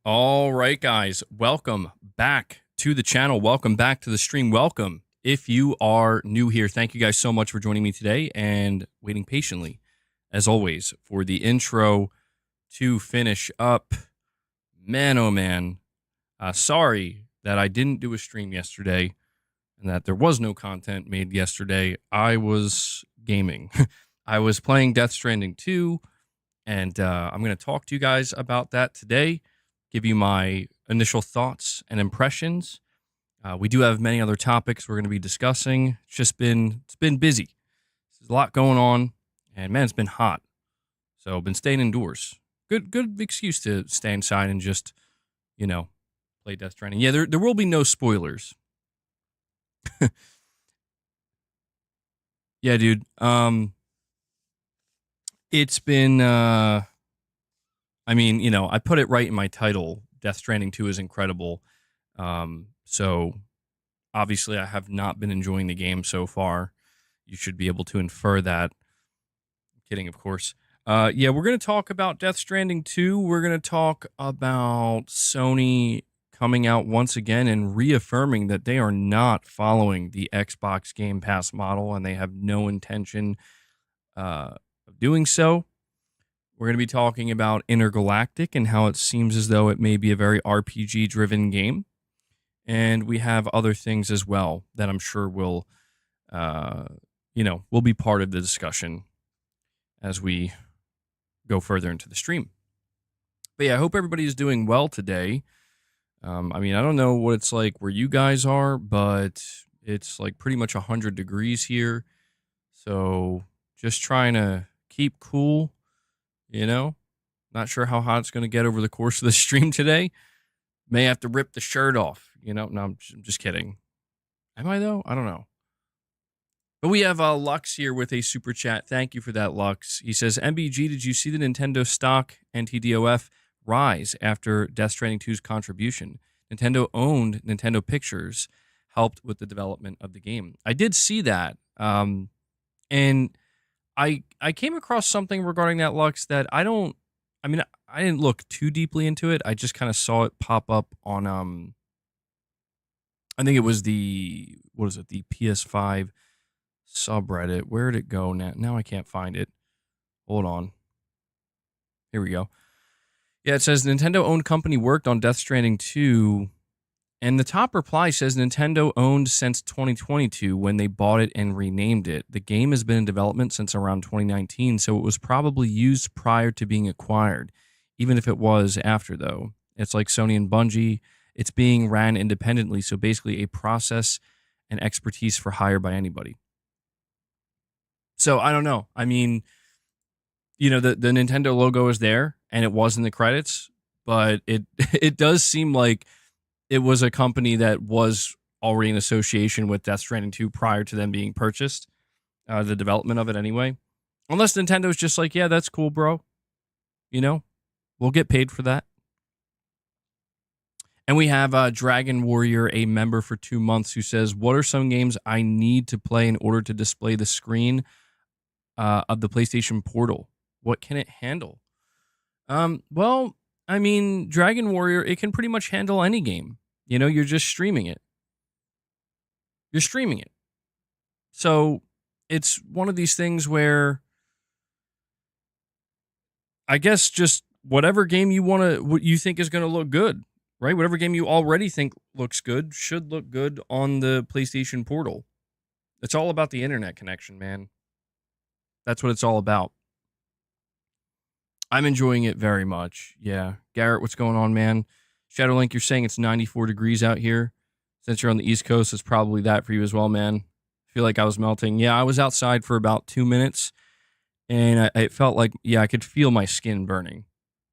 All right, guys, welcome back to the channel. Welcome back to the stream. Welcome. If you are new here, thank you guys so much for joining me today and waiting patiently, as always, for the intro to finish up. Man, oh man, sorry that I didn't do a stream yesterday and that there was no content made yesterday. I was gaming. I was playing Death Stranding 2, and I'm going to talk to you guys about that today. Give you my initial thoughts and impressions. We do have many other topics we're going to be discussing. It's been busy. There's a lot going on, and man, it's been hot. So I've been staying indoors. Good excuse to stay inside and just, play Death Stranding. Yeah, there will be no spoilers. Yeah, dude. It's been I put it right in my title. Death Stranding 2 is incredible. So obviously I have not been enjoying the game so far. You should be able to infer that. I'm kidding, of course. Yeah, we're going to talk about Death Stranding 2. We're going to talk about Sony coming out once again and reaffirming that they are not following the Xbox Game Pass model and they have no intention of doing so. We're going to be talking about Intergalactic and how it seems as though it may be a very RPG-driven game. And we have other things as well that I'm sure will be part of the discussion as we go further into the stream. But yeah, I hope everybody is doing well today. I don't know what it's like where you guys are, but it's like pretty much 100 degrees here. So just trying to keep cool. Not sure how hot it's going to get over the course of the stream today. May have to rip the shirt off. No, I'm just kidding. Am I, though? I don't know. But we have Lux here with a super chat. Thank you for that, Lux. He says, MBG, did you see the Nintendo stock NTDOF rise after Death Stranding 2's contribution? Nintendo owned Nintendo Pictures, helped with the development of the game. I did see that. And I came across something regarding that, Lux, that I didn't look too deeply into it. I just kind of saw it pop up on, I think it was the PS5 subreddit. Where did it go now? Now I can't find it. Hold on. Here we go. Yeah, it says Nintendo-owned company worked on Death Stranding 2. And the top reply says Nintendo owned since 2022 when they bought it and renamed it. The game has been in development since around 2019, so it was probably used prior to being acquired, even if it was after, though. It's like Sony and Bungie. It's being ran independently, so basically a process and expertise for hire by anybody. So I don't know. The Nintendo logo is there, and it was in the credits, but it does seem like it was a company that was already in association with Death Stranding 2 prior to them being purchased, the development of it anyway. Unless Nintendo's just like, yeah, that's cool, bro. We'll get paid for that. And we have Dragon Warrior, a member for 2 months, who says, what are some games I need to play in order to display the screen of the PlayStation Portal? What can it handle? Dragon Warrior, it can pretty much handle any game. You're just streaming it. So it's one of these things where I guess just whatever game what you think is going to look good, right? Whatever game you already think looks good should look good on the PlayStation Portal. It's all about the internet connection, man. That's what it's all about. I'm enjoying it very much. Yeah. Garrett, what's going on, man? Shadowlink, you're saying it's 94 degrees out here. Since you're on the East Coast, it's probably that for you as well, man. I feel like I was melting. Yeah, I was outside for about 2 minutes, and it felt like, I could feel my skin burning.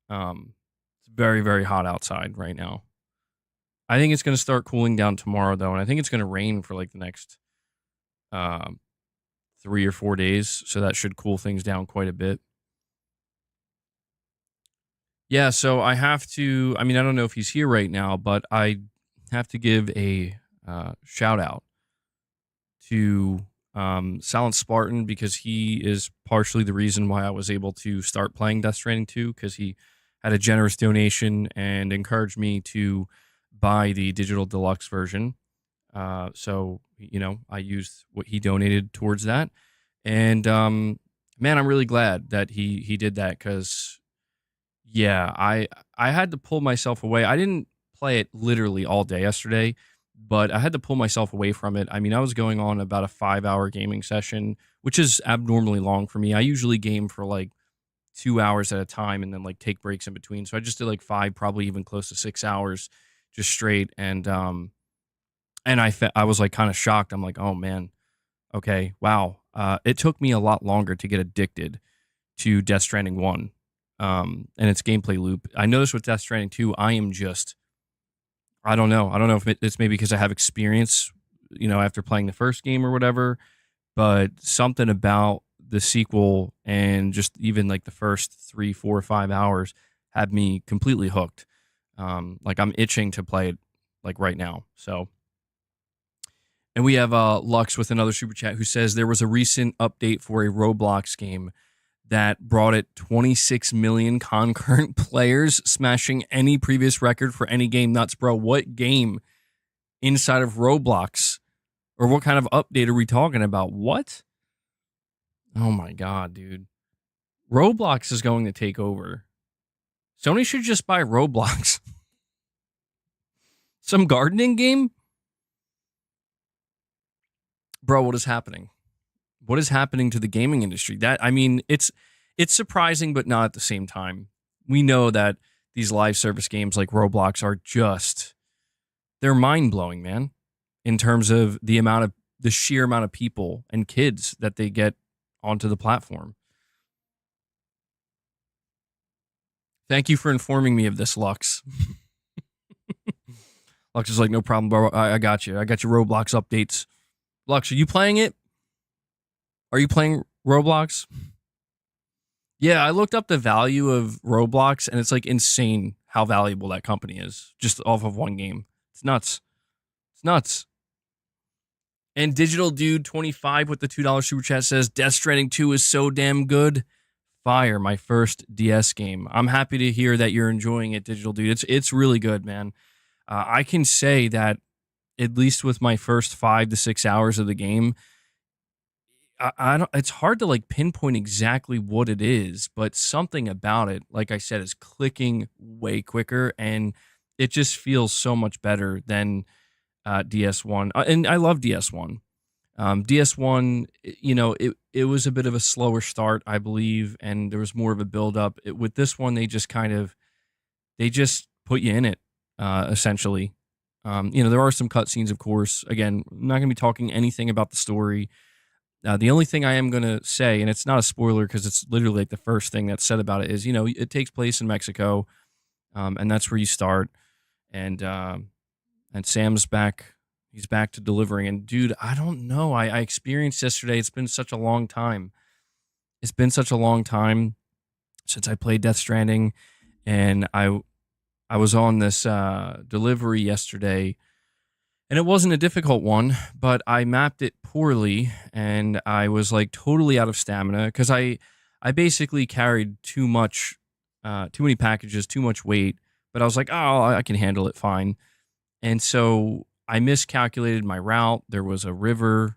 It's very, very hot outside right now. I think it's going to start cooling down tomorrow, though, and I think it's going to rain for like the next 3 or 4 days, so that should cool things down quite a bit. Yeah, so I have to, I don't know if he's here right now, but I have to give a shout out to Silent Spartan, because he is partially the reason why I was able to start playing Death Stranding 2, because he had a generous donation and encouraged me to buy the digital deluxe version. So I used what he donated towards that, and man, I'm really glad that he did that because yeah, I had to pull myself away. I didn't play it literally all day yesterday, but I had to pull myself away from it. I mean, I was going on about a 5 hour gaming session, which is abnormally long for me. I usually game for like 2 hours at a time and then like take breaks in between. So I just did like five, probably even close to 6 hours just straight. And I was like kind of shocked. I'm like, oh man, okay, wow. It took me a lot longer to get addicted to Death Stranding 1 and its gameplay loop. I noticed with Death Stranding 2, I am just, I don't know. I don't know if it's maybe because I have experience, after playing the first game or whatever, but something about the sequel and just even like the first 3, 4, 5 hours had me completely hooked. Like I'm itching to play it like right now. So, and we have Lux with another super chat who says there was a recent update for a Roblox game that brought it 26 million concurrent players, smashing any previous record for any game. Nuts, bro. What game inside of Roblox or what kind of update are we talking about? What? Oh my God, dude. Roblox is going to take over. Sony should just buy Roblox. Some gardening game? Bro, what is happening? What is happening to the gaming industry? It's surprising, but not at the same time. We know that these live service games like Roblox are they're mind-blowing, man, in terms of the sheer amount of people and kids that they get onto the platform. Thank you for informing me of this, Lux. Lux is like, no problem, bro. I got you. I got your Roblox updates. Lux, are you playing it? Are you playing Roblox? Yeah, I looked up the value of Roblox, and it's like insane how valuable that company is just off of one game. It's nuts. It's nuts. And Digital Dude 25 with the $2 super chat says Death Stranding 2 is so damn good. Fire, my first DS game. I'm happy to hear that you're enjoying it, Digital Dude. It's really good, man. I can say that at least with my first 5 to 6 hours of the game, I don't. It's hard to like pinpoint exactly what it is, but something about it, like I said, is clicking way quicker, and it just feels so much better than DS1. And I love DS1. DS1, it was a bit of a slower start, I believe, and there was more of a build up. With this one, they just put you in it, essentially. There are some cutscenes, of course. Again, I'm not going to be talking anything about the story. The only thing I am going to say, and it's not a spoiler because it's literally like the first thing that's said about it, is, it takes place in Mexico, and that's where you start. And Sam's back. He's back to delivering. And dude, I don't know. I experienced yesterday. It's been such a long time. It's been such a long time since I played Death Stranding, and I was on this delivery yesterday. And it wasn't a difficult one, but I mapped it poorly, and I was like totally out of stamina because I basically carried too many packages, too much weight. But I was like, oh, I can handle it fine. And so I miscalculated my route. There was a river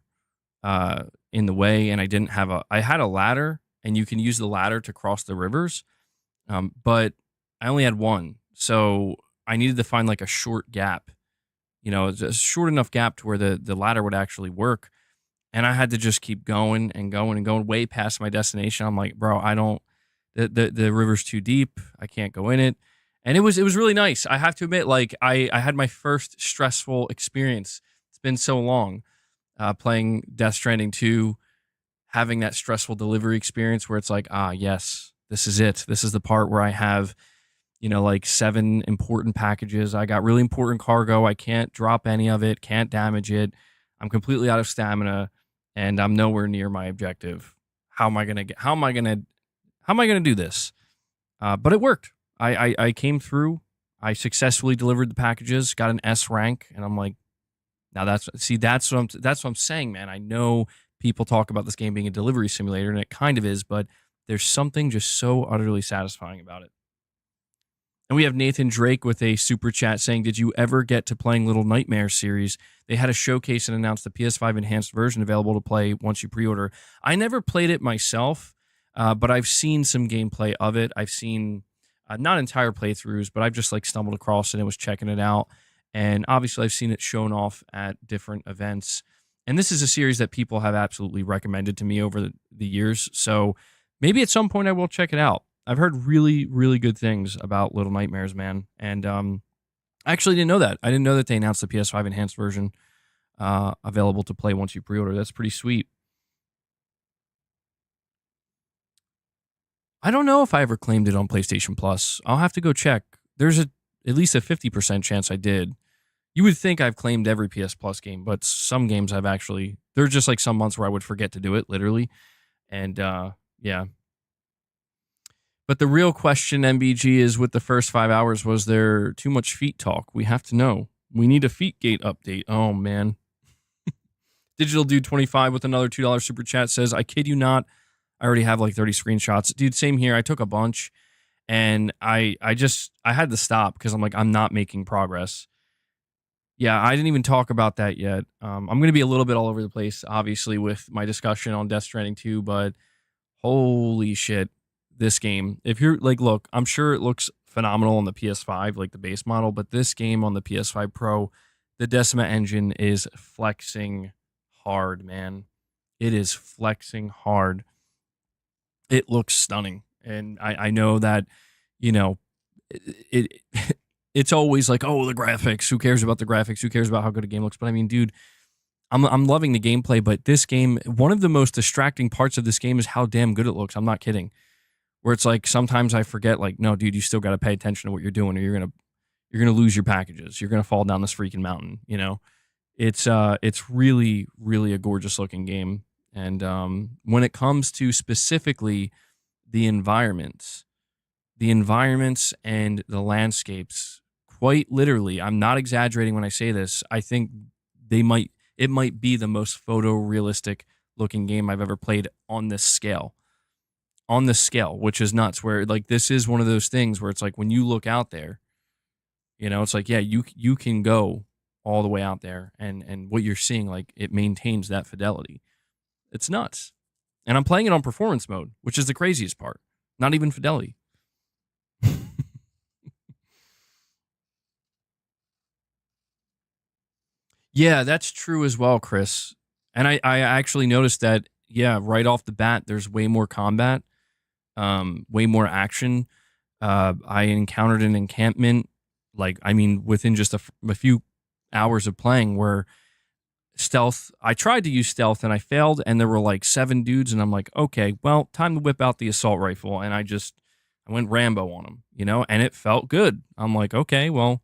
in the way, and I had a ladder, and you can use the ladder to cross the rivers, but I only had one, so I needed to find like a short gap. It's a short enough gap to where the ladder would actually work. And I had to just keep going and going and going way past my destination. I'm like, bro, the river's too deep. I can't go in it. And it was really nice. I have to admit, like I had my first stressful experience. It's been so long playing Death Stranding 2, having that stressful delivery experience where it's like, yes, this is it. This is the part where I have like 7 important packages. I got really important cargo. I can't drop any of it, can't damage it. I'm completely out of stamina, and I'm nowhere near my objective. How am I gonna do this? But it worked. I came through. I successfully delivered the packages, got an S rank, and I'm like, now that's what I'm saying, man. I know people talk about this game being a delivery simulator, and it kind of is, but there's something just so utterly satisfying about it. And we have Nathan Drake with a super chat saying, "Did you ever get to playing Little Nightmares series? They had a showcase and announced the PS5 enhanced version available to play once you pre-order." I never played it myself, but I've seen some gameplay of it. I've seen not entire playthroughs, but I've just like stumbled across it and was checking it out. And obviously, I've seen it shown off at different events. And this is a series that people have absolutely recommended to me over the years. So maybe at some point I will check it out. I've heard really, really good things about Little Nightmares, man. And I actually didn't know that. I didn't know that they announced the PS5 enhanced version available to play once you pre-order. That's pretty sweet. I don't know if I ever claimed it on PlayStation Plus. I'll have to go check. There's at least a 50% chance I did. You would think I've claimed every PS Plus game, but some games I've actually, there's just like some months where I would forget to do it, literally. And yeah. But the real question, MBG, is with the first 5 hours, was there too much feet talk? We have to know. We need a Feetgate update. Oh, man. Digital Dude 25 with another $2 super chat says, "I kid you not, I already have like 30 screenshots." Dude, same here. I took a bunch and I had to stop because I'm like, I'm not making progress. Yeah, I didn't even talk about that yet. I'm going to be a little bit all over the place, obviously, with my discussion on Death Stranding 2, but holy shit, this game. If you're like, look, I'm sure it looks phenomenal on the PS5, like the base model, but this game on the PS5 Pro, the Decima engine is flexing hard, man. It is flexing hard. It looks stunning. And I know that, you know, it it's always like, oh, the graphics. Who cares about the graphics? Who cares about how good a game looks? But I mean, dude, I'm loving the gameplay, but this game, one of the most distracting parts of this game is how damn good it looks. I'm not kidding. Where it's like sometimes I forget, like, no, dude, you still got to pay attention to what you're doing, or you're gonna lose your packages. You're gonna fall down this freaking mountain. You know, it's really, really a gorgeous looking game. And when it comes to specifically the environments, and the landscapes, quite literally, I'm not exaggerating when I say this. I think it might be the most photorealistic looking game I've ever played on this scale. On this scale, which is nuts. Where like this is one of those things where it's like when you look out there, you know, it's like, yeah, you can go all the way out there, and what you're seeing, like, it maintains that fidelity. It's nuts. And I'm playing it on performance mode, which is the craziest part. Not even fidelity. Yeah, that's true as well, Chris. And I actually noticed that, yeah, right off the bat, there's way more combat, way more action. I encountered an encampment, like, I mean, within just a few hours of playing, where stealth, I tried to use stealth and I failed, and there were like 7 dudes, and I'm like, okay, well, time to whip out the assault rifle. And I went Rambo on them, you know, and it felt good. I'm like, okay, well,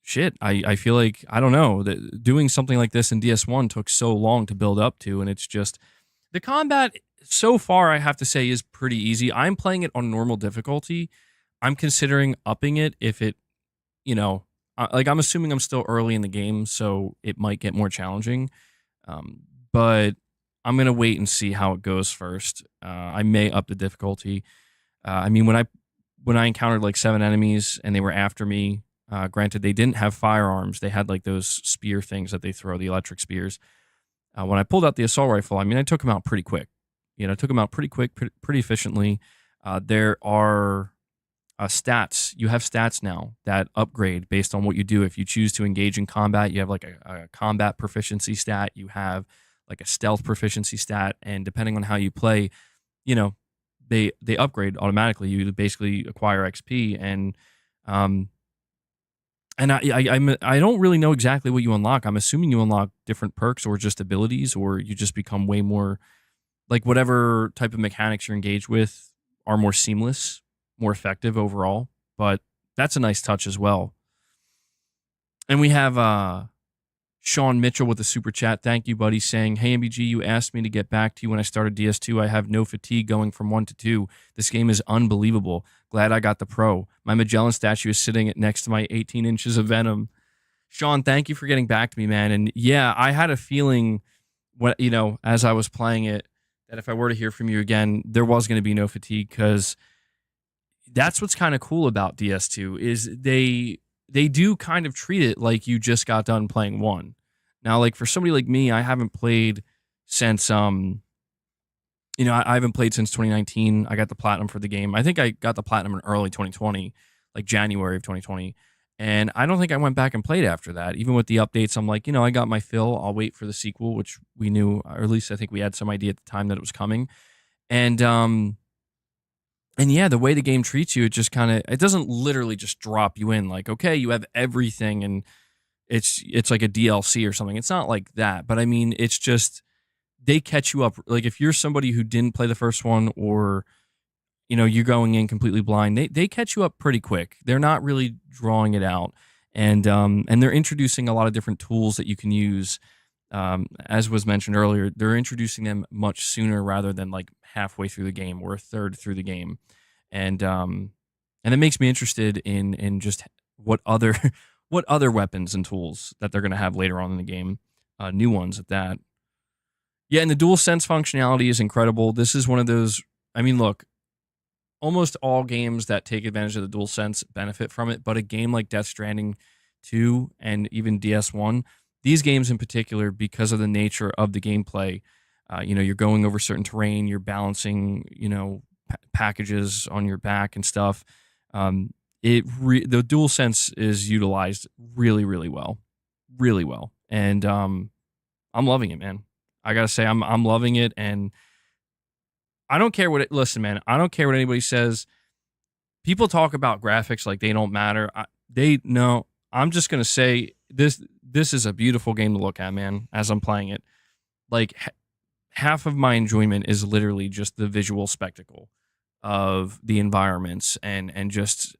shit, I feel like, I don't know, that doing something like this in DS1 took so long to build up to, and it's just, the combat so far, I have to say, is pretty easy. I'm playing it on normal difficulty. I'm considering upping it if it, you know, like, I'm assuming I'm still early in the game, so it might get more challenging. But I'm gonna wait and see how it goes first. I may up the difficulty. I mean, when I encountered like 7 enemies and they were after me, granted they didn't have firearms, they had like those spear things that they throw, the electric spears. When I pulled out the assault rifle, I mean, I took them out pretty quick. You know, I took them out pretty quick, pretty efficiently. There are stats. You have stats now that upgrade based on what you do. If you choose to engage in combat, you have like a combat proficiency stat. You have like a stealth proficiency stat, and depending on how you play, you know, they upgrade automatically. You basically acquire XP, and I don't really know exactly what you unlock. I'm assuming you unlock different perks or just abilities, or you just become way more, like, whatever type of mechanics you're engaged with are more seamless, more effective overall. But that's a nice touch as well. And we have Sean Mitchell with a super chat. Thank you, buddy, saying, "Hey, MBG, you asked me to get back to you when I started DS2. I have no fatigue going from 1 to 2. This game is unbelievable. Glad I got the Pro. My Magellan statue is sitting next to my 18 inches of Venom." Sean, thank you for getting back to me, man. And yeah, I had a feeling, you know, as I was playing it, that if I were to hear from you again, there was going to be no fatigue, because that's what's kind of cool about DS2 is they do kind of treat it like you just got done playing one. Now, like for somebody like me, I haven't played since I haven't played since 2019. I got the platinum for the game. I think I got the platinum in early 2020, like January of 2020. And I don't think I went back and played after that. Even with the updates, I'm like, I got my fill. I'll wait for the sequel, which we knew, or at least I think we had some idea at the time that it was coming. And yeah, the way the game treats you, it doesn't literally just drop you in like, okay, you have everything and it's like a DLC or something. It's not like that. But I mean, it's just they catch you up. Like if you're somebody who didn't play the first one, or you're going in completely blind, they catch you up pretty quick. They're not really drawing it out. And they're introducing a lot of different tools that you can use. As was mentioned earlier, they're introducing them much sooner rather than like halfway through the game or a third through the game. And it makes me interested in just what other what other weapons and tools that they're going to have later on in the game, new ones at that. Yeah, and the DualSense functionality is incredible. This is one of those. I mean, look, almost all games that take advantage of the DualSense benefit from it, but a game like Death Stranding 2 and even DS1, these games in particular, because of the nature of the gameplay, you're going over certain terrain, you're balancing, packages on your back and stuff. The DualSense is utilized really, really well, and I'm loving it, man. I gotta say, I'm loving it, and I don't care listen, man. I don't care what anybody says. People talk about graphics like they don't matter. I'm just gonna say this. This is a beautiful game to look at, man. As I'm playing it, like half of my enjoyment is literally just the visual spectacle of the environments and just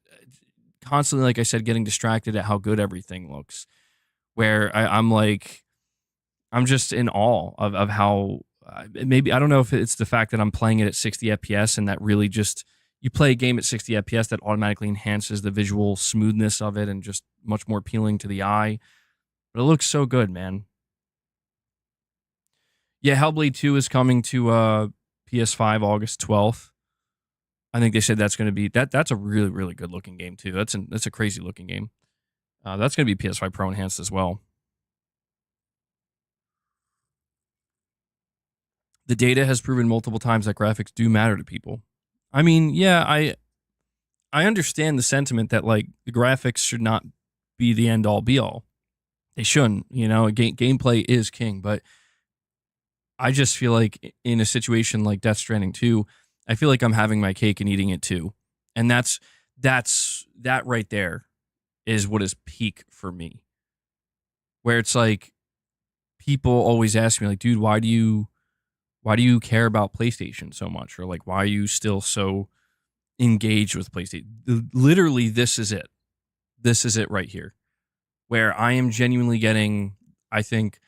constantly, like I said, getting distracted at how good everything looks. Where I'm just in awe of how maybe I don't know if it's the fact that I'm playing it at 60 FPS and that really just you play a game at 60 FPS that automatically enhances the visual smoothness of it and just much more appealing to the eye. But it looks so good, man. Yeah, Hellblade 2 is coming to PS5 August 12th. I think they said that's going to be that's a really, really good looking game too. That's a crazy looking game. That's going to be PS5 Pro enhanced as well. The data has proven multiple times that graphics do matter to people. I mean, yeah, I understand the sentiment that like the graphics should not be the end all be all. They shouldn't, gameplay is king, but I just feel like in a situation like Death Stranding 2, I feel like I'm having my cake and eating it too. And that right there is what is peak for me. Where it's like people always ask me like, dude, why do you care about PlayStation so much? Or like, why are you still so engaged with PlayStation? Literally, this is it. This is it right here. Where I am genuinely getting, I think,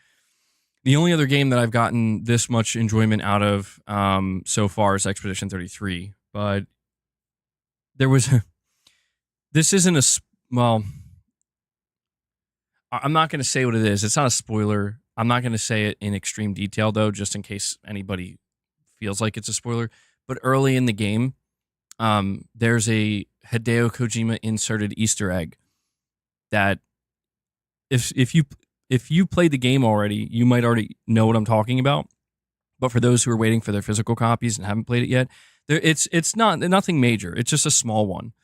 the only other game that I've gotten this much enjoyment out of so far is Expedition 33. But there was, this isn't well, I'm not going to say what it is. It's not a spoiler. I'm not going to say it in extreme detail, though, just in case anybody feels like it's a spoiler. But early in the game, there's a Hideo Kojima inserted Easter egg that if you played the game already, you might already know what I'm talking about. But for those who are waiting for their physical copies and haven't played it yet, it's nothing major. It's just a small one.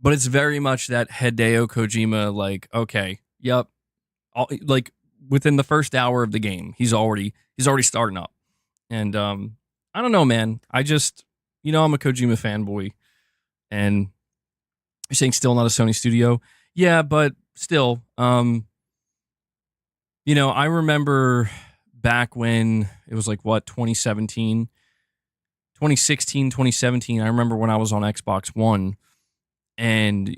But it's very much that Hideo Kojima, like, okay, yep. Like within the first hour of the game, he's already starting up. And I don't know, man. I just, I'm a Kojima fanboy. And you're saying still not a Sony studio? Yeah, but still, I remember back when it was like, 2016, 2017. I remember when I was on Xbox One and,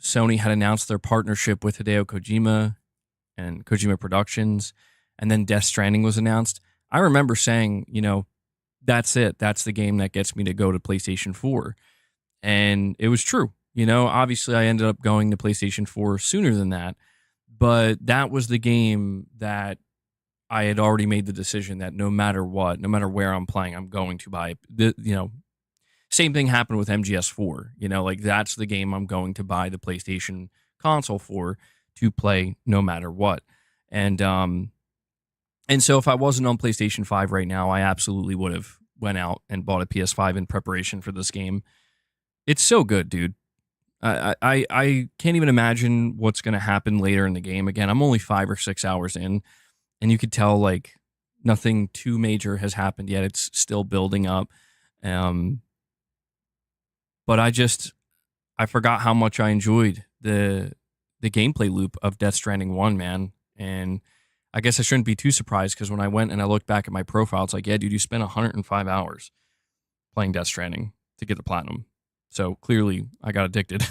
Sony had announced their partnership with Hideo Kojima and Kojima Productions, and then Death Stranding was announced. I remember saying, that's it. That's the game that gets me to go to PlayStation 4. And it was true. Obviously I ended up going to PlayStation 4 sooner than that. But that was the game that I had already made the decision that no matter what, no matter where I'm playing, I'm going to buy it. Same thing happened with MGS4. You know, like that's the game I'm going to buy the PlayStation console for to play no matter what. And so if I wasn't on PlayStation 5 right now, I absolutely would have went out and bought a PS5 in preparation for this game. It's so good, dude. I can't even imagine what's going to happen later in the game. Again, I'm only 5 or 6 hours in, and you could tell like nothing too major has happened yet. It's still building up. But I forgot how much I enjoyed the gameplay loop of Death Stranding 1, man. And I guess I shouldn't be too surprised because when I went and I looked back at my profile, it's like, yeah, dude, you spent 105 hours playing Death Stranding to get the platinum. So clearly I got addicted.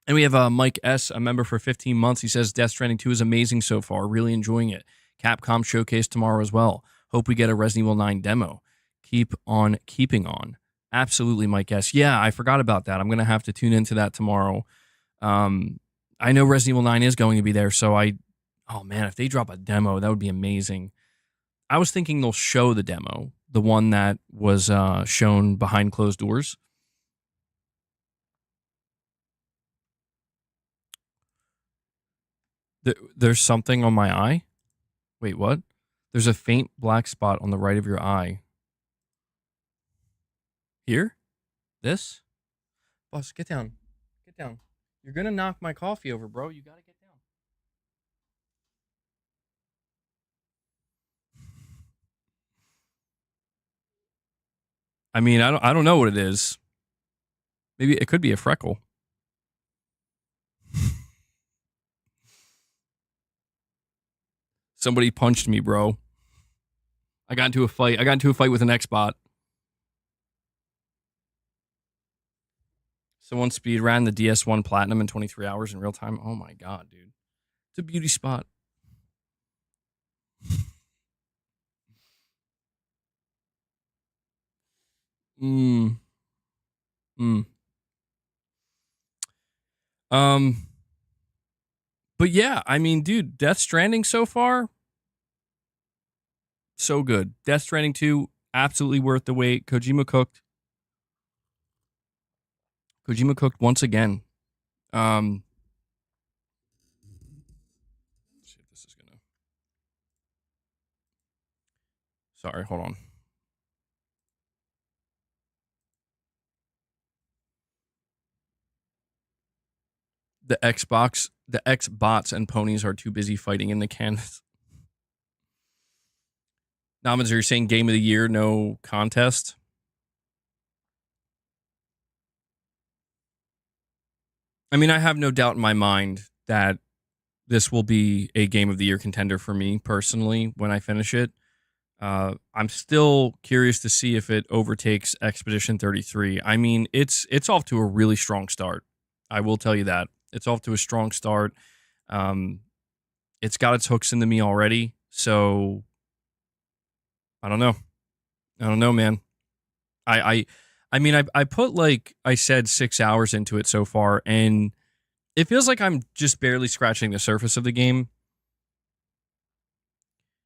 And we have Mike S., a member for 15 months. He says Death Stranding 2 is amazing so far. Really enjoying it. Capcom showcase tomorrow as well. Hope we get a Resident Evil 9 demo. Keep on keeping on. Absolutely, Mike S. Yeah, I forgot about that. I'm going to have to tune into that tomorrow. I know Resident Evil 9 is going to be there, so oh man, if they drop a demo, that would be amazing. I was thinking they'll show the demo, the one that was shown behind closed doors. There's something on my eye? Wait, what? There's a faint black spot on the right of your eye. Here? This? Boss, get down. Get down. You're going to knock my coffee over, bro. You got to get down. I mean, I don't know what it is. Maybe it could be a freckle. Somebody punched me, bro. I got into a fight. With an Xbot. Someone speed ran the DS1 Platinum in 23 hours in real time. Oh my god, dude. It's a beauty spot. Mm. But yeah, I mean, dude, Death Stranding so far, so good. Death Stranding 2, absolutely worth the wait. Kojima cooked once again. Let's see if this is gonna. Sorry, hold on. The Xbots and ponies are too busy fighting in the cans. Nominations, are you saying game of the year, no contest? I mean, I have no doubt in my mind that this will be a game of the year contender for me personally when I finish it. I'm still curious to see if it overtakes Expedition 33. I mean, it's off to a really strong start. I will tell you that. It's off to a strong start. It's got its hooks into me already. So I don't know, man. I mean, I put, like I said, 6 hours into it so far, and it feels like I'm just barely scratching the surface of the game.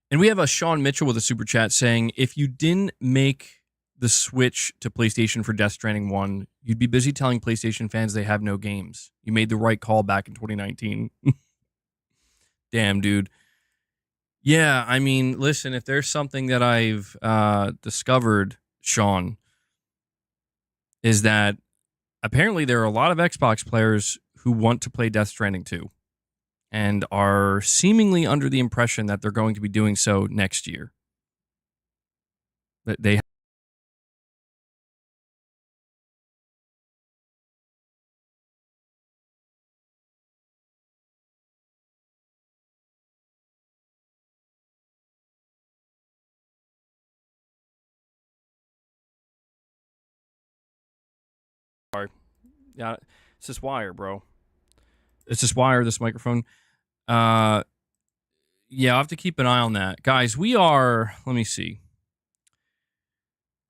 And we have a Sean Mitchell with a super chat saying, if you didn't make the switch to PlayStation for Death Stranding 1, you'd be busy telling PlayStation fans they have no games. You made the right call back in 2019. Damn, dude. Yeah, I mean, listen, if there's something that I've discovered, Sean, is that apparently there are a lot of Xbox players who want to play Death Stranding 2 and are seemingly under the impression that they're going to be doing so next year. That they are. Yeah, it's this wire, bro. It's this wire, this microphone. Yeah, I'll have to keep an eye on that. Guys, let me see.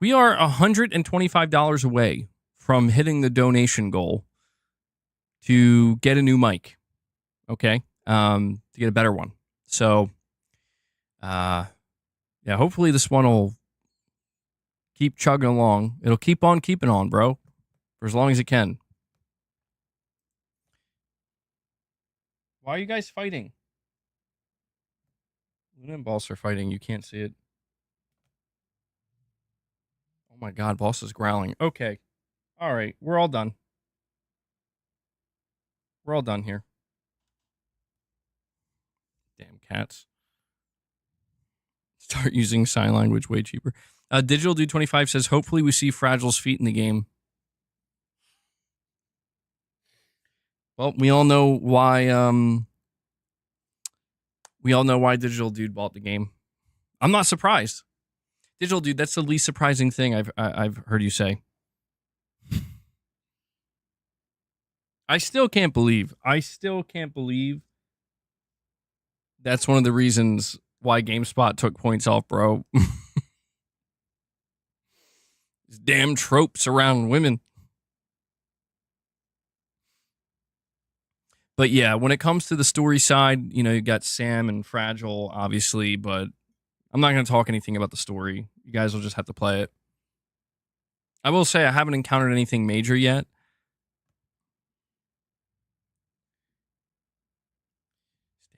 We are $125 away from hitting the donation goal to get a new mic. Okay? To get a better one. So, yeah, hopefully this one will keep chugging along. It'll keep on keeping on, bro, for as long as it can. Why are you guys fighting? Luna and Boss are fighting. You can't see it. Oh my god, Boss is growling. Okay. All right, we're all done. We're all done here. Damn cats. Start using sign language, way cheaper. Digital Dude 25 says, hopefully we see Fragile's feet in the game. Well, we all know why Digital Dude bought the game. I'm not surprised. Digital Dude, that's the least surprising thing I've heard you say. I still can't believe that's one of the reasons why GameSpot took points off, bro. These damn tropes around women. But yeah, when it comes to the story side, you know, you got Sam and Fragile, obviously, but I'm not going to talk anything about the story. You guys will just have to play it. I will say I haven't encountered anything major yet.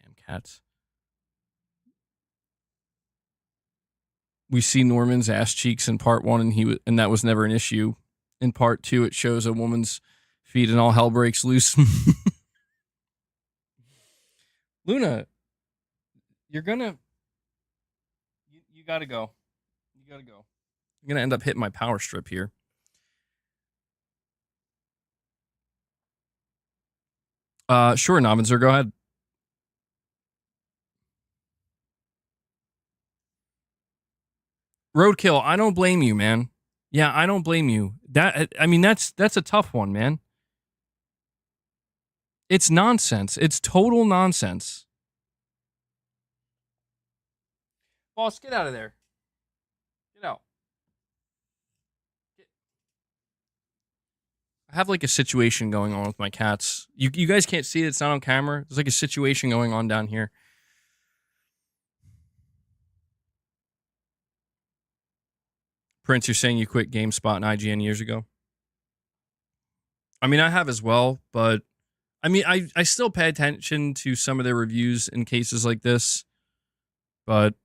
Damn cats. We see Norman's ass cheeks in part 1, and that was never an issue. In part 2, it shows a woman's feet and all hell breaks loose. Luna, you're gonna... You gotta go. You gotta go. I'm gonna end up hitting my power strip here. Sure, Novinzer, go ahead. Roadkill, I don't blame you, man. Yeah, I don't blame you. That's a tough one, man. It's nonsense. It's total nonsense. Boss, get out of there. Get out. I have like a situation going on with my cats. You guys can't see it. It's not on camera. There's like a situation going on down here. Prince, you're saying you quit GameSpot and IGN years ago? I mean, I have as well, but I mean, I still pay attention to some of their reviews in cases like this, but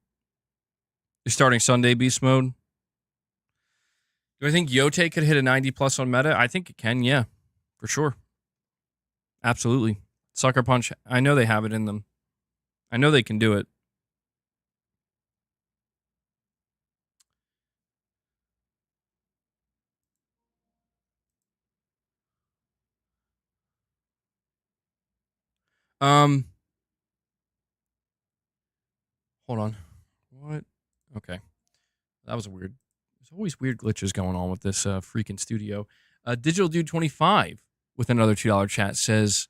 you're starting Sunday Beast Mode. Do I think Yote could hit a 90 plus on meta? I think it can, yeah, for sure. Absolutely. Sucker Punch, I know they have it in them. I know they can do it. Hold on. What? Okay. That was weird. There's always weird glitches going on with this freaking studio. Digital Dude 25 with another $2 chat says,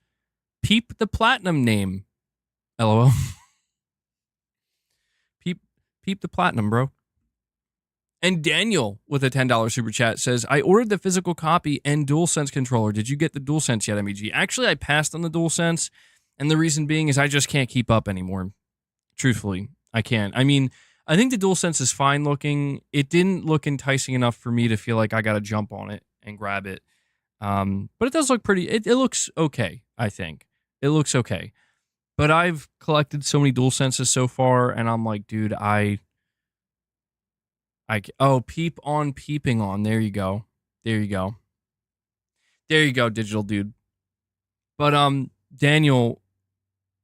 peep the platinum name. LOL. peep the platinum, bro. And Daniel with a $10 super chat says, I ordered the physical copy and DualSense controller. Did you get the DualSense yet, MEG? Actually, I passed on the DualSense, and the reason being is I just can't keep up anymore. Truthfully, I can't. I mean, I think the DualSense is fine looking. It didn't look enticing enough for me to feel like I got to jump on it and grab it. But it does look pretty. It looks okay, I think. It looks okay. But I've collected so many DualSenses so far, and I'm like, dude, peep on peeping on. There you go. There you go. There you go, Digital Dude. But Daniel,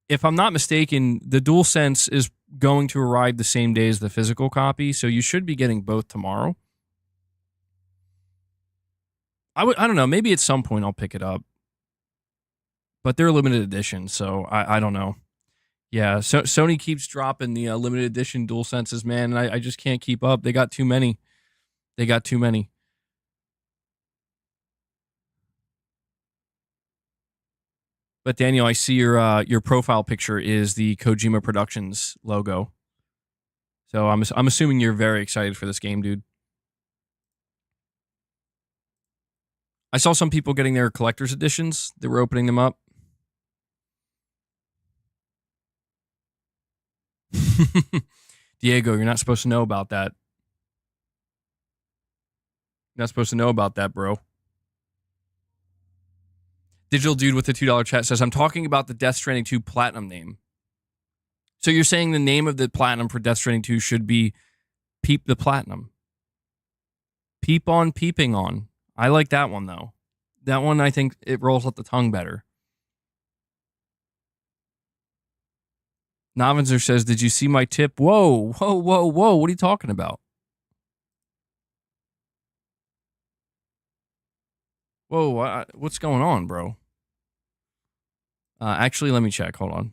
if I'm not mistaken, the DualSense is going to arrive the same day as the physical copy, so you should be getting both tomorrow. I don't know. Maybe at some point I'll pick it up, but they're limited edition, so I don't know. Yeah, so Sony keeps dropping the limited edition DualSenses, man, and I just can't keep up. They got too many. They got too many. But Daniel, I see your profile picture is the Kojima Productions logo. So I'm assuming you're very excited for this game, dude. I saw some people getting their collector's editions. They were opening them up. Diego, you're not supposed to know about that. You're not supposed to know about that, bro. Digital Dude with the $2 chat says, I'm talking about the Death Stranding 2 Platinum name. So you're saying the name of the Platinum for Death Stranding 2 should be Peep the Platinum. Peep on Peeping On. I like that one, though. That one, I think it rolls up the tongue better. Novinzer says, did you see my tip? Whoa. What are you talking about? Whoa, what's going on, bro? Actually, let me check. Hold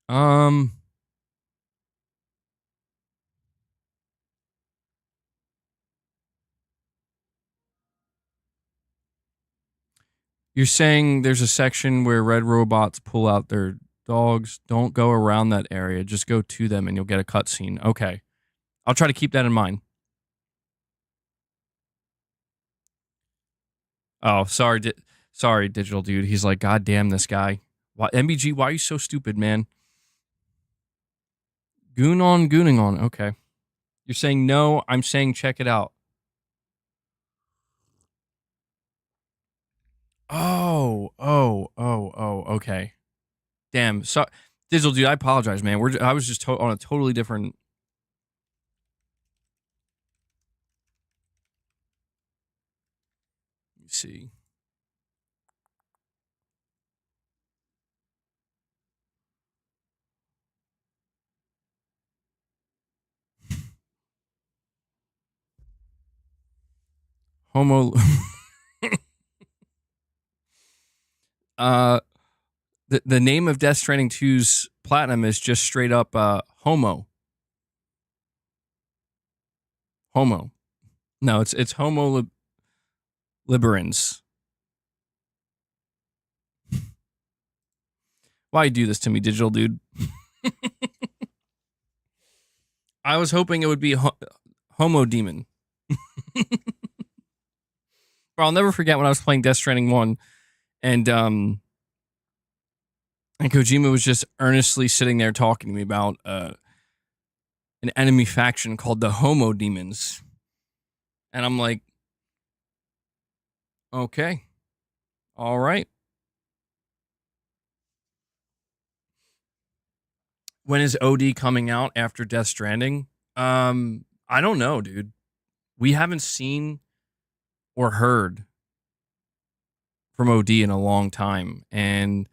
on. You're saying there's a section where red robots pull out their dogs. Don't go around that area. Just go to them and you'll get a cutscene. Okay. I'll try to keep that in mind. Oh, sorry, Digital Dude. He's like, God damn this guy. Why, MBG, why are you so stupid, man? Gooning on. Okay. You're saying no. I'm saying check it out. Oh. Okay. Damn. So, Digital Dude, I apologize, man. I was just on a totally different. Let me see. Homo. The name of Death Stranding 2's Platinum is just straight up Homo. Homo. No, it's Homo Liberans. Why you do this to me, Digital Dude? I was hoping it would be Homo Demon. I'll never forget when I was playing Death Stranding 1 and Kojima was just earnestly sitting there talking to me about an enemy faction called the Homo Demons. And I'm like, okay. All right. When is OD coming out after Death Stranding? I don't know, dude. We haven't seen or heard from OD in a long time, and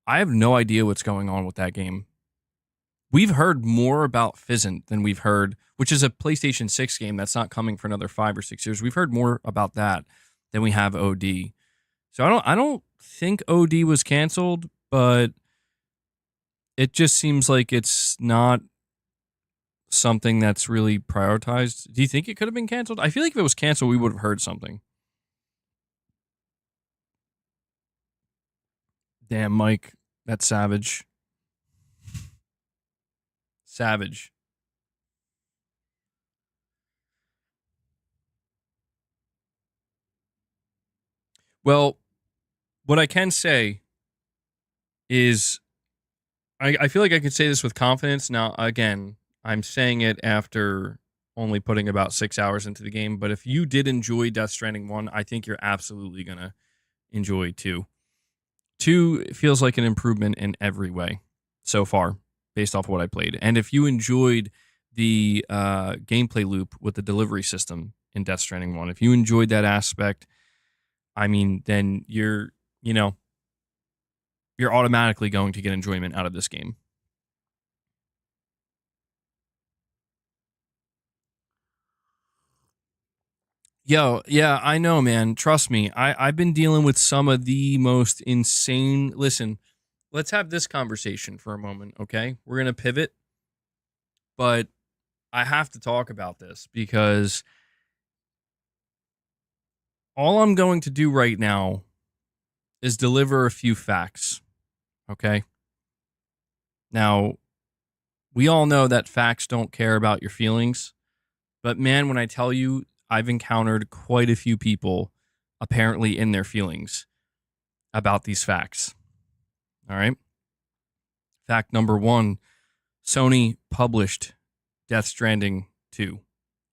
I have no idea what's going on with that game. We've heard more about Fizzant than we've heard, which is a PlayStation 6 game that's not coming for another 5 or 6 years. We've heard more about that than we have OD. So I don't think OD was canceled, but it just seems like it's not something that's really prioritized. Do you think it could have been canceled? I feel like if it was canceled, we would have heard something. Damn, Mike, that's savage. Savage. Well, what I can say is I feel like I could say this with confidence. Now, again, I'm saying it after only putting about 6 hours into the game, but if you did enjoy Death Stranding 1, I think you're absolutely going to enjoy 2. 2 feels like an improvement in every way so far, based off of what I played. And if you enjoyed the gameplay loop with the delivery system in Death Stranding 1, if you enjoyed that aspect, I mean, then you're automatically going to get enjoyment out of this game. Yo, yeah, I know, man. Trust me. I've been dealing with some of the most insane. Listen, let's have this conversation for a moment, okay? We're going to pivot, but I have to talk about this because all I'm going to do right now is deliver a few facts, okay? Now, we all know that facts don't care about your feelings, but man, when I tell you, I've encountered quite a few people apparently in their feelings about these facts. All right. Fact number 1, Sony published Death Stranding 2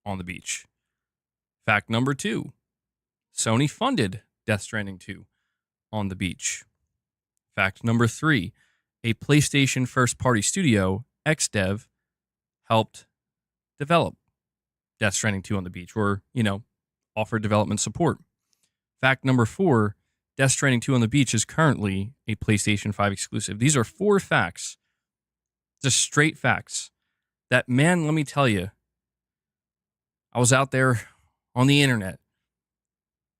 on the beach. Fact number 2, Sony funded Death Stranding 2 on the beach. Fact number 3, a PlayStation first-party studio, XDev, helped develop Death Stranding 2 on the beach, or, offered development support. Fact number 4, Death Stranding 2 on the beach is currently a PlayStation 5 exclusive. These are 4 facts, just straight facts, that, man, let me tell you, I was out there on the internet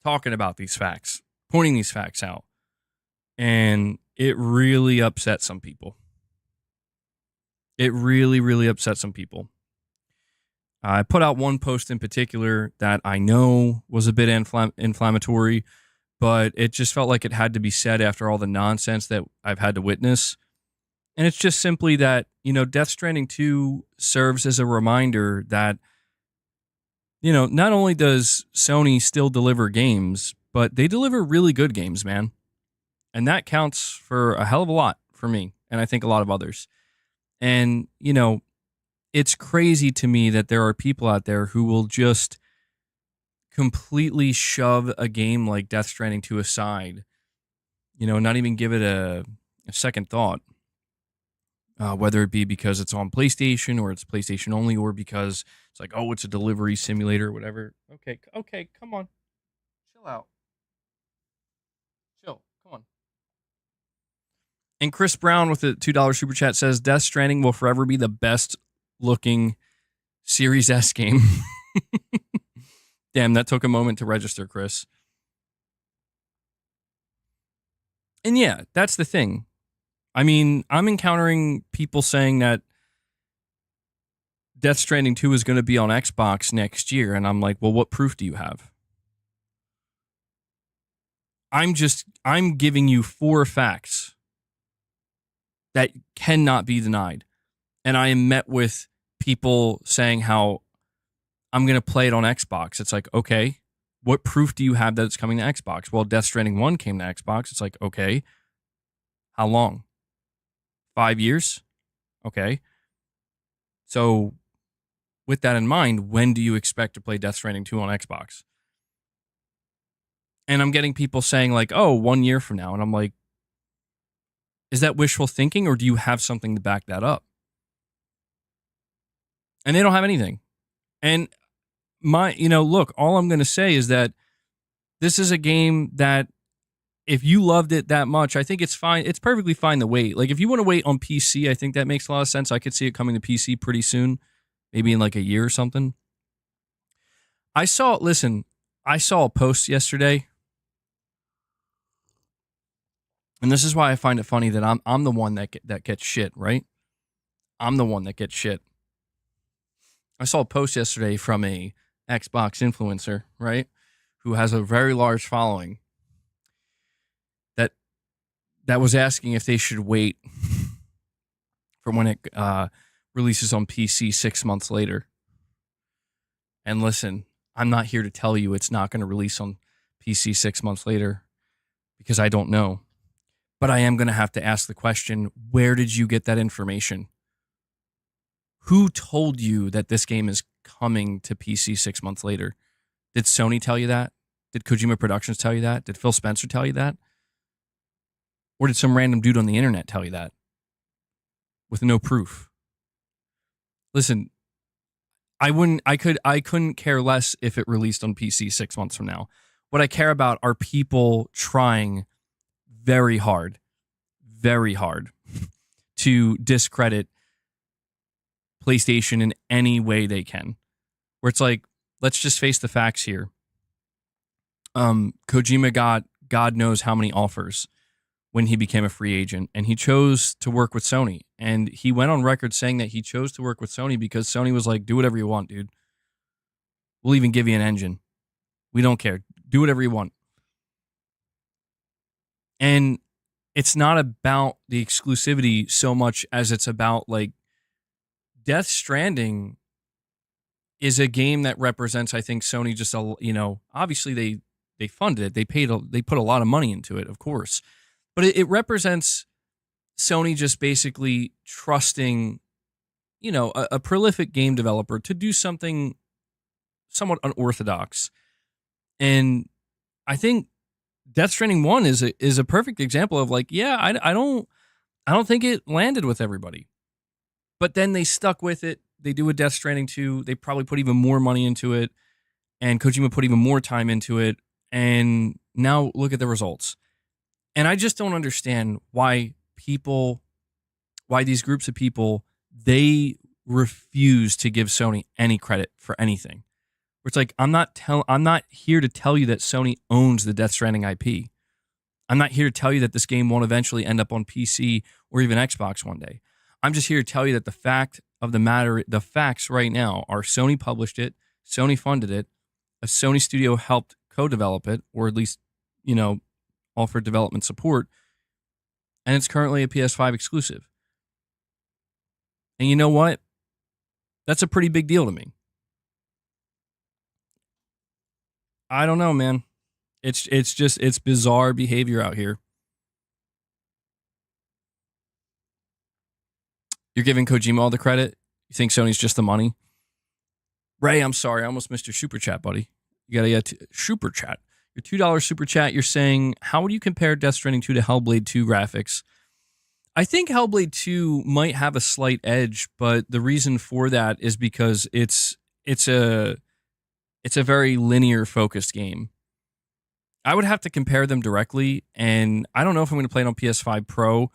talking about these facts, pointing these facts out, and it really upset some people. It really, really upset some people. I put out one post in particular that I know was a bit inflammatory, but it just felt like it had to be said after all the nonsense that I've had to witness. And it's just simply that, Death Stranding 2 serves as a reminder that, not only does Sony still deliver games, but they deliver really good games, man. And that counts for a hell of a lot for me, and I think a lot of others. And, it's crazy to me that there are people out there who will just completely shove a game like Death Stranding 2 aside, not even give it a second thought, whether it be because it's on PlayStation or it's PlayStation only, or because it's like, oh, it's a delivery simulator or whatever. Okay, come on. Chill out. Chill, come on. And Chris Brown with the $2 super chat says, Death Stranding will forever be the best looking Series S game. Damn, that took a moment to register, Chris. And yeah, that's the thing. I mean, I'm encountering people saying that Death Stranding 2 is going to be on Xbox next year, and I'm like, well, what proof do you have? I'm giving you 4 facts that cannot be denied. And I am met with people saying how I'm going to play it on Xbox. It's like, okay, what proof do you have that it's coming to Xbox? Well, Death Stranding 1 came to Xbox. It's like, okay, how long? 5 years? Okay. So with that in mind, when do you expect to play Death Stranding 2 on Xbox? And I'm getting people saying like, oh, 1 year from now. And I'm like, is that wishful thinking, or do you have something to back that up? And they don't have anything. And look, all I'm going to say is that this is a game that if you loved it that much, I think it's fine. It's perfectly fine to wait. Like, if you want to wait on PC, I think that makes a lot of sense. I could see it coming to PC pretty soon, maybe in like a year or something. I saw a post yesterday, and this is why I find it funny that I'm the one that gets shit, right? I'm the one that gets shit. I saw a post yesterday from a Xbox influencer, right, who has a very large following, that was asking if they should wait for when it releases on PC 6 months later. And listen, I'm not here to tell you it's not going to release on PC 6 months later, because I don't know. But I am going to have to ask the question, where did you get that information? Who told you that this game is coming to PC 6 months later? Did Sony tell you that? Did Kojima Productions tell you that? Did Phil Spencer tell you that? Or did some random dude on the internet tell you that? With no proof. Listen, I couldn't care less if it released on PC 6 months from now. What I care about are people trying very hard to discredit PlayStation in any way they can. Where it's like, let's just face the facts here. Kojima got God knows how many offers when he became a free agent, and he chose to work with Sony. And he went on record saying that he chose to work with Sony because Sony was like, do whatever you want, dude. We'll even give you an engine. We don't care. Do whatever you want. And it's not about the exclusivity so much as it's about, like, Death Stranding is a game that represents, I think, Sony just, obviously they funded it. They put a lot of money into it, of course. But it represents Sony just basically trusting, a prolific game developer to do something somewhat unorthodox. And I think Death Stranding 1 is a perfect example of like, yeah, I don't think it landed with everybody. But then they stuck with it. They do a Death Stranding 2. They probably put even more money into it. And Kojima put even more time into it. And now look at the results. And I just don't understand why these groups of people, they refuse to give Sony any credit for anything. It's like, I'm not here to tell you that Sony owns the Death Stranding IP. I'm not here to tell you that this game won't eventually end up on PC or even Xbox one day. I'm just here to tell you that the fact of the matter, the facts right now are Sony published it, Sony funded it, a Sony studio helped co-develop it, or at least, offered development support, and it's currently a PS5 exclusive. And you know what? That's a pretty big deal to me. I don't know, man. It's bizarre behavior out here. You're giving Kojima all the credit? You think Sony's just the money? Ray, I'm sorry. I almost missed your super chat, buddy. You got to get super chat. Your $2 super chat, you're saying, how would you compare Death Stranding 2 to Hellblade 2 graphics? I think Hellblade 2 might have a slight edge, but the reason for that is because it's a very linear focused game. I would have to compare them directly, and I don't know if I'm going to play it on PS5 Pro.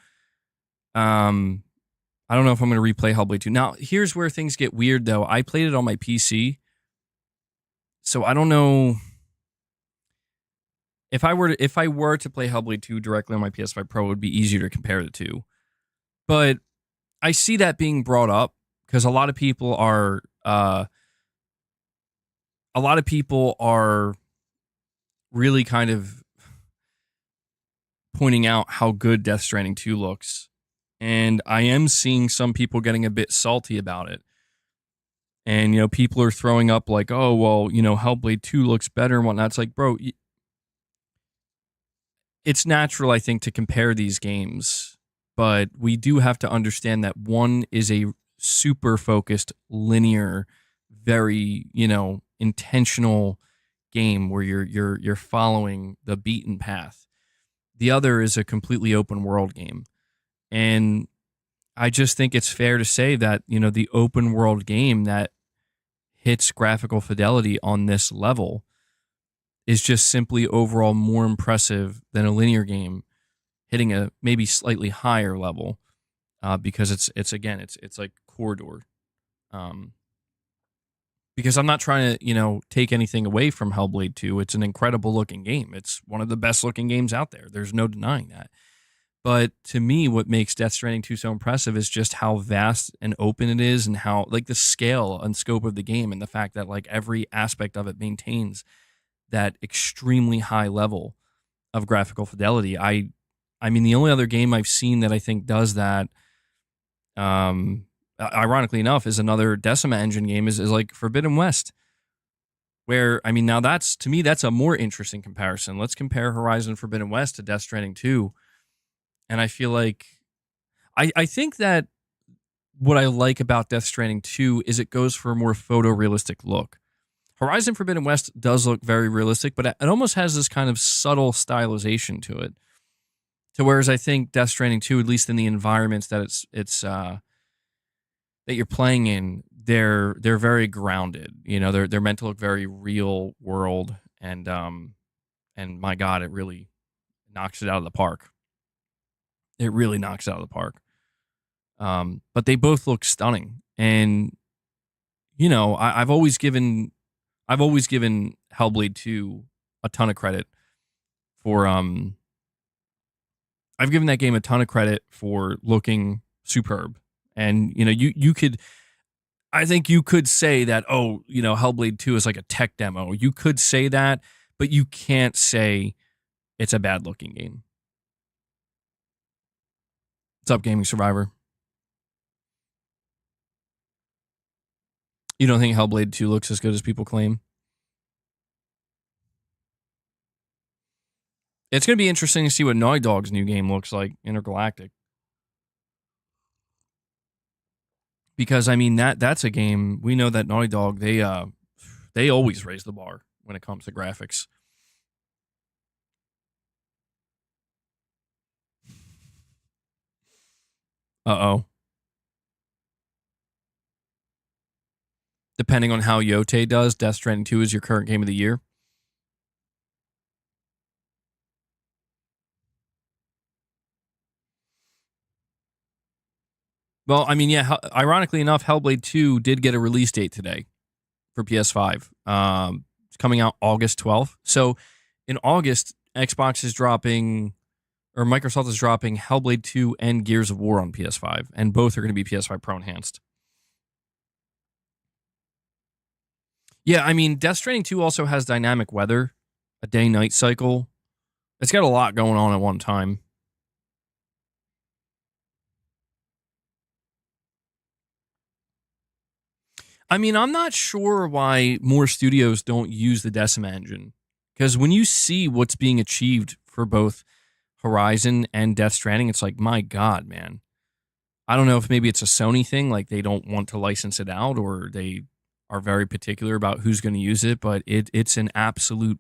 I don't know if I'm going to replay Hellblade 2. Now, here's where things get weird, though. I played it on my PC, so I don't know if I were to play Hellblade 2 directly on my PS5 Pro, it would be easier to compare the two. But I see that being brought up because a lot of people are really kind of pointing out how good Death Stranding 2 looks. And I am seeing some people getting a bit salty about it. And, people are throwing up like, oh, well, Hellblade 2 looks better and whatnot. It's like, bro, it's natural, I think, to compare these games. But we do have to understand that one is a super focused, linear, very, intentional game where you're following the beaten path. The other is a completely open world game. And I just think it's fair to say that, the open world game that hits graphical fidelity on this level is just simply overall more impressive than a linear game hitting a maybe slightly higher level because it's like corridor. Because I'm not trying to, take anything away from Hellblade 2. It's an incredible looking game. It's one of the best looking games out there. There's no denying that. But to me, what makes Death Stranding 2 so impressive is just how vast and open it is and how, like, the scale and scope of the game and the fact that, like, every aspect of it maintains that extremely high level of graphical fidelity. I mean, the only other game I've seen that I think does that, ironically enough, is another Decima engine game is like Forbidden West. Where, I mean, now to me, that's a more interesting comparison. Let's compare Horizon Forbidden West to Death Stranding 2. And I feel like, I think that what I like about Death Stranding 2 is it goes for a more photorealistic look. Horizon Forbidden West does look very realistic, but it almost has this kind of subtle stylization to it. To whereas I think Death Stranding 2, at least in the environments that that you're playing in, they're very grounded. They're meant to look very real world, and my God, it really knocks it out of the park. It really knocks it out of the park. But they both look stunning. And, I've always given Hellblade 2 a ton of credit for, I've given that game a ton of credit for looking superb. And, I think you could say that, Hellblade 2 is like a tech demo. You could say that, but you can't say it's a bad looking game. What's up, Gaming Survivor? You don't think Hellblade 2 looks as good as people claim? It's going to be interesting to see what Naughty Dog's new game looks like, Intergalactic. because I mean that's a game we know that Naughty Dog they always raise the bar when it comes to graphics. Uh-oh. Depending on how Yote does, Death Stranding 2 is your current game of the year. Well, I mean, yeah, ironically enough, Hellblade 2 did get a release date today for PS5. It's coming out August 12th. So in August, Xbox is dropping, or Microsoft is dropping Hellblade 2 and Gears of War on PS5, and both are going to be PS5 Pro enhanced. Yeah, I mean, Death Stranding 2 also has dynamic weather, a day-night cycle. It's got a lot going on at one time. I mean, I'm not sure why more studios don't use the Decima engine. Because when you see what's being achieved for both Horizon and Death Stranding, it's like, my God, man. I don't know if maybe it's a Sony thing, like they don't want to license it out, or they are very particular about who's going to use it, but it's an absolute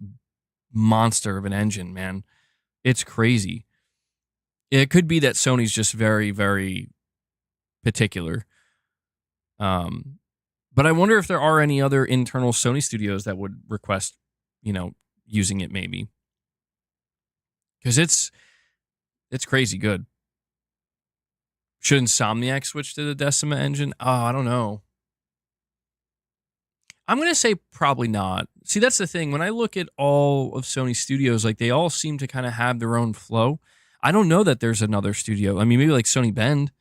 monster of an engine, man. It's crazy. It could be that Sony's just very, very particular. But I wonder if there are any other internal Sony studios that would request, using it maybe. Because it's crazy good. Should Insomniac switch to the Decima engine? Oh, I don't know. I'm going to say probably not. See, that's the thing. When I look at all of Sony's studios, like they all seem to kind of have their own flow. I don't know that there's another studio. I mean, maybe like Sony Bend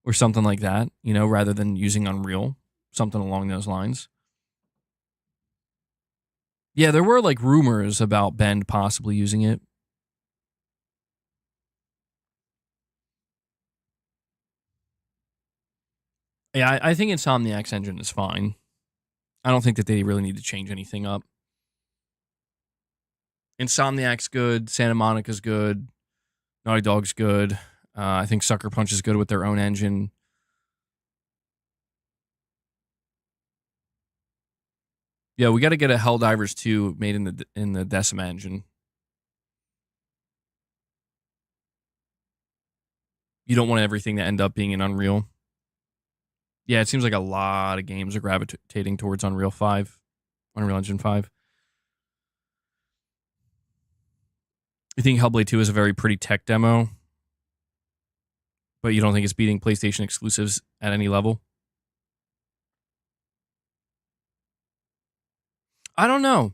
or something like that, rather than using Unreal, something along those lines. Yeah, there were like rumors about Bend possibly using it. Yeah, I think Insomniac's engine is fine. I don't think that they really need to change anything up. Insomniac's good. Santa Monica's good. Naughty Dog's good. I think Sucker Punch is good with their own engine. Yeah, we got to get a Helldivers 2 made in the Decima engine. You don't want everything to end up being in Unreal. Yeah, it seems like a lot of games are gravitating towards Unreal Engine 5. You think Hellblade 2 is a very pretty tech demo, but you don't think it's beating PlayStation exclusives at any level? I don't know.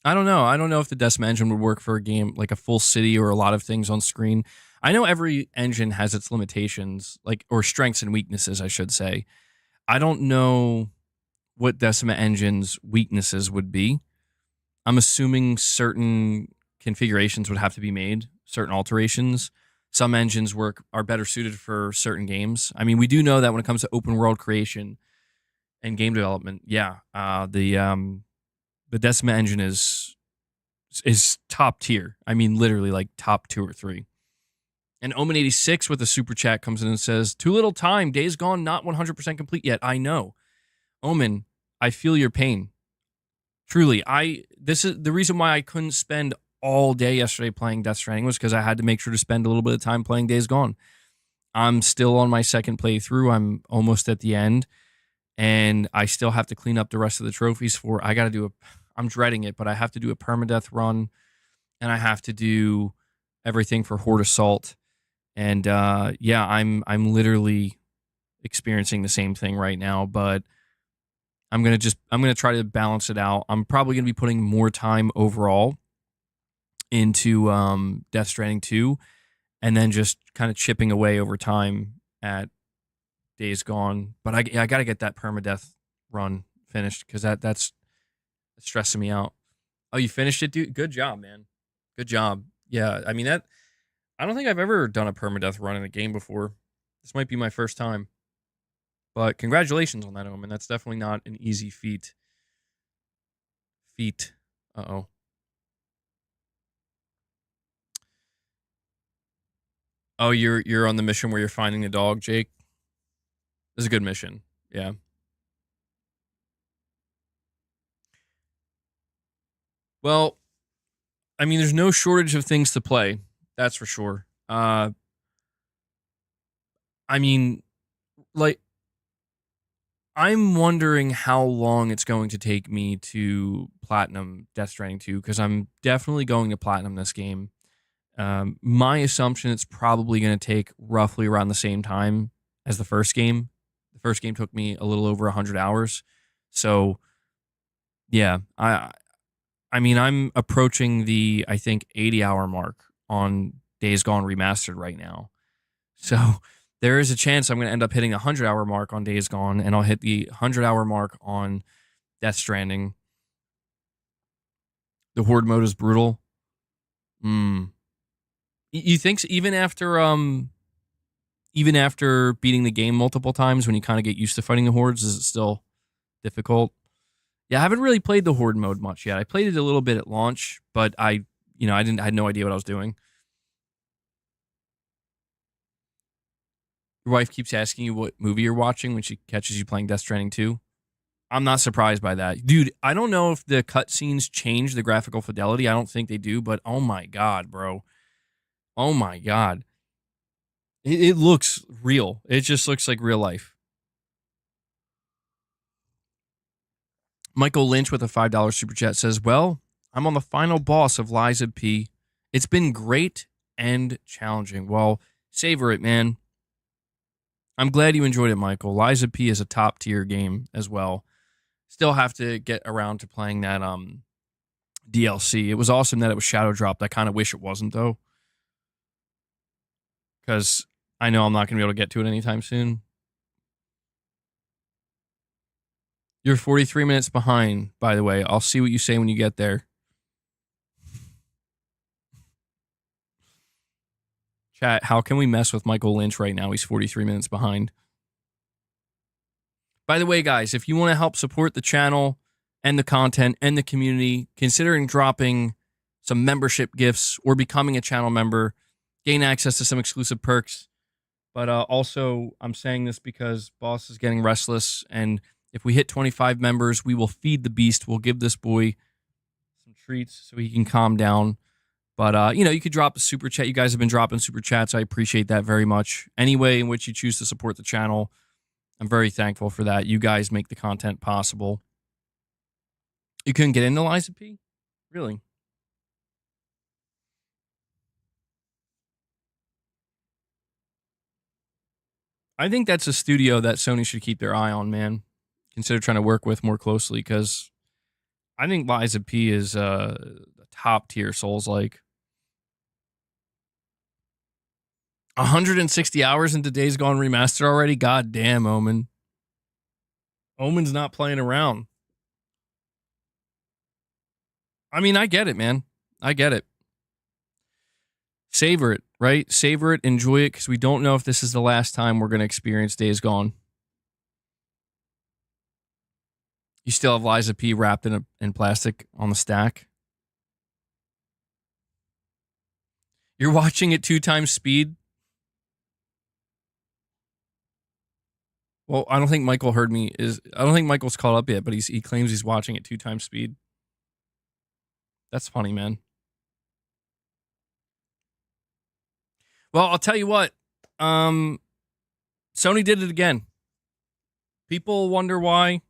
I don't know if the Decima engine would work for a game like a full city or a lot of things on screen. I know every engine has its limitations, or strengths and weaknesses, I should say. I don't know what Decima engine's weaknesses would be. I'm assuming certain configurations would have to be made, certain alterations. Some engines are better suited for certain games. I mean, we do know that when it comes to open world creation and game development, the Decima engine is top tier. I mean, literally like top 2 or 3. And Omen86 with a super chat comes in and says, "Too little time. Days Gone not 100% complete yet. I know. Omen, I feel your pain. Truly, this is the reason why I couldn't spend all day yesterday playing Death Stranding was because I had to make sure to spend a little bit of time playing Days Gone. I'm still on my second playthrough. I'm almost at the end, and I still have to clean up the rest of the trophies I'm dreading it, but I have to do a permadeath run, and I have to do everything for Horde Assault. And I'm literally experiencing the same thing right now, but I'm gonna try to balance it out. I'm probably gonna be putting more time overall into Death Stranding 2, and then just kind of chipping away over time at Days Gone. But I got to get that permadeath run finished because that's stressing me out. Oh, you finished it, dude? Good job, man. Good job. Yeah, I mean that. I don't think I've ever done a permadeath run in a game before. This might be my first time. But congratulations on that, Omen. That's definitely not an easy feat. Uh-oh. Oh, you're on the mission where you're finding the dog, Jake? This is a good mission. Yeah. Well, I mean, there's no shortage of things to play. That's for sure. I mean, like, I'm wondering how long it's going to take me to platinum Death Stranding 2 because I'm definitely going to platinum this game. My assumption it's probably going to take roughly around the same time as the first game. The first game took me a little over 100 hours. So, yeah, I mean, I'm approaching the I think 80-hour mark on Days Gone Remastered right now. So, there is a chance I'm going to end up hitting the 100-hour mark on Days Gone and I'll hit the 100-hour mark on Death Stranding. The horde mode is brutal. Mm. You think even after beating the game multiple times when you kind of get used to fighting the hordes, is it still difficult? Yeah, I haven't really played the horde mode much yet. I played it a little bit at launch, but I had no idea what I was doing. Your wife keeps asking you what movie you're watching when she catches you playing Death Stranding 2. I'm not surprised by that. Dude, I don't know if the cutscenes change the graphical fidelity. I don't think they do, but oh my God, bro. Oh my God. It looks real. It just looks like real life. Michael Lynch with a $5 super chat says, well, I'm on the final boss of Liza P. It's been great and challenging. Well, savor it, man. I'm glad you enjoyed it, Michael. Liza P is a top tier game as well. Still have to get around to playing that DLC. It was awesome that it was shadow dropped. I kind of wish it wasn't though, because I know I'm not going to be able to get to it anytime soon. You're 43 minutes behind, by the way. I'll see what you say when you get there. Chat, how can we mess with Michael Lynch right now? He's 43 minutes behind. By the way, guys, if you want to help support the channel and the content and the community, considering dropping some membership gifts or becoming a channel member, gain access to some exclusive perks. But also, I'm saying this because Boss is getting restless, and if we hit 25 members, we will feed the beast. We'll give this boy some treats so he can calm down. But, you could drop a super chat. You guys have been dropping super chats. I appreciate that very much. Any way in which you choose to support the channel, I'm very thankful for that. You guys make the content possible. You couldn't get into Liza P? Really? I think that's a studio that Sony should keep their eye on, man. Consider trying to work with more closely, because I think Liza P is a top tier Souls-like. 160 hours into Days Gone Remastered already? God damn, Omen. Omen's not playing around. I mean, I get it, man. I get it. Savor it, right? Savor it, enjoy it, because we don't know if this is the last time we're going to experience Days Gone. You still have Liza P wrapped in plastic on the stack. You're watching at 2 times speed? Well, I don't think Michael heard me. I don't think Michael's caught up yet, but he claims he's watching at 2 times speed. That's funny, man. Well, I'll tell you what. Sony did it again. People wonder why.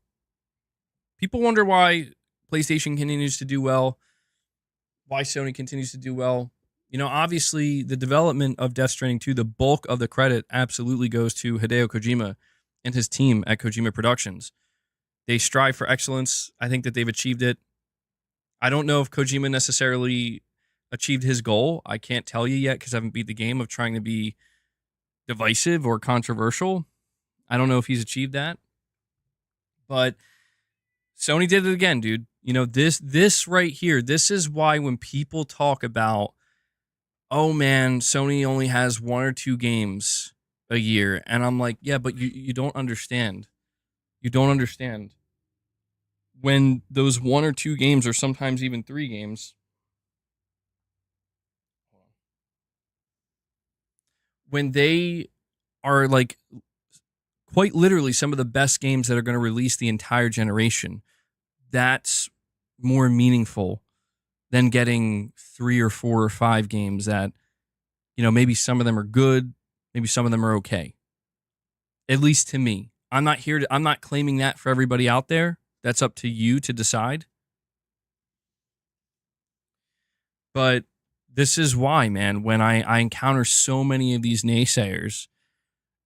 People wonder why PlayStation continues to do well, why Sony continues to do well. Obviously, the development of Death Stranding 2, the bulk of the credit absolutely goes to Hideo Kojima and his team at Kojima Productions. They strive for excellence. I think that they've achieved it. I don't know if Kojima necessarily achieved his goal. I can't tell you yet because I haven't beat the game, of trying to be divisive or controversial. I don't know if he's achieved that. But Sony did it again, dude. This right here, this is why when people talk about, oh man, Sony only has 1 or 2 games a year, and I'm like, yeah, but you don't understand. You don't understand. When those 1 or 2 games, or sometimes even 3 games, when they are like quite literally some of the best games that are going to release the entire generation. That's more meaningful than getting 3 or 4 or 5 games that, maybe some of them are good, maybe some of them are okay. At least to me. I'm not claiming that for everybody out there. That's up to you to decide. But this is why, man, when I encounter so many of these naysayers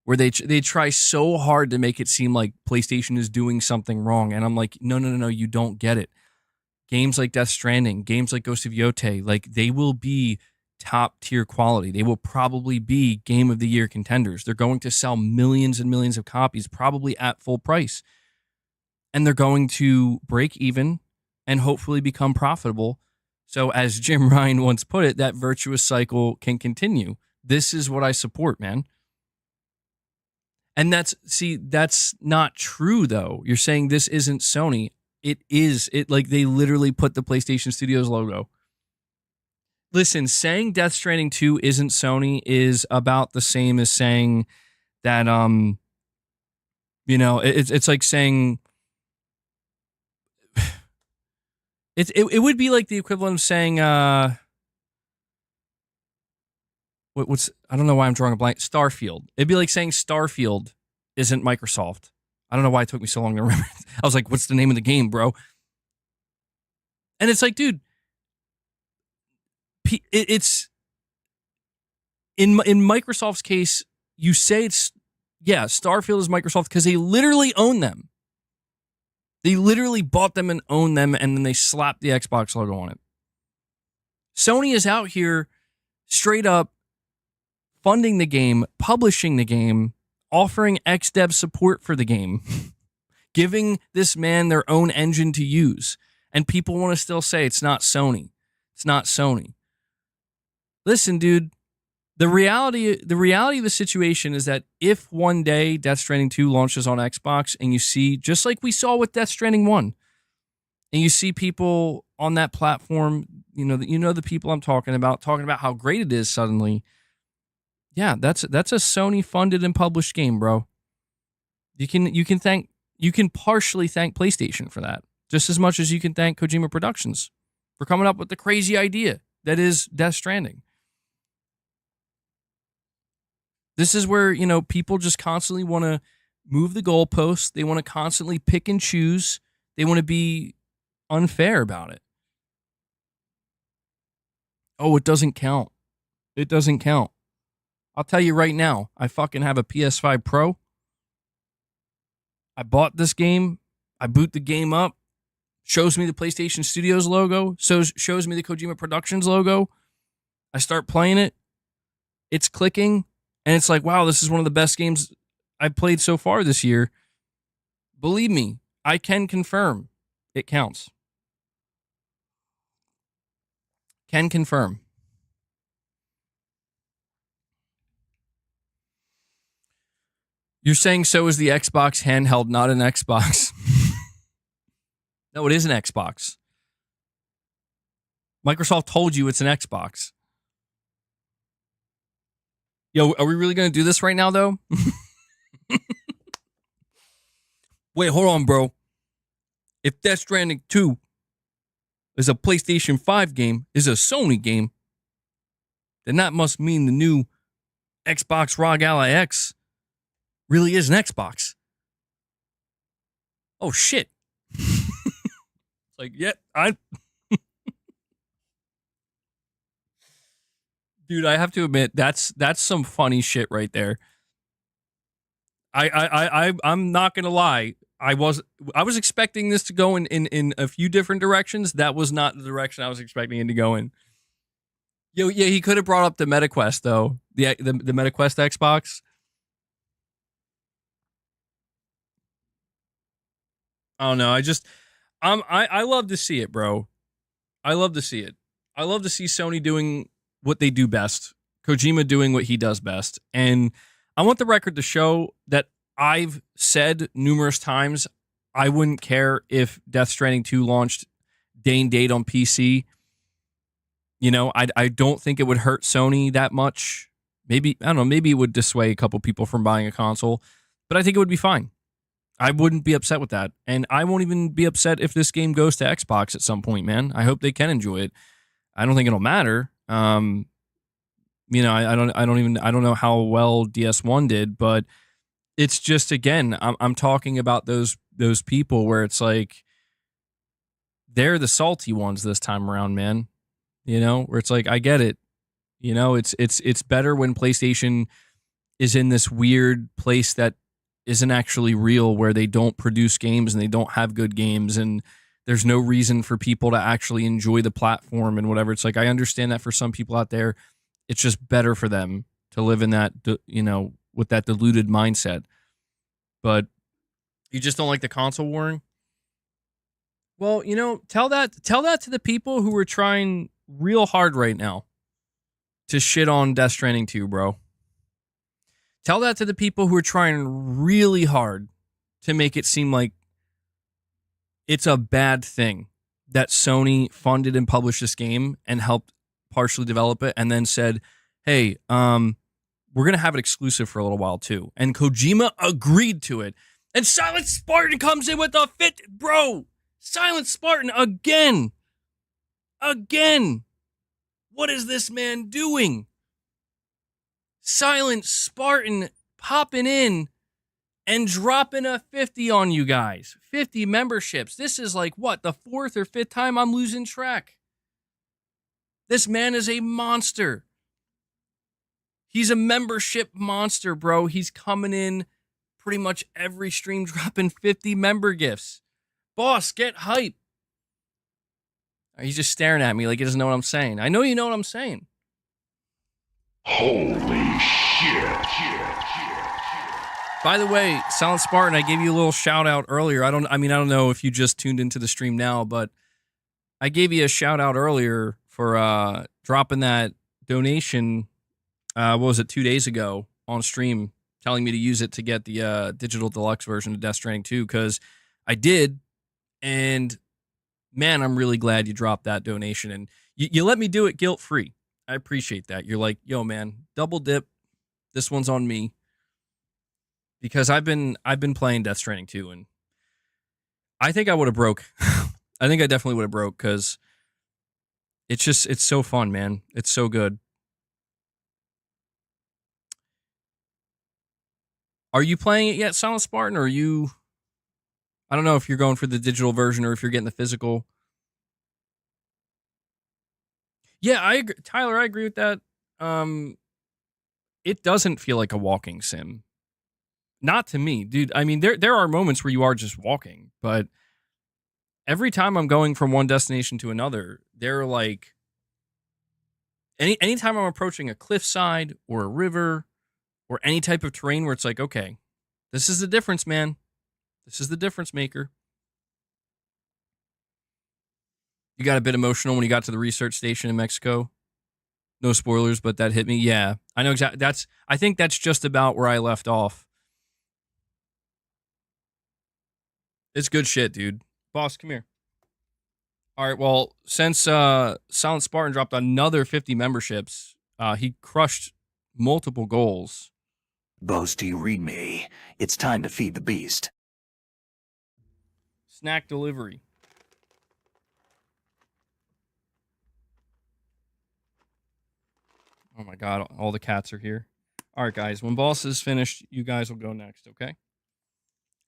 where they try so hard to make it seem like PlayStation is doing something wrong, and I'm like, no, you don't get it. Games like Death Stranding, games like Ghost of Yotei, like they will be top tier quality. They will probably be Game of the Year contenders. They're going to sell millions and millions of copies, probably at full price. And they're going to break even and hopefully become profitable. So as Jim Ryan once put it, that virtuous cycle can continue. This is what I support, man. And that's not true though. You're saying this isn't Sony. It is. Like they literally put the PlayStation Studios logo. Listen, saying Death Stranding 2 isn't Sony is about the same as saying that it's like saying it would be like the equivalent of saying what's I don't know why I'm drawing a blank. Starfield. It'd be like saying Starfield isn't Microsoft. I don't know why it took me so long to remember. I was like, what's the name of the game, bro? And it's like, dude, it's in Microsoft's case, you say Starfield is Microsoft because they literally own them. They literally bought them and own them, and then they slapped the Xbox logo on it. Sony is out here straight up funding the game, publishing the game, offering XDev support for the game, giving this man their own engine to use. And people want to still say it's not Sony. It's not Sony. Listen, dude, the reality of the situation is that if one day Death Stranding 2 launches on Xbox and you see, just like we saw with Death Stranding 1, and you see people on that platform, the people I'm talking about how great it is suddenly, yeah, that's a Sony funded and published game, bro. You can partially thank PlayStation for that, just as much as you can thank Kojima Productions for coming up with the crazy idea that is Death Stranding. This is where, people just constantly want to move the goalposts. They want to constantly pick and choose. They want to be unfair about it. Oh, it doesn't count. It doesn't count. I'll tell you right now, I fucking have a PS5 Pro. I bought this game. I boot the game up. Shows me the PlayStation Studios logo. Shows me the Kojima Productions logo. I start playing it. It's clicking. And it's like, wow, this is one of the best games I've played so far this year. Believe me, I can confirm it counts. Can confirm. You're saying so is the Xbox handheld, not an Xbox. No, it is an Xbox. Microsoft told you it's an Xbox. Yo, are we really going to do this right now, though? Wait, hold on, bro. If Death Stranding 2 is a PlayStation 5 game, is a Sony game, then that must mean the new Xbox ROG Ally X really is an Xbox. Oh, shit. It's like, yeah, Dude, I have to admit, that's some funny shit right there. I'm not gonna lie. I was expecting this to go in a few different directions. That was not the direction I was expecting it to go in. Yo, yeah, he could have brought up the MetaQuest though. The MetaQuest Xbox. I don't know. I love to see it, bro. I love to see it. I love to see Sony doing what they do best. Kojima doing what he does best. And I want the record to show that I've said numerous times I wouldn't care if Death Stranding 2 launched day and date on PC. I don't think it would hurt Sony that much. Maybe, I don't know, maybe it would dissuade a couple people from buying a console. but I think it would be fine. I wouldn't be upset with that, and I won't even be upset if this game goes to Xbox at some point, man. I hope they can enjoy it. I don't think it'll matter. I don't know how well DS1 did, but it's just, again, I'm talking about those people where it's like they're the salty ones this time around, man. Where it's like, I get it. It's better when PlayStation is in this weird place that isn't actually real, where they don't produce games and they don't have good games, and there's no reason for people to actually enjoy the platform and whatever. It's like, I understand that for some people out there, it's just better for them to live in that, with that diluted mindset. But you just don't like the console warring? Well, tell that to the people who are trying real hard right now to shit on Death Stranding 2, bro. Tell that to the people who are trying really hard to make it seem like it's a bad thing that Sony funded and published this game and helped partially develop it, and then said, hey, we're going to have it exclusive for a little while too. And Kojima agreed to it. And Silent Spartan comes in with a fit. Bro, Silent Spartan again. Again. What is this man doing? Silent Spartan popping in and dropping a 50 on you guys. 50 memberships. This is like, what, the 4th or 5th time I'm losing track. This man is a monster. He's a membership monster, bro. He's coming in pretty much every stream dropping 50 member gifts. Boss, get hype. He's just staring at me like he doesn't know what I'm saying. I know you know what I'm saying. Holy shit. By the way, Silent Spartan, I gave you a little shout out earlier. I don't know if you just tuned into the stream now, but I gave you a shout out earlier for dropping that donation. What was it, 2 days ago on stream, telling me to use it to get the digital deluxe version of Death Stranding 2, because I did, and man, I'm really glad you dropped that donation, and you let me do it guilt-free. I appreciate that. You're like, yo, man, double dip. This one's on me, because I've been playing Death Stranding 2, and I think I would have broke. I think I definitely would have broke, because it's so fun, man. It's so good. Are you playing it yet, Silent Spartan, or are you... I don't know if you're going for the digital version or if you're getting the physical. Yeah, I agree. Tyler, I agree with that. It doesn't feel like a walking sim. Not to me, dude. I mean, there are moments where you are just walking, but every time I'm going from one destination to another, they're like... Anytime I'm approaching a cliffside or a river or any type of terrain where it's like, okay, this is the difference, man. This is the difference maker. You got a bit emotional when you got to the research station in Mexico. No spoilers, but that hit me. Yeah, I know exactly. I think that's just about where I left off. It's good shit, dude. Boss, come here. All right, well, since Silent Spartan dropped another 50 memberships, he crushed multiple goals. Boss, do you read me? It's time to feed the beast. Snack delivery. Oh my god, all the cats are here. All right, guys, when Boss is finished, you guys will go next, okay?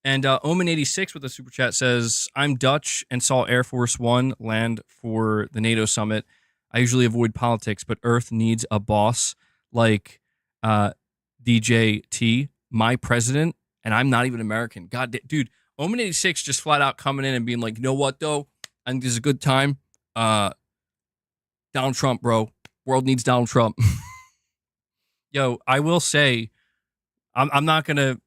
And Omen86 with a super chat says, I'm Dutch and saw Air Force One land for the NATO summit. I usually avoid politics, but Earth needs a boss like DJT, my president, and I'm not even American. God, dude, Omen86 just flat out coming in and being like, you know what, though? I think this is a good time. Donald Trump, bro. World needs Donald Trump. Yo, I will say, I'm not gonna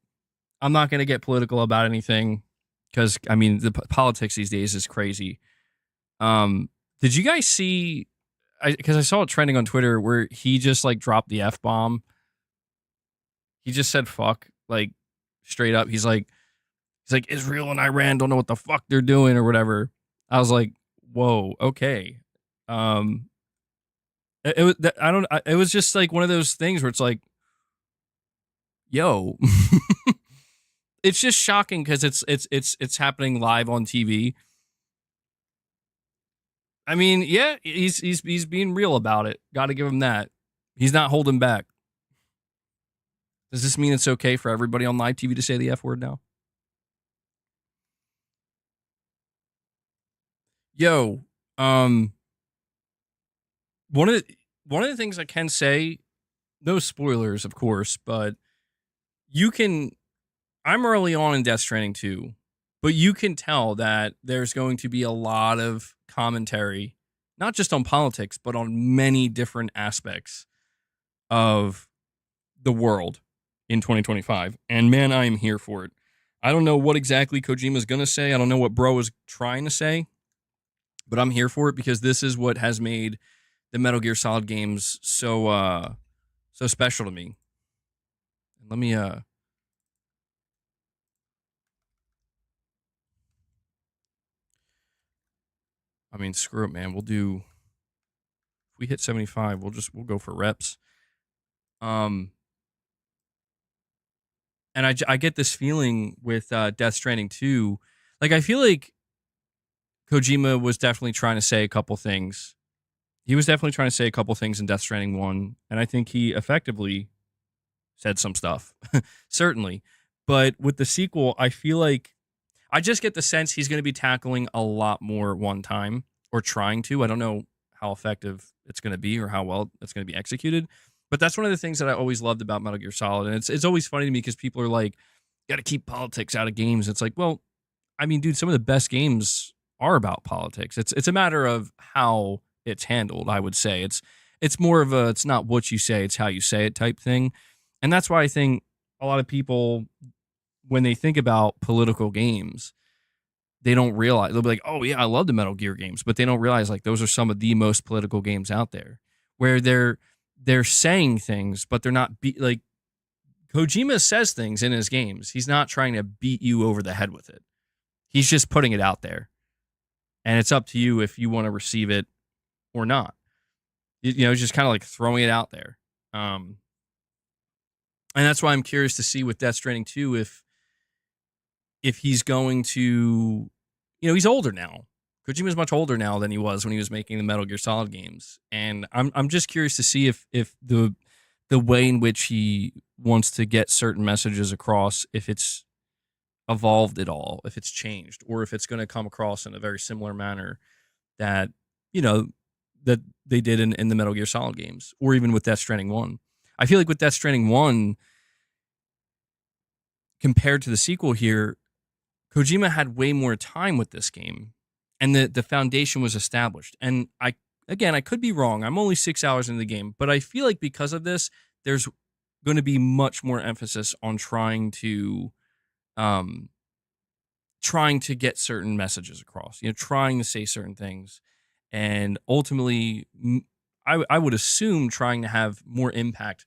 get political about anything, because I mean the politics these days is crazy. Did you guys see? Because I saw it trending on Twitter where he just like dropped the F-bomb. He just said fuck, like straight up. He's like Israel and Iran don't know what the fuck they're doing or whatever. I was like, whoa, okay. It was just like one of those things where it's like, yo, it's just shocking because it's happening live on TV. I mean, yeah, he's being real about it. Got to give him that. He's not holding back. Does this mean it's okay for everybody on live TV to say the F word now? Yo, um, one of the things I can say, no spoilers, of course, but you can. I'm early on in Death Stranding 2, but you can tell that there's going to be a lot of commentary, not just on politics, but on many different aspects of the world in 2025. And man, I am here for it. I don't know what exactly Kojima's going to say. I don't know what bro is trying to say, but I'm here for it because this is what has made the Metal Gear Solid games so special to me. And let me I mean, screw it, man. If we hit 75, we'll go for reps. And I get this feeling with Death Stranding 2. Like, I feel like Kojima was definitely trying to say a couple things. He was definitely trying to say a couple things in Death Stranding 1, and I think he effectively said some stuff, certainly. But with the sequel, I feel like I just get the sense he's going to be tackling a lot more one time, or trying to. I don't know how effective it's going to be or how well it's going to be executed. But that's one of the things that I always loved about Metal Gear Solid. And it's always funny to me because people are like, you got to keep politics out of games. It's like, well, I mean, dude, some of the best games are about politics. It's a matter of how it's handled, I would say. It's more of a, it's not what you say, it's how you say it type thing. And that's why I think a lot of people, when they think about political games, they don't realize, they'll be like, oh yeah, I love the Metal Gear games, but they don't realize like those are some of the most political games out there, where they're saying things, but they're not like Kojima says things in his games. He's not trying to beat you over the head with it. He's just putting it out there, and it's up to you if you want to receive it or not. You know, just kind of like throwing it out there. And that's why I'm curious to see with Death Stranding 2 if he's going to, you know, he's older now. Kojima's much older now than he was when he was making the Metal Gear Solid games, and I'm just curious to see if the way in which he wants to get certain messages across, if it's evolved at all, if it's changed, or if it's going to come across in a very similar manner that, you know, that they did in the Metal Gear Solid games, or even with Death Stranding 1. I feel like with Death Stranding 1, compared to the sequel here, Kojima had way more time with this game, and the foundation was established. And I could be wrong. I'm only 6 hours into the game, but I feel like because of this, there's going to be much more emphasis on trying to get certain messages across. You know, trying to say certain things, and ultimately, I would assume trying to have more impact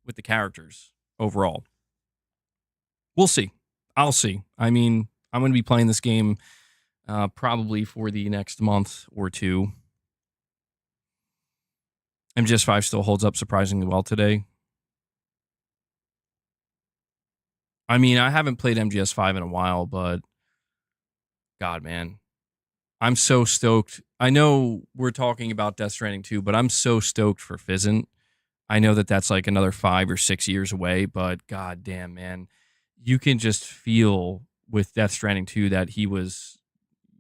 with the characters overall. We'll see. I'll see. I mean, I'm going to be playing this game probably for the next month or two. MGS5 still holds up surprisingly well today. I mean, I haven't played MGS5 in a while, but God, man, I'm so stoked. I know we're talking about Death Stranding 2, but I'm so stoked for Fizzant. I know that that's like another 5 or 6 years away, but God damn, man, you can just feel with Death Stranding 2 that he was,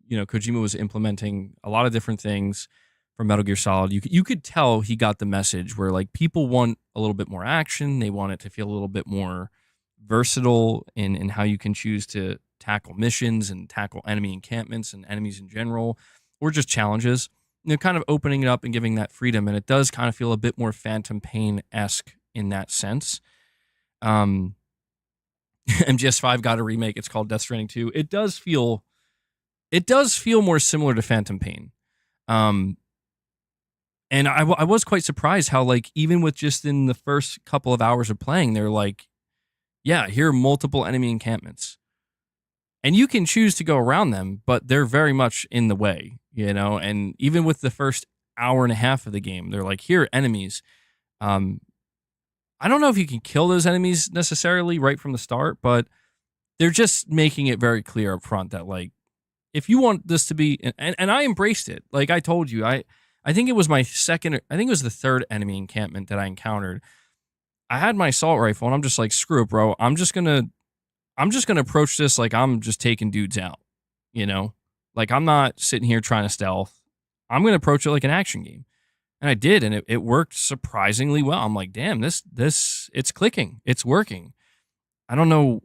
you know, Kojima was implementing a lot of different things from Metal Gear Solid. You could tell he got the message where like people want a little bit more action. They want it to feel a little bit more versatile in how you can choose to tackle missions and tackle enemy encampments and enemies in general, or just challenges. You know, kind of opening it up and giving that freedom. And it does kind of feel a bit more Phantom Pain-esque in that sense. MGS5 got a remake. It's called Death Stranding 2. It does feel more similar to Phantom Pain. And I was quite surprised how, like, even with just in the first couple of hours of playing, they're like, yeah, here are multiple enemy encampments. And you can choose to go around them, but they're very much in the way, you know? And even with the first hour and a half of the game, they're like, here are enemies. I don't know if you can kill those enemies necessarily right from the start, but they're just making it very clear up front that, like, if you want this to be, and I embraced it. Like I told you, I think it was my second, I think it was the third enemy encampment that I encountered. I had my assault rifle, and I'm just like, screw it, bro. I'm just gonna approach this like I'm just taking dudes out. You know, like I'm not sitting here trying to stealth. I'm gonna approach it like an action game, and I did, and it worked surprisingly well. I'm like, damn, this it's clicking, it's working. I don't know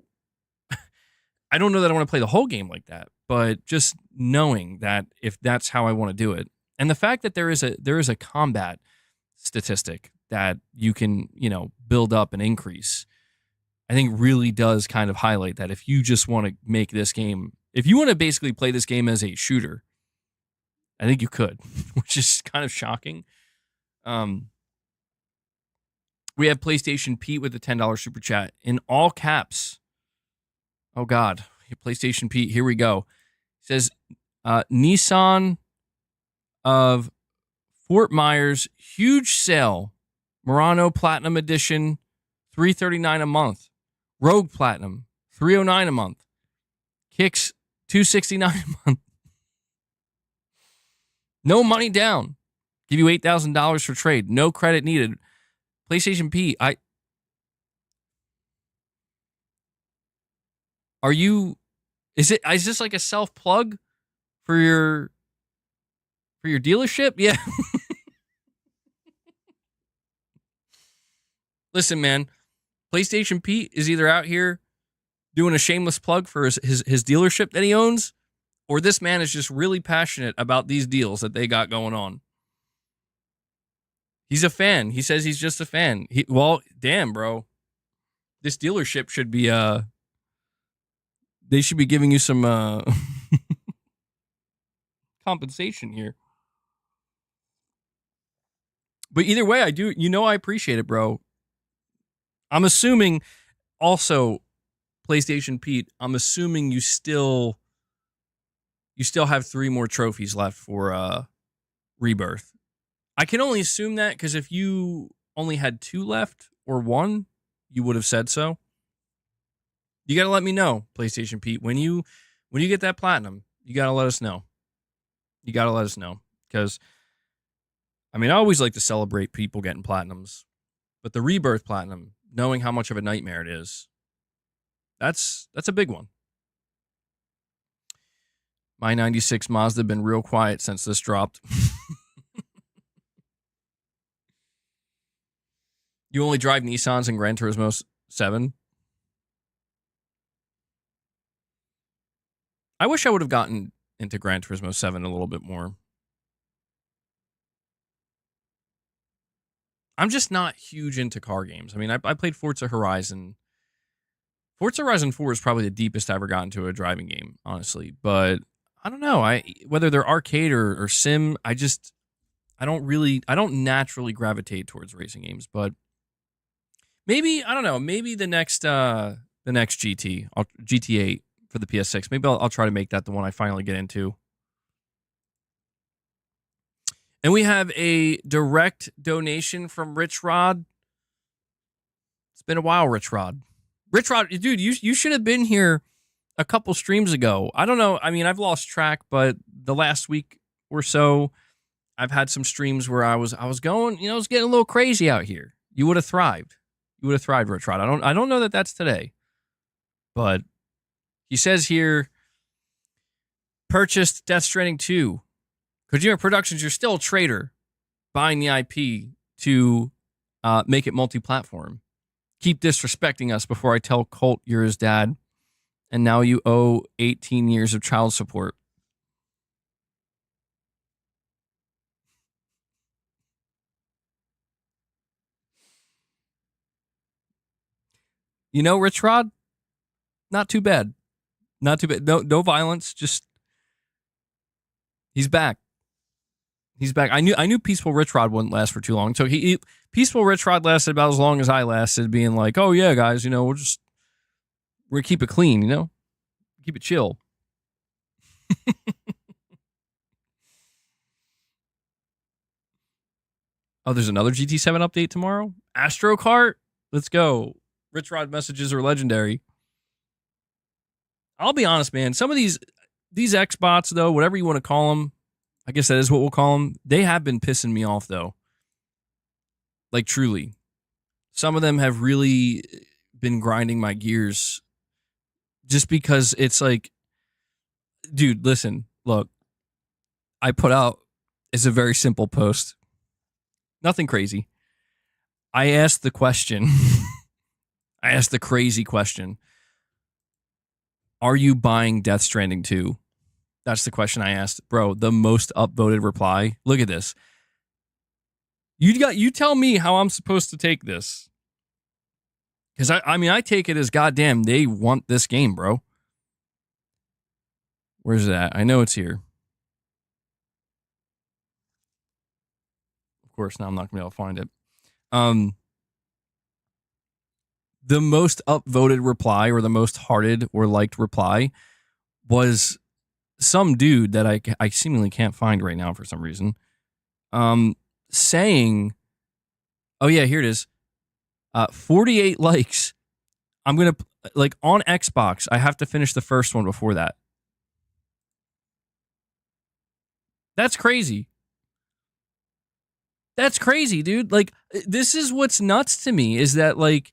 that I want to play the whole game like that, but just knowing that if that's how I want to do it, and the fact that there is a combat statistic that you can, build up and increase, I think really does kind of highlight that if you just want to make this game, if you want to basically play this game as a shooter, I think you could, which is kind of shocking. We have PlayStation Pete with the $10 super chat in all caps. Oh God, PlayStation Pete, here we go. It says Nissan of Fort Myers, huge sale, Murano Platinum Edition, $339 a month. Rogue Platinum, $309 a month. Kicks, $269 a month. No money down. Give you $8,000 for trade. No credit needed. PlayStation P, is this like a self-plug for your dealership? Yeah. Listen, man, PlayStation Pete is either out here doing a shameless plug for his dealership that he owns, or this man is just really passionate about these deals that they got going on. He's a fan. He says he's just a fan. Well, damn, bro. This dealership should be they should be giving you some compensation here. But either way, I do, I appreciate it, bro. I'm assuming also, PlayStation Pete, I'm assuming you still have 3 more trophies left for Rebirth. I can only assume that because if you only had 2 left or 1, you would have said so. You got to let me know, PlayStation Pete, when you get that platinum, you got to let us know. You got to let us know because I always like to celebrate people getting platinums, but the Rebirth platinum, knowing how much of a nightmare it is, that's a big one. My 96 Mazda been real quiet since this dropped. You only drive Nissans in Gran Turismo 7? I wish I would have gotten into Gran Turismo 7 a little bit more. I'm just not huge into car games. I played Forza Horizon. Forza Horizon 4 is probably the deepest I ever gotten to a driving game, honestly. But I don't know. Whether they're arcade or sim, I don't naturally gravitate towards racing games. But maybe, I don't know, maybe the next GT8 for the PS6. Maybe I'll try to make that the one I finally get into. And we have a direct donation from Rich Rod. It's been a while, Rich Rod. Rich Rod, dude, you should have been here a couple streams ago. I don't know. I've lost track, but the last week or so, I've had some streams where I was going, I was getting a little crazy out here. You would have thrived. You would have thrived, Rich Rod. I don't know that that's today. But he says here, purchased Death Stranding 2. Kojima Productions, you're still a traitor, buying the IP to make it multi-platform. Keep disrespecting us before I tell Colt you're his dad, and now you owe 18 years of child support. Rich Rod, not too bad. Not too bad. No violence, just he's back. He's back. I knew Peaceful Rich Rod wouldn't last for too long. So Peaceful Rich Rod lasted about as long as I lasted, being like, oh yeah, guys, we're gonna keep it clean, keep it chill. Oh, there's another GT7 update tomorrow? Astro Kart? Let's go. Rich Rod messages are legendary. I'll be honest, man. Some of these Xbots, though, whatever you want to call them, I guess that is what we'll call them. They have been pissing me off, though. Like, truly. Some of them have really been grinding my gears just because it's like, dude, listen, look, I put out, it's a very simple post. Nothing crazy. I asked the question, I asked the crazy question. Are you buying Death Stranding 2? That's the question I asked. Bro, the most upvoted reply. Look at this. You tell me how I'm supposed to take this. Because I take it as goddamn, they want this game, bro. Where's it at? I know it's here. Of course, now I'm not going to be able to find it. The most upvoted reply, or the most hearted or liked reply, was some dude that I seemingly can't find right now for some reason, saying, oh yeah, here it is. 48 likes. I'm going to, like, on Xbox, I have to finish the first one before that. That's crazy. That's crazy, dude. Like, this is what's nuts to me, is that, like,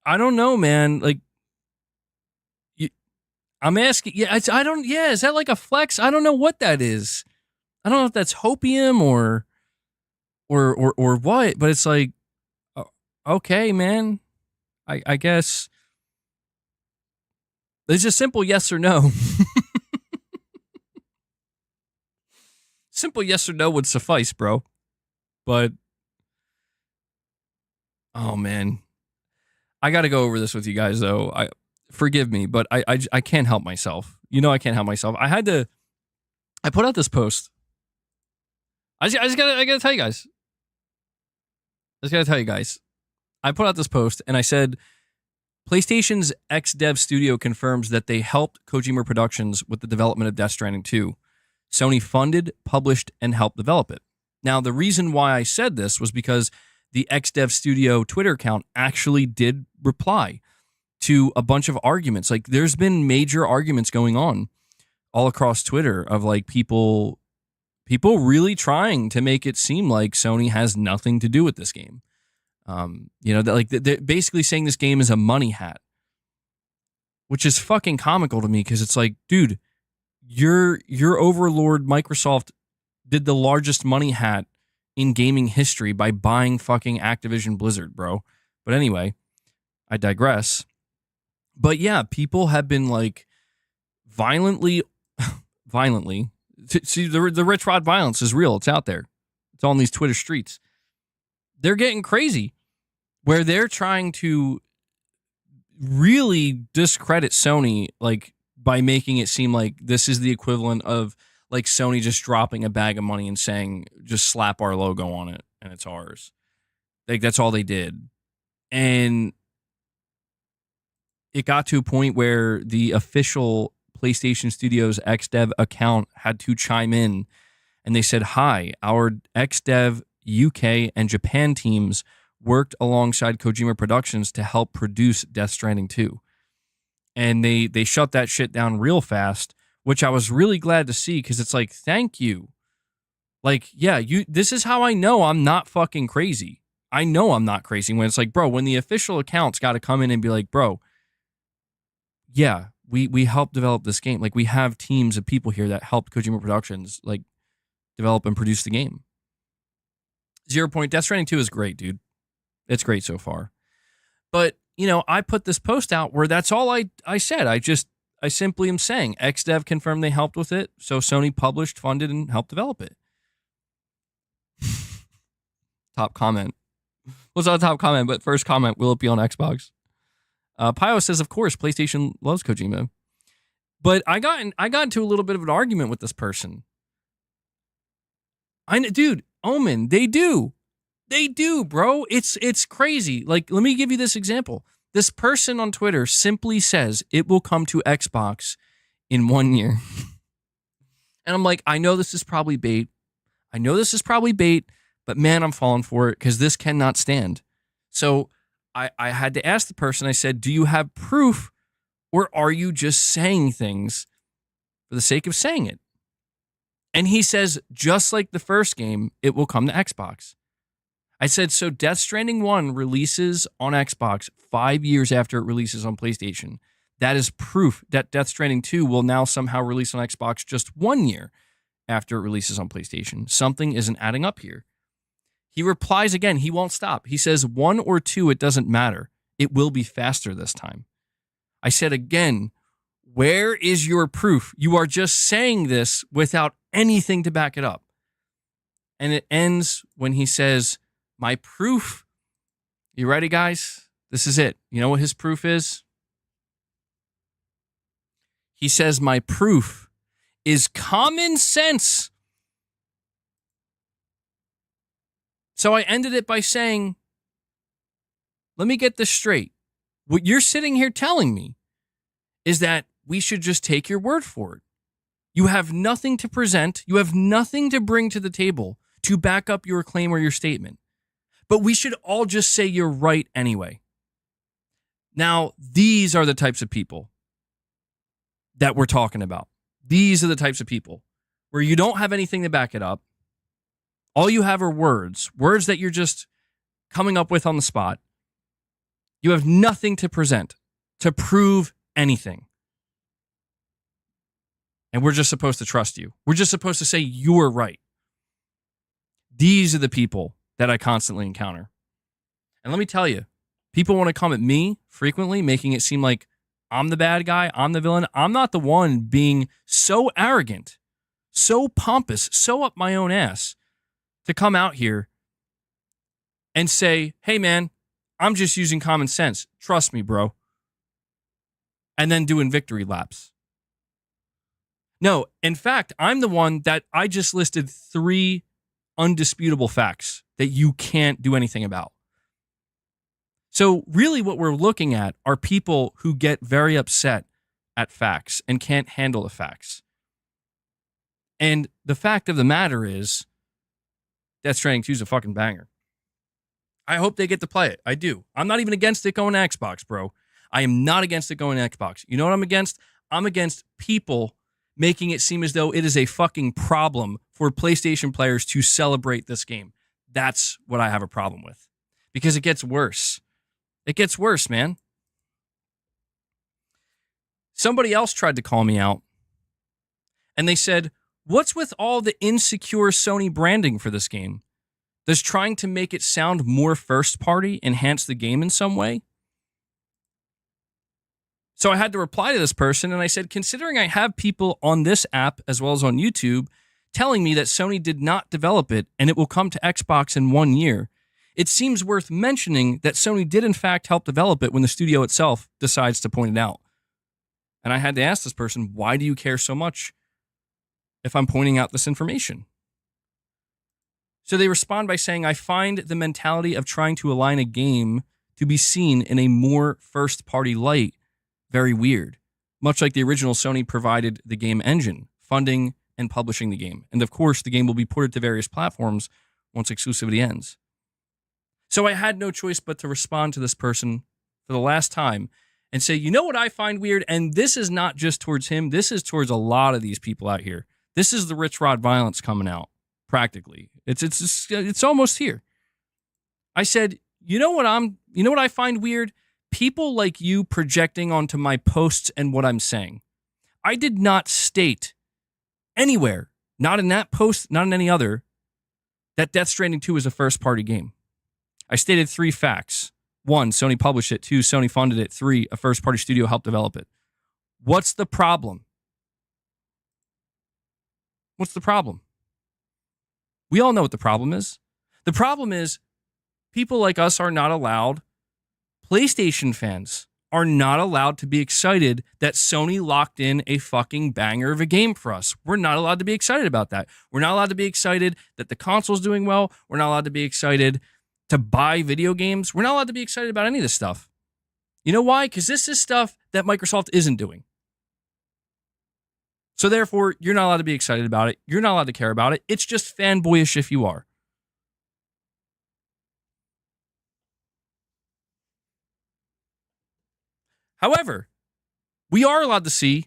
I don't know, man. Like, I'm asking, is that like a flex? I don't know what that is. I don't know if that's hopium or what, but it's like, okay, man. I guess it's a simple yes or no. Simple yes or no would suffice, bro. But, oh man, I got to go over this with you guys, though. Forgive me, but I can't help myself. You know I can't help myself. I put out this post. I gotta tell you guys. I put out this post and I said, PlayStation's ex-dev studio confirms that they helped Kojima Productions with the development of Death Stranding 2. Sony funded, published, and helped develop it. Now, the reason why I said this was because the ex-dev studio Twitter account actually did reply to a bunch of arguments. Like, there's been major arguments going on all across Twitter of, like, people really trying to make it seem like Sony has nothing to do with this game. They're basically saying this game is a money hat, which is fucking comical to me, because it's like, dude, your overlord Microsoft did the largest money hat in gaming history by buying fucking Activision Blizzard, bro. But anyway, I digress. But yeah, people have been, like, violently. See, the Rich Rod violence is real. It's out there. It's on these Twitter streets. They're getting crazy, where they're trying to really discredit Sony, like, by making it seem like this is the equivalent of, like, Sony just dropping a bag of money and saying, just slap our logo on it and it's ours. Like, that's all they did. And it got to a point where the official PlayStation Studios ex-dev account had to chime in, and they said, hi, our ex-dev UK and Japan teams worked alongside Kojima Productions to help produce Death Stranding 2. And they shut that shit down real fast, which I was really glad to see, because it's like, thank you. Like, yeah, this is how I know I'm not fucking crazy. I know I'm not crazy when it's like, bro, when the official accounts got to come in and be like, bro, yeah, we helped develop this game. Like, we have teams of people here that helped Kojima Productions, like, develop and produce the game. 0 Point, Death Stranding 2 is great, dude. It's great so far. But, you know, I put this post out where that's all I said. I simply am saying, XDev confirmed they helped with it, so Sony published, funded, and helped develop it. Top comment. What's not a top comment, but first comment, will it be on Xbox? Pio says, of course, PlayStation loves Kojima. But I got into a little bit of an argument with this person. Dude, Omen, they do, bro. It's crazy. Like, let me give you this example. This person on Twitter simply says it will come to Xbox in 1 year. And I'm like, I know this is probably bait. But man, I'm falling for it, because this cannot stand. So I had to ask the person, I said, do you have proof Or are you just saying things for the sake of saying it? And he says, just like the first game, it will come to Xbox. I said, so Death Stranding 1 releases on Xbox 5 years after it releases on PlayStation. That is proof that Death Stranding 2 will now somehow release on Xbox just 1 year after it releases on PlayStation. Something isn't adding up here. He replies again. He won't stop. He says 1 or 2, it doesn't matter. It will be faster this time. I said again, where is your proof? You are just saying this without anything to back it up. And it ends when he says, my proof. You ready, guys? This is it. You know what his proof is? He says, my proof is common sense. So I ended it by saying, let me get this straight. What you're sitting here telling me is that we should just take your word for it. You have nothing to present. You have nothing to bring to the table to back up your claim or your statement. But we should all just say you're right anyway. Now, these are the types of people that we're talking about. These are the types of people where you don't have anything to back it up. All you have are words that you're just coming up with on the spot. You have nothing to present to prove anything. And we're just supposed to trust you. We're just supposed to say you're right. These are the people that I constantly encounter. And let me tell you, people want to come at me frequently, making it seem like I'm the bad guy, I'm the villain. I'm not the one being so arrogant, so pompous, so up my own ass to come out here and say, hey man, I'm just using common sense. Trust me, bro. And then doing victory laps. No, in fact, I'm the one that I just listed 3 undisputable facts that you can't do anything about. So really what we're looking at are people who get very upset at facts and can't handle the facts. And the fact of the matter is, Death Stranding 2 is a fucking banger. I hope they get to play it. I do. I'm not even against it going to Xbox, bro. I am not against it going to Xbox. You know what I'm against? I'm against people making it seem as though it is a fucking problem for PlayStation players to celebrate this game. That's what I have a problem with. Because it gets worse. It gets worse, man. Somebody else tried to call me out. And they said, what's with all the insecure Sony branding for this game? Does trying to make it sound more first party enhance the game in some way? So I had to reply to this person and I said, considering I have people on this app as well as on YouTube telling me that Sony did not develop it and it will come to Xbox in 1 year, it seems worth mentioning that Sony did in fact help develop it when the studio itself decides to point it out. And I had to ask this person, why do you care so much if I'm pointing out this information? So they respond by saying, I find the mentality of trying to align a game to be seen in a more first-party light very weird, much like the original Sony provided the game engine, funding, and publishing the game. And of course, the game will be ported to various platforms once exclusivity ends. So I had no choice but to respond to this person for the last time and say, you know what I find weird? And this is not just towards him. This is towards a lot of these people out here. This is the rich rod violence coming out, practically. It's almost here. I said, you know what I find weird? People like you projecting onto my posts and what I'm saying. I did not state anywhere, not in that post, not in any other, that Death Stranding 2 is a first-party game. I stated 3 facts. 1, Sony published it. 2, Sony funded it. 3, a first-party studio helped develop it. What's the problem? What's the problem? We all know what the problem is. The problem is people like us are not allowed. PlayStation fans are not allowed to be excited that Sony locked in a fucking banger of a game for us. We're not allowed to be excited about that. We're not allowed to be excited that the console's doing well. We're not allowed to be excited to buy video games. We're not allowed to be excited about any of this stuff. You know why? Because this is stuff that Microsoft isn't doing. So therefore, you're not allowed to be excited about it. You're not allowed to care about it. It's just fanboyish if you are. However, We are allowed to see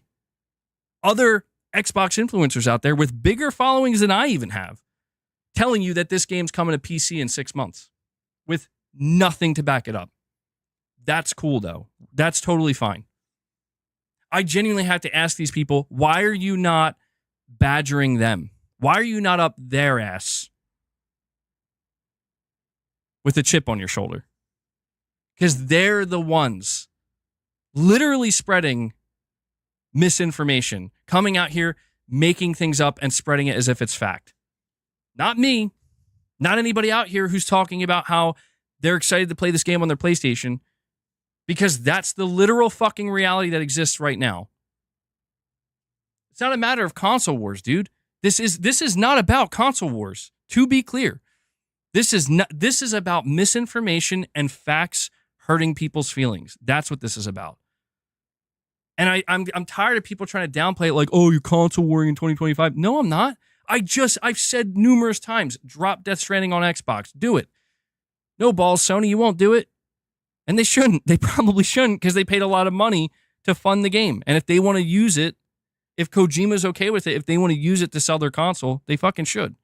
other Xbox influencers out there with bigger followings than I even have telling you that this game's coming to PC in 6 months with nothing to back it up. That's cool, though. That's totally fine. I genuinely have to ask these people, why are you not badgering them? Why are you not up their ass with a chip on your shoulder? Because they're the ones literally spreading misinformation, coming out here, making things up and spreading it as if it's fact. Not me. Not anybody out here who's talking about how they're excited to play this game on their PlayStation, because that's the literal fucking reality that exists right now. It's not a matter of console wars, dude. This is not about console wars. To be clear, this is about misinformation and facts hurting people's feelings. That's what this is about. And I'm tired of people trying to downplay it like, oh, you're console warring in 2025. No, I'm not. I've said numerous times, drop Death Stranding on Xbox. Do it. No balls, Sony, you won't do it. And they shouldn't. They probably shouldn't, because they paid a lot of money to fund the game. And if they want to use it, if Kojima's okay with it, if they want to use it to sell their console, they fucking should.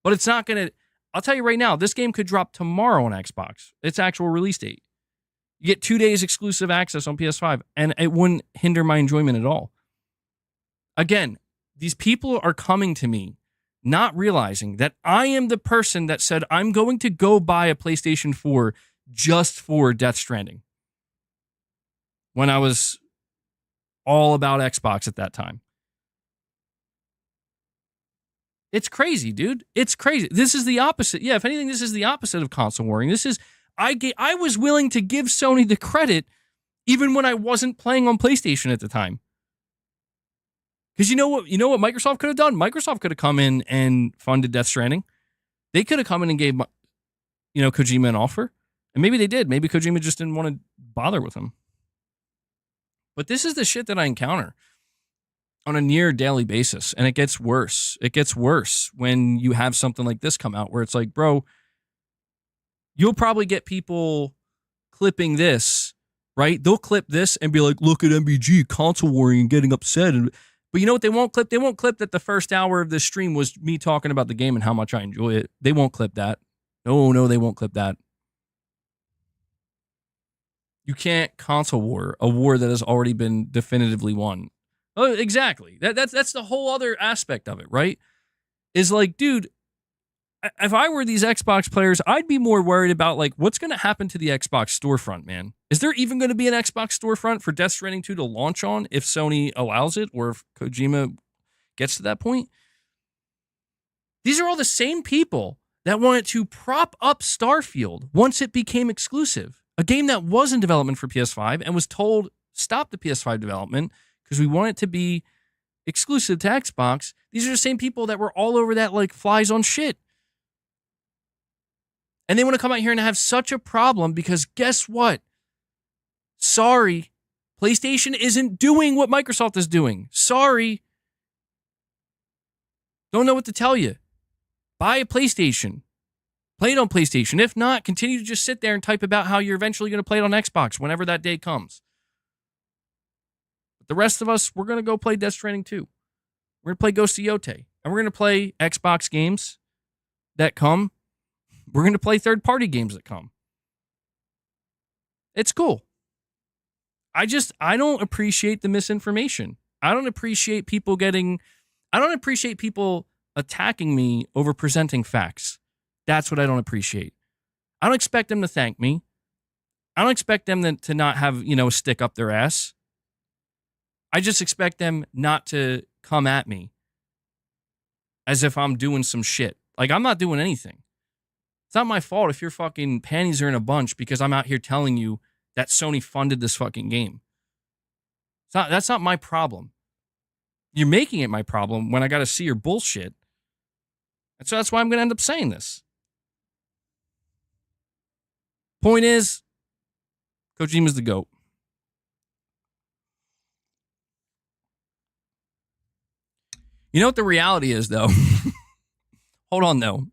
But it's not going to... I'll tell you right now, this game could drop tomorrow on Xbox. Its actual release date. You get 2 days exclusive access on PS5, and it wouldn't hinder my enjoyment at all. Again, these people are coming to me not realizing that I am the person that said I'm going to go buy a PlayStation 4 just for Death Stranding when I was all about Xbox at that time. It's crazy, dude. It's crazy. This is the opposite. Yeah, if anything, this is the opposite of console warring. This is... I was willing to give Sony the credit even when I wasn't playing on PlayStation at the time. Because you know what Microsoft could have done? Microsoft could have come in and funded Death Stranding. They could have come in and gave, Kojima an offer. And maybe they did. Maybe Kojima just didn't want to bother with him. But this is the shit that I encounter on a near daily basis. And it gets worse. It gets worse when you have something like this come out where it's like, bro, you'll probably get people clipping this, right? They'll clip this and be like, look at MBG, console warring and getting upset. But you know what they won't clip? They won't clip that the first hour of this stream was me talking about the game and how much I enjoy it. They won't clip that. No, they won't clip that. You can't console war a war that has already been definitively won. Oh, exactly. That's the whole other aspect of it, right? Is like, dude, if I were these Xbox players, I'd be more worried about like what's going to happen to the Xbox storefront, man. Is there even going to be an Xbox storefront for Death Stranding 2 to launch on if Sony allows it or if Kojima gets to that point? These are all the same people that wanted to prop up Starfield once it became exclusive. A game that was in development for PS5 and was told stop the PS5 development because we want it to be exclusive to Xbox. These are the same people that were all over that like flies on shit. And they want to come out here and have such a problem because guess what? Sorry, PlayStation isn't doing what Microsoft is doing. Sorry. Don't know what to tell you. Buy a PlayStation. Play it on PlayStation. If not, continue to just sit there and type about how you're eventually going to play it on Xbox whenever that day comes. But the rest of us, we're going to go play Death Stranding 2. We're going to play Ghost of Yotei. And we're going to play Xbox games that come. We're going to play third-party games that come. It's cool. I don't appreciate the misinformation. I don't appreciate people attacking me over presenting facts. That's what I don't appreciate. I don't expect them to thank me. I don't expect them to not have, a stick up their ass. I just expect them not to come at me as if I'm doing some shit. Like, I'm not doing anything. It's not my fault if your fucking panties are in a bunch because I'm out here telling you that Sony funded this fucking game. That's not my problem. You're making it my problem when I got to see your bullshit. And so that's why I'm going to end up saying this. Point is, Kojima's the GOAT. You know what the reality is, though? Hold on, though.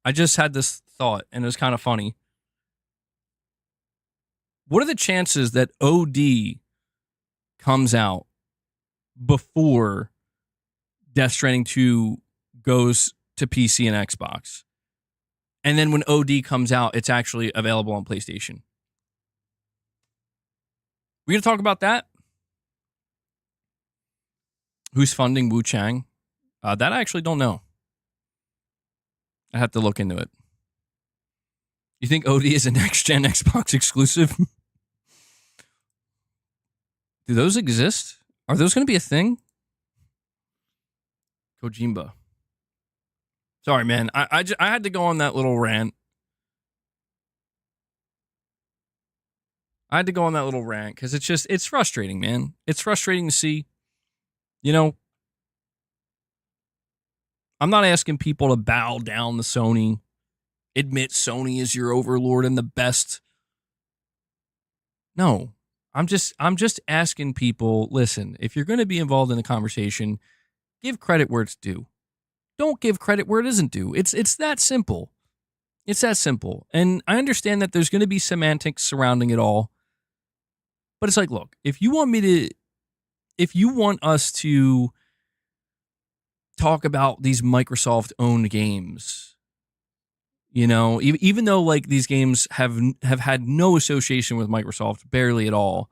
I just had this thought, and it was kind of funny. What are the chances that OD comes out before Death Stranding 2 goes to PC and Xbox. And then when OD comes out, it's actually available on PlayStation. We going to talk about that? Who's funding Wu Chang? That I actually don't know. I have to look into it. You think OD is a next-gen Xbox exclusive? Do those exist? Are those going to be a thing? Kojima. Sorry, man. I had to go on that little rant. I had to go on that little rant because it's frustrating, man. It's frustrating to see. You know, I'm not asking people to bow down to Sony, admit Sony is your overlord and the best. No, I'm just asking people, listen, if you're going to be involved in the conversation, give credit where it's due. Don't give credit where it isn't due. It's that simple. It's that simple. And I understand that there's going to be semantics surrounding it all. But it's like, look, if you want us to talk about these Microsoft-owned games, you know, even though like these games have had no association with Microsoft, barely at all,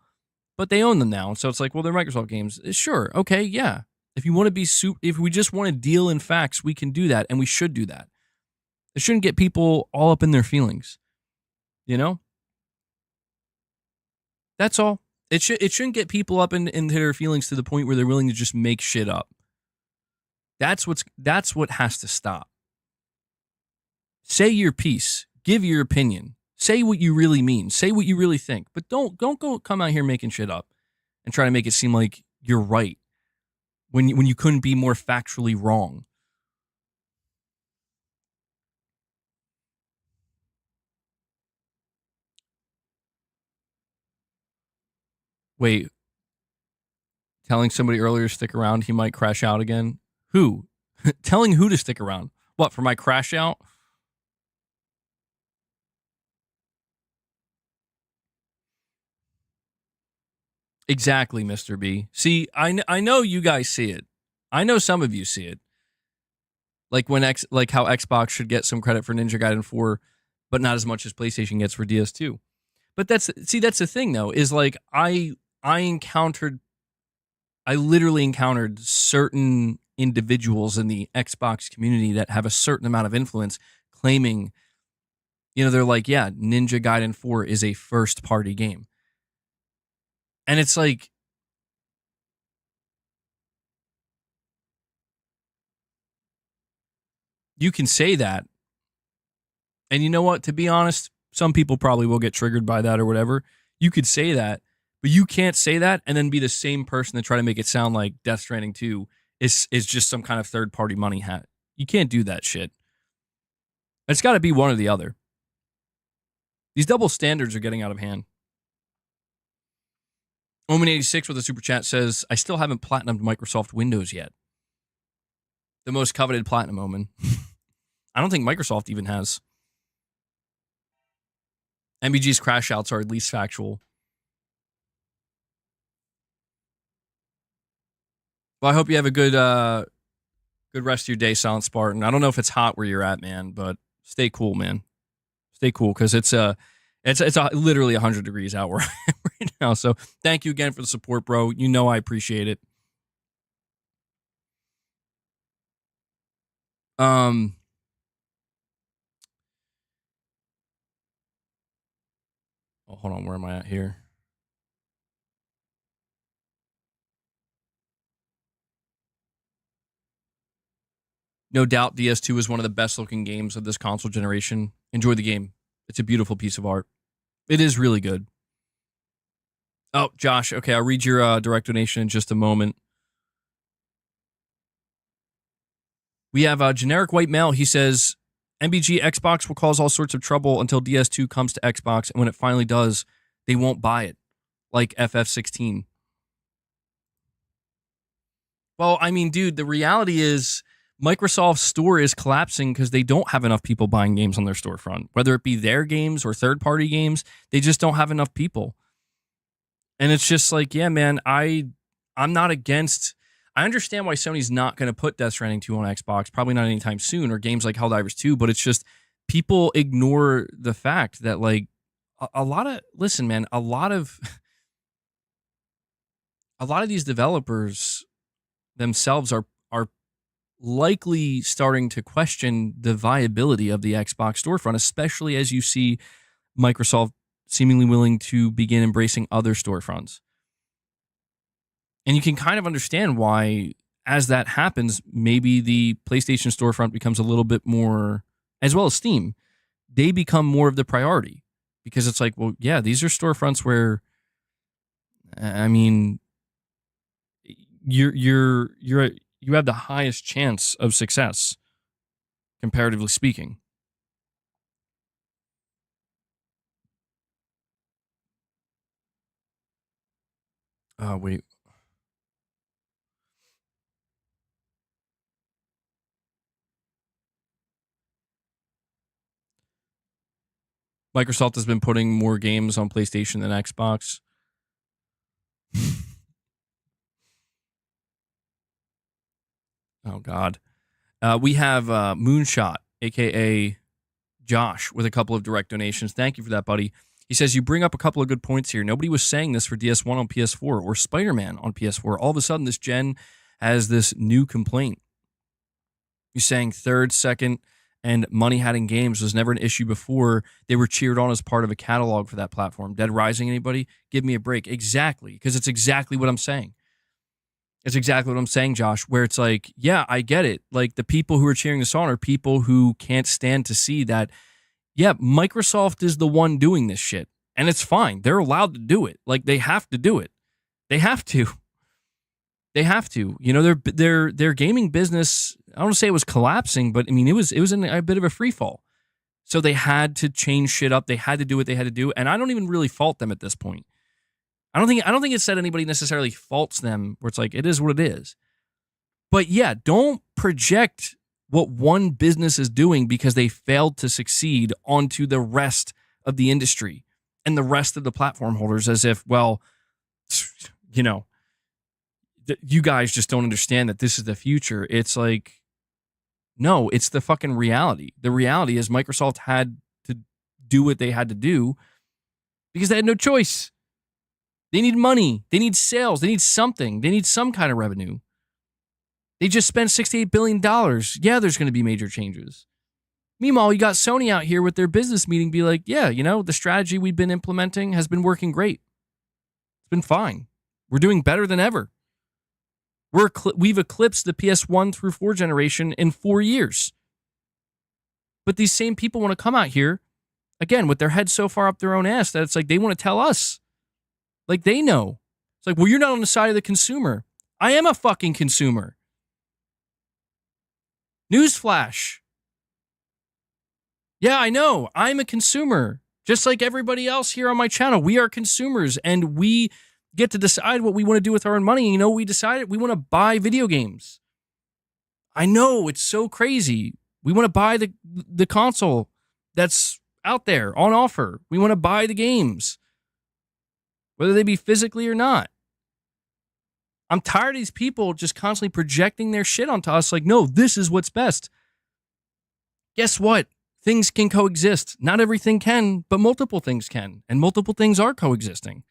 but they own them now. So it's like, well, they're Microsoft games. Sure. Okay. Yeah. If you want to be if we just want to deal in facts, we can do that, and we should do that. It shouldn't get people all up in their feelings, you know. That's all. It shouldn't get people up into their feelings to the point where they're willing to just make shit up. That's what has to stop. Say your piece. Give your opinion. Say what you really mean. Say what you really think. But don't go come out here making shit up and try to make it seem like you're right when you couldn't be more factually wrong. Wait. Telling somebody earlier to stick around, he might crash out again? Who? Telling who to stick around? What, for my crash out? Exactly, Mr. B. See, I know you guys see it. I know some of you see it. Like like how Xbox should get some credit for Ninja Gaiden 4, but not as much as PlayStation gets for DS2. But that's the thing though, is like I literally encountered certain individuals in the Xbox community that have a certain amount of influence claiming, you know, they're like, yeah, Ninja Gaiden 4 is a first party game. And it's like, you can say that. And you know what? To be honest, some people probably will get triggered by that or whatever. You could say that, but you can't say that and then be the same person that try to make it sound like Death Stranding 2 is just some kind of third-party money hat. You can't do that shit. It's got to be one or the other. These double standards are getting out of hand. Omen86 with a super chat says, I still haven't platinumed Microsoft Windows yet. The most coveted platinum, Omen. I don't think Microsoft even has. MBG's crash outs are at least factual. Well, I hope you have a good rest of your day, Silent Spartan. I don't know if it's hot where you're at, man, but stay cool, man. Stay cool, because it's literally 100 degrees out where I am right now. So thank you again for the support, bro. You know I appreciate it. Oh, hold on. Where am I at here? No doubt DS2 is one of the best looking games of this console generation. Enjoy the game. It's a beautiful piece of art. It is really good. Oh, Josh. Okay, I'll read your direct donation in just a moment. We have a generic white male. He says, MBG Xbox will cause all sorts of trouble until DS2 comes to Xbox, and when it finally does, they won't buy it, like FF16. Well, I mean, dude, the reality is Microsoft's store is collapsing because they don't have enough people buying games on their storefront. Whether it be their games or third-party games, they just don't have enough people. And it's just like, yeah, man, I'm not against. I understand why Sony's not going to put Death Stranding 2 on Xbox, probably not anytime soon, or games like Helldivers 2, but it's just people ignore the fact that like a lot of listen, man, a lot of these developers themselves are likely starting to question the viability of the Xbox storefront, especially as you see Microsoft seemingly willing to begin embracing other storefronts. And you can kind of understand why, as that happens, maybe the PlayStation storefront becomes a little bit more, as well as Steam, they become more of the priority because it's like, well, yeah, these are storefronts where, I mean, you have the highest chance of success, comparatively speaking. Wait. Microsoft has been putting more games on PlayStation than Xbox. Oh, God. We have Moonshot, a.k.a. Josh, with a couple of direct donations. Thank you for that, buddy. He says, you bring up a couple of good points here. Nobody was saying this for DS1 on PS4 or Spider-Man on PS4. All of a sudden, this gen has this new complaint. You're saying third, second, and money had in games was never an issue before. They were cheered on as part of a catalog for that platform. Dead Rising, anybody? Give me a break. Exactly, because it's exactly what I'm saying. It's exactly what I'm saying, Josh, where it's like, yeah, I get it. Like, the people who are cheering this on are people who can't stand to see that, yeah, Microsoft is the one doing this shit. And it's fine. They're allowed to do it. Like, they have to do it. They have to. They have to. You know, their gaming business, I don't want to say it was collapsing, but I mean, it was in a bit of a free fall. So they had to change shit up. They had to do what they had to do. And I don't even really fault them at this point. I don't think it's that anybody necessarily faults them where it's like, it is what it is. But yeah, don't project what one business is doing because they failed to succeed onto the rest of the industry and the rest of the platform holders as if, well, you know, you guys just don't understand that this is the future. It's like, no, it's the fucking reality. The reality is Microsoft had to do what they had to do because they had no choice. They need money. They need sales. They need something. They need some kind of revenue. They just spent $68 billion. Yeah, there's going to be major changes. Meanwhile, you got Sony out here with their business meeting be like, yeah, you know, the strategy we've been implementing has been working great. It's been fine. We're doing better than ever. We've eclipsed the PS1 through 4 generation in 4 years. But these same people want to come out here, again, with their heads so far up their own ass that it's like they want to tell us. Like they know. It's like, well, you're not on the side of the consumer. I am a fucking consumer. Newsflash. Yeah, I know. I'm a consumer. Just like everybody else here on my channel. We are consumers and we get to decide what we want to do with our own money. And you know, we decided we want to buy video games. I know, it's so crazy. We want to buy the console that's out there on offer. We want to buy the games, whether they be physically or not. I'm tired of these people just constantly projecting their shit onto us like, no, this is what's best. Guess what? Things can coexist. Not everything can, but multiple things can. And multiple things are coexisting.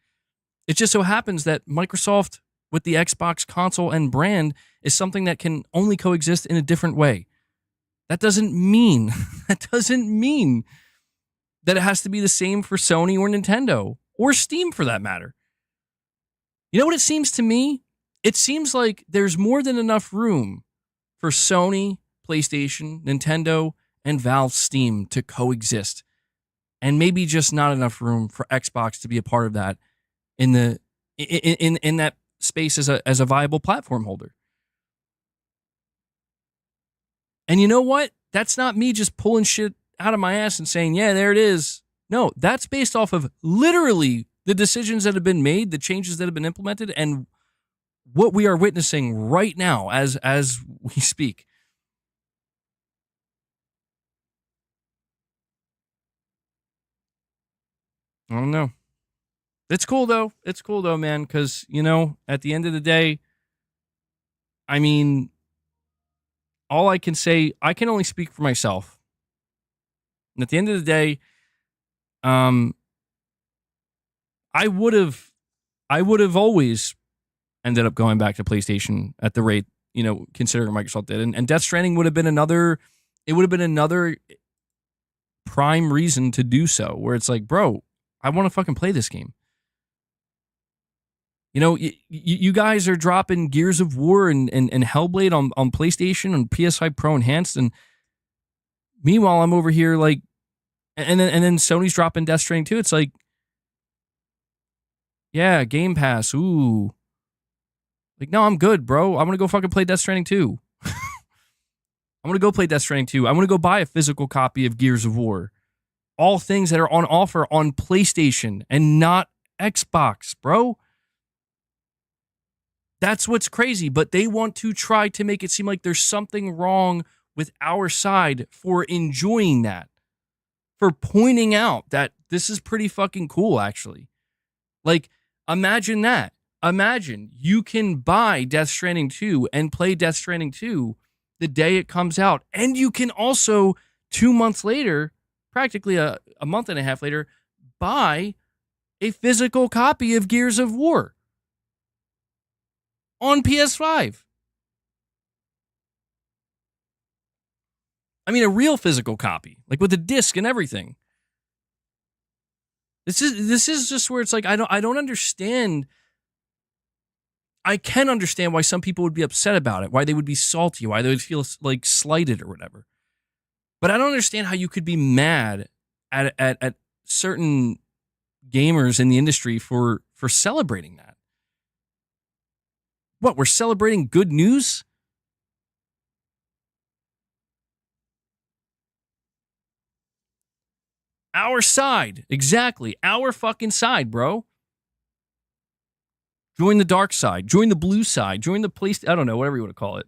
It just so happens that Microsoft with the Xbox console and brand is something that can only coexist in a different way. That doesn't mean that it has to be the same for Sony or Nintendo or Steam for that matter. You know what it seems to me? It seems like there's more than enough room for Sony, PlayStation, Nintendo, and Valve Steam to coexist. And maybe just not enough room for Xbox to be a part of that in that space as a viable platform holder. And you know what? That's not me just pulling shit out of my ass and saying, yeah, there it is. No, that's based off of literally the decisions that have been made, the changes that have been implemented, and what we are witnessing right now as we speak. I don't know. It's cool though. It's cool though, man, because, you know, at the end of the day, I mean, all I can say, I can only speak for myself. And at the end of the day, um, I would have always ended up going back to PlayStation at the rate, you know, considering Microsoft did. And Death Stranding would have been another, it would have been another prime reason to do so, where it's like, bro, I want to fucking play this game. You know, you guys are dropping Gears of War and Hellblade on PlayStation and PS5 Pro Enhanced, and meanwhile I'm over here like, and then Sony's dropping Death Stranding too. It's like, yeah, Game Pass. Ooh, like no, I'm good, bro. I'm gonna go fucking play Death Stranding 2. I'm gonna go play Death Stranding 2. I'm gonna go buy a physical copy of Gears of War. All things that are on offer on PlayStation and not Xbox, bro. That's what's crazy, but they want to try to make it seem like there's something wrong with our side for enjoying that, for pointing out that this is pretty fucking cool, actually. Like, imagine that. Imagine you can buy Death Stranding 2 and play Death Stranding 2 the day it comes out. And you can also, 2 months later, practically a month and a half later, buy a physical copy of Gears of War on PS5. I mean, a real physical copy, like with a disc and everything. This is just where it's like I don't understand. I can understand why some people would be upset about it, why they would be salty, why they would feel like slighted or whatever. But I don't understand how you could be mad at certain gamers in the industry for celebrating that. What, we're celebrating good news? Our side. Exactly. Our fucking side, bro. Join the dark side. Join the blue side. Join the place. I don't know, whatever you want to call it.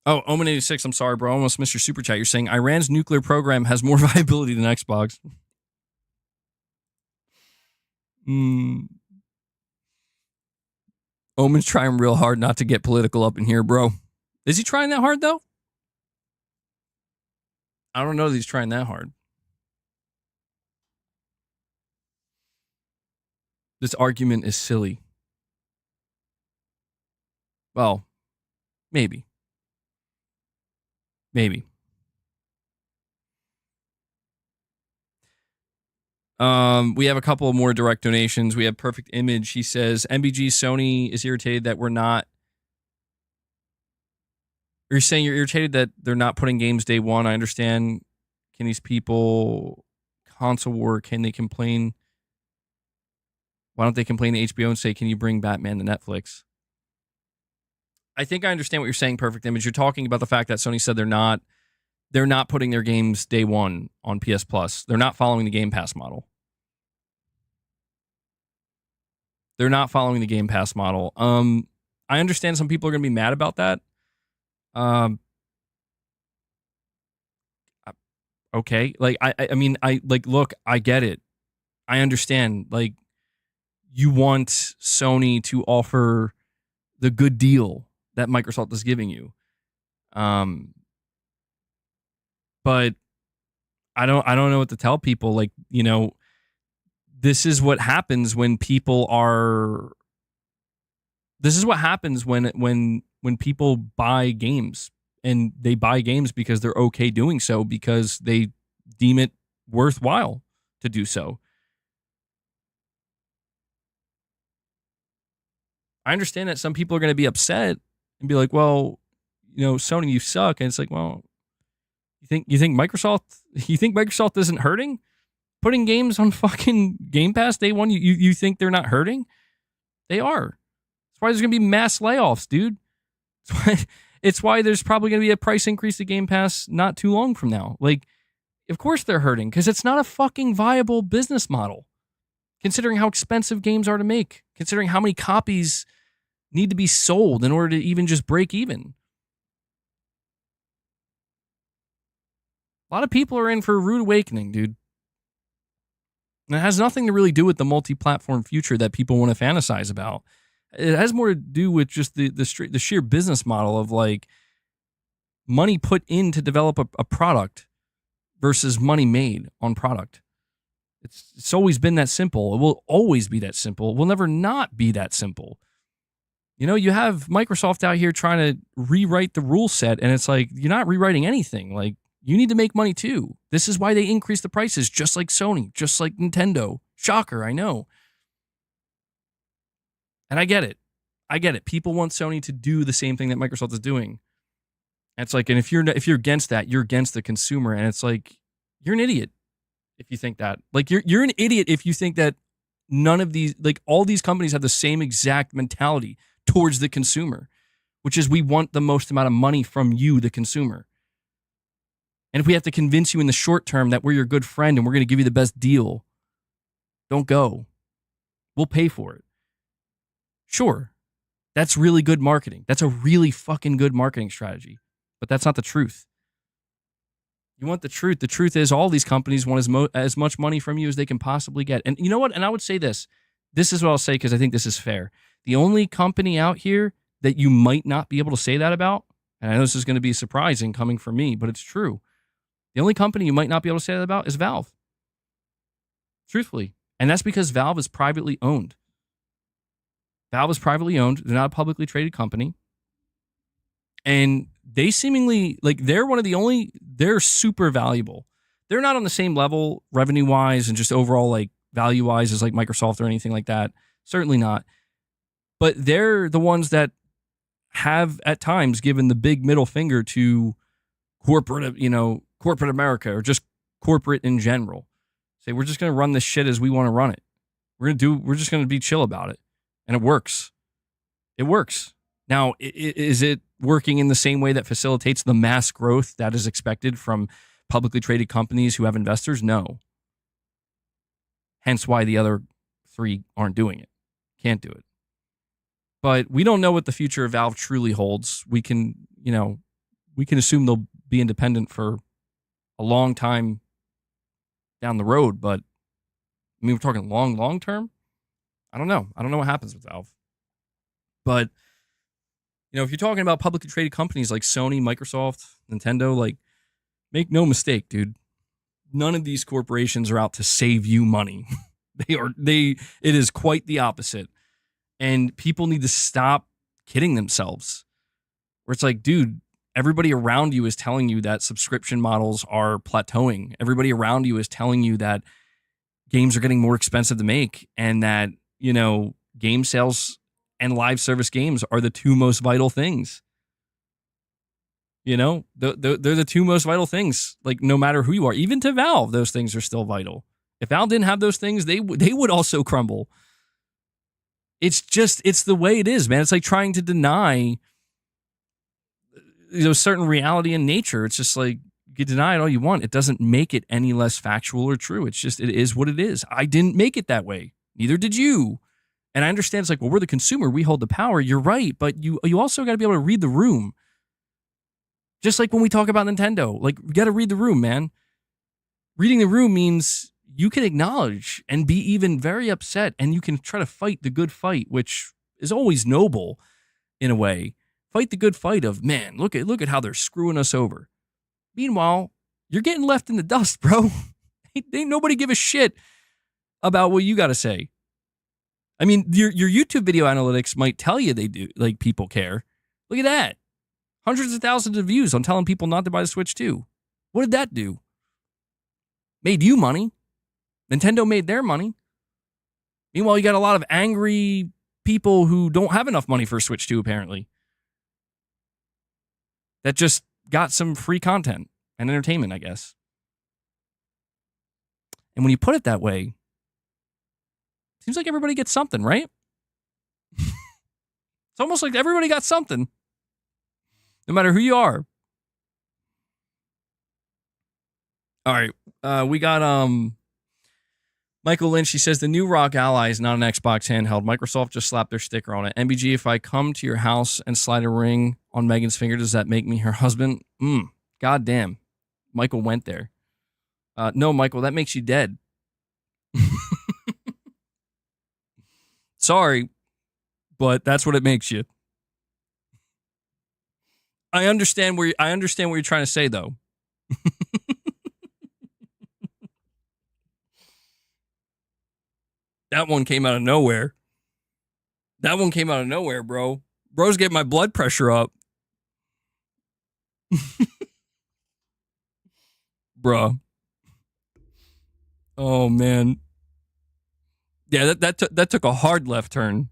Oh, Omen86, I'm sorry, bro. I almost missed your super chat. You're saying Iran's nuclear program has more viability than Xbox. Omen's trying real hard not to get political up in here, bro. Is he trying that hard, though? I don't know that he's trying that hard. This argument is silly. Well, maybe. Maybe. We have a couple more direct donations. We have Perfect Image. He says, MBG Sony is irritated that we're not. You're saying you're irritated that they're not putting games day one. I understand. Can these people console war? Can they complain? Why don't they complain to HBO and say, can you bring Batman to Netflix? I think I understand what you're saying, Perfect Image. You're talking about the fact that Sony said they're not putting their games day one on PS Plus. They're not following the Game Pass model. They're not following the Game Pass model. I understand some people are going to be mad about that. Okay. Like, I mean, look, I get it. I understand. Like, you want Sony to offer the good deal that Microsoft is giving you. But I don't know what to tell people. Like, you know, this is what happens when people are. This is what happens when people buy games, and they buy games because they're okay doing so because they deem it worthwhile to do so. I understand that some people are going to be upset and be like, "Well, you know, Sony, you suck." And it's like, "Well, you think Microsoft isn't hurting putting games on fucking Game Pass day one? You think they're not hurting? They are. That's why there's going to be mass layoffs, dude. It's why there's probably going to be a price increase to Game Pass not too long from now. Like, of course they're hurting because it's not a fucking viable business model, considering how expensive games are to make, considering how many copies need to be sold in order to even just break even. A lot of people are in for a rude awakening, dude. And it has nothing to really do with the multi-platform future that people want to fantasize about. It has more to do with just the sheer business model of like money put in to develop a product versus money made on product. It's always been that simple. It will always be that simple. It will never not be that simple. You know, you have Microsoft out here trying to rewrite the rule set, and it's like, you're not rewriting anything. Like, you need to make money too. This is why they increase the prices, just like Sony, just like Nintendo. Shocker, I know. And I get it. I get it. People want Sony to do the same thing that Microsoft is doing. And it's like, and if you're against that, you're against the consumer. And it's like, you're an idiot if you think that. Like, you're an idiot if you think that none of these, like, all these companies have the same exact mentality towards the consumer, which is we want the most amount of money from you, the consumer. And if we have to convince you in the short term that we're your good friend and we're going to give you the best deal, don't go. We'll pay for it. Sure, that's really good marketing. That's a really fucking good marketing strategy. But that's not the truth. You want the truth. The truth is all these companies want as much money from you as they can possibly get. And you know what? And I would say this. This is what I'll say because I think this is fair. The only company out here that you might not be able to say that about, and I know this is going to be surprising coming from me, but it's true. The only company you might not be able to say that about is Valve. Truthfully. And that's because Valve is privately owned. Valve is privately owned. They're not a publicly traded company. And they seemingly, like, they're one of the only, they're super valuable. They're not on the same level revenue-wise and just overall, like, value-wise as, like, Microsoft or anything like that. Certainly not. But they're the ones that have, at times, given the big middle finger to corporate America or just corporate in general. Say, we're just going to run this shit as we want to run it. We're just going to be chill about it. And it works. It works. Now, is it working in the same way that facilitates the mass growth that is expected from publicly traded companies who have investors? No. Hence why the other three aren't doing it. Can't do it. But we don't know what the future of Valve truly holds. We can assume they'll be independent for a long time down the road, but I mean, we're talking long term. I don't know. I don't know what happens with Valve. But, you know, if you're talking about publicly traded companies like Sony, Microsoft, Nintendo, like, make no mistake, dude. None of these corporations are out to save you money. It is quite the opposite. And people need to stop kidding themselves. Where it's like, dude, everybody around you is telling you that subscription models are plateauing. Everybody around you is telling you that games are getting more expensive to make and that, you know, game sales and live service games are the two most vital things. You know, they're the two most vital things. Like, no matter who you are, even to Valve, those things are still vital. If Valve didn't have those things, they would also crumble. It's the way it is, man. It's like trying to deny, you know, certain reality in nature. It's just like, you deny it all you want. It doesn't make it any less factual or true. It's just, it is what it is. I didn't make it that way. Neither did you. And I understand it's like, well, we're the consumer. We hold the power. You're right. But you also got to be able to read the room. Just like when we talk about Nintendo, like, we got to read the room, man. Reading the room means you can acknowledge and be even very upset, and you can try to fight the good fight, which is always noble in a way. Fight the good fight of, man, look at how they're screwing us over. Meanwhile, you're getting left in the dust, bro. Ain't nobody give a shit about what you got to say. I mean, your YouTube video analytics might tell you they do, like, people care. Look at that. Hundreds of thousands of views on telling people not to buy the Switch 2. What did that do? Made you money. Nintendo made their money. Meanwhile, you got a lot of angry people who don't have enough money for Switch 2, apparently. That just got some free content and entertainment, I guess. And when you put it that way, it seems like everybody gets something, right? It's almost like everybody got something. No matter who you are. All right. We got Michael Lynch. He says the new Rock Ally is not an Xbox handheld. Microsoft just slapped their sticker on it. MBG, if I come to your house and slide a ring on Megan's finger, does that make me her husband? God damn. Michael went there. No, Michael, that makes you dead. Sorry, but that's what it makes you. I understand what you're trying to say, though. That one came out of nowhere. Bro. Bro's getting my blood pressure up. Bruh. Oh, man. Yeah, that took a hard left turn.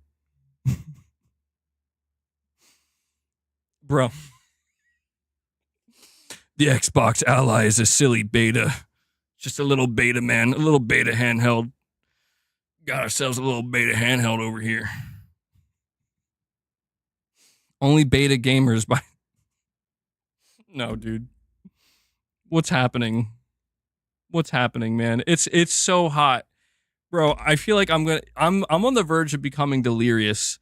Bro. The Xbox Ally is a silly beta. Just a little beta, man. A little beta handheld. Got ourselves a little beta handheld over here. Only beta gamers by... No, dude. What's happening? What's happening, man? It's so hot. Bro, I feel like I'm on the verge of becoming delirious.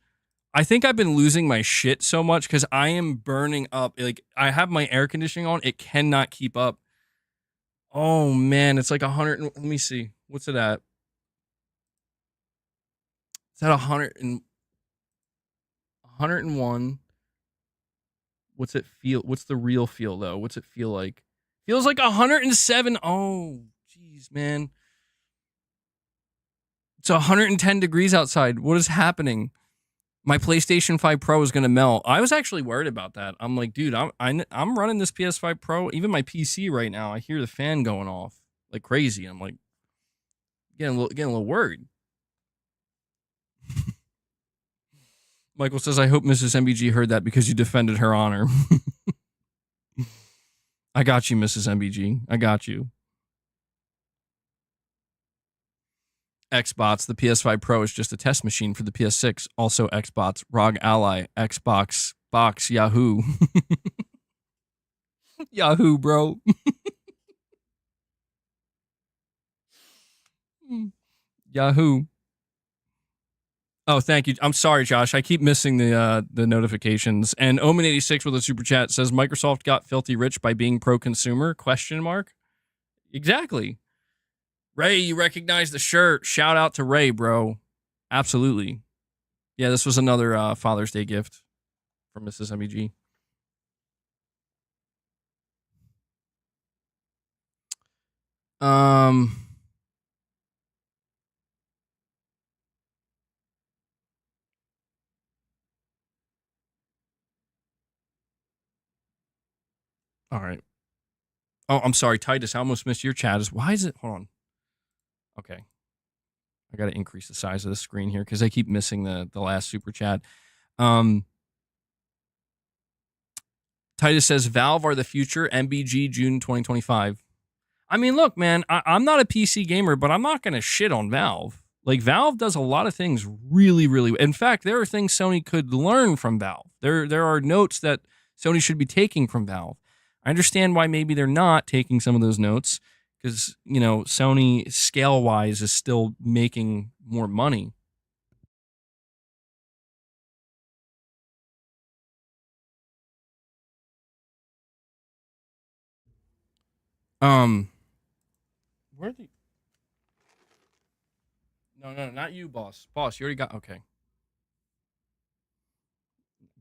I think I've been losing my shit so much because I am burning up. Like, I have my air conditioning on. It cannot keep up. Oh, man. It's like 100. Let me see. What's it at? It's at 101. What's it feel? What's the real feel, though? What's it feel like? Feels like 107. Oh, jeez, man. It's 110 degrees outside. What is happening? My PlayStation 5 Pro is going to melt. I was actually worried about that. I'm like, dude, I'm running this PS5 Pro. Even my PC right now, I hear the fan going off like crazy. I'm like, getting a little worried. Michael says, I hope Mrs. MBG heard that because you defended her honor. I got you, Mrs. MBG. I got you. Xbox, the PS5 Pro is just a test machine for the PS6. Also Xbox, ROG Ally, Xbox, Box, Yahoo. Yahoo, bro. Yahoo. Oh, thank you. I'm sorry, Josh. I keep missing the notifications. And Omen86 with a super chat says Microsoft got filthy rich by being pro-consumer? Question mark. Exactly. Ray, you recognize the shirt. Shout out to Ray, bro. Absolutely. Yeah, this was another Father's Day gift from Mrs. MBG. All right. Oh, I'm sorry, Titus. I almost missed your chat. Why is it? Hold on. Okay. I got to increase the size of the screen here because I keep missing the last super chat. Titus says Valve are the future. MBG June 2025. I mean, look, man, I'm not a PC gamer, but I'm not going to shit on Valve. Like, Valve does a lot of things really, really. In fact, there are things Sony could learn from Valve. There are notes that Sony should be taking from Valve. I understand why maybe they're not taking some of those notes because, you know, Sony scale-wise is still making more money. Where the... No, not you, boss. Boss, you already got... Okay.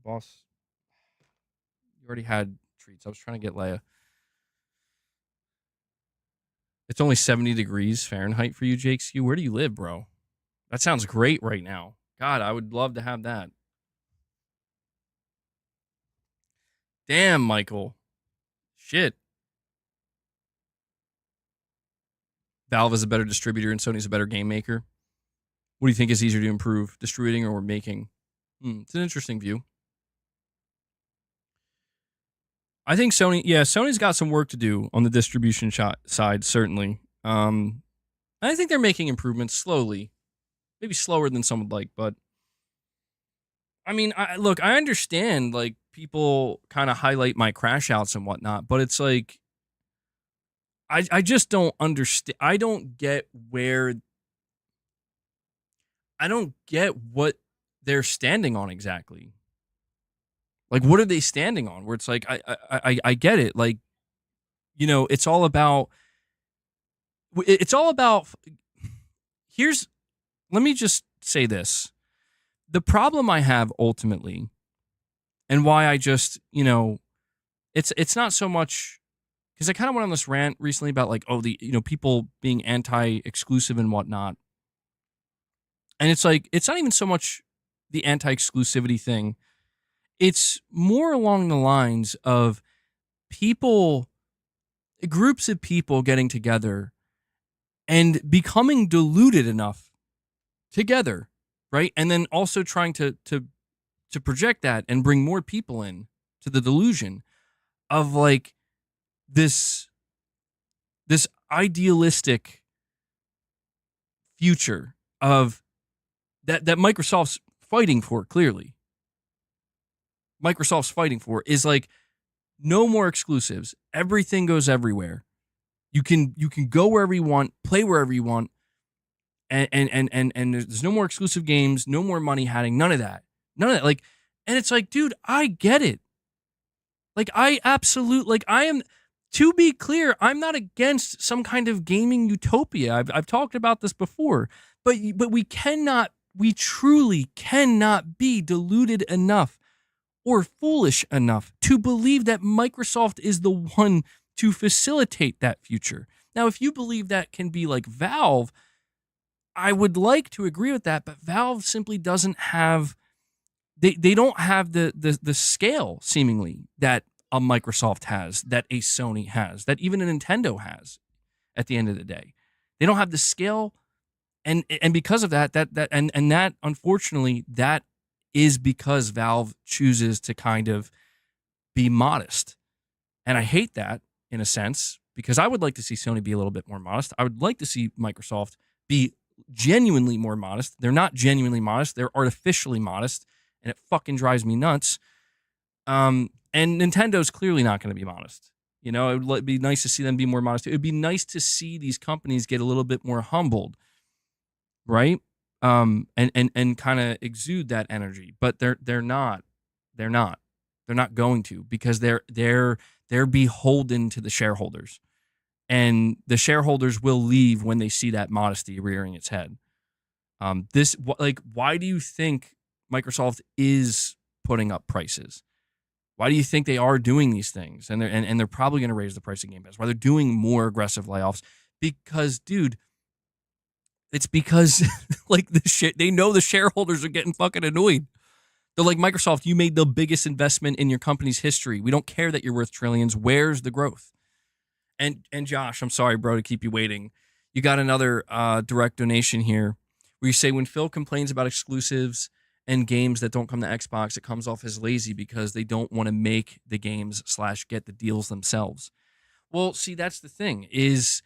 Boss, you already had treats. I was trying to get Leia. It's only 70 degrees Fahrenheit for you, Jake Skew. Where do you live, bro? That sounds great right now. God, I would love to have that. Damn, Michael. Shit. Valve is a better distributor and Sony's a better game maker. What do you think is easier to improve, distributing or making? It's an interesting view. I think Sony's got some work to do on the distribution side, certainly. I think they're making improvements slowly. Maybe slower than some would like, but I mean, I understand, like, people kind of highlight my crash outs and whatnot, but it's like, I just don't understand. I don't get what they're standing on exactly. Like, what are they standing on? Where it's like, I get it. Like, it's all about. It's all about. Here's. Let me just say this: the problem I have ultimately, and why I just, it's not so much because I kind of went on this rant recently about like, oh, the people being anti-exclusive and whatnot, and it's like it's not even so much the anti-exclusivity thing. It's more along the lines of people, groups of people getting together and becoming deluded enough together, right? And then also trying to project that and bring more people in to the delusion of like this idealistic future of that Microsoft's fighting for. Clearly Microsoft's fighting for is like no more exclusives, everything goes everywhere, you can go wherever you want, play wherever you want, and there's no more exclusive games, no more money hatting, none of that. Like, and it's like, dude, I get it. Like, I am, to be clear, I'm not against some kind of gaming utopia. I've talked about this before, but we truly cannot be deluded enough or foolish enough to believe that Microsoft is the one to facilitate that future. Now, if you believe that can be like Valve, I would like to agree with that, but Valve simply doesn't have, they don't have the scale seemingly that a Microsoft has, that a Sony has, that even a Nintendo has at the end of the day. They don't have the scale, and because of that unfortunately, that is because Valve chooses to kind of be modest. And I hate that in a sense, because I would like to see Sony be a little bit more modest. I would like to see Microsoft be genuinely more modest. They're not genuinely modest. They're artificially modest, and it fucking drives me nuts. And Nintendo's clearly not going to be modest. It would be nice to see them be more modest. It would be nice to see these companies get a little bit more humbled, right? And kind of exude that energy, but they're not going to, because they're beholden to the shareholders, and the shareholders will leave when they see that modesty rearing its head. Why do you think Microsoft is putting up prices? Why do you think they are doing these things? And they're probably going to raise the price of Game Pass. Why they're doing more aggressive layoffs? Because, dude, it's because like they know the shareholders are getting fucking annoyed. They're like, Microsoft, you made the biggest investment in your company's history. We don't care that you're worth trillions. Where's the growth? And Josh, I'm sorry, bro, to keep you waiting. You got another direct donation here where you say, when Phil complains about exclusives and games that don't come to Xbox, it comes off as lazy because they don't want to make the games / get the deals themselves. Well, see, that's the thing, is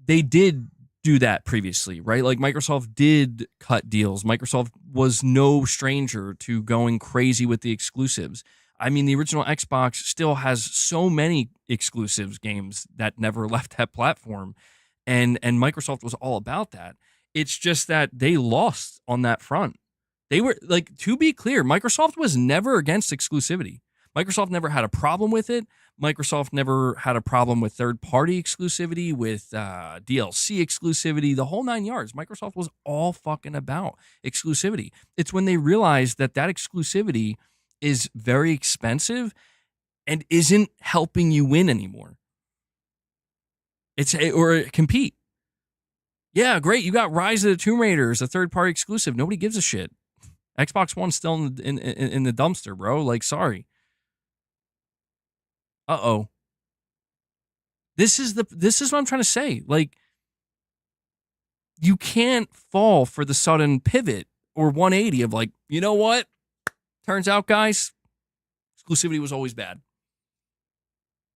they did do that previously, right? Like, Microsoft did cut deals. Microsoft was no stranger to going crazy with the exclusives. I mean, the original Xbox still has so many exclusives games that never left that platform, and Microsoft was all about that. It's just that they lost on that front. They were, like, to be clear, Microsoft was never against exclusivity. Microsoft never had a problem with it. Microsoft never had a problem with third-party exclusivity, with DLC exclusivity, the whole 9 yards. Microsoft was all fucking about exclusivity. It's when they realized that exclusivity is very expensive and isn't helping you win anymore. Or compete. Yeah, great. You got Rise of the Tomb Raider as a third-party exclusive. Nobody gives a shit. Xbox One's still in the dumpster, bro. Like, sorry. Uh-oh. This is what I'm trying to say. Like, you can't fall for the sudden pivot or 180 of like, you know what? Turns out, guys, exclusivity was always bad.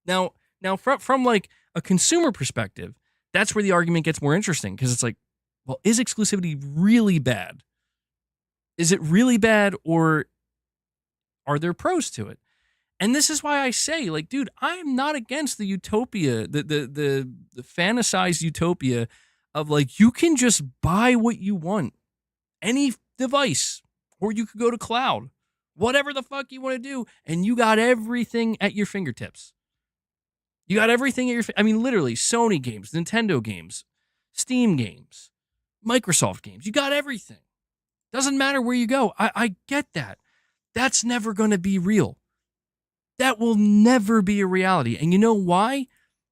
Now from like a consumer perspective, that's where the argument gets more interesting, because it's like, well, is exclusivity really bad? Is it really bad, or are there pros to it? And this is why I say, like, dude, I'm not against the utopia, the fantasized utopia of like, you can just buy what you want, any device, or you could go to cloud, whatever the fuck you want to do, and you got everything at your fingertips. You got everything at your I mean, literally, Sony games, Nintendo games, Steam games, Microsoft games. You got everything. Doesn't matter where you go. I get that. That's never going to be real. That will never be a reality. And you know why?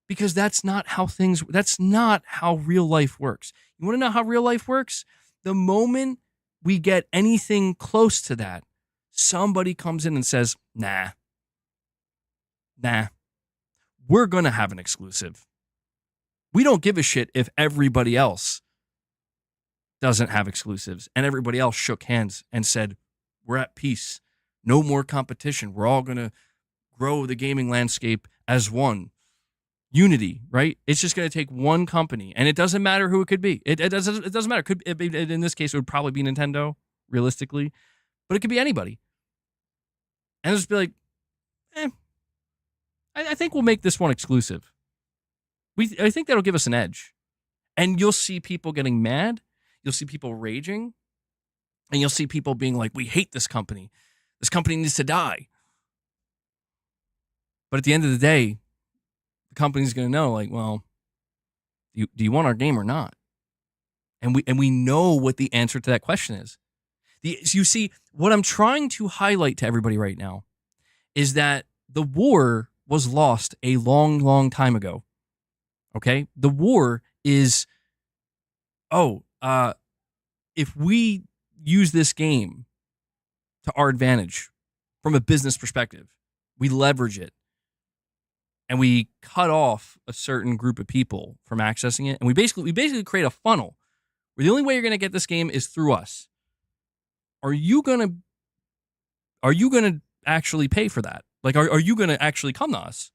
Because that's not how real life works. You want to know how real life works? The moment we get anything close to that, somebody comes in and says, nah, we're going to have an exclusive. We don't give a shit if everybody else doesn't have exclusives. And everybody else shook hands and said, we're at peace. No more competition. We're all going to grow the gaming landscape as one. Unity, right? It's just going to take one company, and it doesn't matter who it could be. It doesn't matter. In this case, it would probably be Nintendo, realistically, but it could be anybody. And just be like, I think we'll make this one exclusive. I think that'll give us an edge. And you'll see people getting mad. You'll see people raging. And you'll see people being like, we hate this company. This company needs to die. But at the end of the day, the company's going to know, like, well, do you want our game or not? And we know what the answer to that question is. You see, what I'm trying to highlight to everybody right now is that the war was lost a long, long time ago. Okay? The war is, if we use this game to our advantage from a business perspective, we leverage it, and we cut off a certain group of people from accessing it, and we basically create a funnel where the only way you're going to get this game is through us. Are you gonna actually pay for that? Like, are you gonna actually come to us?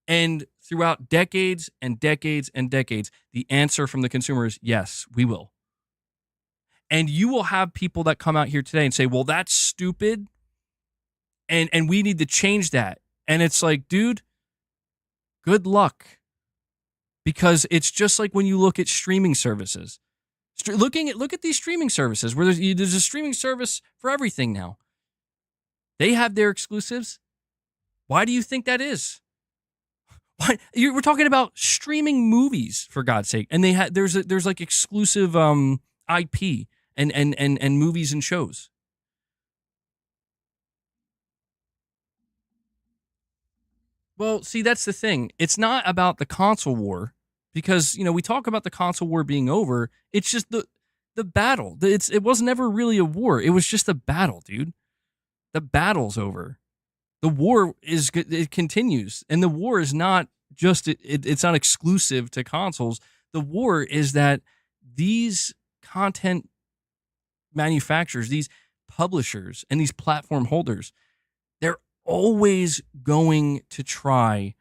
And throughout decades and decades and decades, the answer from the consumer is yes, we will. And you will have people that come out here today and say, well, that's stupid, and we need to change that. And it's like, dude, good luck. Because it's just like when you look at streaming services. Look at these streaming services where there's a streaming service for everything now. They have their exclusives. Why do you think that is? We're talking about streaming movies, for God's sake, and there's like exclusive IP and movies and shows. Well, see, that's the thing. It's not about the console war. Because, we talk about the console war being over. It's just the battle. It was never really a war. It was just a battle, dude. The battle's over. The war it continues. And the war is not just, it's not exclusive to consoles. The war is that these content manufacturers, these publishers, and these platform holders, they're always going to try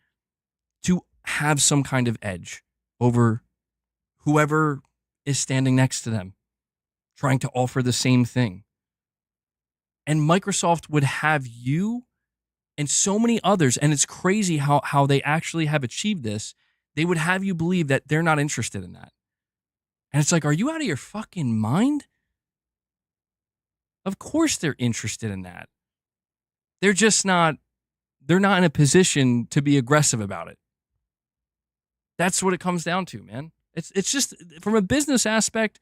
to have some kind of edge over whoever is standing next to them, trying to offer the same thing. And Microsoft would have you and so many others, and it's crazy how they actually have achieved this. They would have you believe that they're not interested in that. And it's like, are you out of your fucking mind? Of course they're interested in that. They're not in a position to be aggressive about it. That's what it comes down to, man. It's just from a business aspect,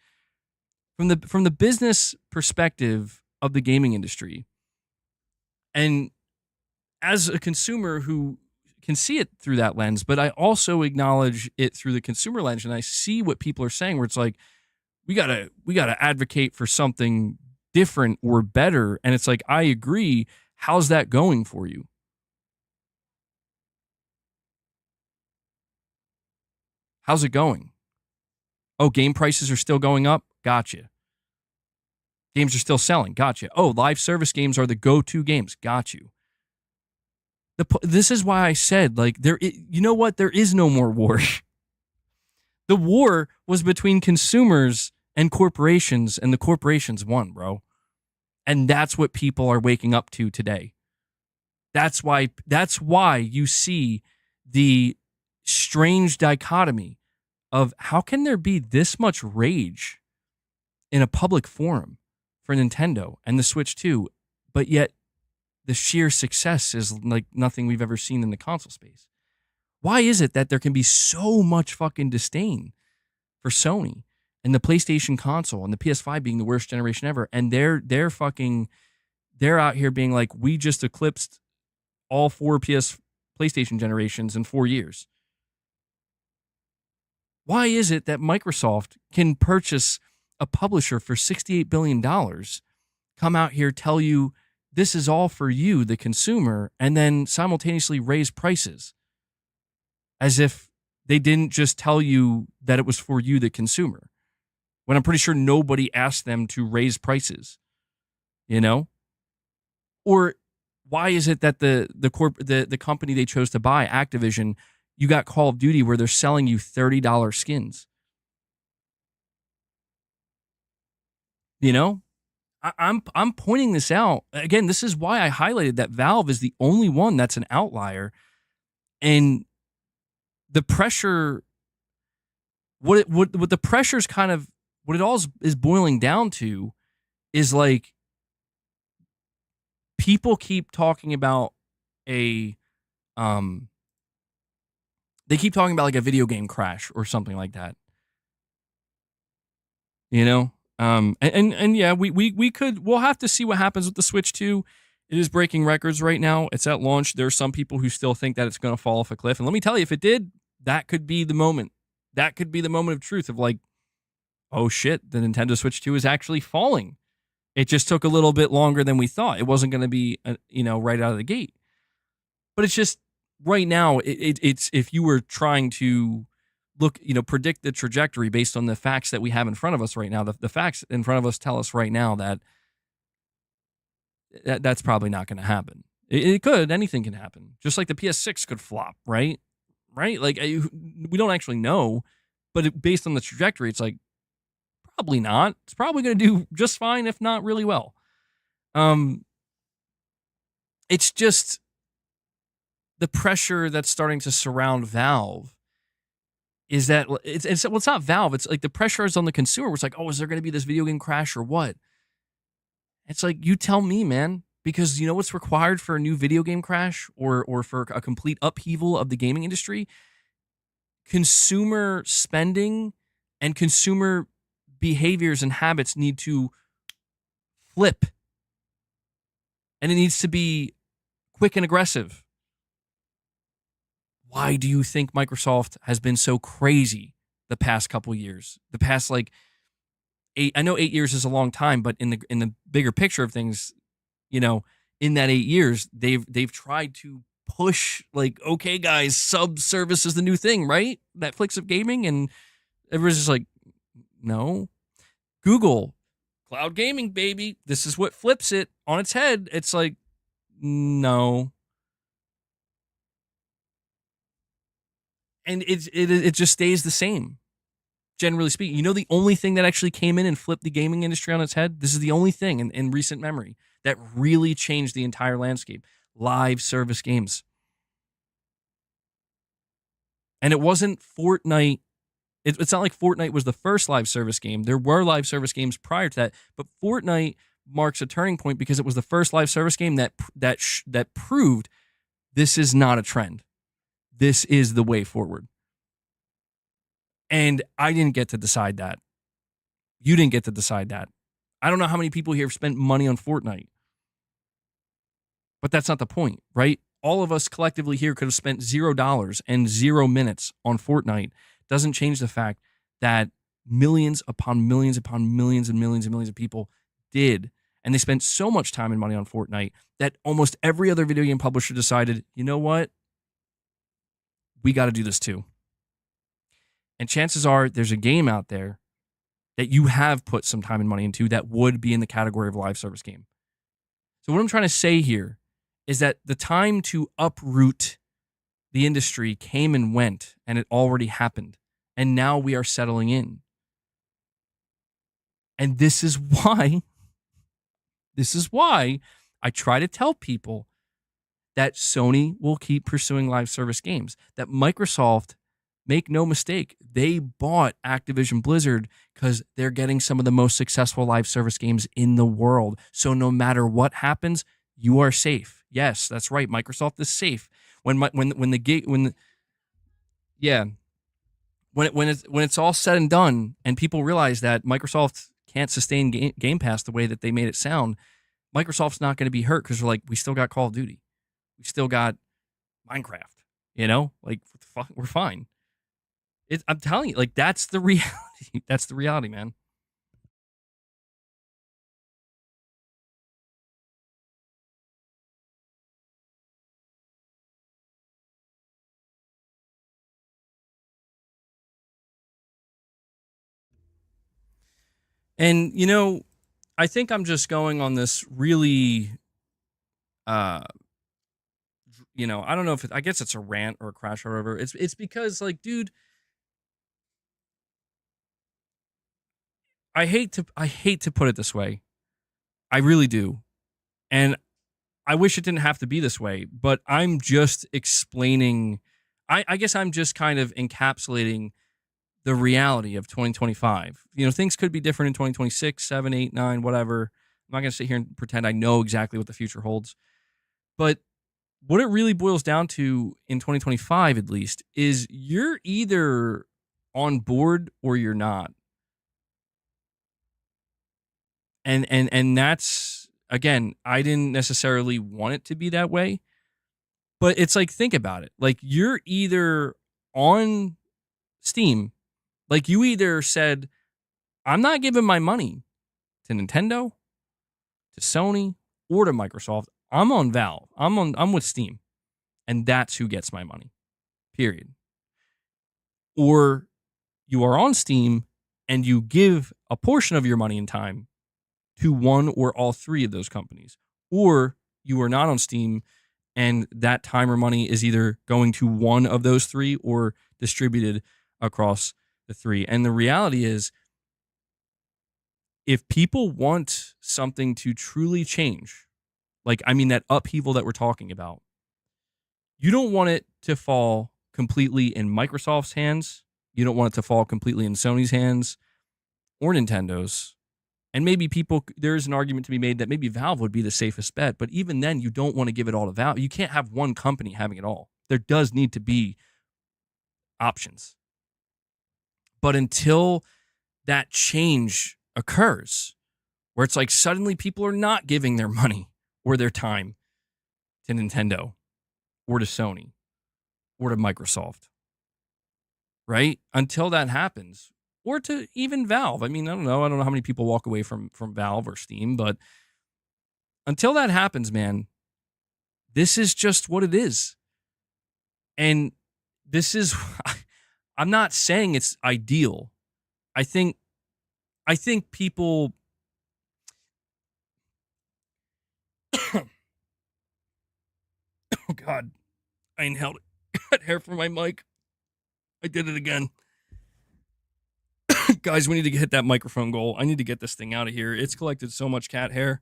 from the business perspective of the gaming industry. And as a consumer who can see it through that lens, but I also acknowledge it through the consumer lens, and I see what people are saying where it's like, we gotta advocate for something different or better. And it's like, I agree. How's that going for you? How's it going? Oh, game prices are still going up? Gotcha. Games are still selling? Gotcha. Oh, live service games are the go-to games? Got you. This is why I said, like, you know what? There is no more war. The war was between consumers and corporations, and the corporations won, bro. And that's what people are waking up to today. That's why you see the strange dichotomy of how can there be this much rage in a public forum for Nintendo and the Switch 2, but yet the sheer success is like nothing we've ever seen in the console space. Why is it that there can be so much fucking disdain for Sony and the PlayStation console and the PS5 being the worst generation ever, and they're out here being like, we just eclipsed all four PlayStation generations in 4 years? Why is it that Microsoft can purchase a publisher for $68 billion, come out here, tell you this is all for you, the consumer, and then simultaneously raise prices as if they didn't just tell you that it was for you, the consumer, when I'm pretty sure nobody asked them to raise prices, you know? Or why is it that the company they chose to buy, Activision, you got Call of Duty where they're selling you $30 skins? You know, I'm pointing this out again. This is why I highlighted that Valve is the only one that's an outlier, and the pressure. What the pressure's kind of what it all is boiling down to is like people keep talking about they keep talking about like a video game crash or something like that. You know? And yeah, we'll have to see what happens with the Switch 2. It is breaking records right now. It's at launch. There are some people who still think that it's going to fall off a cliff. And let me tell you, if it did, that could be the moment. That could be the moment of truth of like, oh shit, the Nintendo Switch 2 is actually falling. It just took a little bit longer than we thought. It wasn't going to be, right out of the gate. But it's just right now, it's if you were trying to look, predict the trajectory based on the facts that we have in front of us right now, the facts in front of us tell us right now that that's probably not going to happen. It could. Anything can happen. Just like the PS6 could flop, right? Right? Like, we don't actually know. But based on the trajectory, it's like, probably not. It's probably going to do just fine, if not really well. It's just the pressure that's starting to surround Valve is that it's not Valve. It's like the pressure is on the consumer. It's like, oh, is there going to be this video game crash or what? It's like, you tell me, man, because you know what's required for a new video game crash or for a complete upheaval of the gaming industry? Consumer spending and consumer behaviors and habits need to flip. And it needs to be quick and aggressive. Why do you think Microsoft has been so crazy the past couple years? The past like 8, I know 8 years is a long time, but in the bigger picture of things, in that 8 years, they've tried to push like, okay, guys, sub service is the new thing, right? Netflix of gaming, and everyone's just like, no. Google, cloud gaming, baby. This is what flips it on its head. It's like, no. And it just stays the same, generally speaking. The only thing that actually came in and flipped the gaming industry on its head, this is the only thing in recent memory that really changed the entire landscape. Live service games. And it wasn't Fortnite. It's not like Fortnite was the first live service game. There were live service games prior to that, but Fortnite marks a turning point because it was the first live service game that proved this is not a trend. This is the way forward. And I didn't get to decide that. You didn't get to decide that. I don't know how many people here have spent money on Fortnite. But that's not the point, right? All of us collectively here could have spent $0 and 0 minutes on Fortnite. Doesn't change the fact that millions upon millions upon millions and millions and millions of people did. And they spent so much time and money on Fortnite that almost every other video game publisher decided, you know what? We got to do this too. And chances are there's a game out there that you have put some time and money into that would be in the category of a live service game. So what I'm trying to say here is that the time to uproot the industry came and went, and it already happened. And now we are settling in. And this is why I try to tell people that Sony will keep pursuing live service games, that Microsoft, make no mistake, they bought Activision Blizzard because they're getting some of the most successful live service games in the world. So no matter what happens, you are safe. Yes, that's right. Microsoft is safe. yeah, when it's all said and done, and people realize that Microsoft can't sustain Game Pass the way that they made it sound, Microsoft's not going to be hurt because they're like, we still got Call of Duty, we still got Minecraft, like we're fine. I'm telling you, like that's the reality. That's the reality, man. And I think I'm just going on this really, uh, I don't know if I guess it's a rant or a crash or whatever. It's because like, dude, I hate to put it this way. I really do. And I wish it didn't have to be this way, but I'm just explaining. I guess I'm just kind of encapsulating the reality of 2025. Things could be different in 2026, 7, 8, 9, whatever. I'm not going to sit here and pretend I know exactly what the future holds. But what it really boils down to in 2025, at least, is you're either on board or you're not. And that's, again, I didn't necessarily want it to be that way, but it's like, think about it. Like, you're either on Steam, like you either said, I'm not giving my money to Nintendo, to Sony, or to Microsoft. I'm on Valve. I'm with Steam. And that's who gets my money. Period. Or you are on Steam and you give a portion of your money and time to one or all three of those companies. Or you are not on Steam and that time or money is either going to one of those three or distributed across the three. And the reality is, if people want something to truly change, that upheaval that we're talking about, you don't want it to fall completely in Microsoft's hands. You don't want it to fall completely in Sony's hands or Nintendo's. And maybe there's an argument to be made that maybe Valve would be the safest bet. But even then, you don't want to give it all to Valve. You can't have one company having it all. There does need to be options. But until that change occurs, where it's like suddenly people are not giving their money or their time to Nintendo or to Sony or to Microsoft, right? Until that happens, or to even Valve. I mean, I don't know how many people walk away from Valve or Steam, but until that happens, man, this is just what it is. And this is, I'm not saying it's ideal. I think people, oh God, I inhaled cat hair from my mic. I did it again. Guys, we need to hit that microphone goal. I need to get this thing out of here. It's collected so much cat hair.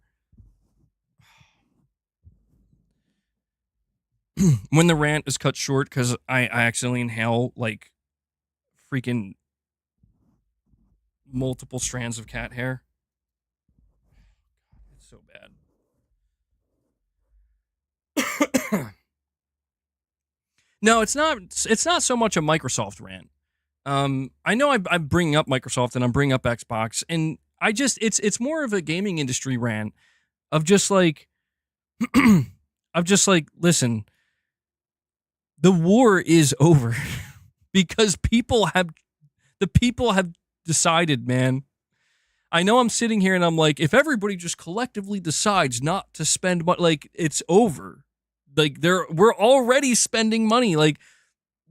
When the rant is cut short because I accidentally inhale like freaking multiple strands of cat hair. It's so bad. No, it's not. It's not so much a Microsoft rant. I know I'm bringing up Microsoft and I'm bringing up Xbox, and it's more of a gaming industry rant of just like, listen, the war is over because the people have decided, man. I know I'm sitting here and I'm like, if everybody just collectively decides not to spend money, like, it's over. Like, we're already spending money. Like,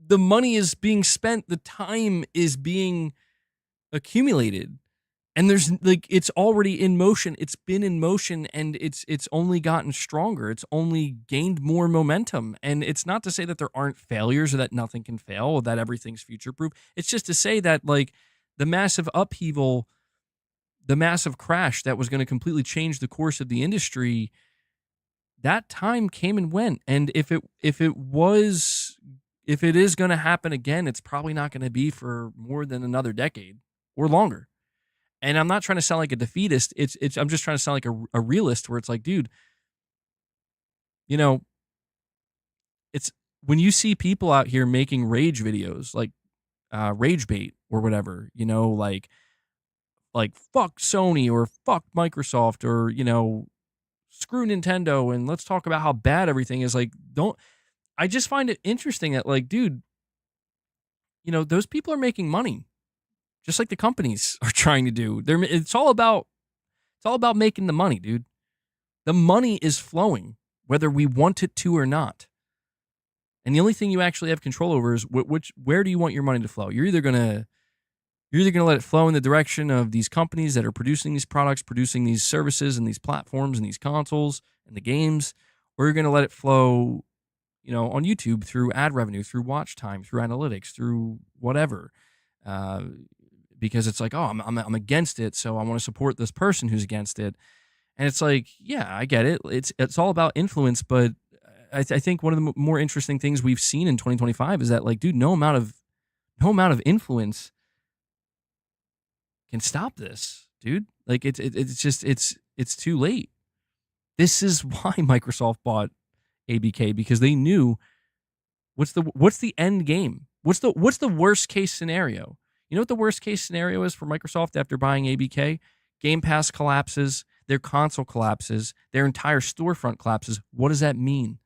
the money is being spent, the time is being accumulated. And there's like, it's already in motion. It's been in motion and it's only gotten stronger. It's only gained more momentum. And it's not to say that there aren't failures or that nothing can fail or that everything's future proof. It's just to say that, like, the massive upheaval, the massive crash that was going to completely change the course of the industry, that time came and went. And if it is going to happen again, it's probably not going to be for more than another decade or longer. And I'm not trying to sound like a defeatist. I'm just trying to sound like a realist, where it's like, dude, it's when you see people out here making rage videos, like rage bait or whatever, like fuck Sony or fuck Microsoft or screw Nintendo and let's talk about how bad everything is. Like, don't I just find it interesting that, like, dude, those people are making money, just like the companies are trying to do. It's all about making the money, dude. The money is flowing, whether we want it to or not. And the only thing you actually have control over is where do you want your money to flow? You're either gonna let it flow in the direction of these companies that are producing these products, producing these services and these platforms and these consoles and the games, or you're gonna let it flow, on YouTube through ad revenue, through watch time, through analytics, through whatever. Because it's like, oh, I'm against it, so I want to support this person who's against it. And it's like, yeah, I get it. It's all about influence, but I think one of the more interesting things we've seen in 2025 is that, like, dude, no amount of influence can stop this, dude. Like, it's too late. This is why Microsoft bought ABK, because they knew what's the end game. What's the worst case scenario? You know what the worst case scenario is for Microsoft after buying ABK? Game Pass collapses, their console collapses, their entire storefront collapses. What does that mean?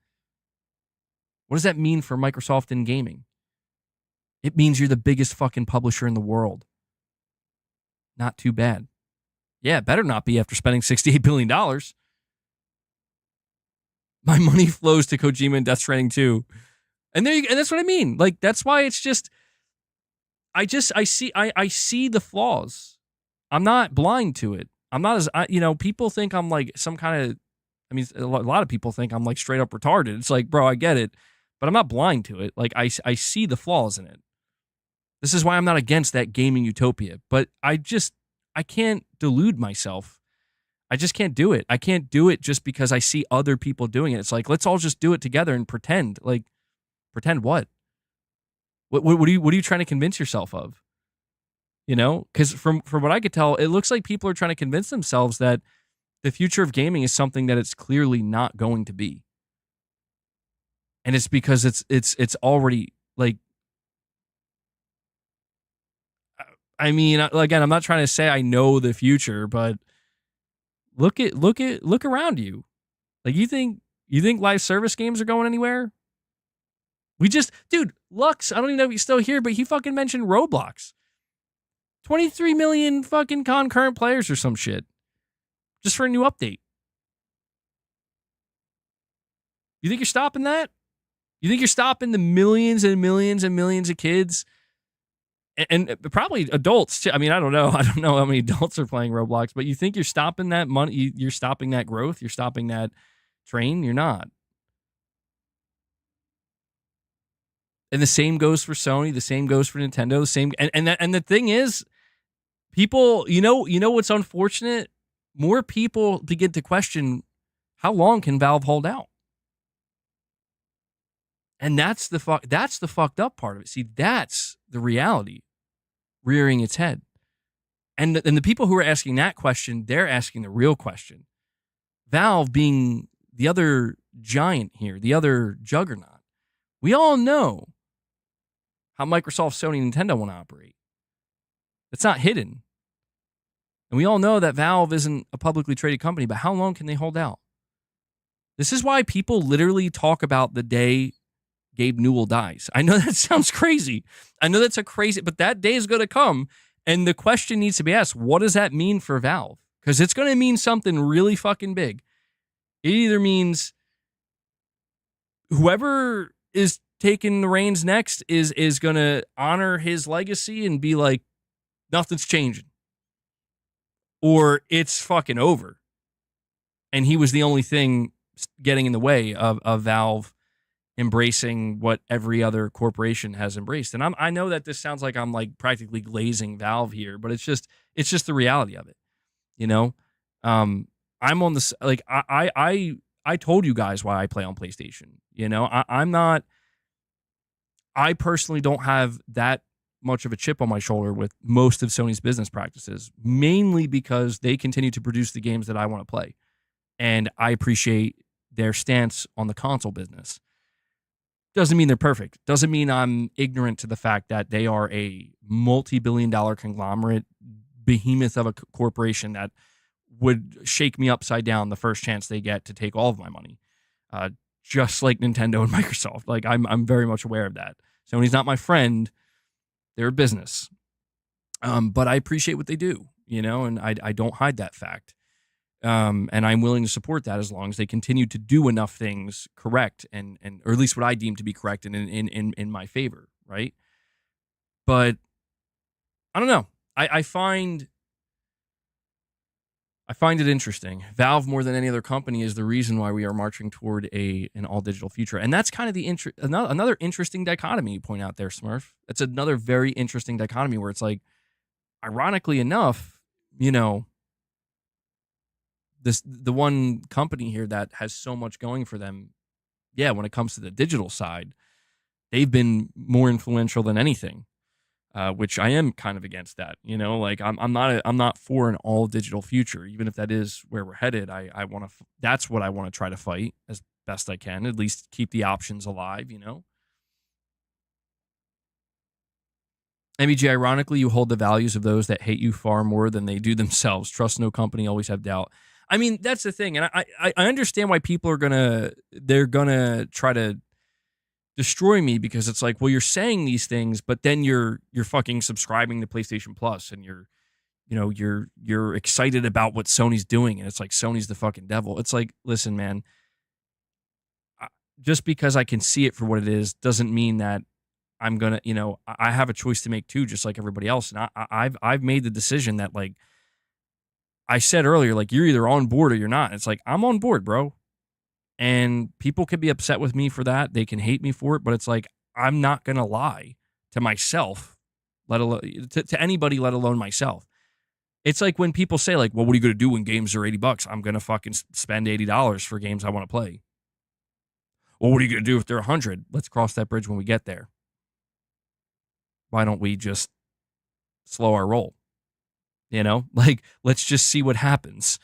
What does that mean for Microsoft in gaming? It means you're the biggest fucking publisher in the world. Not too bad. Yeah, it better not be after spending $68 billion. My money flows to Kojima and Death Stranding 2. And that's what I mean. Like, that's why it's just, I see the flaws. I'm not blind to it. I'm not people think I'm like some kind of, a lot of people think I'm like straight up retarded. It's like, bro, I get it, but I'm not blind to it. Like, I see the flaws in it. This is why I'm not against that gaming utopia, but I can't delude myself. I just can't do it. I can't do it just because I see other people doing it. It's like, let's all just do it together and pretend. Like, pretend what? What are you trying to convince yourself of? Because from what I could tell, it looks like people are trying to convince themselves that the future of gaming is something that it's clearly not going to be. And it's because it's already, like, again, I'm not trying to say I know the future, but look around you. Like, you think live service games are going anywhere? Dude, Lux, I don't even know if he's still here, but he fucking mentioned Roblox. 23 million fucking concurrent players or some shit. Just for a new update. You think you're stopping that? You think you're stopping the millions and millions and millions of kids? And probably adults too. I don't know. I don't know how many adults are playing Roblox, but you think you're stopping that money? You're stopping that growth? You're stopping that train? You're not. And the same goes for Sony. The same goes for Nintendo. The same. And the thing is, people, what's unfortunate? More people begin to question, how long can Valve hold out? And that's the fucked up part of it. See, that's the reality rearing its head. And the people who are asking that question, they're asking the real question. Valve being the other giant here, the other juggernaut. We all know how Microsoft, Sony, and Nintendo want to operate. It's not hidden. And we all know that Valve isn't a publicly traded company, but how long can they hold out? This is why people literally talk about the day Gabe Newell dies. I know that sounds crazy. I know that's but that day is going to come. And the question needs to be asked, what does that mean for Valve? Because it's going to mean something really fucking big. It either means whoever is taking the reins next is going to honor his legacy and be like, nothing's changing. Or it's fucking over. And he was the only thing getting in the way of Valve embracing what every other corporation has embraced. And I know that this sounds like I'm like practically glazing Valve here, but it's just the reality of it. I'm on this, like, I told you guys why I play on PlayStation. I personally don't have that much of a chip on my shoulder with most of Sony's business practices, mainly because they continue to produce the games that I want to play. And I appreciate their stance on the console business. Doesn't mean they're perfect. Doesn't mean I'm ignorant to the fact that they are a multi-billion-dollar conglomerate behemoth of a corporation that would shake me upside down the first chance they get to take all of my money. Uh, just like Nintendo and Microsoft. Like I'm very much aware of that. Sony's not my friend. They're a business. But I appreciate what they do, and I don't hide that fact. And I'm willing to support that as long as they continue to do enough things correct and or at least what I deem to be correct and in my favor, right? But I don't know. I find it interesting. Valve, more than any other company, is the reason why we are marching toward an all digital future, and that's kind of the another interesting dichotomy you point out there, Smurf. It's another very interesting dichotomy where it's like, ironically enough, the one company here that has so much going for them, yeah, when it comes to the digital side, they've been more influential than anything, which I am kind of against that. Like I'm not for an all digital future, even if that is where we're headed. I want to. That's what I want to try to fight as best I can. At least keep the options alive. MBG, ironically, you hold the values of those that hate you far more than they do themselves. Trust no company, always have doubt. I mean, that's the thing. And I understand why people are they're gonna try to destroy me, because it's like, well, you're saying these things, but then you're fucking subscribing to PlayStation Plus and you're excited about what Sony's doing. And it's like, Sony's the fucking devil. It's like, listen, man, just because I can see it for what it is doesn't mean that I'm gonna, I have a choice to make too, just like everybody else. And I've made the decision that, like I said earlier, like, you're either on board or you're not. It's like, I'm on board, bro. And people can be upset with me for that. They can hate me for it, but it's like, I'm not gonna lie to myself, let alone to anybody, let alone myself. It's like when people say, like, well, what are you gonna do when games are $80? I'm gonna fucking spend $80 for games I want to play. Well, what are you gonna do if they're $100? Let's cross that bridge when we get there. Why don't we just slow our roll? Like, let's just see what happens.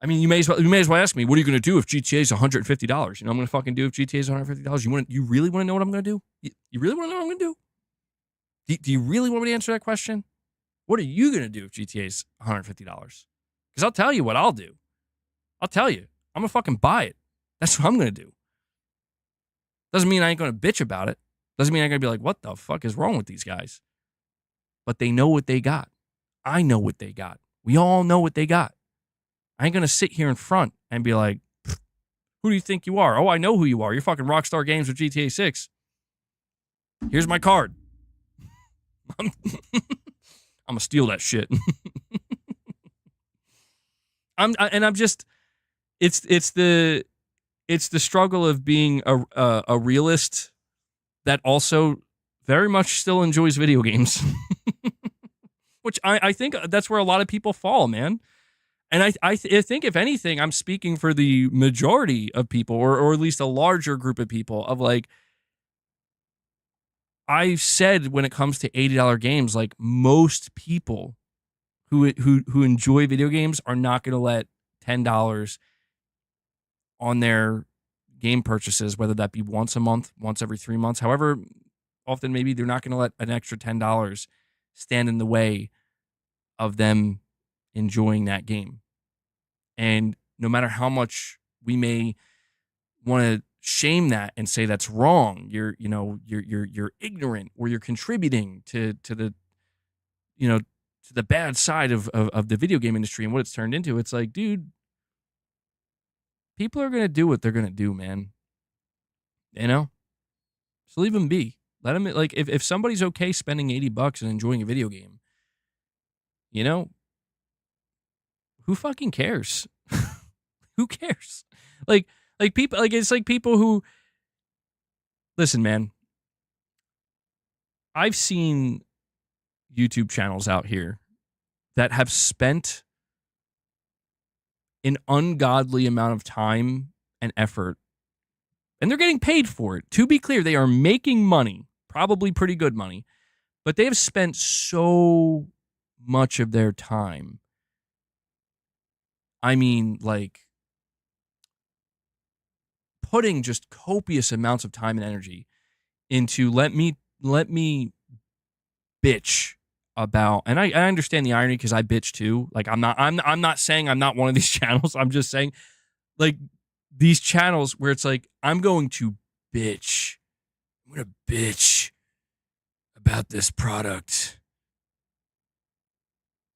I mean, you may as well ask me, what are you going to do if GTA is $150? I'm going to fucking do if GTA is $150. You really want to know what I'm going to do? You really want to know what I'm going to do? Do you really want me to answer that question? What are you going to do if GTA is $150? Because I'll tell you what I'll do. I'll tell you. I'm going to fucking buy it. That's what I'm going to do. Doesn't mean I ain't going to bitch about it. Doesn't mean I'm going to be like, what the fuck is wrong with these guys? But they know what they got. I know what they got. We all know what they got. I ain't going to sit here in front and be like, who do you think you are? Oh, I know who you are. You're fucking Rockstar Games with GTA 6. Here's my card. I'm going to steal that shit. It's the struggle of being a realist that also very much still enjoys video games. Which I think that's where a lot of people fall, man. And I think, if anything, I'm speaking for the majority of people, or at least a larger group of people, of like, I said, when it comes to $80 games, like, most people who enjoy video games are not going to let $10 on their game purchases, whether that be once a month, once every 3 months, however often, maybe they're not going to let an extra $10 stand in the way of them enjoying that game. And no matter how much we may want to shame that and say that's wrong, you're ignorant, or you're contributing to the to the bad side of the video game industry and what it's turned into. It's like, dude, people are gonna do what they're gonna do, man. So leave them be. Let them, like, if somebody's okay spending $80 and enjoying a video game, who fucking cares? Who cares? Like people, like, it's like people who, listen, man, I've seen YouTube channels out here that have spent an ungodly amount of time and effort, and they're getting paid for it. To be clear, they are making money, probably pretty good money, but they have spent so much of their time, I mean, like, putting just copious amounts of time and energy into let me bitch about, and I understand the irony because I bitch too. Like I'm not saying I'm not one of these channels. I'm just saying like these channels where it's like I'm going to bitch. I'm gonna bitch about this product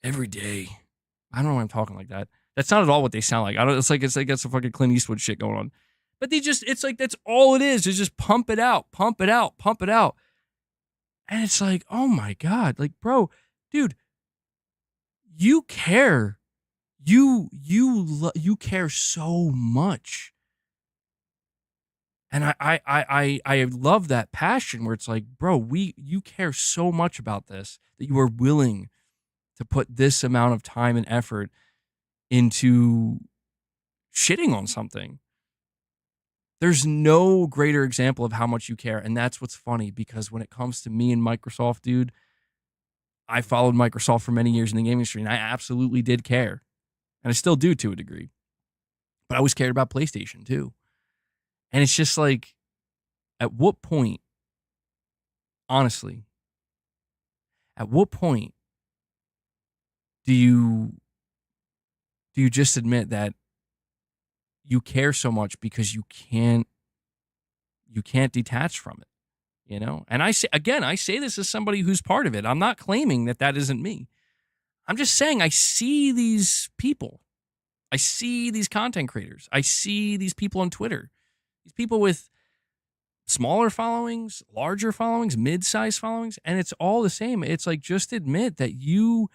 every day. I don't know why I'm talking like that. That's not at all what they sound like. I don't. It's like that's some fucking Clint Eastwood shit going on. But they just, it's like that's all it is just pump it out, pump it out, pump it out. And it's like, oh my God, like, bro, dude, you care. You care so much. And I love that passion where it's like, bro, you care so much about this that you are willing to put this amount of time and effort into shitting on something. There's no greater example of how much you care. And that's what's funny, because when it comes to me and Microsoft, dude, I followed Microsoft for many years in the gaming industry, and I absolutely did care. And I still do to a degree. But I always cared about PlayStation too. And it's just like, at what point, honestly, at what point do you just admit that you care so much because you can't detach from it, you know? And I say this as somebody who's part of it. I'm not claiming that isn't me. I'm just saying I see these people. I see these content creators. I see these people on Twitter. These people with smaller followings, larger followings, mid-sized followings, and it's all the same. It's like, just admit that you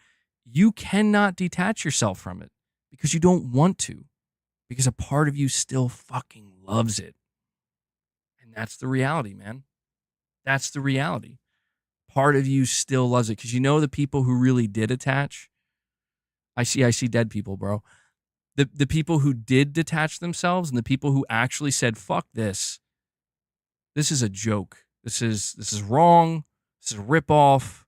cannot detach yourself from it because you don't want to. Because a part of you still fucking loves it. And that's the reality, man. That's the reality. Part of you still loves it. Because you know the people who really did attach? I see dead people, bro. The people who did detach themselves and the people who actually said, fuck this. This is a joke. This is wrong. This is a ripoff.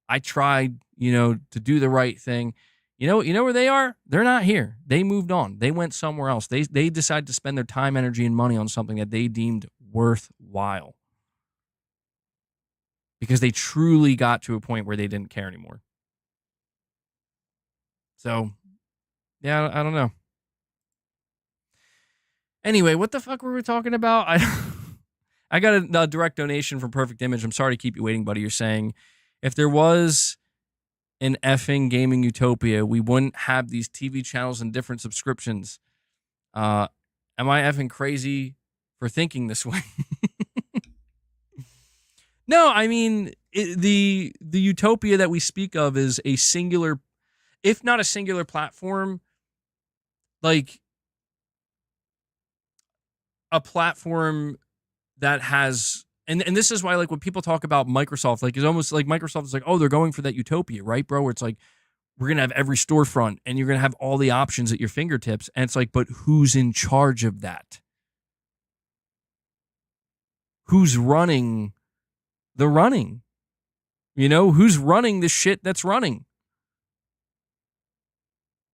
I tried, to do the right thing. You know where they are? They're not here. They moved on. They went somewhere else. They decided to spend their time, energy, and money on something that they deemed worthwhile. Because they truly got to a point where they didn't care anymore. So, yeah, I don't know. Anyway, what the fuck were we talking about? I got a direct donation from Perfect Image. I'm sorry to keep you waiting, buddy. You're saying, if there was an effing gaming utopia, we wouldn't have these TV channels and different subscriptions. Am I effing crazy for thinking this way? No, I mean, the utopia that we speak of is a singular, if not a singular platform, like a platform that has, and this is why, like, when people talk about Microsoft, like, it's almost like Microsoft is like, oh, they're going for that utopia, right, bro? Where it's like, we're going to have every storefront and you're going to have all the options at your fingertips. And it's like, but who's in charge of that? Who's running the running? Who's running the shit that's running?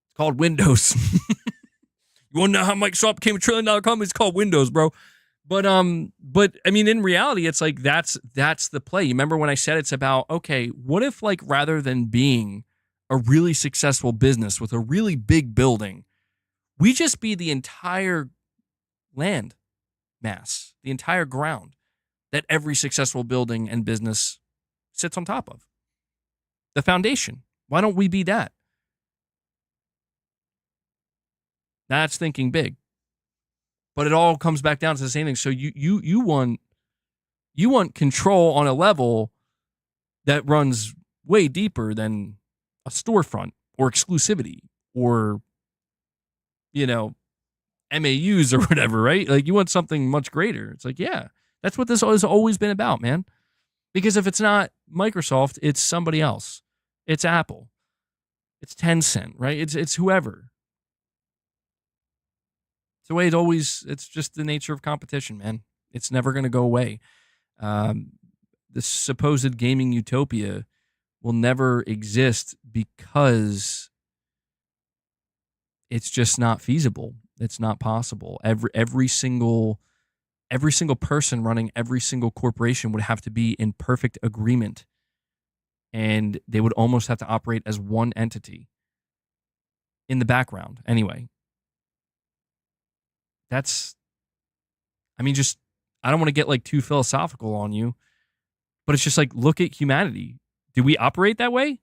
It's called Windows. You want to know how Microsoft became $1 trillion company? It's called Windows, bro. But I mean, in reality, it's like, that's the play. You remember when I said it's about, okay, what if, like, rather than being a really successful business with a really big building, we just be the entire land mass, the entire ground that every successful building and business sits on top of? The foundation. Why don't we be that? That's thinking big. But it all comes back down to the same thing. So you want control on a level that runs way deeper than a storefront or exclusivity or, MAUs or whatever, right? Like, you want something much greater. It's like, yeah, that's what this has always been about, man. Because if it's not Microsoft, it's somebody else. It's Apple. It's Tencent, right? It's whoever. It's the way it's just the nature of competition, man. It's never going to go away. The supposed gaming utopia will never exist because it's just not feasible. It's not possible. Every single every single person running every single corporation would have to be in perfect agreement, and they would almost have to operate as one entity in the background. Anyway, that's, I mean, just, I don't want to get like too philosophical on you, but it's just like, look at humanity. Do we operate that way?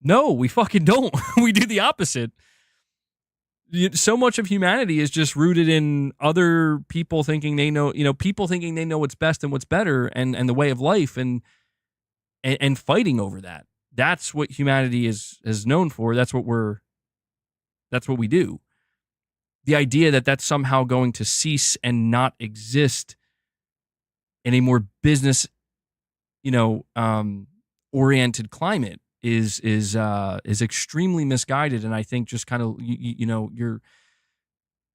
No, we fucking don't. We do the opposite. So much of humanity is just rooted in other people thinking they know, people thinking they know what's best and what's better, and the way of life, and fighting over that. That's what humanity is known for. That's what we do. The idea that that's somehow going to cease and not exist in a more business, oriented climate is extremely misguided. And I think just kind of, you're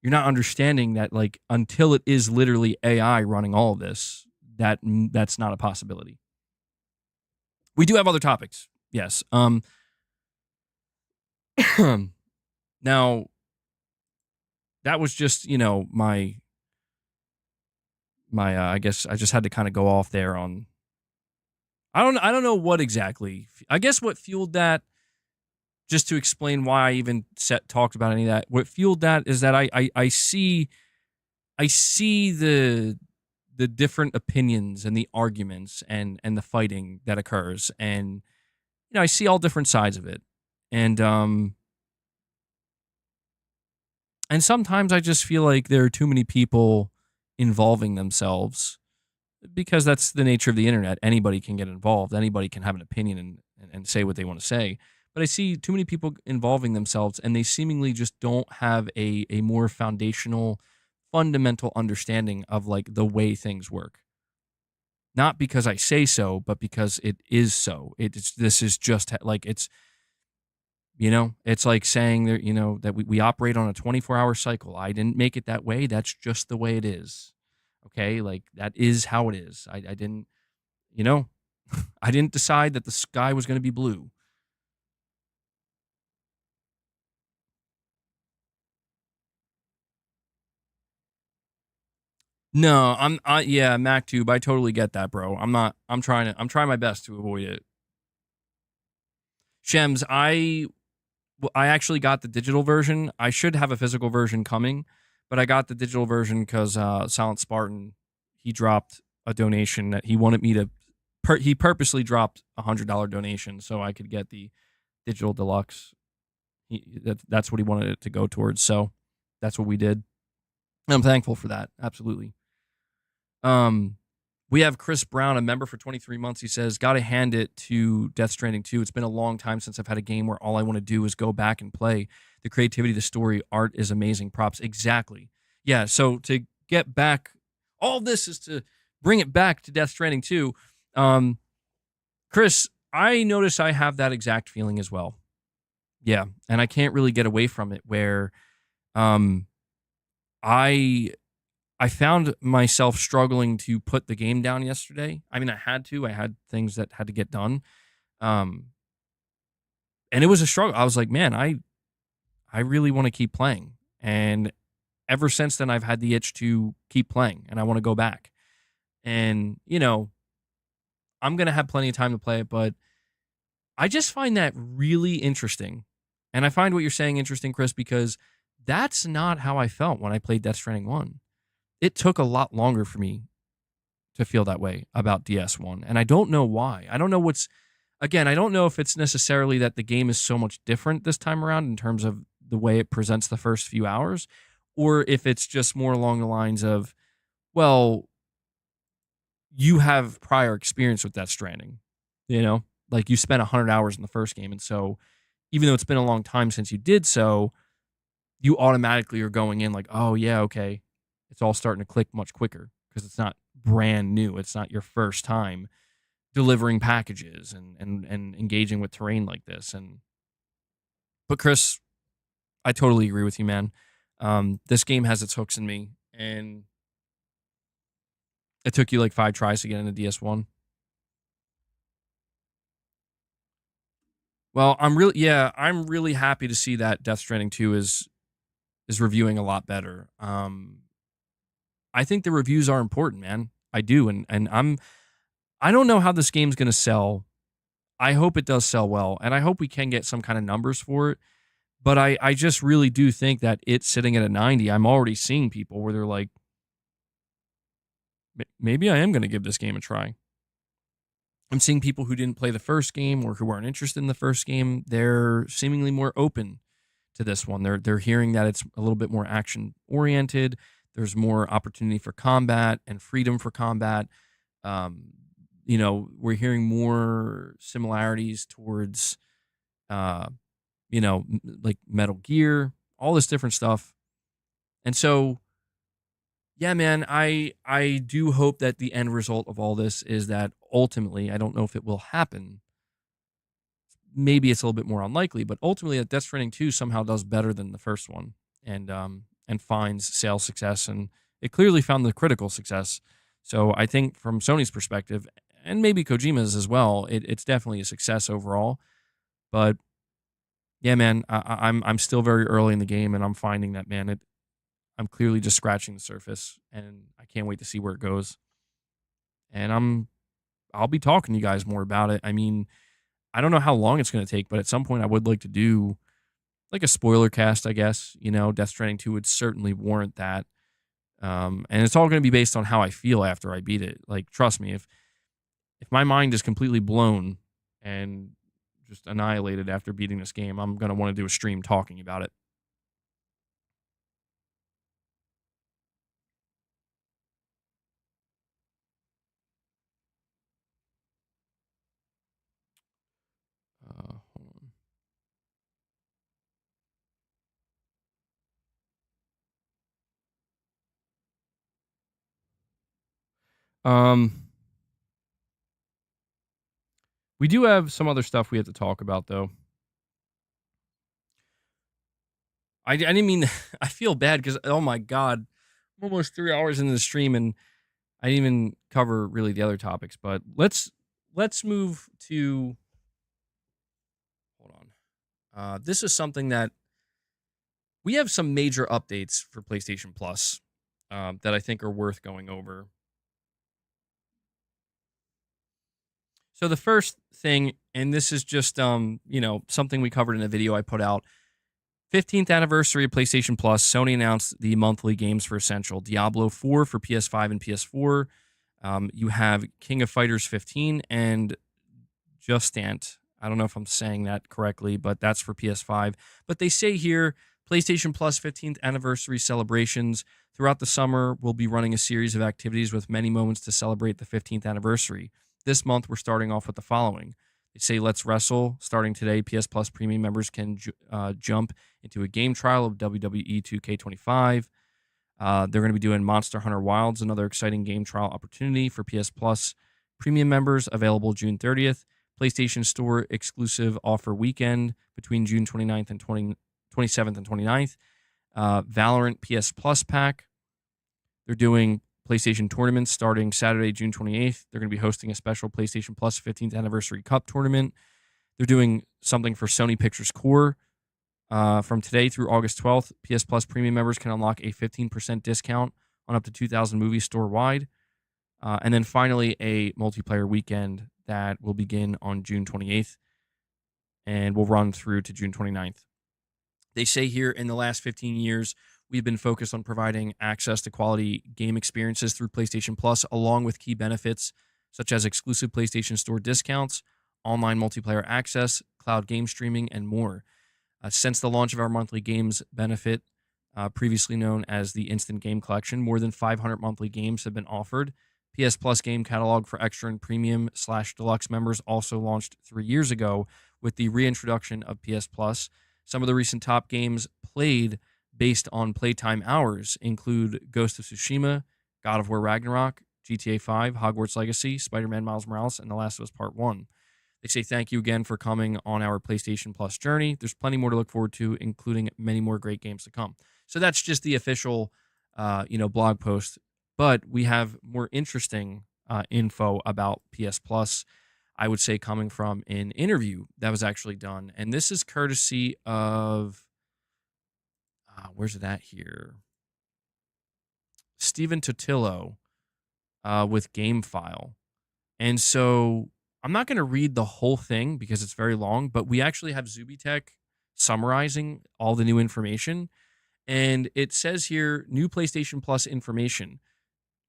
not understanding that, like, until it is literally AI running all of this, that's not a possibility. We do have other topics, yes. Now, that was just, my I guess I just had to kind of go off there on, I don't know what exactly. I guess what fueled that, just to explain why I even talked about any of that. What fueled that is that I see the different opinions and the arguments and the fighting that occurs, and I see all different sides of it. And sometimes I just feel like there are too many people involving themselves, because that's the nature of the internet. Anybody can get involved. Anybody can have an opinion and say what they want to say. But I see too many people involving themselves, and they seemingly just don't have a more foundational, fundamental understanding of, like, the way things work. Not because I say so, but because it is so. This is just like, it's like saying that, that we operate on a 24-hour cycle. I didn't make it that way. That's just the way it is. Okay. Like, that is how it is. I didn't, I didn't decide that the sky was going to be blue. No, yeah, MacTube. I totally get that, bro. I'm trying my best to avoid it. Shems, I actually got the digital version. I should have a physical version coming, but I got the digital version because Silent Spartan, he dropped a donation that he wanted me to. He purposely dropped $100 donation so I could get the digital deluxe. That's what he wanted it to go towards. So that's what we did. And I'm thankful for that. Absolutely. We have Chris Brown, a member for 23 months. He says, got to hand it to Death Stranding 2. It's been a long time since I've had a game where all I want to do is go back and play. The creativity, the story, art is amazing. Props. Exactly. Yeah, so to get back, all this is to bring it back to Death Stranding 2. Chris, I notice I have that exact feeling as well. Yeah, and I can't really get away from it, where I found myself struggling to put the game down yesterday. I mean, I had to. I had things that had to get done. And it was a struggle. I was like, man, I really want to keep playing. And ever since then, I've had the itch to keep playing, and I want to go back. And, I'm going to have plenty of time to play it, but I just find that really interesting. And I find what you're saying interesting, Chris, because that's not how I felt when I played Death Stranding 1. It took a lot longer for me to feel that way about DS1. And I don't know why. I don't know I don't know if it's necessarily that the game is so much different this time around in terms of the way it presents the first few hours, or if it's just more along the lines of, well, you have prior experience with Death Stranding, like you spent 100 hours in the first game. And so even though it's been a long time since you did so, you automatically are going in like, oh, yeah, okay. It's all starting to click much quicker because it's not brand new. It's not your first time delivering packages and engaging with terrain like this. But Chris, I totally agree with you, man. This game has its hooks in me, and it took you like 5 tries to get into DS1. Well, I'm really happy to see that Death Stranding 2 is reviewing a lot better. I think the reviews are important, man. I do, and I don't know how this game's going to sell. I hope it does sell well, and I hope we can get some kind of numbers for it. But I just really do think that it's sitting at a 90. I'm already seeing people where they're like, maybe I am going to give this game a try. I'm seeing people who didn't play the first game or who aren't interested in the first game. They're seemingly more open to this one. They're hearing that it's a little bit more action oriented. There's more opportunity for combat and freedom for combat. Um, we're hearing more similarities towards, uh, like Metal Gear, all this different stuff. And so, yeah, man, I do hope that the end result of all this is that ultimately, I don't know if it will happen. Maybe it's a little bit more unlikely, but ultimately, that Death Stranding 2 somehow does better than the first one, and finds sales success, and it clearly found the critical success. So I think from Sony's perspective, and maybe Kojima's as well, it's definitely a success overall. But yeah, man, I'm still very early in the game, and I'm finding that, man, I'm clearly just scratching the surface, and I can't wait to see where it goes. And I'll be talking to you guys more about it. I mean, I don't know how long it's going to take, but at some point I would like to do like a spoiler cast, I guess. Death Stranding 2 would certainly warrant that. And it's all going to be based on how I feel after I beat it. Like, trust me, if my mind is completely blown and just annihilated after beating this game, I'm going to want to do a stream talking about it. Hold on. We do have some other stuff we have to talk about, though. I didn't mean, I feel bad because, oh my God, I'm almost 3 hours into the stream and I didn't even cover really the other topics, but let's move to, hold on. This is something that we have some major updates for PlayStation Plus that I think are worth going over. So the first thing, and this is just something we covered in a video I put out. 15th anniversary of PlayStation Plus, Sony announced the monthly games for Essential. Diablo 4 for PS5 and PS4. You have King of Fighters 15 and Justant. I don't know if I'm saying that correctly, but that's for PS5. But they say here, PlayStation Plus 15th anniversary celebrations. Throughout the summer, we'll be running a series of activities with many moments to celebrate the 15th anniversary. This month, we're starting off with the following. They say, let's wrestle. Starting today, PS Plus premium members can jump into a game trial of WWE 2K25. They're going to be doing Monster Hunter Wilds, another exciting game trial opportunity for PS Plus premium members, available June 30th. PlayStation Store exclusive offer weekend between June 29th and 27th and 29th. Valorant PS Plus pack. They're doing PlayStation tournaments starting Saturday, June 28th. They're going to be hosting a special PlayStation Plus 15th Anniversary Cup tournament. They're doing something for Sony Pictures Core. From today through August 12th, PS Plus premium members can unlock a 15% discount on up to 2,000 movies store-wide. And then finally, a multiplayer weekend that will begin on June 28th and will run through to June 29th. They say here, in the last 15 years, we've been focused on providing access to quality game experiences through PlayStation Plus, along with key benefits such as exclusive PlayStation Store discounts, online multiplayer access, cloud game streaming, and more. Since the launch of our monthly games benefit, previously known as the Instant Game Collection, more than 500 monthly games have been offered. PS Plus game catalog for extra and premium/deluxe members also launched 3 years ago with the reintroduction of PS Plus. Some of the recent top games played based on playtime hours include Ghost of Tsushima, God of War Ragnarok, GTA 5, Hogwarts Legacy, Spider-Man Miles Morales, and The Last of Us Part 1. They say thank you again for coming on our PlayStation Plus journey. There's plenty more to look forward to, including many more great games to come. So that's just the official, blog post. But we have more interesting info about PS Plus, I would say, coming from an interview that was actually done. And this is courtesy of, where's it at here? Steven Totillo with GameFile. And so I'm not going to read the whole thing because it's very long, but we actually have Zubitech summarizing all the new information. And it says here new PlayStation Plus information.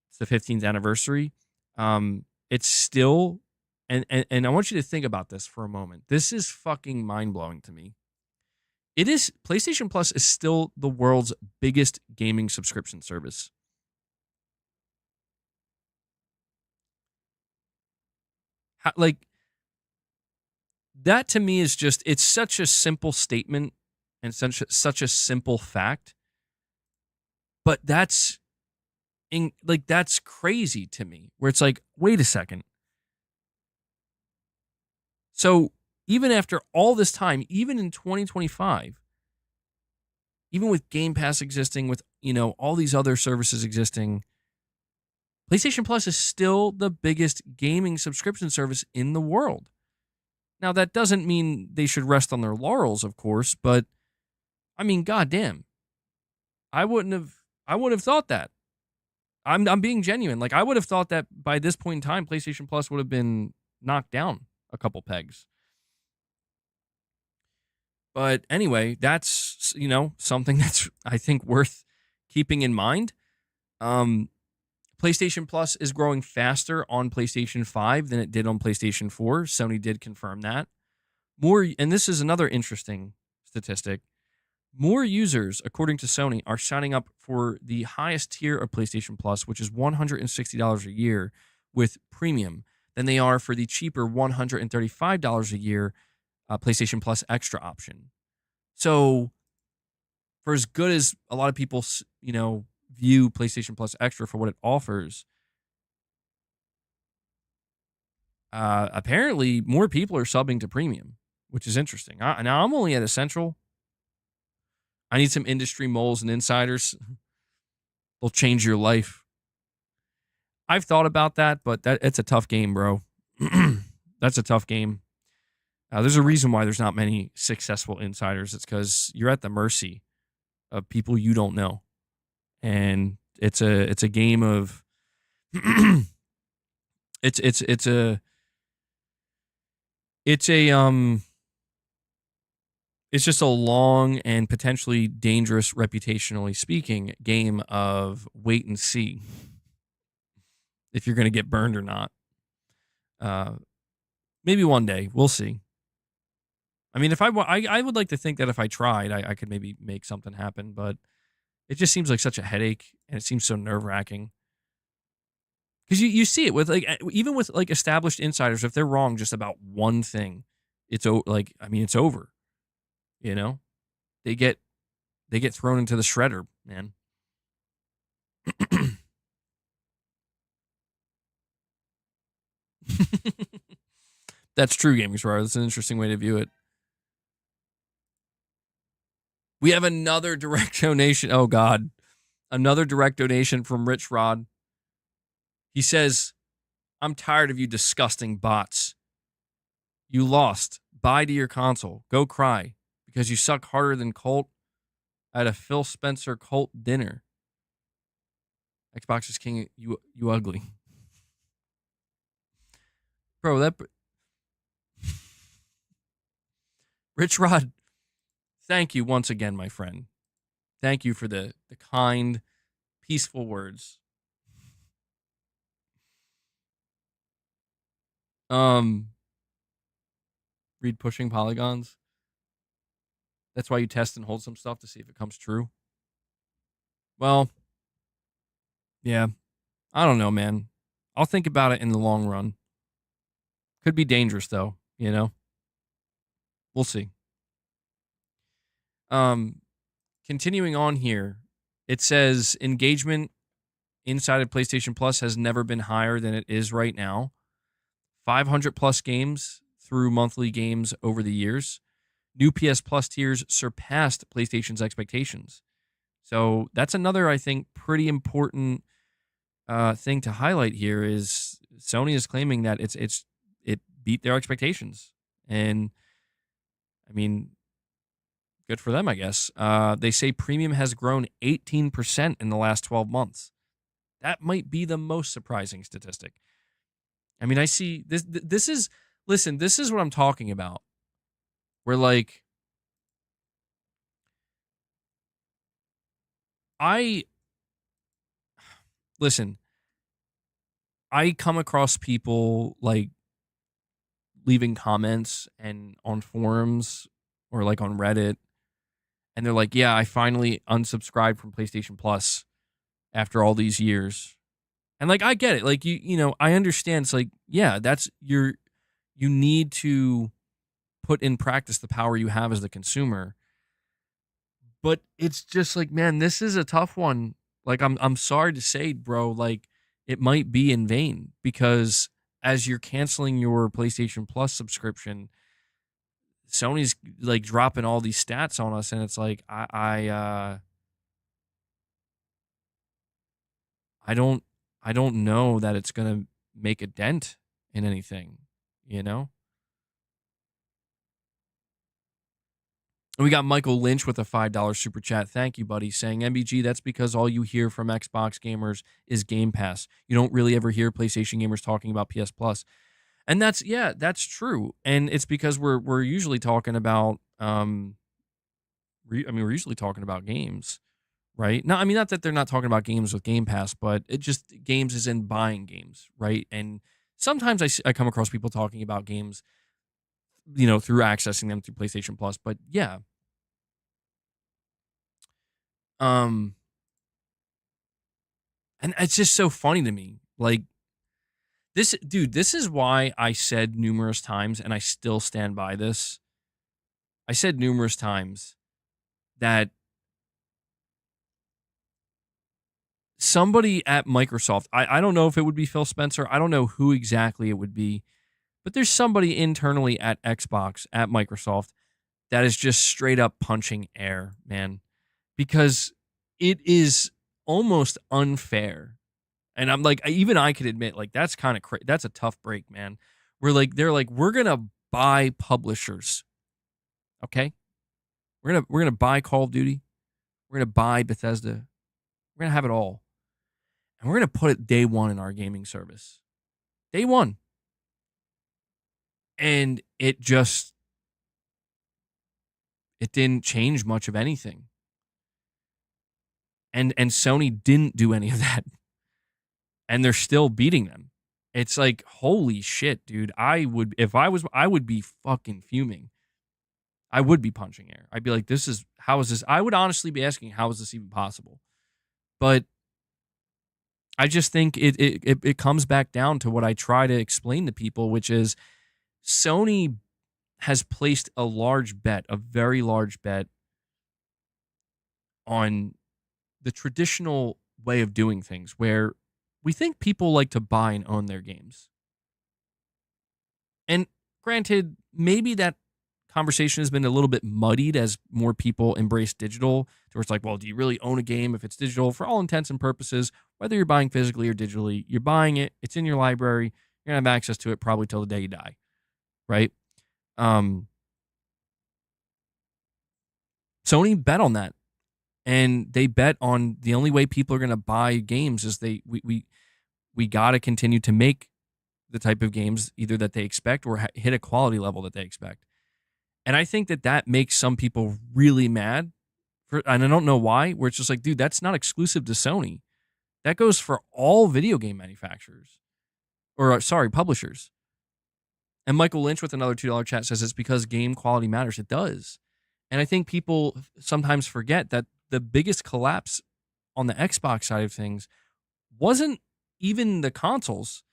It's the 15th anniversary. It's still, and I want you to think about this for a moment. This is fucking mind blowing to me. It is PlayStation Plus is still the world's biggest gaming subscription service. Like that to me is just it's such a simple statement and such a simple fact. But that's that's crazy to me. Where it's like, wait a second. So even after all this time, even in 2025, even with Game Pass existing, with all these other services existing, PlayStation Plus is still the biggest gaming subscription service in the world. Now that doesn't mean they should rest on their laurels, of course, but I mean, goddamn, I wouldn't have thought that. I'm being genuine. Like I would have thought that by this point in time, PlayStation Plus would have been knocked down a couple pegs. But anyway, that's something that's I think worth keeping in mind. PlayStation Plus is growing faster on PlayStation 5 than it did on PlayStation 4. Sony did confirm that. And this is another interesting statistic. More users, according to Sony, are signing up for the highest tier of PlayStation Plus, which is $160 a year with premium, than they are for the cheaper $135 a year PlayStation Plus Extra option. So, for as good as a lot of people, view PlayStation Plus Extra for what it offers, apparently more people are subbing to premium, which is interesting. Now, I'm only at Essential. I need some industry moles and insiders. They'll change your life. I've thought about that, but it's a tough game, bro. That's a tough game. There's a reason why there's not many successful insiders. It's because you're at the mercy of people you don't know, and it's a game of it's just a long and potentially dangerous, reputationally speaking, game of wait and see if you're going to get burned or not. Maybe one day. We'll see. I mean, if I would like to think that if I tried, I could maybe make something happen, but it just seems like such a headache, and it seems so nerve-wracking. Because you see it with even with established insiders, if they're wrong just about one thing, it's over. They get thrown into the shredder, man. That's true, Gamers Bar. That's an interesting way to view it. We have another direct donation. Oh, God. Another direct donation from Rich Rod. He says, I'm tired of you disgusting bots. You lost. Bye to your console. Go cry. Because you suck harder than Colt at a Phil Spencer Colt dinner. Xbox is king. You ugly. Bro, that... Rich Rod, thank you once again, my friend. Thank you for the kind, peaceful words. Read Pushing Polygons. That's why you test and hold some stuff to see if it comes true. Well, yeah. I don't know, man. I'll think about it in the long run. Could be dangerous, though, We'll see. Continuing on here, it says engagement inside of PlayStation Plus has never been higher than it is right now. 500 plus games through monthly games over the years. New PS Plus tiers surpassed PlayStation's expectations. So that's another, I think, pretty important thing to highlight here is Sony is claiming that it beat their expectations. And I mean, good for them, I guess. They say premium has grown 18% in the last 12 months. That might be the most surprising statistic. I mean, I see this. This is, listen, this is what I'm talking about. Where, like, I, listen, I come across people like leaving comments and on forums or like on Reddit, and they're like, yeah, I finally unsubscribed from PlayStation Plus after all these years. And like, I get it. Like, I understand. It's like, yeah, you need to put in practice the power you have as the consumer. But it's just like, man, this is a tough one. Like, I'm sorry to say, bro, like, it might be in vain, because as you're canceling your PlayStation Plus subscription, Sony's like dropping all these stats on us, and it's like, I don't know that it's gonna make a dent in anything, you know? We got Michael Lynch with a $5 super chat. Thank you, buddy. Saying, MBG, that's because all you hear from Xbox gamers is Game Pass. You don't really ever hear PlayStation gamers talking about PS Plus. And that's true. And it's because we're usually talking about we're usually talking about games, right? No, I mean, not that they're not talking about games with Game Pass, but it just, games is in buying games, right? And sometimes I come across people talking about games, through accessing them through PlayStation Plus. But yeah, um, and it's just so funny to me. Like, this, dude, this is why I said numerous times, and I still stand by this. I said numerous times that somebody at Microsoft, I don't know if it would be Phil Spencer, I don't know who exactly it would be, but there's somebody internally at Xbox, at Microsoft, that is just straight up punching air, man, because it is almost unfair. And I'm like, even I could admit, like, that's kind of that's a tough break, man. They're like, we're gonna buy publishers, okay? We're gonna buy Call of Duty, we're gonna buy Bethesda, we're gonna have it all, and we're gonna put it day one in our gaming service, day one. And it didn't change much of anything. And Sony didn't do any of that. And they're still beating them. It's like, holy shit, dude. I would be fucking fuming. I would be punching air. I'd be like, how is this? I would honestly be asking, how is this even possible? But I just think it comes back down to what I try to explain to people, which is Sony has placed a very large bet on the traditional way of doing things, where we think people like to buy and own their games. And granted, maybe that conversation has been a little bit muddied as more people embrace digital, to where it's like, well, do you really own a game if it's digital? For all intents and purposes, whether you're buying physically or digitally, you're buying it, it's in your library, you're going to have access to it probably till the day you die, right? Sony bet on that. And they bet on the only way people are going to buy games is we got to continue to make the type of games either that they expect or hit a quality level that they expect. And I think that makes some people really mad, and I don't know why, where it's just like, dude, that's not exclusive to Sony. That goes for all video game manufacturers, or sorry, publishers. And Michael Lynch with another $2 chat says it's because game quality matters. It does. And I think people sometimes forget that the biggest collapse on the Xbox side of things wasn't even the consoles.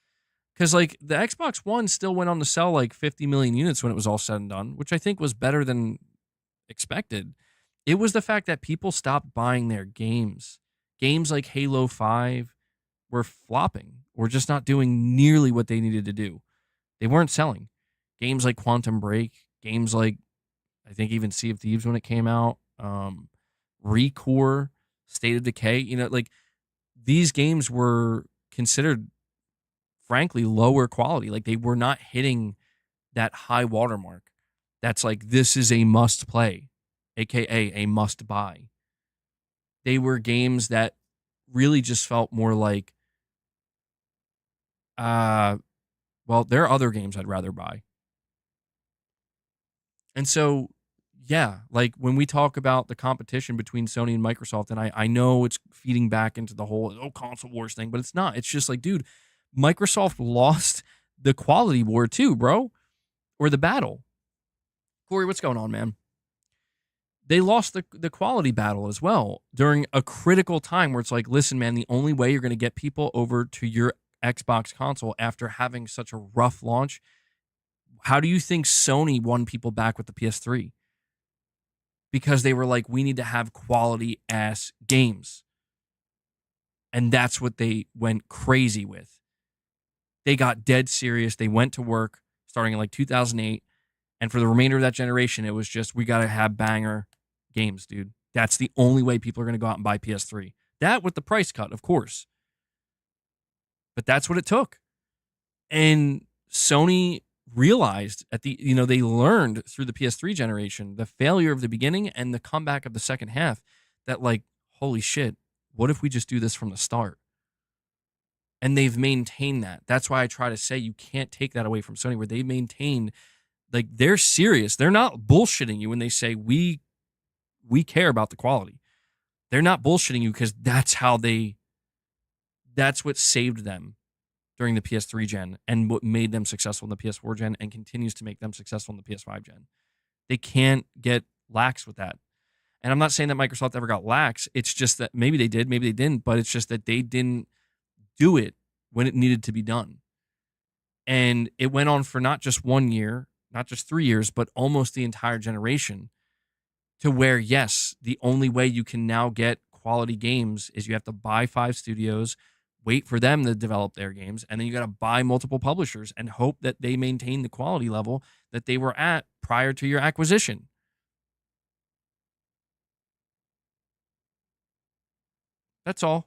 Because, like, the Xbox One still went on to sell like 50 million units when it was all said and done, which I think was better than expected. It was the fact that people stopped buying their games. Games like Halo 5 were flopping or just not doing nearly what they needed to do. They weren't selling. Games like Quantum Break, games like, I think, even Sea of Thieves when it came out, Recore, State of Decay, like, these games were considered, frankly, lower quality. Like, they were not hitting that high watermark. That's like, this is a must play, aka a must buy. They were games that really just felt more like Well, there are other games I'd rather buy. And so, yeah, like when we talk about the competition between Sony and Microsoft, and I know it's feeding back into the whole console wars thing, but it's not. It's just like, dude, Microsoft lost the quality war too, bro, or the battle. Corey, what's going on, man? They lost the quality battle as well during a critical time where it's like, listen, man, the only way you're going to get people over to your Xbox console after having such a rough launch, how do you think Sony won people back with the PS3? Because they were like, we need to have quality ass games. And that's what they went crazy with. They got dead serious. They went to work starting in like 2008. And for the remainder of that generation, it was just, we got to have banger games, dude. That's the only way people are going to go out and buy PS3. That with the price cut, of course. But that's what it took. And Sony realized they learned through the PS3 generation, the failure of the beginning and the comeback of the second half, that like, holy shit, what if we just do this from the start? And they've maintained that. That's why I try to say you can't take that away from Sony, where they maintained, like, they're serious. They're not bullshitting you when they say we care about the quality. They're not bullshitting you because that's what saved them during the PS3 gen and what made them successful in the PS4 gen and continues to make them successful in the PS5 gen. They can't get lax with that. And I'm not saying that Microsoft ever got lax. It's just that maybe they did, maybe they didn't, but it's just that they didn't do it when it needed to be done. And it went on for not just 1 year, not just 3 years, but almost the entire generation, to where, yes, the only way you can now get quality games is you have to buy 5 studios, wait for them to develop their games, and then you got to buy multiple publishers and hope that they maintain the quality level that they were at prior to your acquisition. That's all.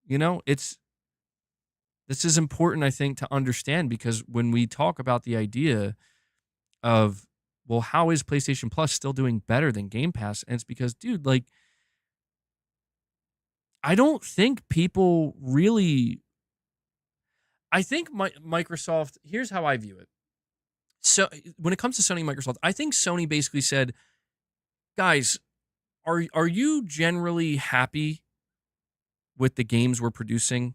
This is important, I think, to understand, because when we talk about the idea of, well, how is PlayStation Plus still doing better than Game Pass? And it's because, dude, like, I don't think people really. I think Microsoft, here's how I view it. So when it comes to Sony and Microsoft, I think Sony basically said, guys, are you generally happy with the games we're producing?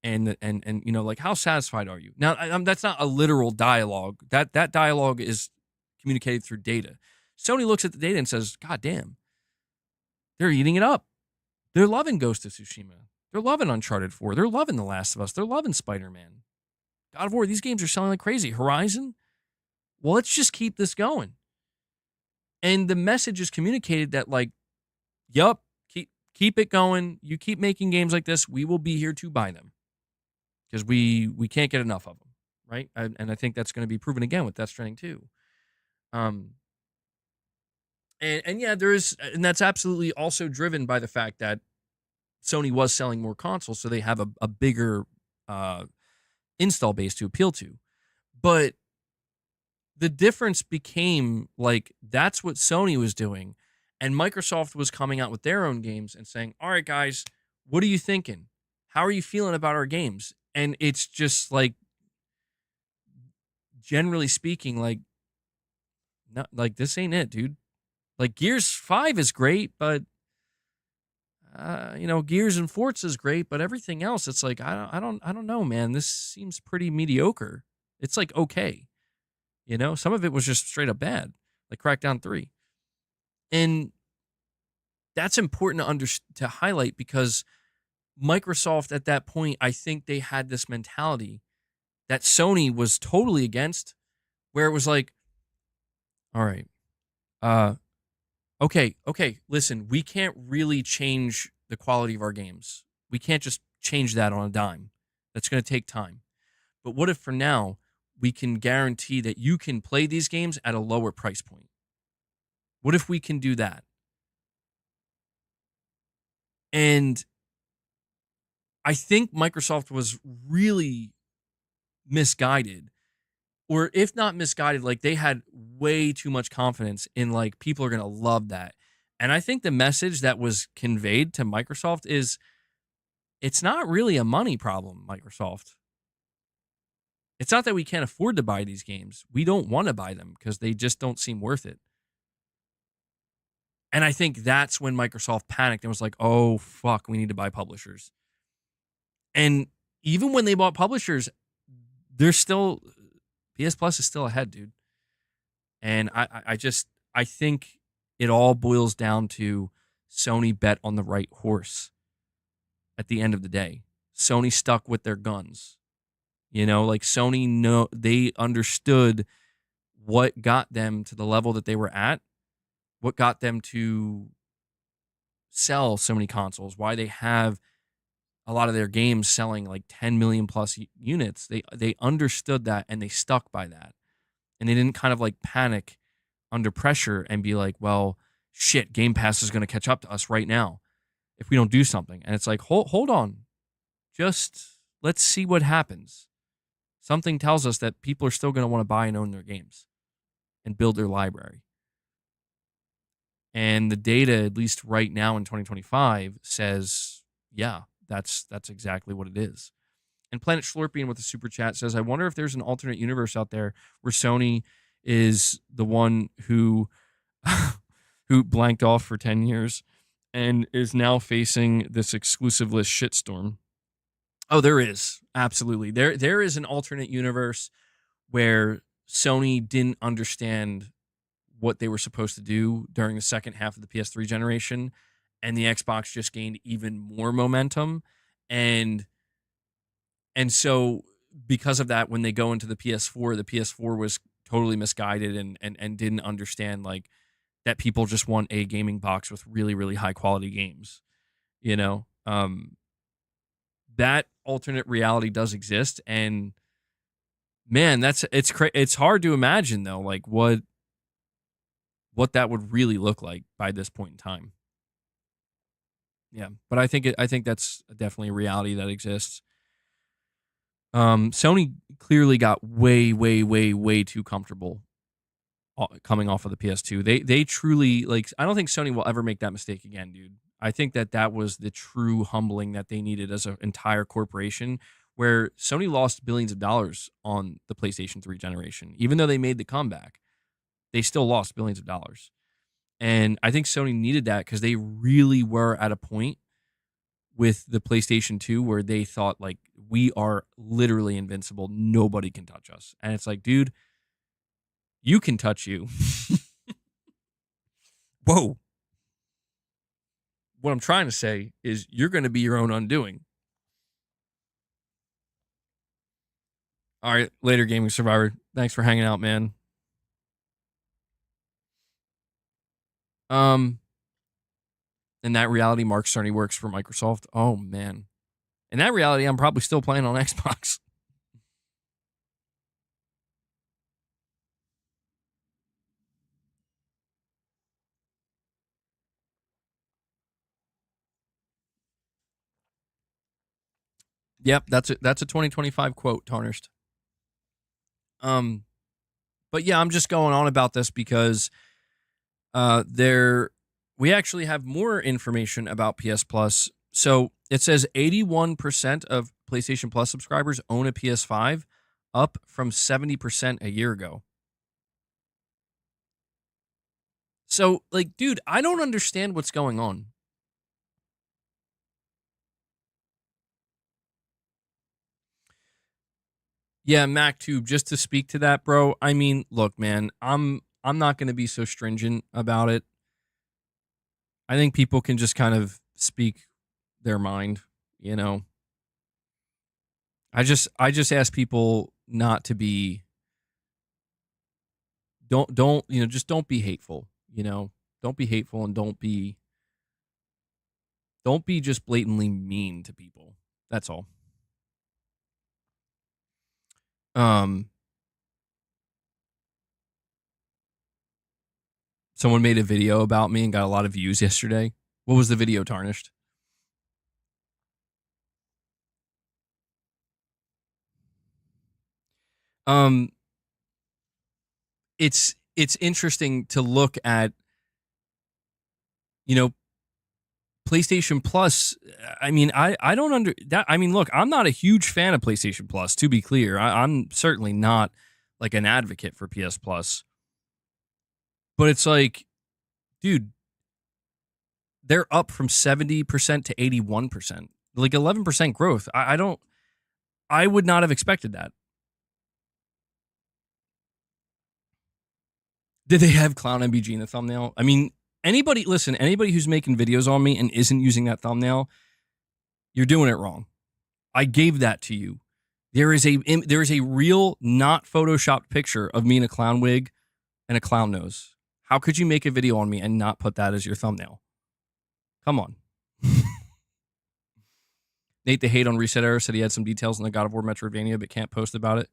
And like, how satisfied are you? Now, that's not a literal dialogue. That dialogue is communicated through data. Sony looks at the data and says, God damn, they're eating it up. They're loving Ghost of Tsushima. They're loving Uncharted 4. They're loving The Last of Us. They're loving Spider-Man. God of War, these games are selling like crazy. Horizon, well, let's just keep this going. And the message is communicated that, like, yup, keep it going. You keep making games like this, we will be here to buy them. Because we can't get enough of them, right? And I think that's going to be proven again with Death Stranding 2. And yeah, and that's absolutely also driven by the fact that Sony was selling more consoles, so they have a bigger install base to appeal to. But the difference became, like, that's what Sony was doing, and Microsoft was coming out with their own games and saying, all right, guys, what are you thinking? How are you feeling about our games? And it's just like, generally speaking, like, not like, this ain't it, dude. Like, Gears 5 is great, but Gears and Forza is great, but everything else, it's like, I don't know, man. This seems pretty mediocre. It's like, okay, some of it was just straight up bad, like Crackdown 3, and that's important to highlight, because Microsoft at that point, I think they had this mentality that Sony was totally against, where it was like, all right, okay, listen, we can't really change the quality of our games. We can't just change that on a dime. That's going to take time. But what if for now we can guarantee that you can play these games at a lower price point? What if we can do that? And I think Microsoft was really misguided, or if not misguided, like, they had way too much confidence in, like, people are going to love that. And I think the message that was conveyed to Microsoft is, it's not really a money problem, Microsoft. It's not that we can't afford to buy these games. We don't want to buy them because they just don't seem worth it. And I think that's when Microsoft panicked and was like, oh, fuck, we need to buy publishers. And even when they bought publishers, they're still, PS Plus is still ahead, dude. And I think it all boils down to Sony bet on the right horse at the end of the day. Sony stuck with their guns. Like Sony, they understood what got them to the level that they were at, what got them to sell so many consoles, why they have a lot of their games selling like 10 million plus units. They understood that and they stuck by that. And they didn't kind of like panic under pressure and be like, well, shit, Game Pass is going to catch up to us right now if we don't do something. And it's like, hold on. Just let's see what happens. Something tells us that people are still going to want to buy and own their games and build their library. And the data, at least right now in 2025, says, yeah, that's exactly what it is. And Planet Schlorpian with the super chat says, I wonder if there's an alternate universe out there where Sony is the one who who blanked off for 10 years and is now facing this exclusive list shitstorm. Oh, there is. Absolutely. There is an alternate universe where Sony didn't understand what they were supposed to do during the second half of the PS3 generation, and the Xbox just gained even more momentum. And so because of that, when they go into the PS4 was totally misguided and didn't understand like that people just want a gaming box with really, really high quality games. That alternate reality does exist, and man, it's hard to imagine though, like what that would really look like by this point in time. Yeah, but I think that's definitely a reality that exists. Sony clearly got way, way, way, way too comfortable coming off of the PS2. They truly like. I don't think Sony will ever make that mistake again, dude. I think that was the true humbling that they needed as an entire corporation, where Sony lost billions of dollars on the PlayStation 3 generation. Even though they made the comeback, they still lost billions of dollars. And I think Sony needed that because they really were at a point with the PlayStation 2 where they thought, like, we are literally invincible. Nobody can touch us. And it's like, dude, you can touch you. Whoa. What I'm trying to say is you're going to be your own undoing. All right, later, Gaming Survivor. Thanks for hanging out, man. In that reality, Mark Cerny works for Microsoft. Oh, man. In that reality, I'm probably still playing on Xbox. Yep, that's a 2025 quote, Tarnished. But yeah, I'm just going on about this because we actually have more information about PS Plus. So it says 81% of PlayStation Plus subscribers own a PS5, up from 70% a year ago. So, like, dude, I don't understand what's going on. Yeah, MacTube, just to speak to that, bro. I mean, look, man, I'm not going to be so stringent about it. I think people can just kind of speak their mind, you know. I just ask people not to be don't just don't be hateful, you know. Don't be hateful and don't be just blatantly mean to people. That's all. Someone made a video about me and got a lot of views yesterday. What was the video, Tarnished? Um it's interesting to look at, you know, PlayStation Plus, I mean, I don't under that. I mean, look, I'm not a huge fan of PlayStation Plus, to be clear. I'm certainly not like an advocate for PS Plus. But it's like, dude, they're up from 70% to 81%. Like 11% growth. I would not have expected that. Did they have Clown MBG in the thumbnail? I mean, anybody who's making videos on me and isn't using that thumbnail, you're doing it wrong. I gave that to you. There is a real, not photoshopped picture of me in a clown wig and a clown nose. How could you make a video on me and not put that as your thumbnail? Come on. Nate the Hate on Reset Error said he had some details on the God of War Metroidvania but can't post about it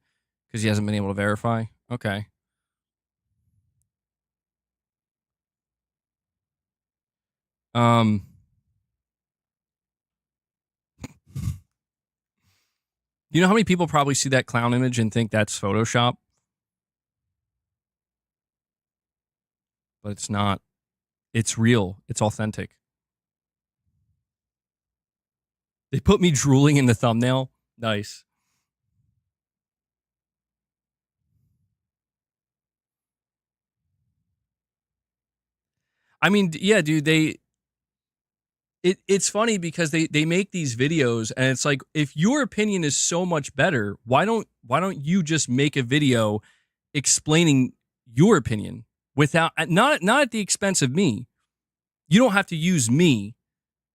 because he hasn't been able to verify. Okay. You know how many people probably see that clown image and think that's Photoshop? But it's not. It's real. It's authentic. They put me drooling in the thumbnail. Nice. I mean, yeah, dude, it's funny because they make these videos and it's like, if your opinion is so much better, why don't you just make a video explaining your opinion without not at the expense of me? You don't have to use me.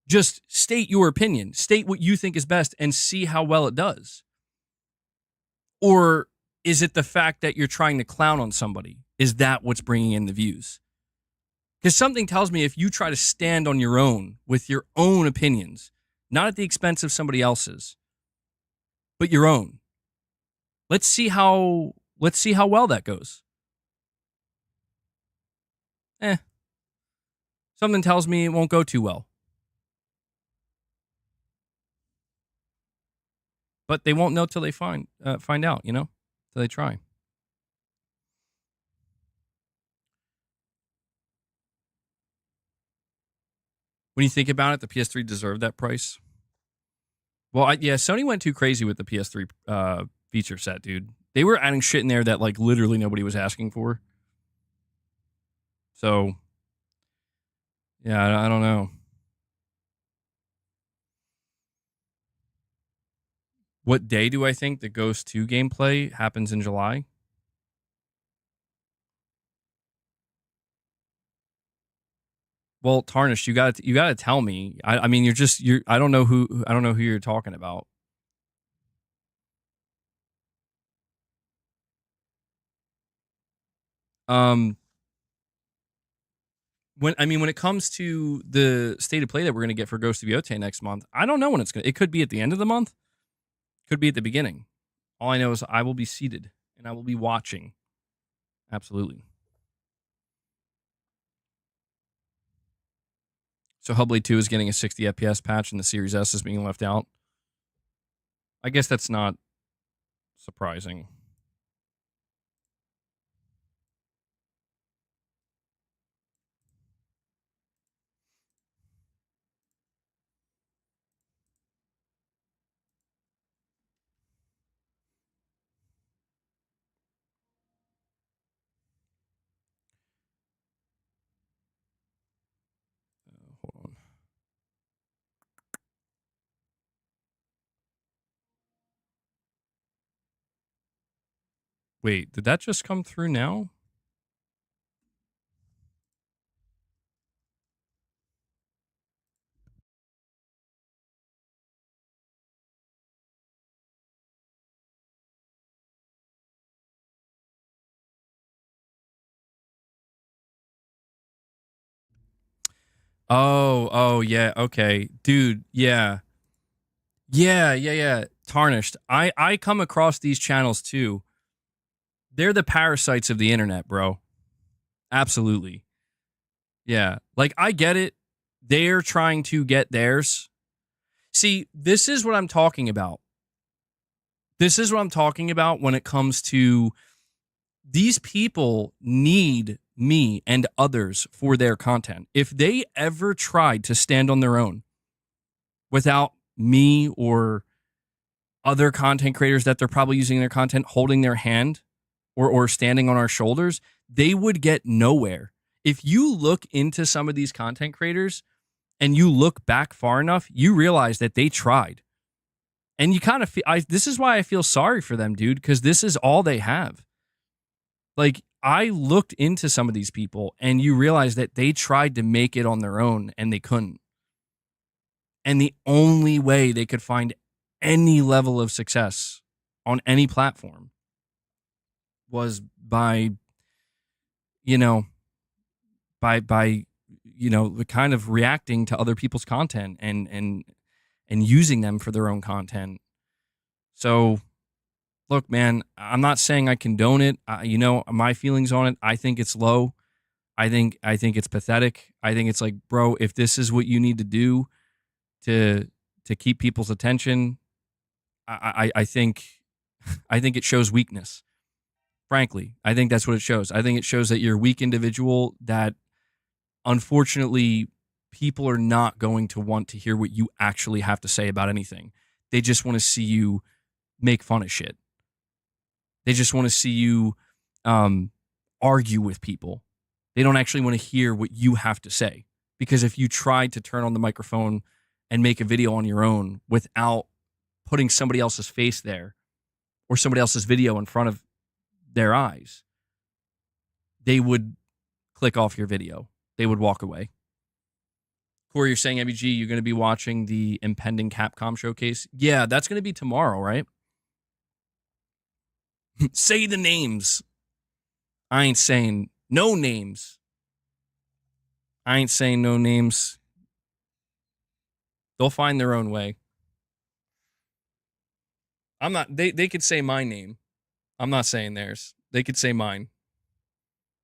Just state your opinion. State what you think is best and see how well it does. Or is it the fact that you're trying to clown on somebody? Is that what's bringing in the views? Because something tells me if you try to stand on your own with your own opinions, not at the expense of somebody else's, but your own, let's see how well that goes. Something tells me it won't go too well. But they won't know till they find out, you know, till they try. When you think about it, the PS3 deserved that price. Well, Sony went too crazy with the PS3 feature set, dude. They were adding shit in there that like literally nobody was asking for. So, yeah, I don't know. What day do I think the Ghost 2 gameplay happens in July? Well, Tarnished, you got to tell me. I mean, I don't know who you're talking about. When it comes to the state of play that we're going to get for Ghost of Yotei next month, I don't know when it's going to. It could be at the end of the month. Could be at the beginning. All I know is I will be seated and I will be watching. Absolutely. So Hellblade 2 is getting a 60 FPS patch and the Series S is being left out. I guess that's not surprising. Hold on. Wait, did that just come through now? Oh, yeah, okay. Dude, yeah. Yeah. Tarnished. I come across these channels too. They're the parasites of the internet, bro. Absolutely. Yeah. Like, I get it. They're trying to get theirs. See, this is what I'm talking about. This is what I'm talking about when it comes to these people need me and others for their content. If they ever tried to stand on their own without me or other content creators that they're probably using their content holding their hand or standing on our shoulders, they would get nowhere. If you look into some of these content creators and you look back far enough, you realize that they tried. And you kind of feel, this is why I feel sorry for them, dude, because this is all they have. Like, I looked into some of these people and you realize that they tried to make it on their own and they couldn't. And the only way they could find any level of success on any platform was by, kind of reacting to other people's content and using them for their own content. So, look, man, I'm not saying I condone it. My feelings on it, I think it's low. I think it's pathetic. I think it's like, bro, if this is what you need to do to keep people's attention, I think it shows weakness. Frankly, I think that's what it shows. I think it shows that you're a weak individual that, unfortunately, people are not going to want to hear what you actually have to say about anything. They just want to see you make fun of shit. They just want to see you argue with people. They don't actually want to hear what you have to say. Because if you tried to turn on the microphone and make a video on your own without putting somebody else's face there or somebody else's video in front of their eyes, they would click off your video. They would walk away. Corey, you're saying, MBG, you're going to be watching the impending Capcom showcase? Yeah, that's going to be tomorrow, right? Say the names. I ain't saying no names. I ain't saying no names. They'll find their own way. I'm not, they could say my name. I'm not saying theirs. They could say mine.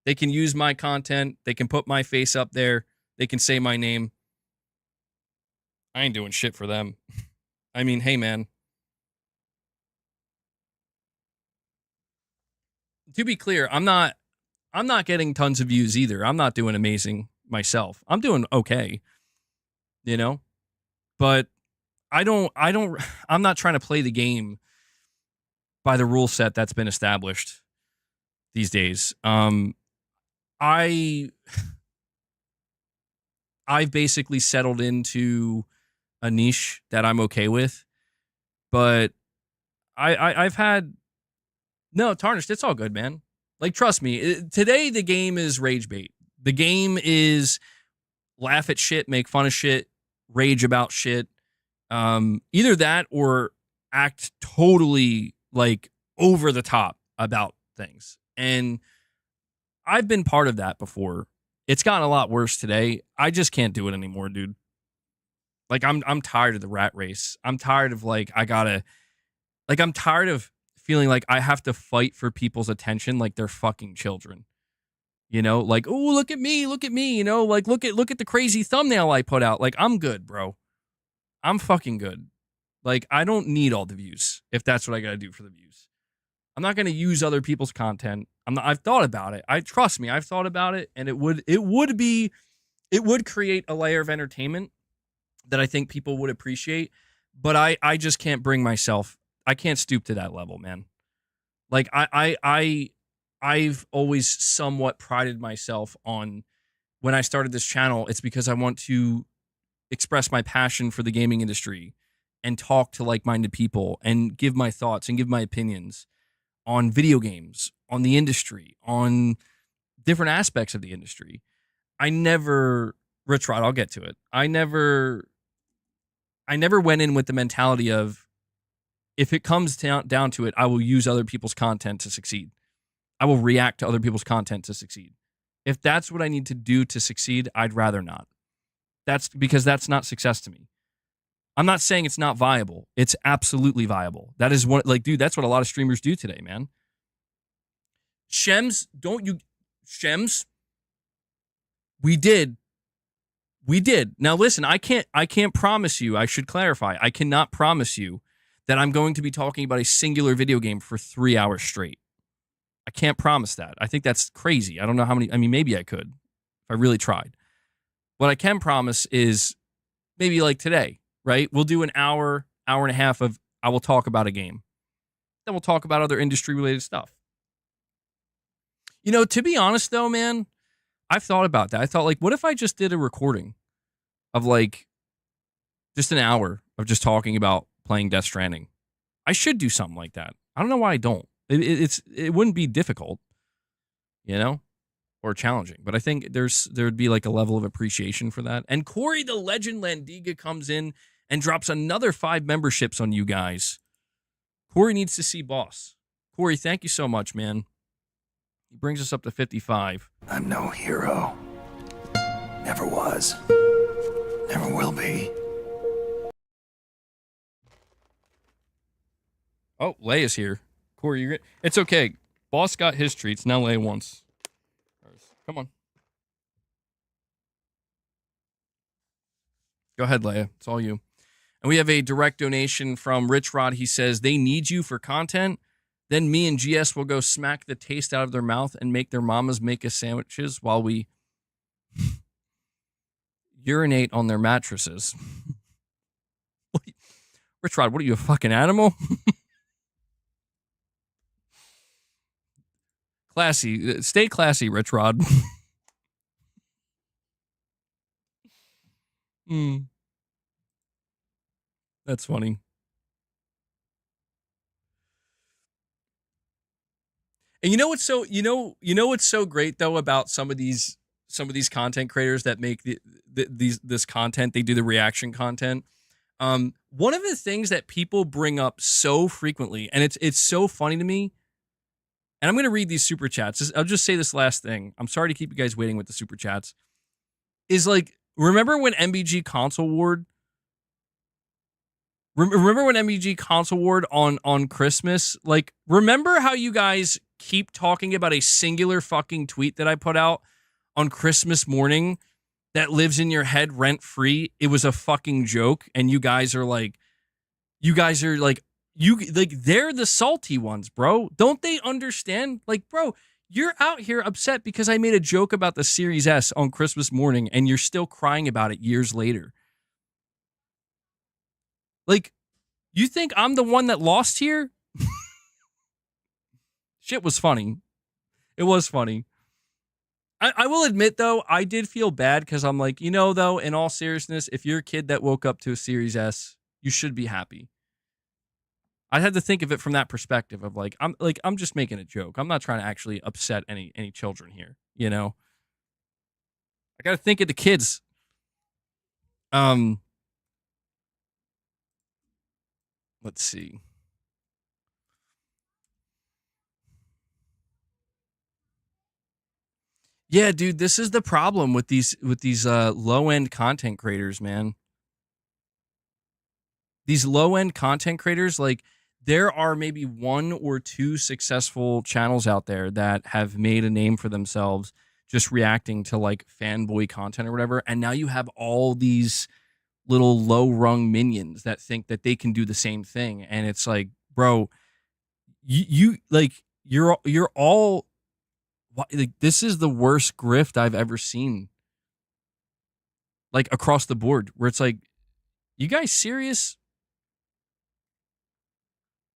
They can use my content. They can put my face up there. They can say my name. I ain't doing shit for them. I mean, hey, man. To be clear, I'm not getting tons of views either. I'm not doing amazing myself. I'm doing okay, but I'm not trying to play the game by the rule set that's been established these days. I've basically settled into a niche that I'm okay with, but I've had no Tarnished. It's all good, man. Like, trust me. Today the game is rage bait. The game is laugh at shit, make fun of shit, rage about shit. Either that or act totally like over the top about things. And I've been part of that before. It's gotten a lot worse today. I just can't do it anymore, dude. Like, I'm tired of the rat race. I'm tired of I'm tired of feeling like I have to fight for people's attention like they're fucking children. Like, oh, look at me, like, look at the crazy thumbnail I put out. Like, I'm good, bro. I'm fucking good. Like, I don't need all the views if that's what I got to do for the views. I'm not going to use other people's content. I've thought about it. Trust me, I've thought about it, and it would create a layer of entertainment that I think people would appreciate, but I just can't bring myself. I can't stoop to that level, man. Like, I've always somewhat prided myself on, when I started this channel, it's because I want to express my passion for the gaming industry and talk to like-minded people and give my thoughts and give my opinions on video games, on the industry, on different aspects of the industry. I never, Rich Rod, I'll get to it. I never went in with the mentality of, if it comes down to it, I will use other people's content to succeed. I will react to other people's content to succeed. If that's what I need to do to succeed, I'd rather not. That's because that's not success to me. I'm not saying it's not viable. It's absolutely viable. That is what, dude, that's what a lot of streamers do today, man. Shems, we did. Now listen, I can't promise you, I should clarify, I cannot promise you that I'm going to be talking about a singular video game for 3 hours straight. I can't promise that. I think that's crazy. I don't know how many. I mean, maybe I could if I really tried. What I can promise is maybe like today, right? We'll do an hour, hour and a half of I will talk about a game. Then we'll talk about other industry related stuff. You know, to be honest though, man, I've thought about that. I thought, like, what if I just did a recording of like just an hour of just talking about playing Death Stranding? I should do something like that. I don't know why I don't. It wouldn't be difficult, you know, or challenging. But I think there'd be like a level of appreciation for that. And Corey the Legend Landiga comes in and drops another 5 memberships on you guys. Corey needs to see boss. Corey, thank you so much, man. He brings us up to 55. I'm no hero. Never was. Never will be. Oh, Leia's here. Corey, it's okay. Boss got his treats. Now Leia wants. Come on. Go ahead, Leia. It's all you. And we have a direct donation from Rich Rod. He says, they need you for content. Then me and GS will go smack the taste out of their mouth and make their mamas make us sandwiches while we urinate on their mattresses. Rich Rod, what are you, a fucking animal? Classy. Stay classy, Rich Rod. That's funny. And you know what's so what's so great though about some of these content creators that make this content, they do the reaction content. One of the things that people bring up so frequently, and it's so funny to me, and I'm going to read these super chats. I'll just say this last thing. I'm sorry to keep you guys waiting with the super chats. Is like, remember when MBG Console Ward? Remember when MBG Console Ward on Christmas? Like, remember how you guys keep talking about a singular fucking tweet that I put out on Christmas morning that lives in your head rent free? It was a fucking joke, and you guys are like, they're the salty ones, bro. Don't they understand? Like, bro, you're out here upset because I made a joke about the Series S on Christmas morning, and you're still crying about it years later. Like, you think I'm the one that lost here? Shit was funny. It was funny. I will admit, though, I did feel bad because I'm like, you know, though, in all seriousness, if you're a kid that woke up to a Series S, you should be happy. I had to think of it from that perspective of I'm just making a joke. I'm not trying to actually upset any children here, you know? I got to think of the kids. Let's see. Yeah, dude, this is the problem with these low-end content creators, man. These low-end content creators, like, there are maybe 1 or 2 successful channels out there that have made a name for themselves just reacting to like fanboy content or whatever, and now you have all these little low-rung minions that think that they can do the same thing, and it's like, bro, you're all, like, this is the worst grift I've ever seen, like, across the board, where it's like, you guys serious?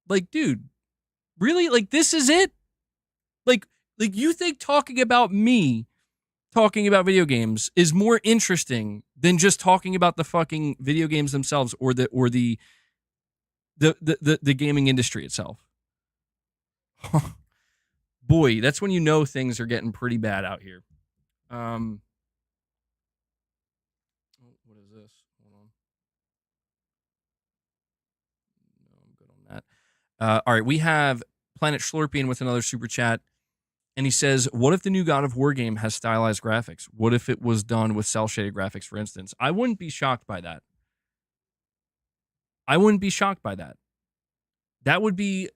Like, dude, really? Like, this is it? Like you think talking about me talking about video games is more interesting than just talking about the fucking video games themselves or the gaming industry itself? Boy, that's when you know things are getting pretty bad out here. What is this? Hold on. No, I'm good on that. All right, we have Planet Schlorpian with another super chat. And he says, what if the new God of War game has stylized graphics? What if it was done with cel-shaded graphics, for instance? I wouldn't be shocked by that. That would be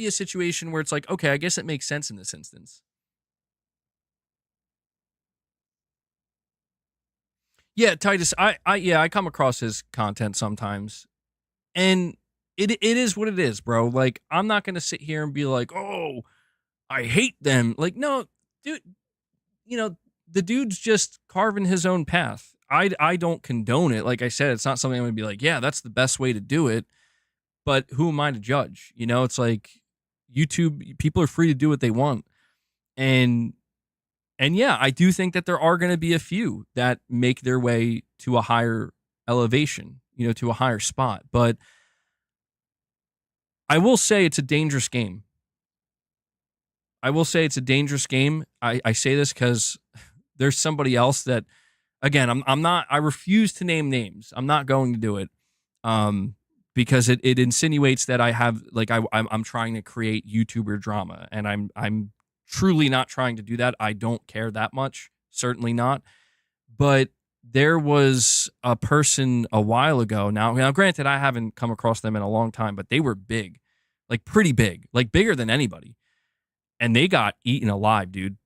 a situation where it's like, okay, I guess it makes sense in this instance. Yeah, Titus, I come across his content sometimes. And it is what it is, bro. Like, I'm not going to sit here and be like, oh, I hate them. Like, no, dude, the dude's just carving his own path. I don't condone it. Like I said, it's not something I'm gonna be like, yeah, that's the best way to do it. But who am I to judge? It's like YouTube, people are free to do what they want. And yeah, I do think that there are going to be a few that make their way to a higher elevation, to a higher spot. But I will say it's a dangerous game. I say this because there's somebody else that, again, I'm not, I refuse to name names. I'm not going to do it. Because it insinuates that I have, like, I'm trying to create YouTuber drama, and I'm truly not trying to do that. I don't care that much, certainly not. But there was a person a while ago. Now, granted, I haven't come across them in a long time, but they were big, like pretty big, like bigger than anybody, and they got eaten alive, dude.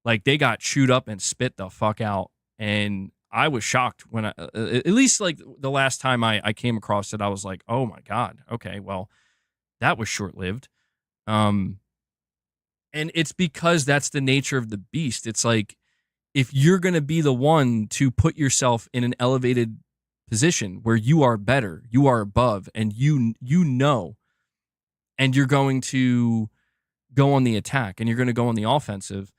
Like they got chewed up and spit the fuck out, and I was shocked when at least like the last time I came across it, I was like, oh my God, okay, well, that was short lived. And it's because that's the nature of the beast. It's like, if you're going to be the one to put yourself in an elevated position where you are better, you are above, and and you're going to go on the attack and you're going to go on the offensive,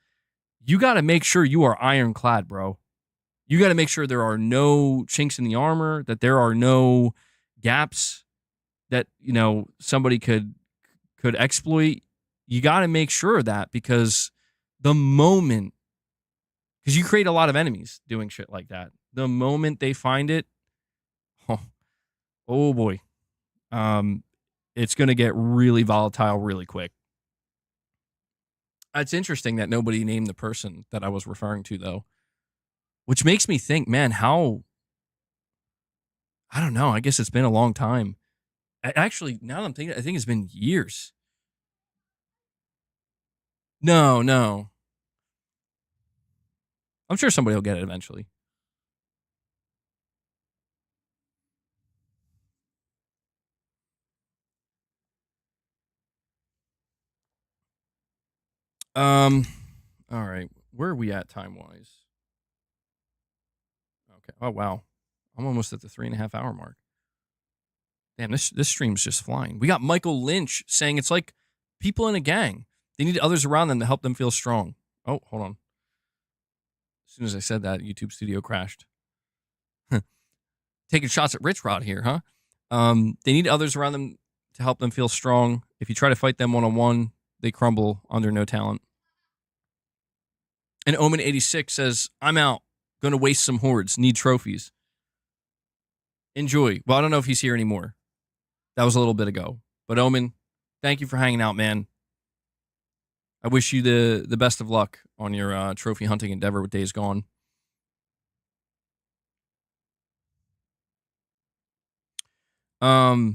you got to make sure you are ironclad, bro. You got to make sure there are no chinks in the armor, that there are no gaps that, somebody could exploit. You got to make sure of that, because because you create a lot of enemies doing shit like that. The moment they find it, oh boy, it's going to get really volatile really quick. It's interesting that nobody named the person that I was referring to, though. Which makes me think, man, I don't know. I guess it's been a long time. Actually, now that I'm thinking, I think it's been years. No. I'm sure somebody will get it eventually. All right. Where are we at time-wise? Okay. Oh, wow. I'm almost at the 3.5 hour mark. Damn, this stream's just flying. We got Michael Lynch saying it's like people in a gang. They need others around them to help them feel strong. Oh, hold on. As soon as I said that, YouTube Studio crashed. Taking shots at Rich Rod here, huh? They need others around them to help them feel strong. If you try to fight them one-on-one, they crumble under no talent. And Omen86 says, I'm out. Gonna waste some hordes. Need trophies. Enjoy. Well, I don't know if he's here anymore. That was a little bit ago. But Omen, thank you for hanging out, man. I wish you the best of luck on your trophy hunting endeavor with Days Gone. But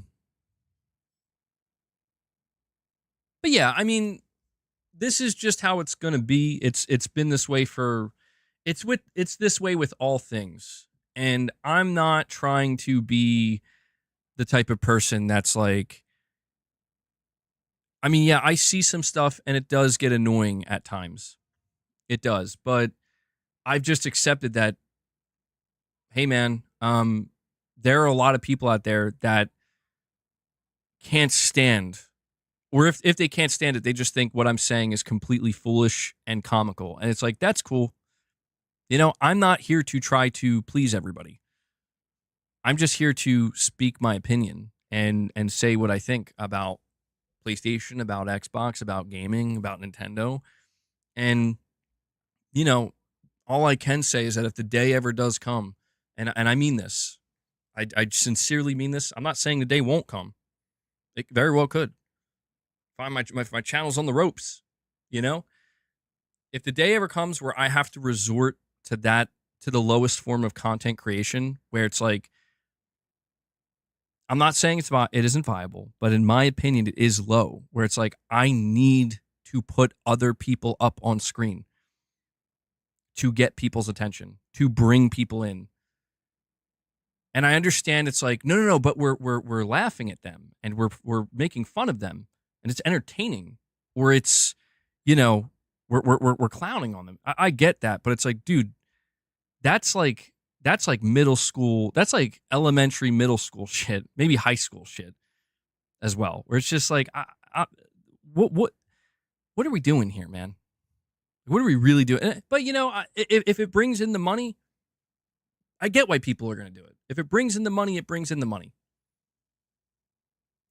yeah, I mean, this is just how it's gonna be. It's been this way it's this way with all things. And I'm not trying to be the type of person that's like, I mean, yeah, I see some stuff and it does get annoying at times. It does, but I've just accepted that, hey man, there are a lot of people out there that can't stand, or if they can't stand it, they just think what I'm saying is completely foolish and comical. And it's like, that's cool. I'm not here to try to please everybody. I'm just here to speak my opinion and say what I think about PlayStation, about Xbox, about gaming, about Nintendo. And, all I can say is that if the day ever does come, and I mean this, I sincerely mean this. I'm not saying the day won't come. It very well could. Find my channel's on the ropes, If the day ever comes where I have to resort to the lowest form of content creation, where it's like, I'm not saying it isn't viable, but in my opinion, it is low, where it's like, I need to put other people up on screen to get people's attention, to bring people in. And I understand it's like, no, but we're laughing at them and we're making fun of them and it's entertaining, or it's you know, we're clowning on them. I get that, but it's like, dude, that's like middle school. That's like elementary, middle school shit, maybe high school shit as well. Where it's just like, what are we doing here, man? What are we really doing? But if it brings in the money, I get why people are going to do it. If it brings in the money, it brings in the money,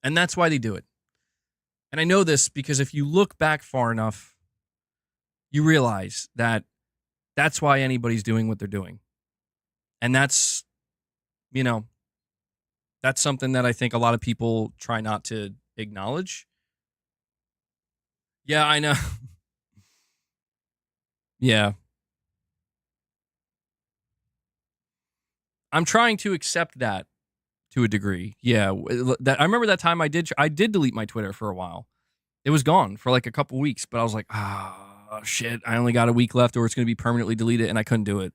and that's why they do it. And I know this because if you look back far enough, you realize that that's why anybody's doing what they're doing. And that's something that I think a lot of people try not to acknowledge. Yeah, I know. Yeah. I'm trying to accept that to a degree. Yeah, I remember that time I did delete my Twitter for a while. It was gone for like a couple weeks, but I was like, oh shit, I only got a week left or it's going to be permanently deleted, and I couldn't do it.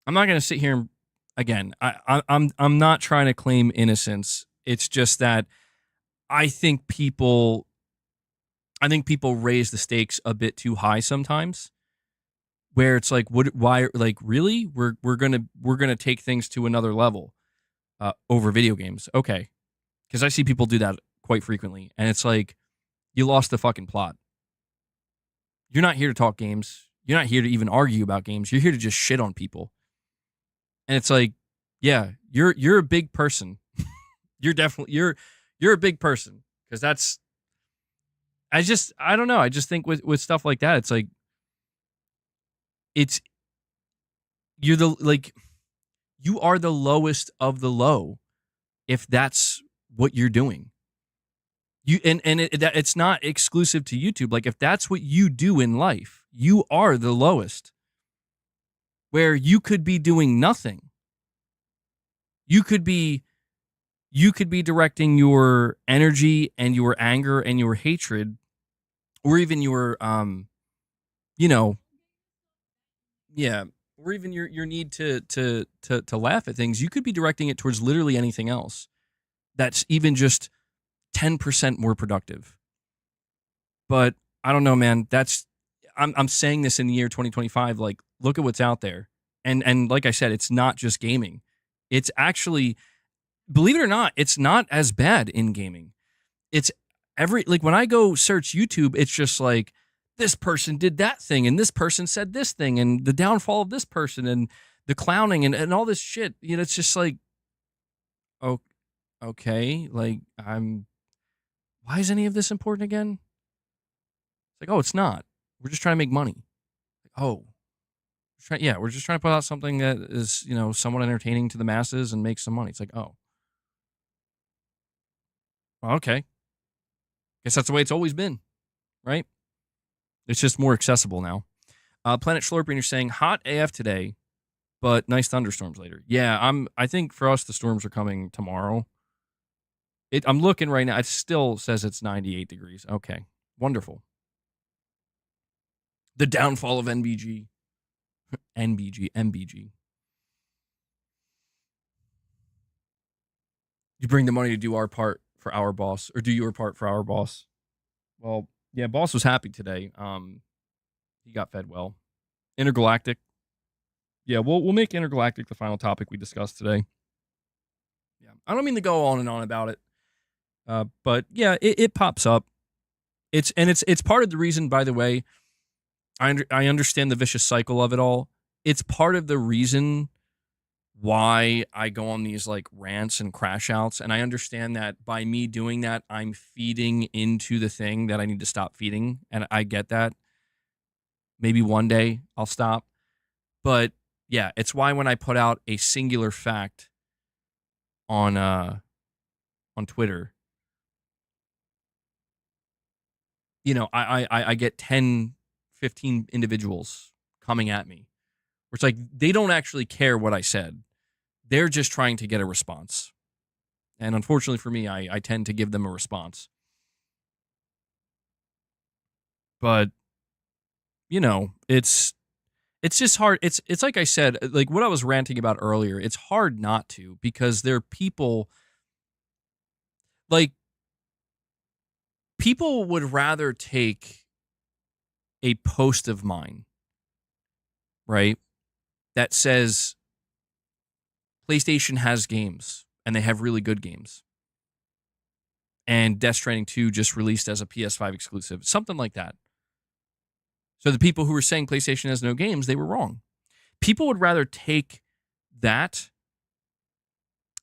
I'm not going to sit here and, again, I'm not trying to claim innocence. It's just that I think people raise the stakes a bit too high sometimes, where it's like, why, like, really, we're gonna take things to another level over video games. Okay, because I see people do that quite frequently, and it's like, you lost the fucking plot. You're not here to talk games. You're not here to even argue about games. You're here to just shit on people. And it's like, yeah, you're a big person. You're a big person, because that's, I don't know. I just think with stuff like that, it's like, you are the lowest of the low if that's what you're doing. It's not exclusive to YouTube. Like, if that's what you do in life, you are the lowest. Where you could be doing nothing. You could be directing your energy and your anger and your hatred, or even your yeah, or even your need to laugh at things. You could be directing it towards literally anything else that's even just 10% more productive. But I don't know, man. I'm saying this in the year 2025. Like, look at what's out there, and like I said, it's not just gaming. It's actually, believe it or not, it's not as bad in gaming. It's like when I go search YouTube, it's just like, this person did that thing, and this person said this thing, and the downfall of this person, and the clowning, and all this shit. It's just like, oh, okay, like, why is any of this important again? It's like, oh, it's not. We're just trying to make money. Oh, we're just trying to put out something that is, somewhat entertaining to the masses and make some money. It's like, oh, well, okay. Guess that's the way it's always been, right? It's just more accessible now. Planet Schlorping, you're saying hot AF today, but nice thunderstorms later. Yeah, I think for us the storms are coming tomorrow. I'm looking right now. It still says it's 98 degrees. Okay, wonderful. The downfall of NBG. MBG. You bring the money to do our part for our boss, or do your part for our boss. Well, yeah, boss was happy today. He got fed well. Intergalactic. Yeah, we'll make Intergalactic the final topic we discussed today. Yeah, I don't mean to go on and on about it, but yeah, it pops up. It's part of the reason, by the way. I understand the vicious cycle of it all. It's part of the reason why I go on these like rants and crash outs, and I understand that by me doing that, I'm feeding into the thing that I need to stop feeding, and I get that. Maybe one day I'll stop, but yeah, it's why when I put out a singular fact on Twitter, I get 10, 15 individuals coming at me. Where it's like, they don't actually care what I said. They're just trying to get a response. And unfortunately for me, I tend to give them a response. But, it's just hard. It's like I said, like what I was ranting about earlier, it's hard not to, because there are people, like, people would rather take a post of mine, right, that says PlayStation has games and they have really good games, and Death Stranding 2 just released as a PS5 exclusive, something like that. So the people who were saying PlayStation has no games, they were wrong. People would rather take that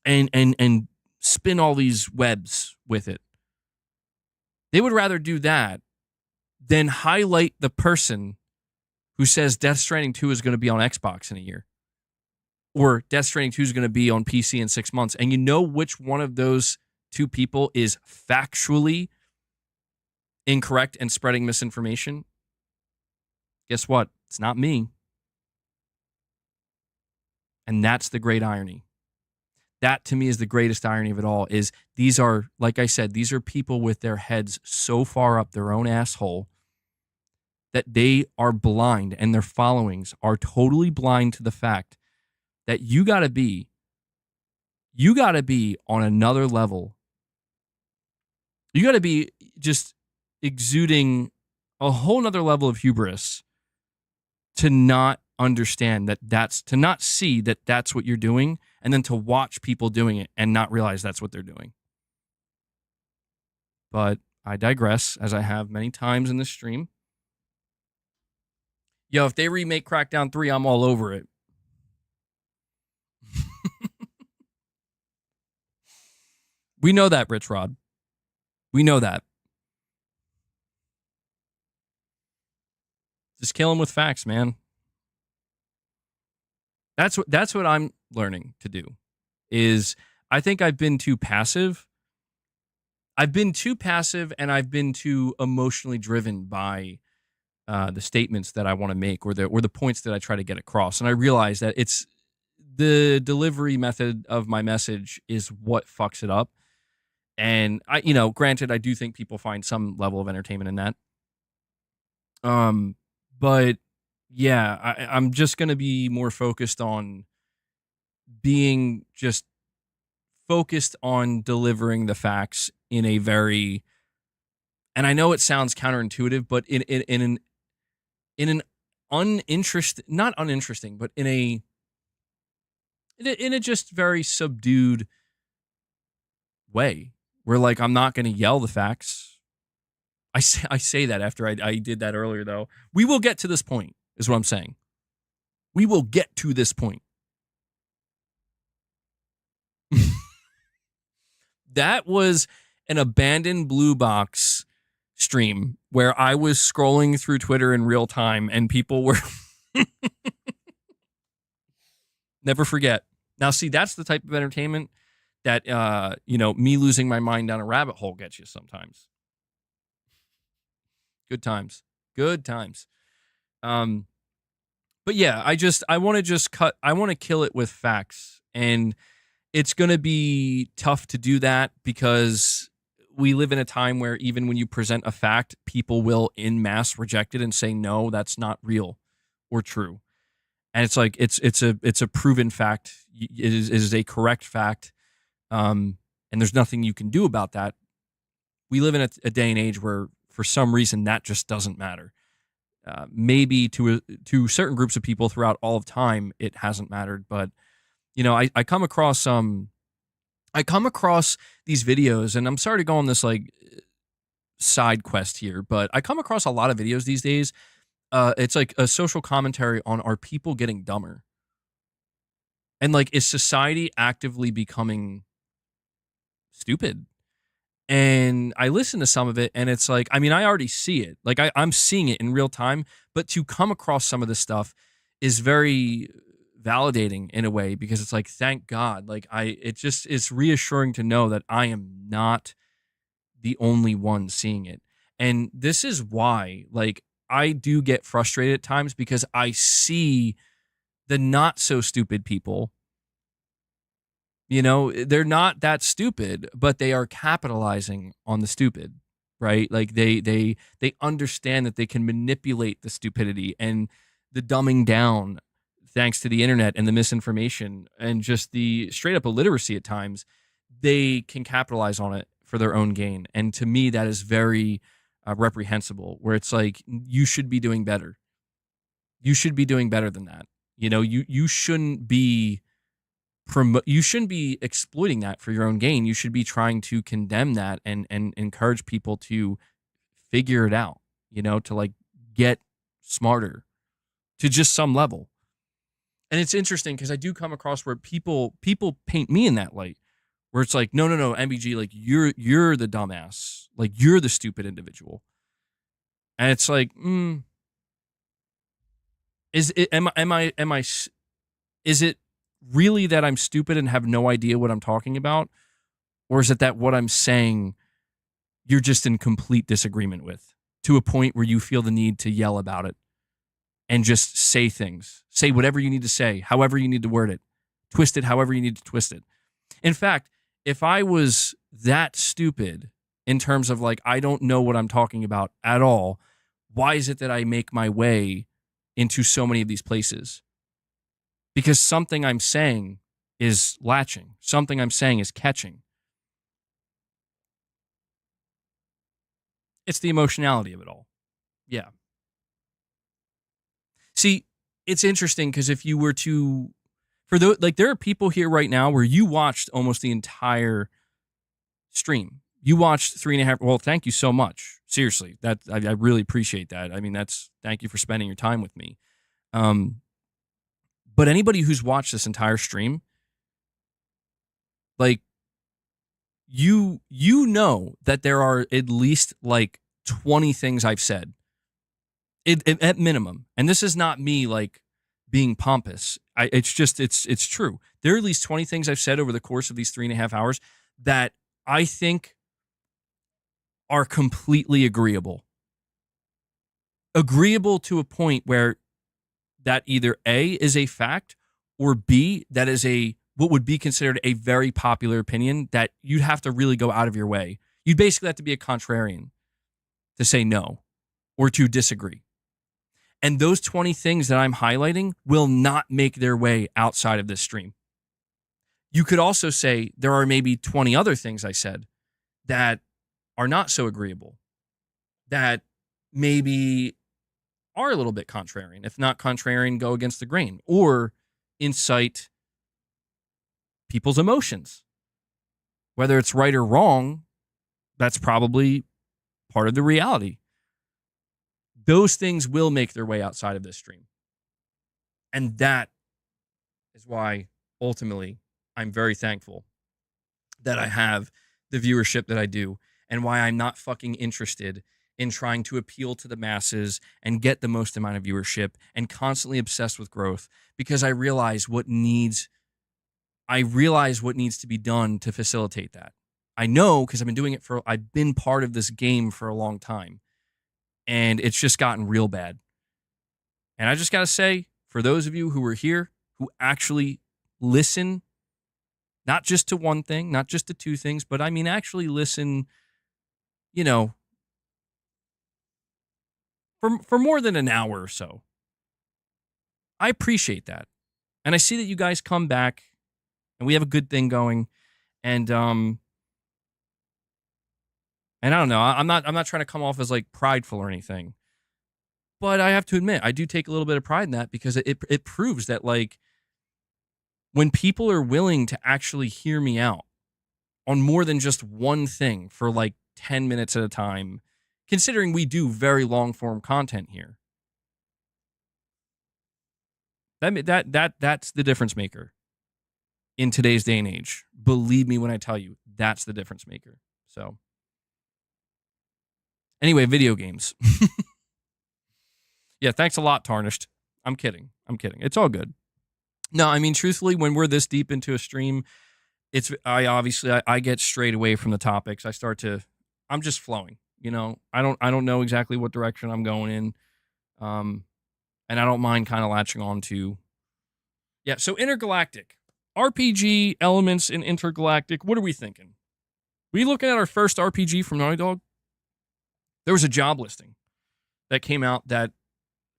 and spin all these webs with it. They would rather do that than highlight the person who says Death Stranding 2 is going to be on Xbox in a year, or Death Stranding 2 is going to be on PC in 6 months. And you know which one of those two people is factually incorrect and spreading misinformation? Guess what? It's not me. And that's the great irony. That, to me, is the greatest irony of it all, is these are, like I said, these are people with their heads so far up their own asshole that they are blind, and their followings are totally blind to the fact that you got to be on another level. You got to be just exuding a whole nother level of hubris to not understand to not see that that's what you're doing, and then to watch people doing it and not realize that's what they're doing. But I digress, as I have many times in this stream. Yo, if they remake Crackdown 3, I'm all over it. We know that, Rich Rod. We know that. Just kill him with facts, man. That's what I'm learning to do. Is I think I've been too passive. I've been too passive, and I've been too emotionally driven by the statements that I want to make, or the points that I try to get across. And I realize that it's the delivery method of my message is what fucks it up. And granted, I do think people find some level of entertainment in that. But yeah, I'm just going to be more focused on being just focused on delivering the facts in a very, and I know it sounds counterintuitive, but in an uninteresting, not uninteresting, but in a just very subdued way, where, like, I'm not going to yell the facts. I say that after I did that earlier, though. We will get to this point, is what I'm saying. We will get to this point. That was an abandoned blue box stream where I was scrolling through Twitter in real time, and people were never forget. Now, see, that's the type of entertainment that me losing my mind down a rabbit hole gets you sometimes. Good times. But yeah, I want to kill it with facts, and it's going to be tough to do that because we live in a time where even when you present a fact, people will en masse reject it and say, no, that's not real or true. And it's like, it's a proven fact. It is a correct fact. And there's nothing you can do about that. We live in a day and age where, for some reason, that just doesn't matter. Maybe to certain groups of people throughout all of time, it hasn't mattered. But I come across these videos, and I'm sorry to go on this like side quest here, but I come across a lot of videos these days. It's like a social commentary on, are people getting dumber? And like, is society actively becoming stupid? And I listen to some of it, and it's like, I mean, I already see it. Like, I'm seeing it in real time, but to come across some of this stuff is very validating in a way, because it's like, thank God. Like, it's reassuring to know that I am not the only one seeing it. And this is why, like, I do get frustrated at times, because I see the not so stupid people. They're not that stupid, but they are capitalizing on the stupid, right? Like they understand that they can manipulate the stupidity and the dumbing down, thanks to the internet and the misinformation and just the straight up illiteracy at times. They can capitalize on it for their own gain. And to me, that is very reprehensible, where it's like, you should be doing better. You should be doing better than that. You shouldn't be you shouldn't be exploiting that for your own gain. You should be trying to condemn that and encourage people to figure it out, to like get smarter to just some level. And it's interesting because I do come across where people paint me in that light, where it's like, no, MBG, like you're the dumbass, like you're the stupid individual. And it's like, is it really that I'm stupid and have no idea what I'm talking about? Or is it that what I'm saying, you're just in complete disagreement with, to a point where you feel the need to yell about it and just say things, say whatever you need to say, however you need to word it, twist it however you need to twist it. In fact, if I was that stupid in terms of like, I don't know what I'm talking about at all, why is it that I make my way into so many of these places? Because something I'm saying is latching. Something I'm saying is catching. It's the emotionality of it all. Yeah. See, it's interesting because if you were to, there are people here right now where you watched almost the entire stream. You watched 3.5. Well, thank you so much. Seriously, I really appreciate that. I mean, thank you for spending your time with me. But anybody who's watched this entire stream, like, you know that there are at least like 20 things I've said, at minimum. And this is not me like being pompous. It's true. There are at least 20 things I've said over the course of these 3.5 hours that I think are completely agreeable. Agreeable to a point where that either A, is a fact, or B, that is what would be considered a very popular opinion that you'd have to really go out of your way. You'd basically have to be a contrarian to say no or to disagree. And those 20 things that I'm highlighting will not make their way outside of this stream. You could also say there are maybe 20 other things I said that are not so agreeable, that maybe are a little bit contrarian. If not contrarian, go against the grain, or incite people's emotions. Whether it's right or wrong, that's probably part of the reality. Those things will make their way outside of this stream. And that is why, ultimately, I'm very thankful that I have the viewership that I do, and why I'm not fucking interested in trying to appeal to the masses and get the most amount of viewership and constantly obsessed with growth, because I realize what needs to be done to facilitate that. I know, because I've been part of this game for a long time, and it's just gotten real bad. And I just got to say, for those of you who are here, who actually listen, not just to one thing, not just to two things, but I mean actually listen, for more than an hour or so, I appreciate that. And I see that you guys come back and we have a good thing going. And I don't know, I'm not trying to come off as like prideful or anything, but I have to admit, I do take a little bit of pride in that, because it proves that, like, when people are willing to actually hear me out on more than just one thing for like 10 minutes at a time, considering we do very long form content here, that's the difference maker in today's day and age. Believe me when I tell you, that's the difference maker. So anyway, video games. Yeah, thanks a lot, Tarnished. I'm kidding. It's all good. No, I mean, truthfully, when we're this deep into a stream, I get strayed away from the topics. I'm just flowing. I don't know exactly what direction I'm going in. And I don't mind kind of latching on to. Yeah, so Intergalactic. RPG elements in Intergalactic. What are we thinking? We looking at our first RPG from Naughty Dog? There was a job listing that came out that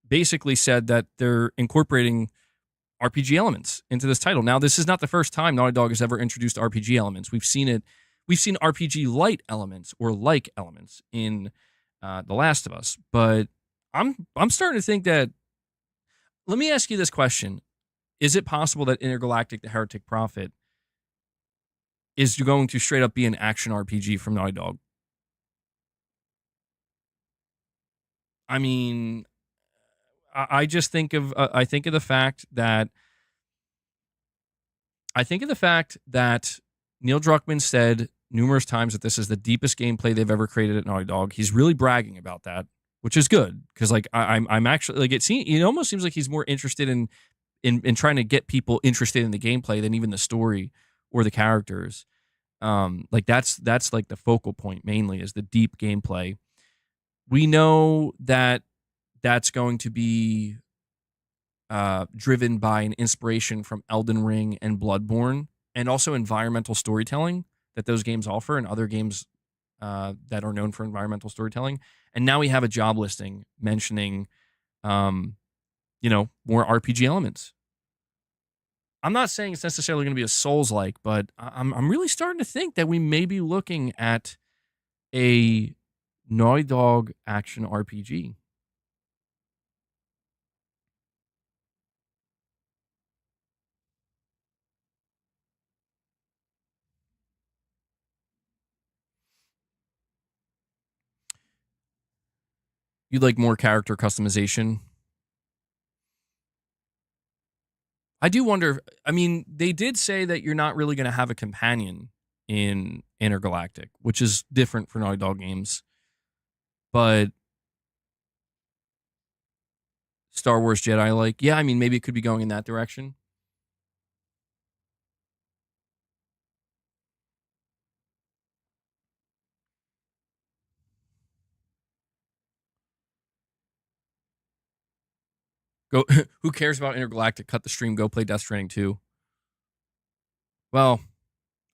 basically said that they're incorporating RPG elements into this title. Now, this is not the first time Naughty Dog has ever introduced RPG elements. We've seen RPG light elements or like elements in The Last of Us. But I'm starting to think that. Let me ask you this question: is it possible that Intergalactic: The Heretic Prophet is going to straight up be an action RPG from Naughty Dog? I mean, I just think of I think of the fact that Neil Druckmann said numerous times that this is the deepest gameplay they've ever created at Naughty Dog. He's really bragging about that, which is good because like I'm actually like it almost seems like he's more interested in trying to get people interested in the gameplay than even the story or the characters. Like that's like the focal point mainly is the deep gameplay. We know that that's going to be driven by an inspiration from Elden Ring and Bloodborne, and also environmental storytelling that those games offer, and other games that are known for environmental storytelling. And now we have a job listing mentioning, more RPG elements. I'm not saying it's necessarily going to be a Souls-like, but I'm really starting to think that we may be looking at a Naughty Dog action RPG. You'd like more character customization? I do wonder. I mean, they did say that you're not really going to have a companion in Intergalactic, which is different for Naughty Dog games. But Star Wars Jedi, like, yeah, I mean, maybe it could be going in that direction. Go. Who cares about Intergalactic? Cut the stream. Go play Death Stranding 2. Well,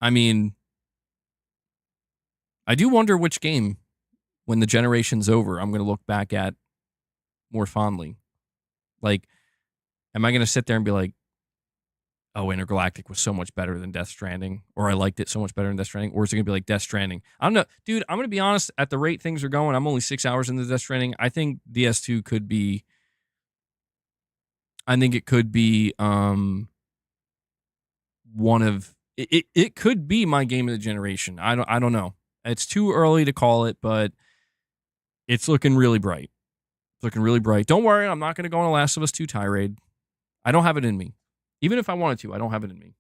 I mean, I do wonder which game, when the generation's over, I'm going to look back at more fondly. Like, am I going to sit there and be like, oh, Intergalactic was so much better than Death Stranding, or I liked it so much better than Death Stranding, or is it going to be like Death Stranding? I don't know. Dude, I'm going to be honest, at the rate things are going, I'm only 6 hours into Death Stranding. I think DS2 could be, I think it could be one of, it could be my game of the generation. I don't know. It's too early to call it, but it's looking really bright. It's looking really bright. Don't worry, I'm not going to go on a Last of Us 2 tirade. I don't have it in me. Even if I wanted to, I don't have it in me.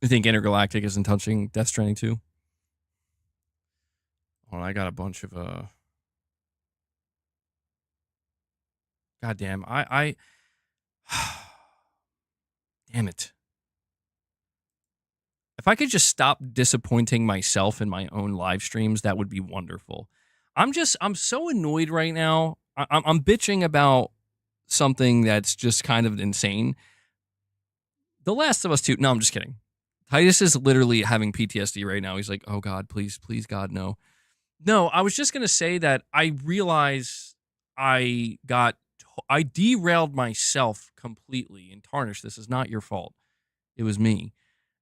You think Intergalactic isn't touching Death Stranding 2? Oh, I got a bunch of goddamn. I damn it. If I could just stop disappointing myself in my own live streams, that would be wonderful. I'm so annoyed right now. I'm bitching about something that's just kind of insane. The Last of Us 2. No, I'm just kidding. Titus is literally having PTSD right now. He's like, oh God, please, please, God, no. No, I was just going to say that I realized I derailed myself completely. And Tarnish, this is not your fault. It was me.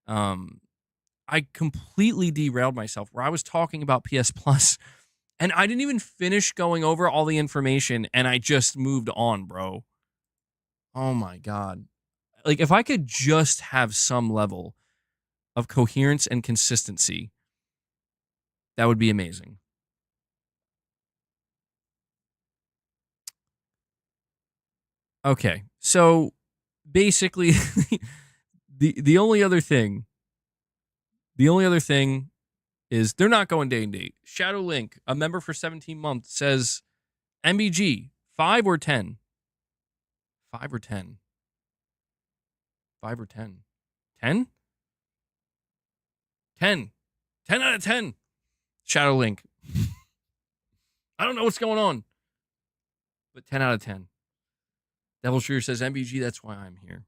I completely derailed myself where I was talking about PS Plus and I didn't even finish going over all the information and I just moved on, bro. Oh my God. Like, if I could just have some level of coherence and consistency, that would be amazing. Okay, so basically, the only other thing is they're not going day and date. Shadow Link, a member for 17 months, says MBG 5 or 10. 5 or 10. 5 or 10. 10? 10. 10 out of 10. Shadow Link. I don't know what's going on, but 10 out of 10. Devil Shooter says MBG, that's why I'm here.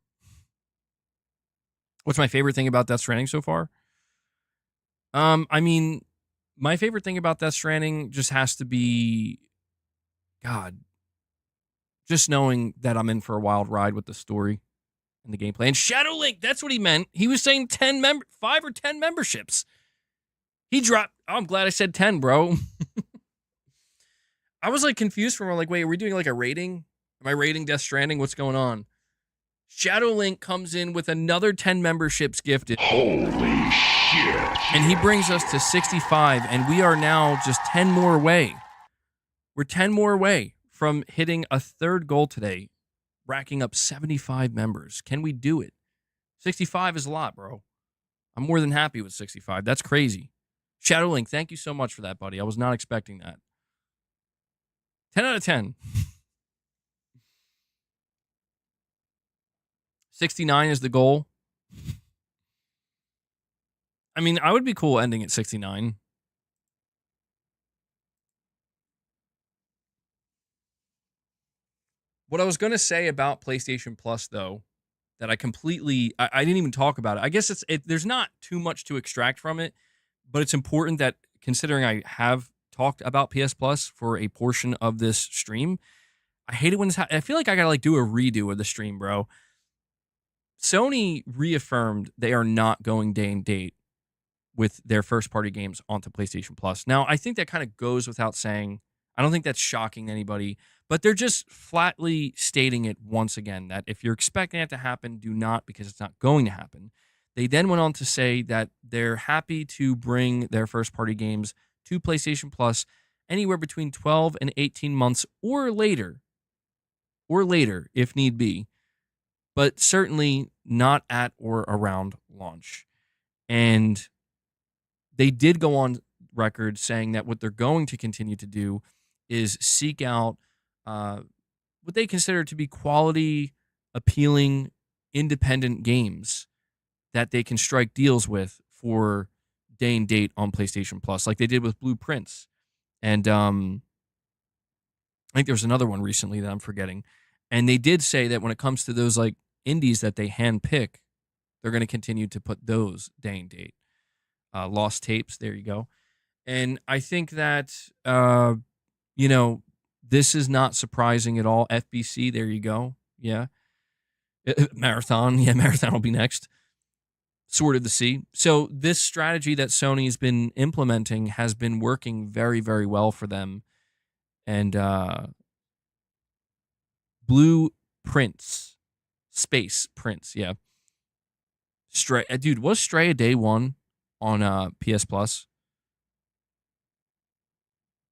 What's my favorite thing about Death Stranding so far? I mean, my favorite thing about Death Stranding just has to be, God, just knowing that I'm in for a wild ride with the story and the gameplay. And Shadow Link, that's what he meant. He was saying 5 or 10 memberships. He dropped. Oh, I'm glad I said 10, bro. I was like confused for like, wait, are we doing like a rating? Am I rating Death Stranding? What's going on? Shadow Link comes in with another 10 memberships gifted. Holy shit. And he brings us to 65, and we are now just 10 more away. We're 10 more away from hitting a third goal today, racking up 75 members. Can we do it? 65 is a lot, bro. I'm more than happy with 65. That's crazy. Shadow Link, thank you so much for that, buddy. I was not expecting that. 10 out of 10. 69 is the goal. I mean, I would be cool ending at 69. What I was going to say about PlayStation Plus, though, that I didn't even talk about it. I guess there's not too much to extract from it, but it's important that, considering I have talked about PS Plus for a portion of this stream, I hate it when I feel like I gotta like do a redo of the stream, bro. Sony reaffirmed they are not going day and date with their first party games onto PlayStation Plus. Now, I think that kind of goes without saying. I don't think that's shocking to anybody, but they're just flatly stating it once again that if you're expecting it to happen, do not, because it's not going to happen. They then went on to say that they're happy to bring their first party games to PlayStation Plus anywhere between 12 and 18 months or later if need be, but certainly not at or around launch. And they did go on record saying that what they're going to continue to do is seek out what they consider to be quality, appealing, independent games that they can strike deals with for day and date on PlayStation Plus, like they did with Blueprints. And I think there was another one recently that I'm forgetting. And they did say that when it comes to those like indies that they handpick, they're going to continue to put those day and date. Lost Tapes, there you go. And I think that, this is not surprising at all. FBC, there you go. Yeah. Marathon. Yeah, Marathon will be next. Sword of the Sea. So this strategy that Sony's been implementing has been working very, very well for them. And Blueprints. Space Prince, yeah. Stray. Dude, was Stray a day one on PS Plus?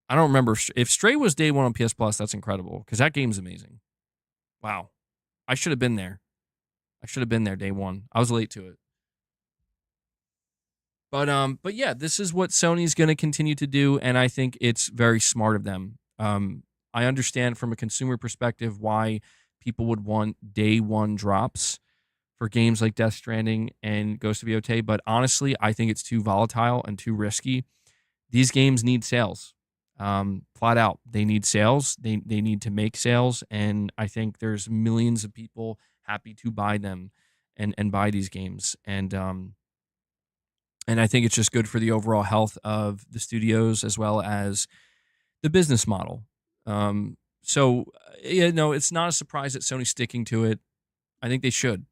I don't remember. If Stray was day one on PS Plus, that's incredible, because that game's amazing. Wow. I should have been there. I should have been there day one. I was late to it. But yeah, this is what Sony's going to continue to do, and I think it's very smart of them. I understand from a consumer perspective why people would want day one drops for games like Death Stranding and Ghost of Yotei, but honestly, I think it's too volatile and too risky. These games need sales. Flat out, they need sales. They need to make sales, and I think there's millions of people happy to buy them and buy these games. And I think it's just good for the overall health of the studios as well as the business model. So it's not a surprise that Sony's sticking to it. I think they should.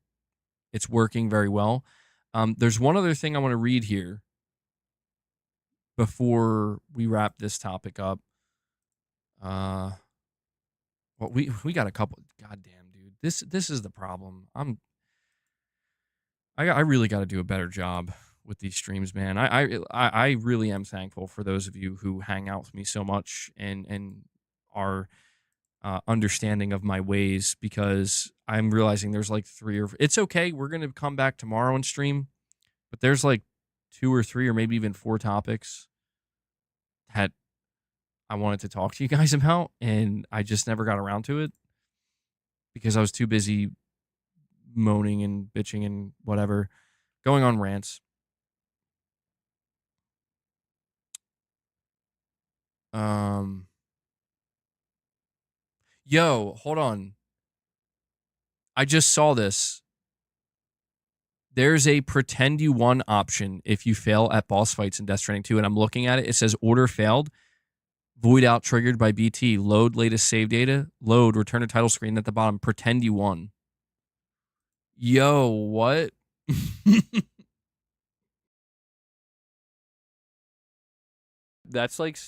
It's working very well. There's one other thing I want to read here before we wrap this topic up. Well, we got a couple. Goddamn, dude, this is the problem. I really got to do a better job with these streams, man. I really am thankful for those of you who hang out with me so much and are understanding of my ways, because I'm realizing there's like it's okay. We're going to come back tomorrow and stream, but there's like 2 or 3 or maybe even 4 topics that I wanted to talk to you guys about, and I just never got around to it because I was too busy moaning and bitching and whatever, going on rants. Yo, hold on. I just saw this. there's a pretend you won option if you fail at boss fights in Death Stranding 2. And I'm looking at it. It says order failed. Void out triggered by BT. Load latest save data. Load return to title screen at the bottom. Pretend you won. Yo, what? That's like,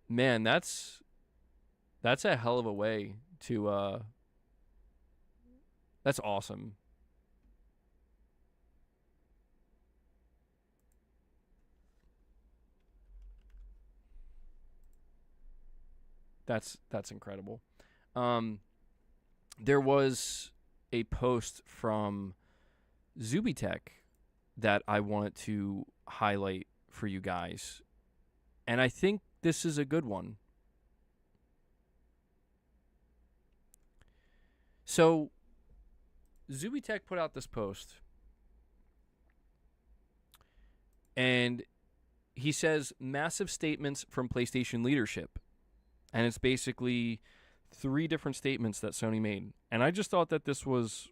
man, that's a hell of a way to that's awesome. That's incredible. There was a post from Zubitech that I wanted to highlight for you guys, and I think this is a good one. So, Zubitech put out this post, and he says massive statements from PlayStation leadership. And it's basically 3 different statements that Sony made. And I just thought that this was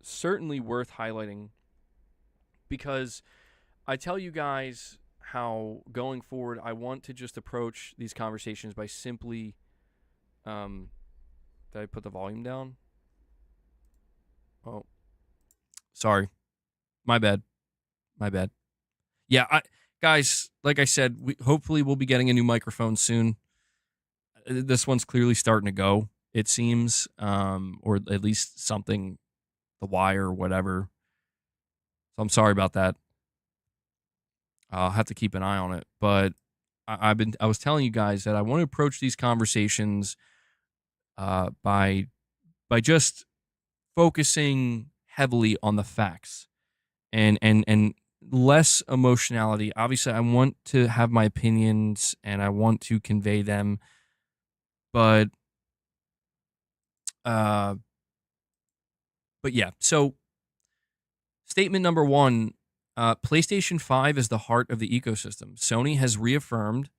certainly worth highlighting because I tell you guys how going forward I want to just approach these conversations by simply did I put the volume down? Oh. Sorry. My bad. Yeah, guys, like I said, hopefully we'll be getting a new microphone soon. This one's clearly starting to go, it seems, or at least something, the wire or whatever. So I'm sorry about that. I'll have to keep an eye on it. But I was telling you guys that I want to approach these conversations by just focusing heavily on the facts and less emotionality. Obviously, I want to have my opinions and I want to convey them. But yeah, so statement number 1, PlayStation 5 is the heart of the ecosystem. Sony has reaffirmed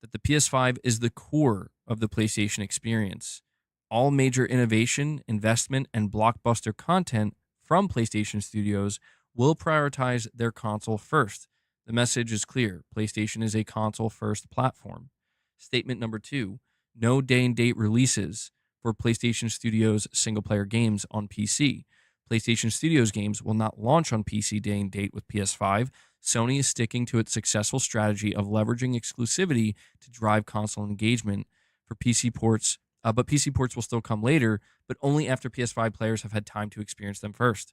that the PS5 is the core of the PlayStation experience. All major innovation, investment, and blockbuster content from PlayStation Studios will prioritize their console first. The message is clear. PlayStation is a console-first platform. Statement number 2, no day-and-date releases for PlayStation Studios single-player games on PC. PlayStation Studios games will not launch on PC day and date with PS5. Sony is sticking to its successful strategy of leveraging exclusivity to drive console engagement for PC ports, but PC ports will still come later, but only after PS5 players have had time to experience them first.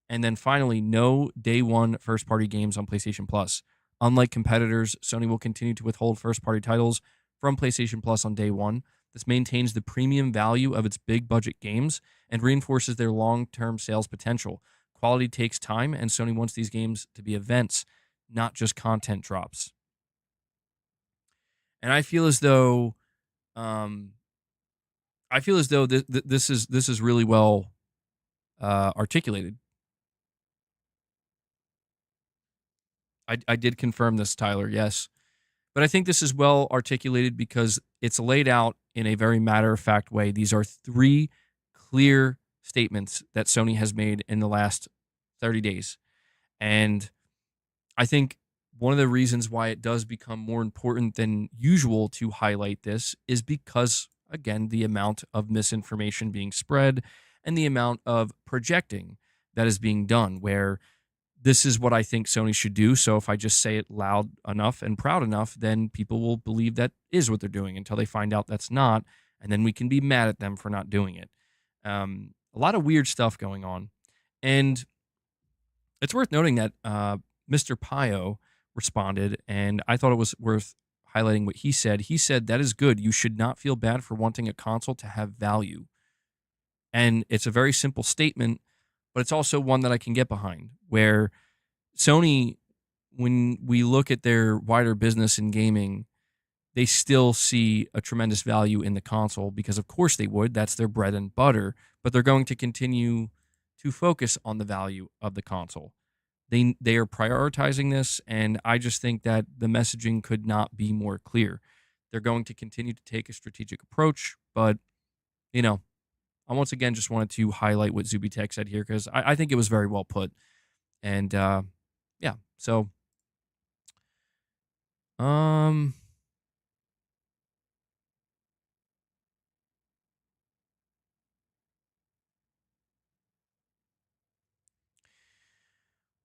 And then finally, no day one first-party games on PlayStation Plus. Unlike competitors, Sony will continue to withhold first-party titles from PlayStation Plus on day one. This maintains the premium value of its big-budget games and reinforces their long-term sales potential. Quality takes time, and Sony wants these games to be events, not just content drops. And I feel as though, this is really well articulated. I did confirm this, Tyler. Yes. But I think this is well articulated because it's laid out in a very matter-of-fact way. These are 3 clear statements that Sony has made in the last 30 days. And I think one of the reasons why it does become more important than usual to highlight this is because, again, the amount of misinformation being spread and the amount of projecting that is being done, where this is what I think Sony should do. So if I just say it loud enough and proud enough, then people will believe that is what they're doing until they find out that's not. And then we can be mad at them for not doing it. A lot of weird stuff going on. And it's worth noting that Mr. Pio responded, and I thought it was worth highlighting what he said. He said, "That is good. You should not feel bad for wanting a console to have value." And it's a very simple statement, but it's also one that I can get behind, where Sony, when we look at their wider business in gaming, they still see a tremendous value in the console because, of course, they would. That's their bread and butter, but they're going to continue to focus on the value of the console. They are prioritizing this, and I just think that the messaging could not be more clear. They're going to continue to take a strategic approach, but, you know, I once again just wanted to highlight what Zubitech said here because I think it was very well put. And yeah, so um,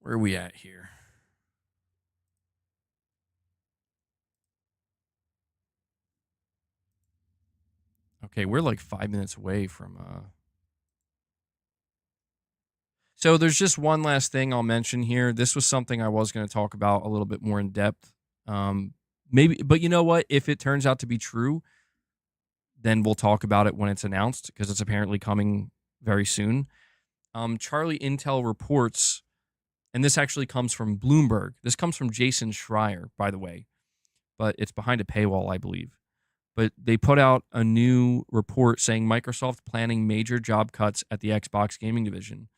where are we at here? Okay, we're like 5 minutes away from. So there's just one last thing I'll mention here. This was something I was going to talk about a little bit more in depth. Maybe, but you know what? If it turns out to be true, then we'll talk about it when it's announced because it's apparently coming very soon. Charlie Intel reports, and this actually comes from Bloomberg. This comes from Jason Schreier, by the way, but it's behind a paywall, I believe. But they put out a new report saying Microsoft planning major job cuts at the Xbox gaming division.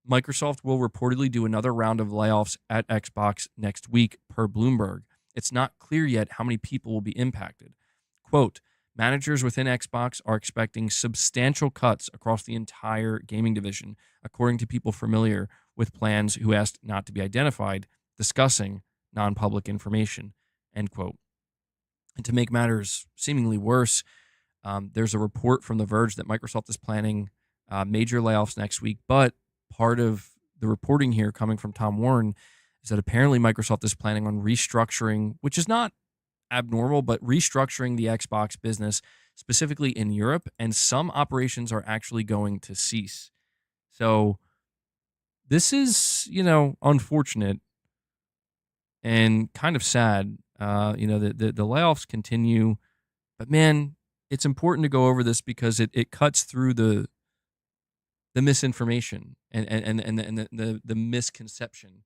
Microsoft will reportedly do another round of layoffs at Xbox next week, per Bloomberg. It's not clear yet how many people will be impacted. Quote, managers within Xbox are expecting substantial cuts across the entire gaming division, according to people familiar with plans who asked not to be identified, discussing non-public information, end quote. And to make matters seemingly worse, there's a report from The Verge that Microsoft is planning major layoffs next week. But part of the reporting here coming from Tom Warren is that apparently Microsoft is planning on restructuring, which is not abnormal, but restructuring the Xbox business, specifically in Europe. And some operations are actually going to cease. So this is, unfortunate and kind of sad. The layoffs continue, but man, it's important to go over this because it cuts through the misinformation and the misconception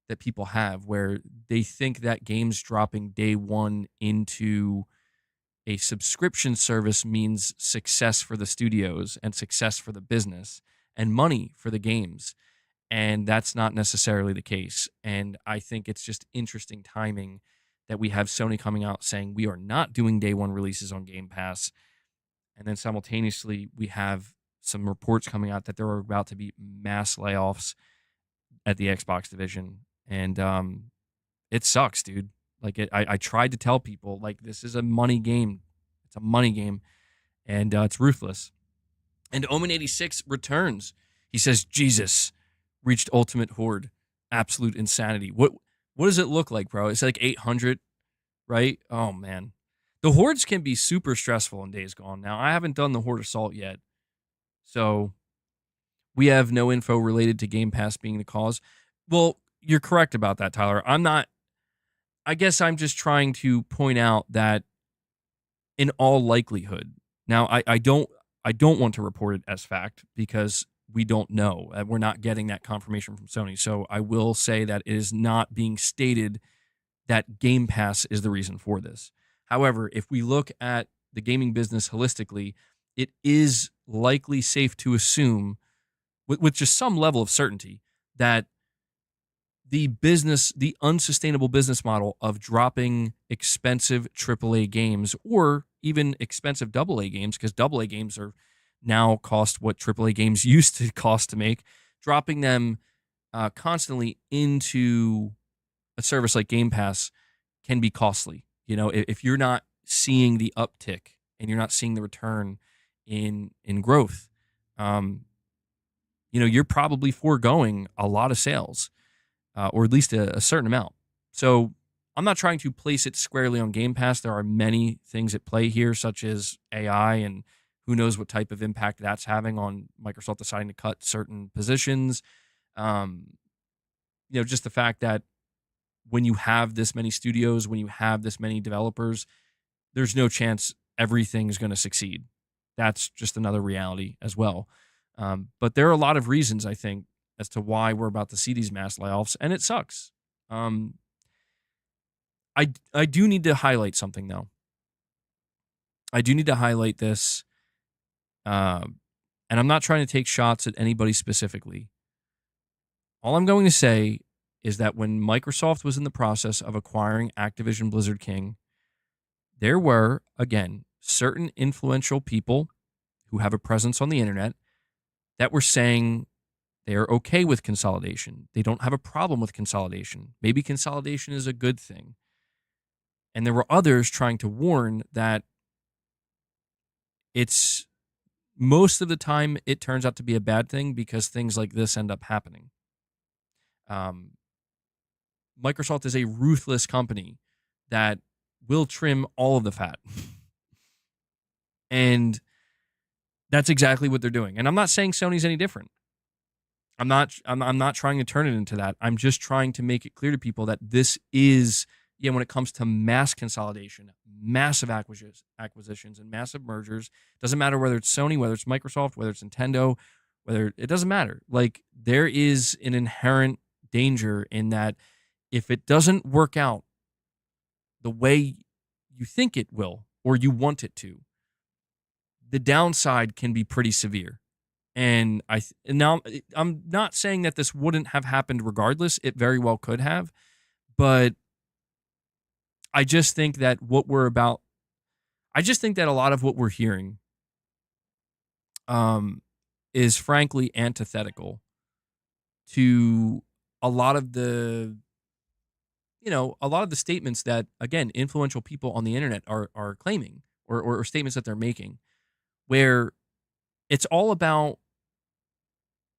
that people have, where they think that games dropping day one into a subscription service means success for the studios and success for the business and money for the games. And that's not necessarily the case. And I think it's just interesting timing that we have Sony coming out saying we are not doing day one releases on Game Pass. And then simultaneously, we have some reports coming out that there are about to be mass layoffs at the Xbox division. And it sucks, dude. Like, I tried to tell people, like, this is a money game. It's a money game. And it's ruthless. And Omen86 returns. He says, Jesus reached ultimate horde. Absolute insanity. What does it look like, bro? It's like 800, right? Oh, man. The hordes can be super stressful in Days Gone. Now, I haven't done the horde assault yet. So we have no info related to Game Pass being the cause. Well, you're correct about that, Tyler. I guess I'm just trying to point out that in all likelihood, now I don't want to report it as fact because we don't know. We're not getting that confirmation from Sony. So I will say that it is not being stated that Game Pass is the reason for this. However, if we look at the gaming business holistically, it is likely safe to assume, with just some level of certainty, that the unsustainable business model of dropping expensive AAA games or even expensive AA games, because AA games are now cost what AAA games used to cost to make, dropping them constantly into a service like Game Pass can be costly. If you're not seeing the uptick and you're not seeing the return in growth, you're probably foregoing a lot of sales, or at least a certain amount. So I'm not trying to place it squarely on Game Pass. There are many things at play here, such as AI, and who knows what type of impact that's having on Microsoft deciding to cut certain positions. Just the fact that when you have this many studios, when you have this many developers, there's no chance everything's going to succeed. That's just another reality as well. But there are a lot of reasons, I think, as to why we're about to see these mass layoffs, and it sucks. I do need to highlight something, though. I do need to highlight this, and I'm not trying to take shots at anybody specifically. All I'm going to say is that when Microsoft was in the process of acquiring Activision Blizzard King, there were, again, certain influential people who have a presence on the internet that were saying they are okay with consolidation. They don't have a problem with consolidation. Maybe consolidation is a good thing. And there were others trying to warn that it's most of the time it turns out to be a bad thing because things like this end up happening. Microsoft is a ruthless company that will trim all of the fat. And that's exactly what they're doing. And I'm not saying Sony's any different. I'm not trying to turn it into that. I'm just trying to make it clear to people that this is, when it comes to mass consolidation, massive acquisitions and massive mergers, doesn't matter whether it's Sony, whether it's Microsoft, whether it's Nintendo, it doesn't matter. Like, there is an inherent danger in that if it doesn't work out the way you think it will or you want it to, the downside can be pretty severe. And now I'm not saying that this wouldn't have happened regardless. It very well could have. But I just think that I just think that a lot of what we're hearing is frankly antithetical to a lot of the statements that, again, influential people on the internet are claiming or statements that they're making, where it's all about,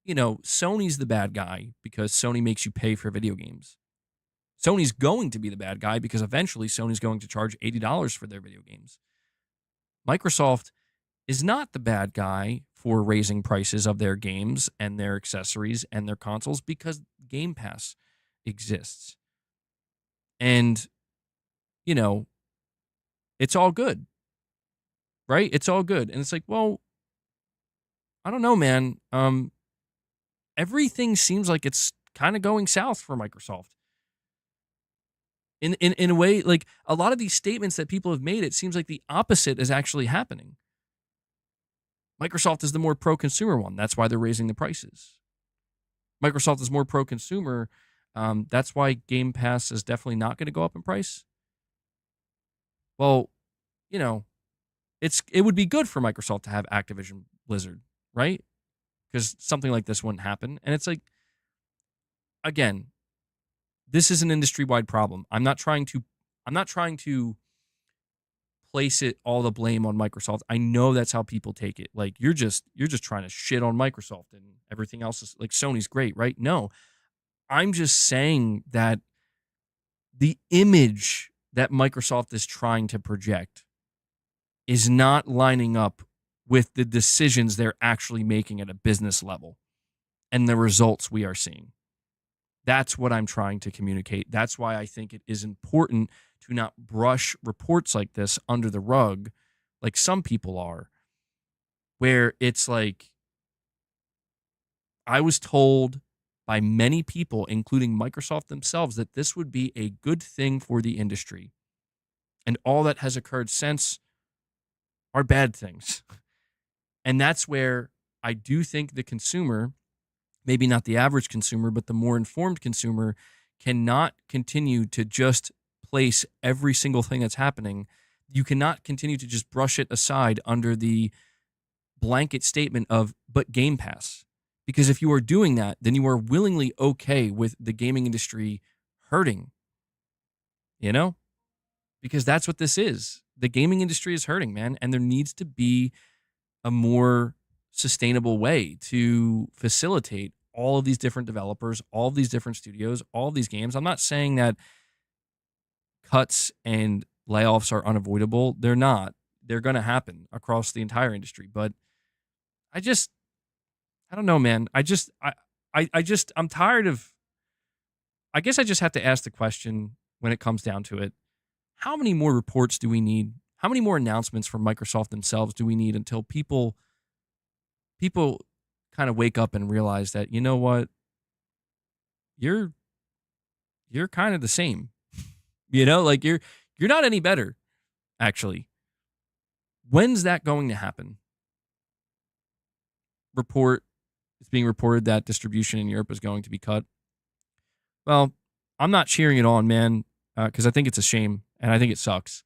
Sony's the bad guy because Sony makes you pay for video games. Sony's going to be the bad guy because eventually Sony's going to charge $80 for their video games. Microsoft is not the bad guy for raising prices of their games and their accessories and their consoles because Game Pass exists. And, it's all good, right? It's all good. And it's like, well, I don't know, man. Everything seems like it's kind of going south for Microsoft. In a way, like a lot of these statements that people have made, it seems like the opposite is actually happening. Microsoft is the more pro-consumer one. That's why they're raising the prices. Microsoft is more pro-consumer. That's why Game Pass is definitely not going to go up in price. Well, it would be good for Microsoft to have Activision Blizzard, right? Because something like this wouldn't happen. And it's like, again, this is an industry-wide problem. I'm not trying to place it all the blame on Microsoft. I know that's how people take it. Like, you're just trying to shit on Microsoft and everything else is like Sony's great, right? No. I'm just saying that the image that Microsoft is trying to project is not lining up with the decisions they're actually making at a business level and the results we are seeing. That's what I'm trying to communicate. That's why I think it is important to not brush reports like this under the rug like some people are, where it's like, I was told by many people, including Microsoft themselves, that this would be a good thing for the industry. And all that has occurred since are bad things. And that's where I do think the consumer, maybe not the average consumer, but the more informed consumer, cannot continue to just place every single thing that's happening. You cannot continue to just brush it aside under the blanket statement of, but Game Pass. Because if you are doing that, then you are willingly okay with the gaming industry hurting. Because that's what this is. The gaming industry is hurting, man. And there needs to be a more sustainable way to facilitate all of these different developers, all of these different studios, all of these games. I'm not saying that cuts and layoffs are unavoidable. They're not. They're going to happen across the entire industry. But I don't know, man. I'm tired of, I guess I just have to ask the question when it comes down to it. How many more reports do we need? How many more announcements from Microsoft themselves do we need until people kind of wake up and realize that, you know what? You're kind of the same. Like you're not any better, actually. When's that going to happen? It's being reported that distribution in Europe is going to be cut. Well, I'm not cheering it on, man, because I think it's a shame and I think it sucks.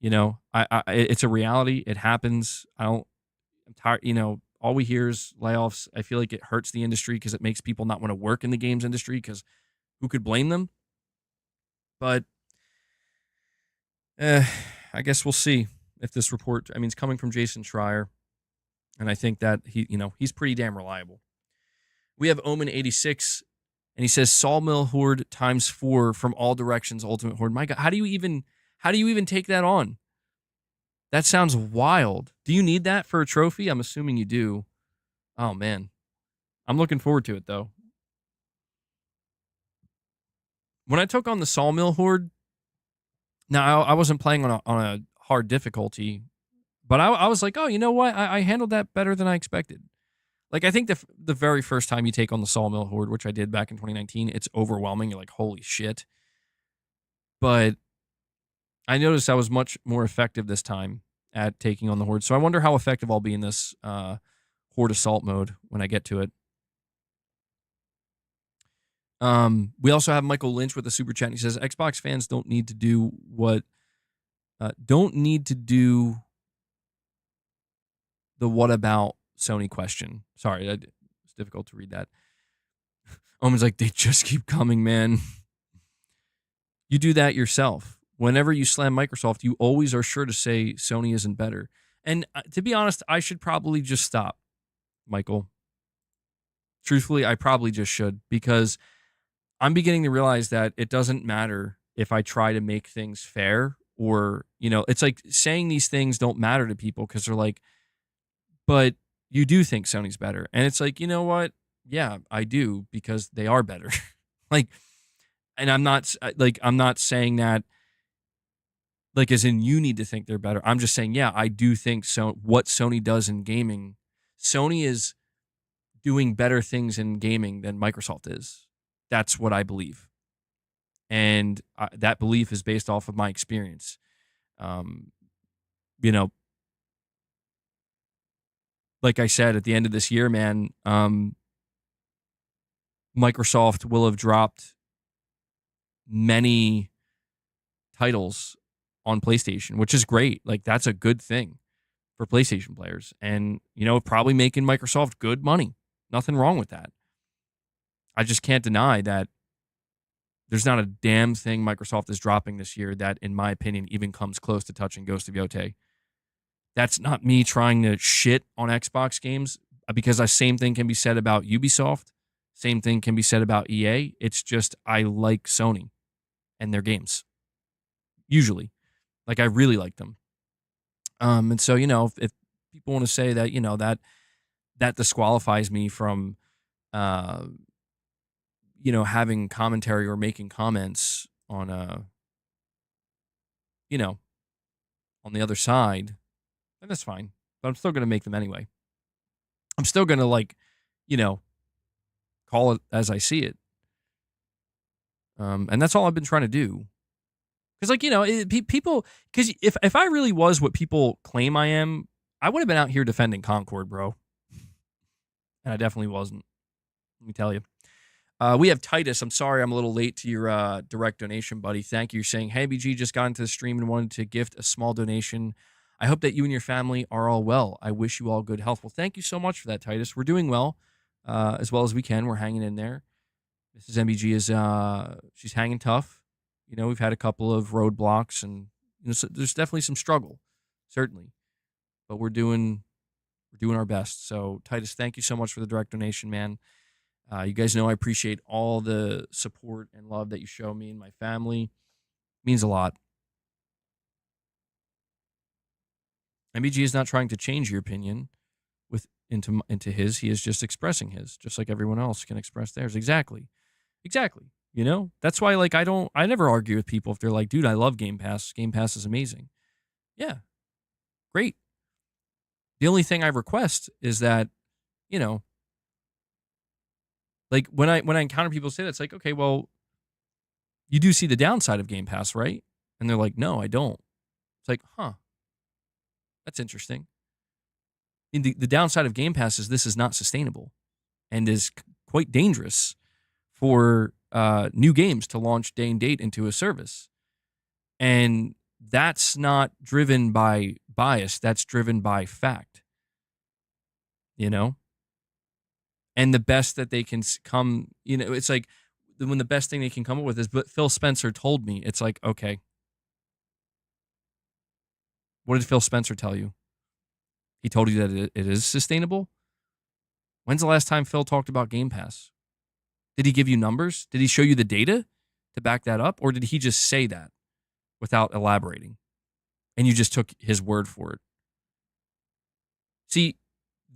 It's a reality. It happens. I'm tired, all we hear is layoffs. I feel like it hurts the industry because it makes people not want to work in the games industry because who could blame them? But I guess we'll see if this report, I mean, it's coming from Jason Schreier, and I think that he's pretty damn reliable. We have Omen86, and he says Sawmill Horde ×4 from all directions, Ultimate Horde. My God, how do you even take that on? That sounds wild. Do you need that for a trophy? I'm assuming you do. Oh man, I'm looking forward to it though. When I took on the Sawmill Horde, now I wasn't playing on a hard difficulty, but I was like, oh, you know what? I handled that better than I expected. Like, I think the very first time you take on the Sawmill Horde, which I did back in 2019, it's overwhelming. You're like, holy shit. But I noticed I was much more effective this time at taking on the Horde. So I wonder how effective I'll be in this Horde Assault mode when I get to it. We also have Michael Lynch with a super chat. And he says, Xbox fans don't need to do the what about Sony question. Sorry, it's difficult to read that. Omen's like, they just keep coming, man. You do that yourself. Whenever you slam Microsoft, you always are sure to say Sony isn't better. And to be honest, I should probably just stop, Michael. Truthfully, I probably just should, because I'm beginning to realize that it doesn't matter if I try to make things fair, or, it's like saying these things don't matter to people because they're like, but you do think Sony's better. And it's like, you know what? Yeah, I do, because they are better. And I'm not saying that like as in you need to think they're better. I'm just saying, yeah, I do think so. What Sony does in gaming, Sony is doing better things in gaming than Microsoft is. That's what I believe. And that belief is based off of my experience. Like I said, at the end of this year, man, Microsoft will have dropped many titles on PlayStation, which is great. Like, that's a good thing for PlayStation players. And, probably making Microsoft good money. Nothing wrong with that. I just can't deny that there's not a damn thing Microsoft is dropping this year that, in my opinion, even comes close to touching Ghost of Yotei. That's not me trying to shit on Xbox games, because the same thing can be said about Ubisoft. Same thing can be said about EA. It's just I like Sony and their games. Usually. Like, I really like them. And so, if people want to say that, that disqualifies me from, having commentary or making comments on, on the other side, then that's fine. But I'm still going to make them anyway. I'm still going to, call it as I see it. And that's all I've been trying to do. Because, people, because if I really was what people claim I am, I would have been out here defending Concord, bro. And I definitely wasn't. Let me tell you. We have Titus. I'm sorry I'm a little late to your direct donation, buddy. Thank you. You're saying, hey, BG, just got into the stream and wanted to gift a small donation. I hope that you and your family are all well. I wish you all good health. Well, thank you so much for that, Titus. We're doing well as we can. We're hanging in there. Mrs. MBG is she's hanging tough. We've had a couple of roadblocks, and so there's definitely some struggle, certainly. But we're doing our best. So, Titus, thank you so much for the direct donation, man. You guys know I appreciate all the support and love that you show me and my family. It means a lot. MBG is not trying to change your opinion into his. He is just expressing his, just like everyone else can express theirs. Exactly. That's why, I never argue with people if they're like, dude, I love Game Pass. Game Pass is amazing. Yeah. Great. The only thing I request is that, when I encounter people say that, it's like, okay, well, you do see the downside of Game Pass, right? And they're like, no, I don't. It's like, huh. That's interesting. The downside of Game Pass is this is not sustainable and is quite dangerous for new games to launch day and date into a service. And that's not driven by bias. That's driven by fact. you know? And the best that they can come, it's like when the best thing they can come up with is, but Phil Spencer told me, it's like, okay. What did Phil Spencer tell you? He told you that it is sustainable? When's the last time Phil talked about Game Pass? Did he give you numbers? Did he show you the data to back that up? Or did he just say that without elaborating? And you just took his word for it? See,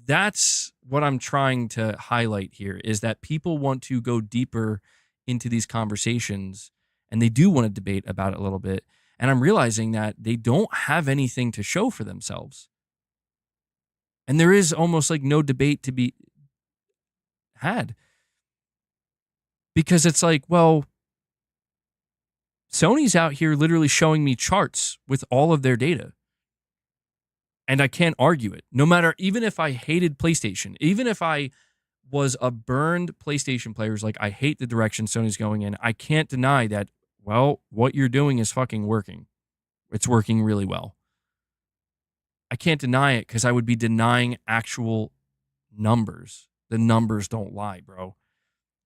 that's what I'm trying to highlight here, is that people want to go deeper into these conversations, and they do want to debate about it a little bit. And I'm realizing that they don't have anything to show for themselves. And there is almost like no debate to be had. Because it's like, well, Sony's out here literally showing me charts with all of their data. And I can't argue it. No matter, even if I hated PlayStation, even if I was a burned PlayStation player, like I hate the direction Sony's going in, I can't deny that, well, what you're doing is fucking working. It's working really well. I can't deny it because I would be denying actual numbers. The numbers don't lie, bro.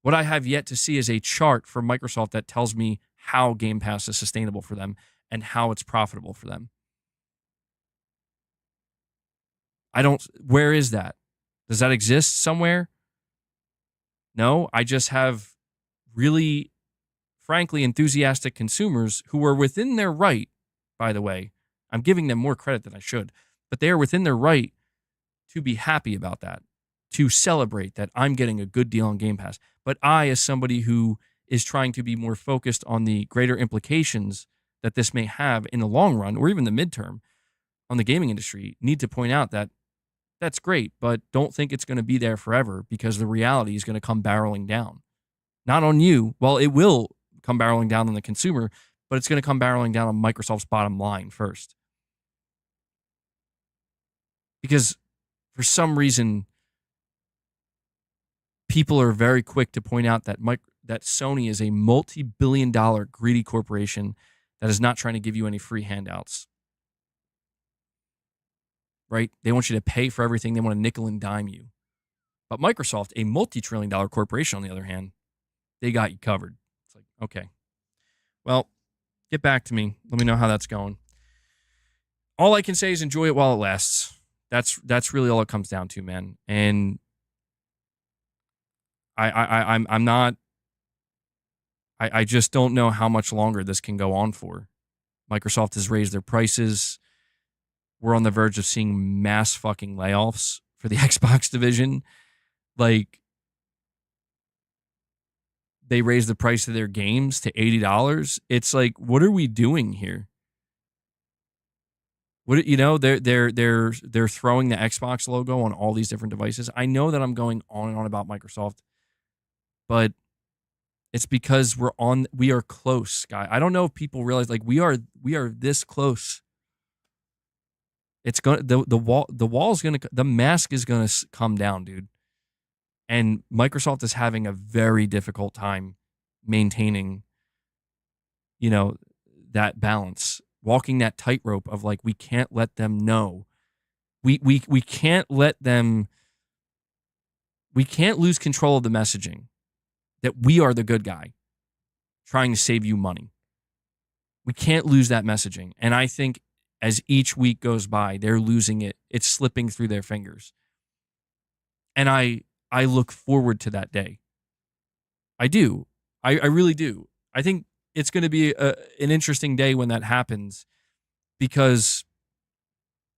What I have yet to see is a chart from Microsoft that tells me how Game Pass is sustainable for them and how it's profitable for them. Where is that? Does that exist somewhere? No, I just have really, frankly, enthusiastic consumers who are within their right, by the way. I'm giving them more credit than I should, but they are within their right to be happy about that, to celebrate that I'm getting a good deal on Game Pass. But I, as somebody who is trying to be more focused on the greater implications that this may have in the long run, or even the midterm, on the gaming industry, need to point out that that's great, but don't think it's going to be there forever, because the reality is going to come barreling down. Not on you. Well, it will come barreling down on the consumer, but it's going to come barreling down on Microsoft's bottom line first. Because for some reason, people are very quick to point out that that Sony is a multi-billion-dollar greedy corporation that is not trying to give you any free handouts. Right? They want you to pay for everything. They want to nickel and dime you. But Microsoft, a multi-trillion-dollar corporation, on the other hand, they got you covered. It's like, okay. Well, get back to me. Let me know how that's going. All I can say is enjoy it while it lasts. That's really all it comes down to, man. And I'm not. I just don't know how much longer this can go on for. Microsoft has raised their prices. We're on the verge of seeing mass fucking layoffs for the Xbox division. Like, they raised the price of their games to $80. It's like, what are we doing here? What, they're throwing the Xbox logo on all these different devices. I know that I'm going on and on about Microsoft, but it's because we are close, guy. I don't know if people realize, like, we are this close. It's going the mask is gonna come down, dude. And Microsoft is having a very difficult time maintaining, that balance, walking that tightrope of, like, we can't let them know. We can't let them. We can't lose control of the messaging that we are the good guy trying to save you money. We can't lose that messaging. And I think as each week goes by, they're losing it. It's slipping through their fingers. And I look forward to that day. I do. I really do. I think it's going to be an interesting day when that happens, because,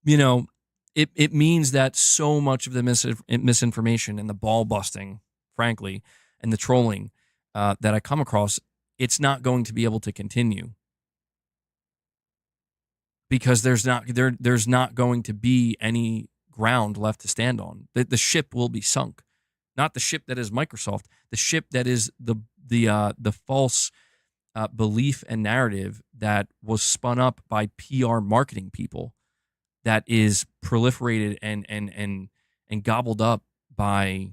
it means that so much of the misinformation and the ball busting, frankly, and the trolling that I come across, it's not going to be able to continue. Because there's not going to be any ground left to stand on. The ship will be sunk. Not the ship that is Microsoft, the ship that is the false belief and narrative that was spun up by PR marketing people, that is proliferated and gobbled up by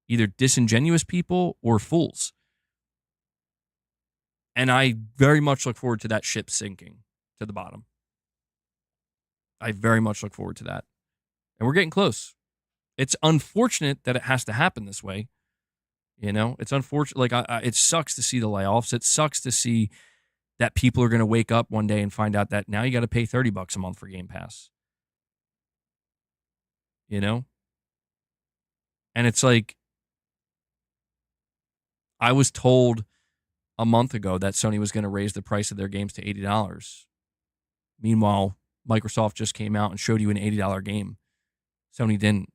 either disingenuous people or fools. And I very much look forward to that ship sinking to the bottom. I very much look forward to that. And we're getting close. It's unfortunate that it has to happen this way. It's unfortunate. Like, it sucks to see the layoffs. It sucks to see that people are going to wake up one day and find out that now you got to pay $30 a month for Game Pass. And it's like, I was told a month ago that Sony was going to raise the price of their games to $80. Meanwhile, Microsoft just came out and showed you an $80 game. Sony didn't.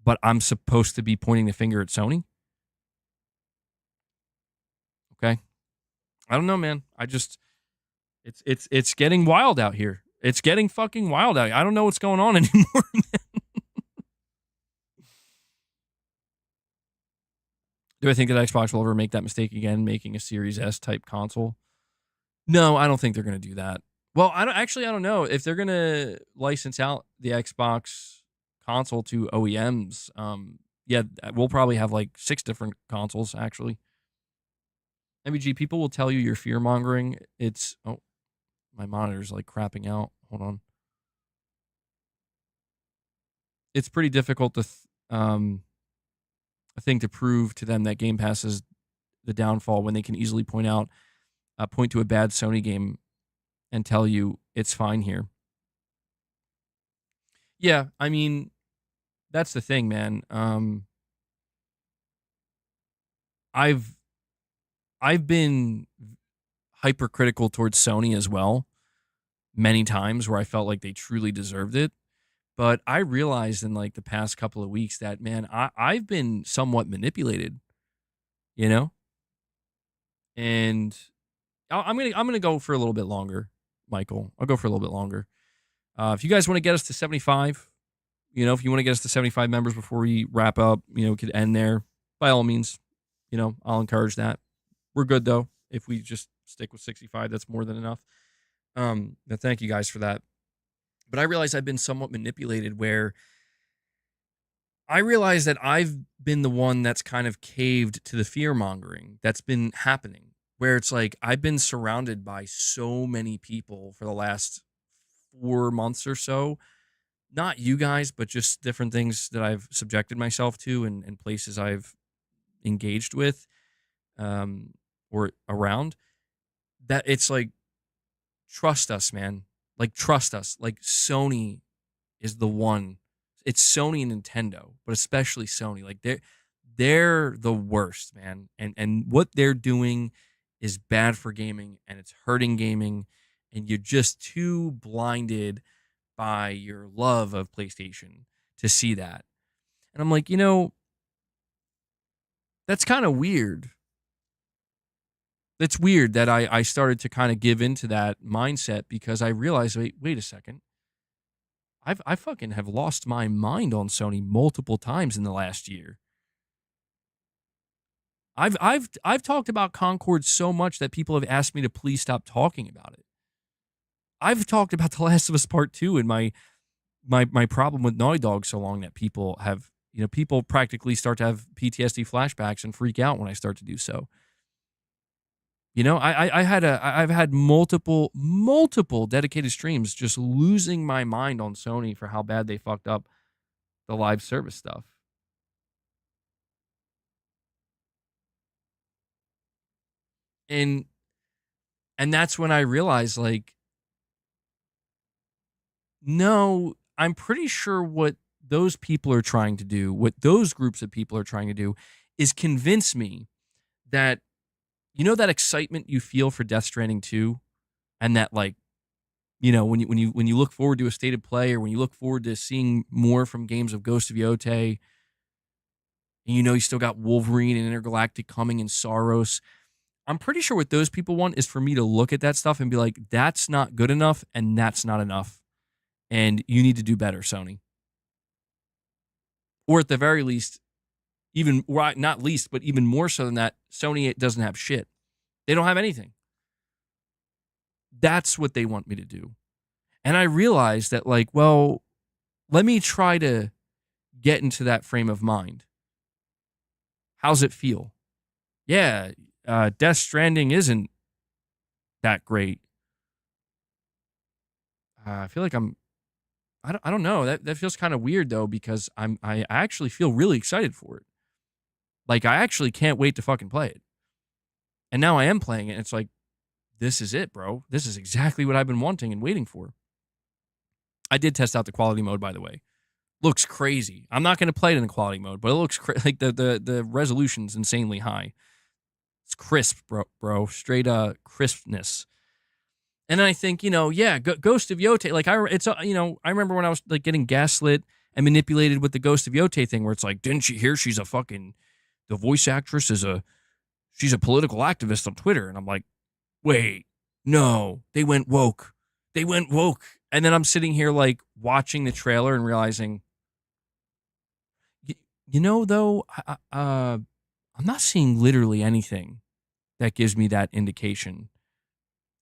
But I'm supposed to be pointing the finger at Sony? Okay. I don't know, man. It's getting wild out here. It's getting fucking wild out here. I don't know what's going on anymore, man. Do I think that Xbox will ever make that mistake again, making a Series S type console? No, I don't think they're going to do that. Well, I don't know if they're going to license out the Xbox console to OEMs. Yeah, we'll probably have like 6 different consoles actually. MBG, people will tell you you're fear mongering. My monitor's like crapping out. Hold on. It's pretty difficult to, I think, to prove to them that Game Pass is the downfall when they can easily point to a bad Sony game and tell you it's fine here. Yeah, I mean, that's the thing, man. I've been hypercritical towards Sony as well many times where I felt like they truly deserved it. But I realized in like the past couple of weeks that, man, I've been somewhat manipulated, and I'm gonna go for a little bit longer, Michael. I'll go for a little bit longer. If you guys want to get us to 75, if you want to get us to 75 members before we wrap up, we could end there. By all means, I'll encourage that. We're good though. If we just stick with 65, that's more than enough. But thank you guys for that. But I realized I've been somewhat manipulated where I realize that I've been the one that's kind of caved to the fear mongering that's been happening, where it's like I've been surrounded by so many people for the last 4 months or so. Not you guys, but just different things that I've subjected myself to and places I've engaged with or around, that it's like, trust us, man. Like, trust us. Like, Sony is the one. It's Sony and Nintendo, but especially Sony. Like, they're the worst, man. And what they're doing is bad for gaming, and it's hurting gaming, and you're just too blinded by your love of PlayStation to see that. And I'm like, that's kind of weird. It's weird that I started to kind of give into that mindset because I realized, wait a second. I fucking have lost my mind on Sony multiple times in the last year. I've talked about Concord so much that people have asked me to please stop talking about it. I've talked about The Last of Us Part 2 and my problem with Naughty Dog so long that people have, people practically start to have PTSD flashbacks and freak out when I start to do so. I've had multiple dedicated streams just losing my mind on Sony for how bad they fucked up the live service stuff. And that's when I realized, like, no, I'm pretty sure what those people are trying to do, what those groups of people are trying to do, is convince me that, that excitement you feel for Death Stranding 2, and that, like, when you look forward to a state of play, or when you look forward to seeing more from games of Ghost of Yotei, and you still got Wolverine and Intergalactic coming in Saros. I'm pretty sure what those people want is for me to look at that stuff and be like, that's not good enough, and that's not enough. And you need to do better, Sony. Or at the very least, even not least, but even more so than that, Sony doesn't have shit. They don't have anything. That's what they want me to do. And I realized that, like, well, let me try to get into that frame of mind. How's it feel? Yeah, Death Stranding isn't that great. I feel like I don't know. That feels kind of weird though, because I actually feel really excited for it. Like, I actually can't wait to fucking play it. And now I am playing it, and it's like, this is it, bro. This is exactly what I've been wanting and waiting for. I did test out the quality mode, by the way. Looks crazy. I'm not going to play it in the quality mode, but it looks like the resolution's insanely high. It's crisp, bro. Straight crispness. And then I think, yeah, Ghost of Yote. Like, I remember when I was like getting gaslit and manipulated with the Ghost of Yote thing, where it's like, didn't you hear she's a fucking, the voice actress she's a political activist on Twitter. And I'm like, wait, no, they went woke. They went woke. And then I'm sitting here like watching the trailer and realizing, though, I'm not seeing literally anything that gives me that indication.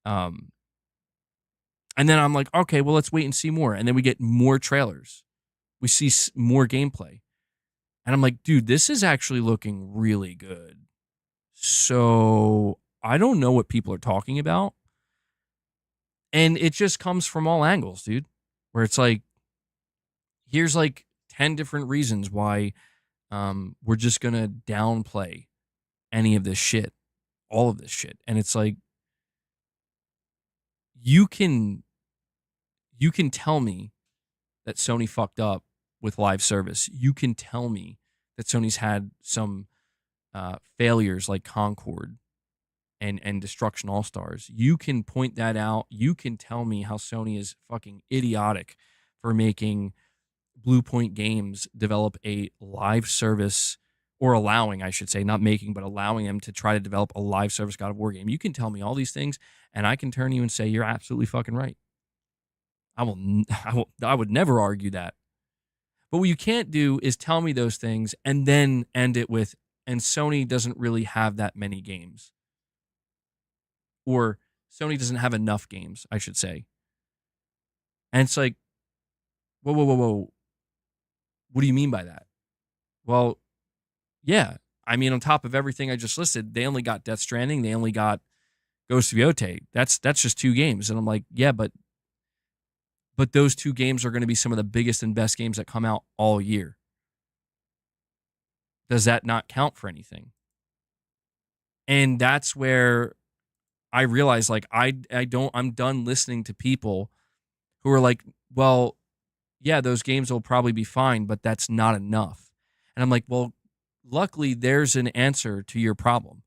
And then I'm like, okay, well, let's wait and see more. And then we get more trailers. We see more gameplay. And I'm like, dude, this is actually looking really good. So I don't know what people are talking about. And it just comes from all angles, dude, where it's like, here's like 10 different reasons why we're just going to downplay any of this shit, all of this shit. And it's like, you can tell me that Sony fucked up with live service. You can tell me that Sony's had some failures like Concord and Destruction All-Stars. You can point that out. You can tell me how Sony is fucking idiotic for making Blue Point Games develop a live service, or allowing, I should say, not making, but allowing them to try to develop a live service God of War game. You can tell me all these things, and I can turn you and say, you're absolutely fucking right. I would never argue that. But what you can't do is tell me those things and then end it with, and Sony doesn't really have that many games. Or Sony doesn't have enough games, I should say. And it's like, whoa. What do you mean by that? Well, yeah. I mean, on top of everything I just listed, they only got Death Stranding. They only got Ghost of Yote. That's just 2 games. And I'm like, yeah, but those 2 games are going to be some of the biggest and best games that come out all year. Does that not count for anything? And that's where I realize, like, I'm done listening to people who are like, well, yeah, those games will probably be fine, but that's not enough. And I'm like, well, luckily there's an answer to your problem.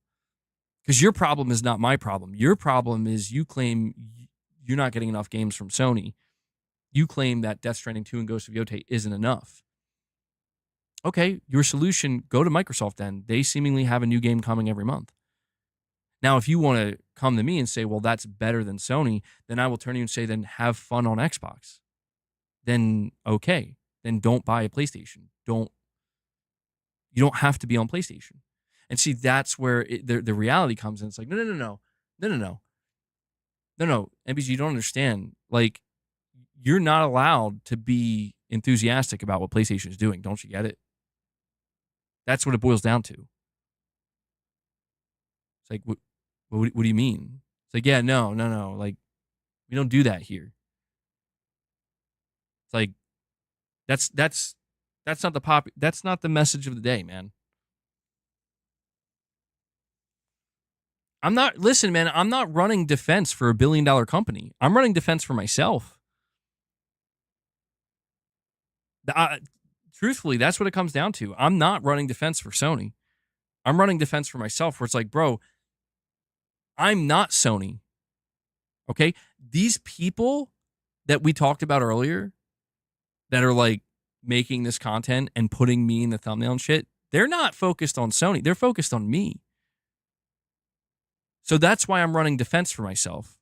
Because your problem is not my problem. Your problem is you claim you're not getting enough games from Sony. You claim that Death Stranding 2 and Ghost of Yote isn't enough. Okay, your solution, go to Microsoft then. They seemingly have a new game coming every month. Now, if you want to come to me and say, well, that's better than Sony, then I will turn to you and say, then have fun on Xbox. Then, okay. Then don't buy a PlayStation. You don't have to be on PlayStation. And see, that's where the reality comes in. It's like, no. MBG, you don't understand. Like, you're not allowed to be enthusiastic about what PlayStation is doing. Don't you get it? That's what it boils down to. It's like, what do you mean? It's like, yeah, no. Like, we don't do that here. It's like, that's not the message of the day, man. Listen, man, I'm not running defense for $1 billion company. I'm running defense for myself. Truthfully, that's what it comes down to. I'm not running defense for Sony. I'm running defense for myself, where it's like, bro, I'm not Sony. Okay? These people that we talked about earlier that are like making this content and putting me in the thumbnail and shit, they're not focused on Sony. They're focused on me. So that's why I'm running defense for myself.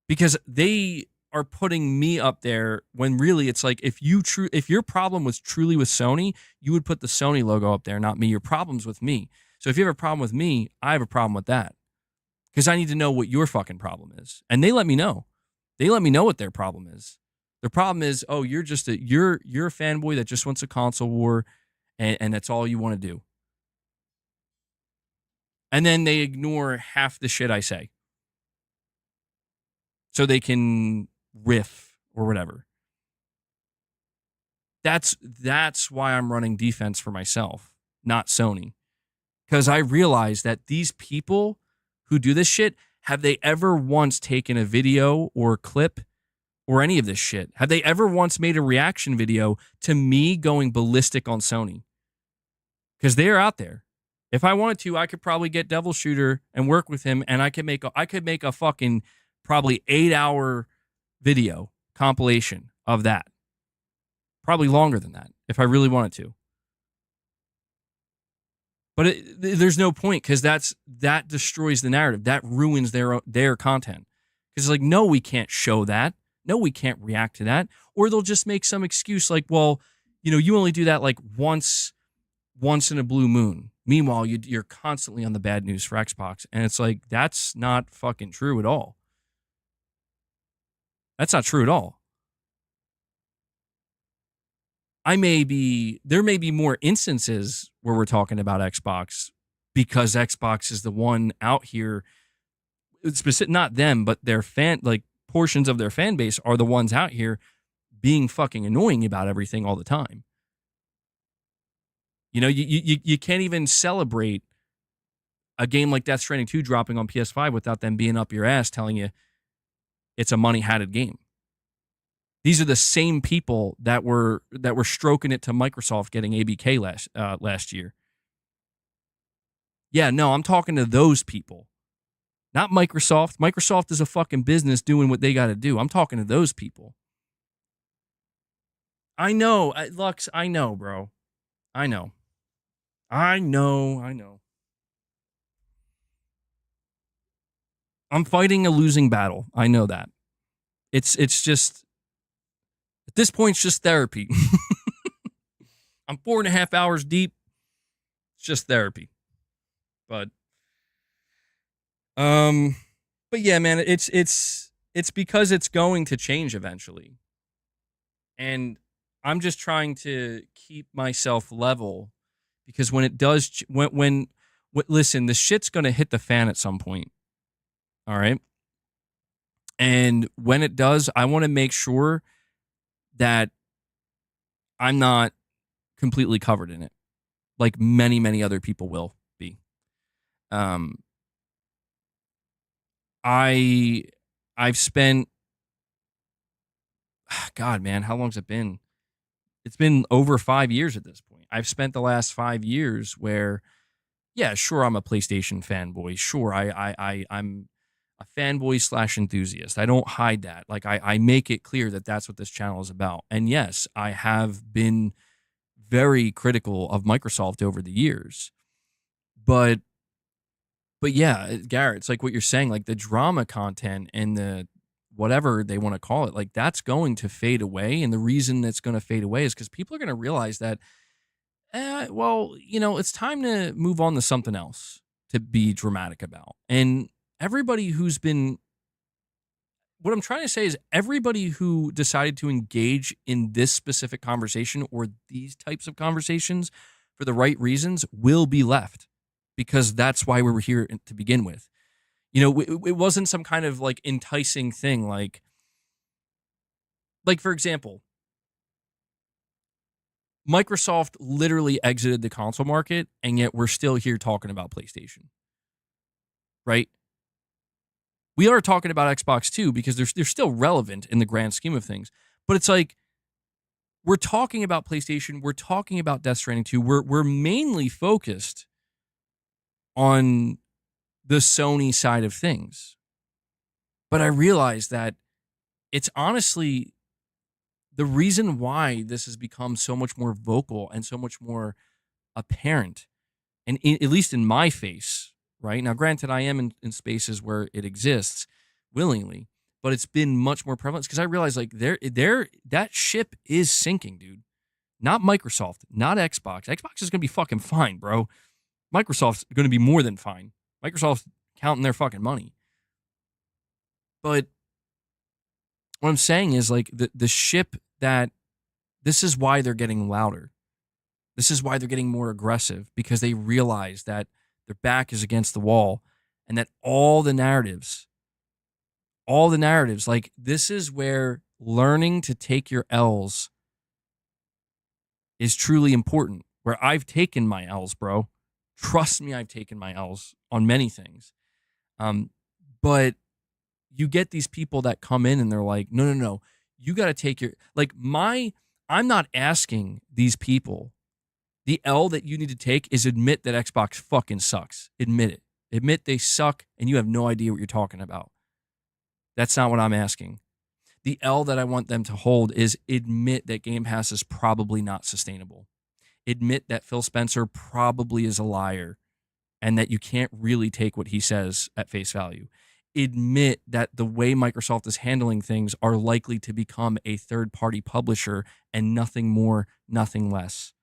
Because they are putting me up there when really it's like, if your problem was truly with Sony, you would put the Sony logo up there, not me. Your problem's with me. So if you have a problem with me, I have a problem with that. Because I need to know what your fucking problem is. And they let me know. They let me know what their problem is. Their problem is, oh, you're a fanboy that just wants a console war, and that's all you want to do. And then they ignore half the shit I say. So they can riff or whatever. That's why I'm running defense for myself, not Sony. Because I realize that these people who do this shit, have they ever once taken a video or a clip or any of this shit? Have they ever once made a reaction video to me going ballistic on Sony? Because they are out there. If I wanted to, I could probably get Devil Shooter and work with him, and I could make a fucking probably 8-hour video compilation of that. Probably longer than that if I really wanted to. But there's no point, because that destroys the narrative. That ruins their content. Because it's like, no, we can't show that. No, we can't react to that. Or they'll just make some excuse like, well, you only do that like once in a blue moon. Meanwhile, you're constantly on the bad news for Xbox. And it's like, that's not fucking true at all. That's not true at all. There may be more instances where we're talking about Xbox, because Xbox is the one out here, not them, but their portions of their fan base are the ones out here being fucking annoying about everything all the time. You can't even celebrate a game like Death Stranding 2 dropping on PS5 without them being up your ass telling you it's a money-hatted game. These are the same people that were stroking it to Microsoft getting ABK last year. Yeah, no, I'm talking to those people. Not Microsoft. Microsoft is a fucking business doing what they got to do. I'm talking to those people. I know, Lux, I know, bro. I know. I'm fighting a losing battle. I know that. It's just, at this point, it's just therapy. I'm 4.5 hours deep. It's just therapy. But yeah, man, it's because it's going to change eventually. And I'm just trying to keep myself level, because when it does, listen, the shit's going to hit the fan at some point. All right. And when it does, I want to make sure that I'm not completely covered in it, like many, many other people will be. I've spent, God, man, how long's it been? It's been over 5 years at this point. I've spent the last 5 years where, yeah, sure, I'm a PlayStation fanboy. Sure, I'm a fanboy / enthusiast. I don't hide that. Like, I make it clear that that's what this channel is about. And yes, I have been very critical of Microsoft over the years. But yeah, Garrett, it's like what you're saying, like the drama content and the whatever they want to call it, like that's going to fade away. And the reason it's going to fade away is because people are going to realize that, it's time to move on to something else to be dramatic about. And everybody who's been, what I'm trying to say is everybody who decided to engage in this specific conversation or these types of conversations for the right reasons will be left, because that's why we were here to begin with. It wasn't some kind of like enticing thing. Like for example, Microsoft literally exited the console market, and yet we're still here talking about PlayStation, right? We are talking about Xbox too, because they're still relevant in the grand scheme of things. But it's like, we're talking about PlayStation, we're talking about Death Stranding 2. We're mainly focused on the Sony side of things. But I realize that it's honestly the reason why this has become so much more vocal and so much more apparent, and at least in my face, right? Now, granted, I am in spaces where it exists willingly, but it's been much more prevalent because I realize like that ship is sinking, dude. Not Microsoft, not Xbox. Xbox is going to be fucking fine, bro. Microsoft's going to be more than fine. Microsoft's counting their fucking money. But what I'm saying is like the ship that, this is why they're getting louder. This is why they're getting more aggressive, because they realize that their back is against the wall and that all the narratives all the narratives. Like, this is where learning to take your L's is truly important. Where I've taken my L's, bro. Trust me, I've taken my L's on many things. But you get these people that come in and they're like, no, no, no, you got to take your, like, I'm not asking these people. The L that you need to take is admit that Xbox fucking sucks. Admit it. Admit they suck and you have no idea what you're talking about. That's not what I'm asking. The L that I want them to hold is admit that Game Pass is probably not sustainable. Admit that Phil Spencer probably is a liar and that you can't really take what he says at face value. Admit that the way Microsoft is handling things are likely to become a third-party publisher and nothing more, nothing less.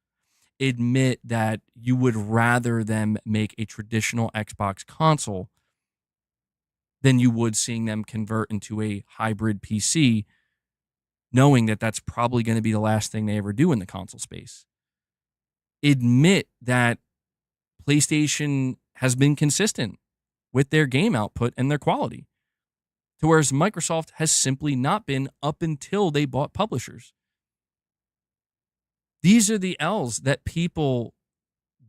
Admit that you would rather them make a traditional Xbox console than you would seeing them convert into a hybrid PC, knowing that that's probably going to be the last thing they ever do in the console space. Admit that PlayStation has been consistent with their game output and their quality, to whereas Microsoft has simply not been up until they bought publishers. These are the L's that people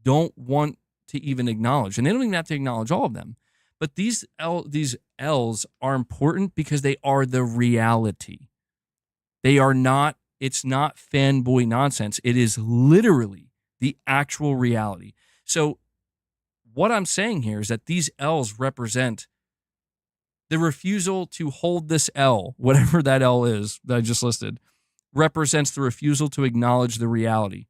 don't want to even acknowledge, and they don't even have to acknowledge all of them. But these L's are important because they are the reality. They are not, it's not fanboy nonsense. It is literally the actual reality. So what I'm saying here is that these L's represent the refusal to hold this L, whatever that L is that I just listed, represents the refusal to acknowledge the reality.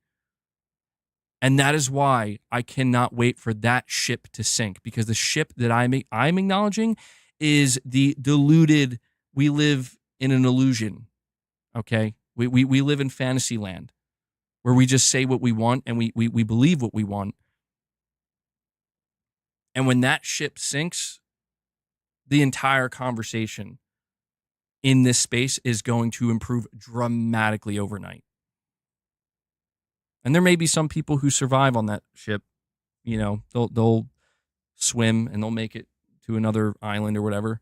And that is why I cannot wait for that ship to sink, because the ship that I'm acknowledging is the deluded, we live in an illusion, okay? We live in fantasy land where we just say what we want and we believe what we want. And when that ship sinks, the entire conversation in this space is going to improve dramatically overnight. And there may be some people who survive on that ship. You know, they'll swim and they'll make it to another island or whatever.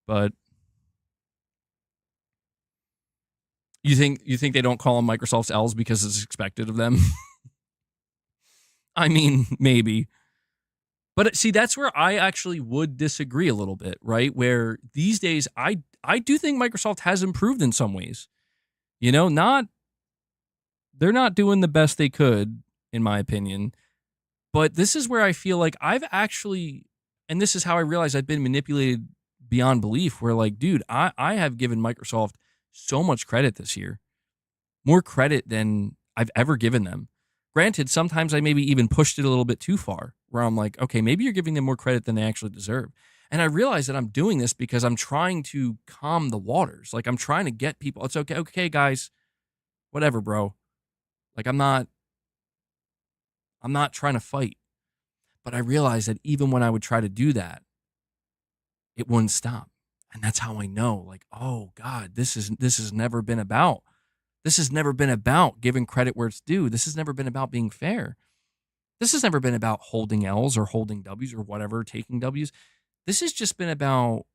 But you think they don't call them Microsoft's L's because it's expected of them? I mean, maybe. But see, that's where I actually would disagree a little bit, right? Where these days, I do think Microsoft has improved in some ways. You know, they're not doing the best they could, in my opinion. But this is where I feel like I've actually, and this is how I realized I've been manipulated beyond belief, where like, dude, I have given Microsoft so much credit this year. More credit than I've ever given them. Granted, sometimes I maybe even pushed it a little bit too far, where I'm like, okay, maybe you're giving them more credit than they actually deserve. And I realize that I'm doing this because I'm trying to calm the waters. Like, I'm trying to get people, it's okay, guys, whatever, bro. Like, I'm not trying to fight. But I realized that even when I would try to do that, it wouldn't stop. And that's how I know, like, oh God, this has never been about. This has never been about giving credit where it's due. This has never been about being fair. This has never been about holding L's or holding W's or whatever, taking W's. This has been about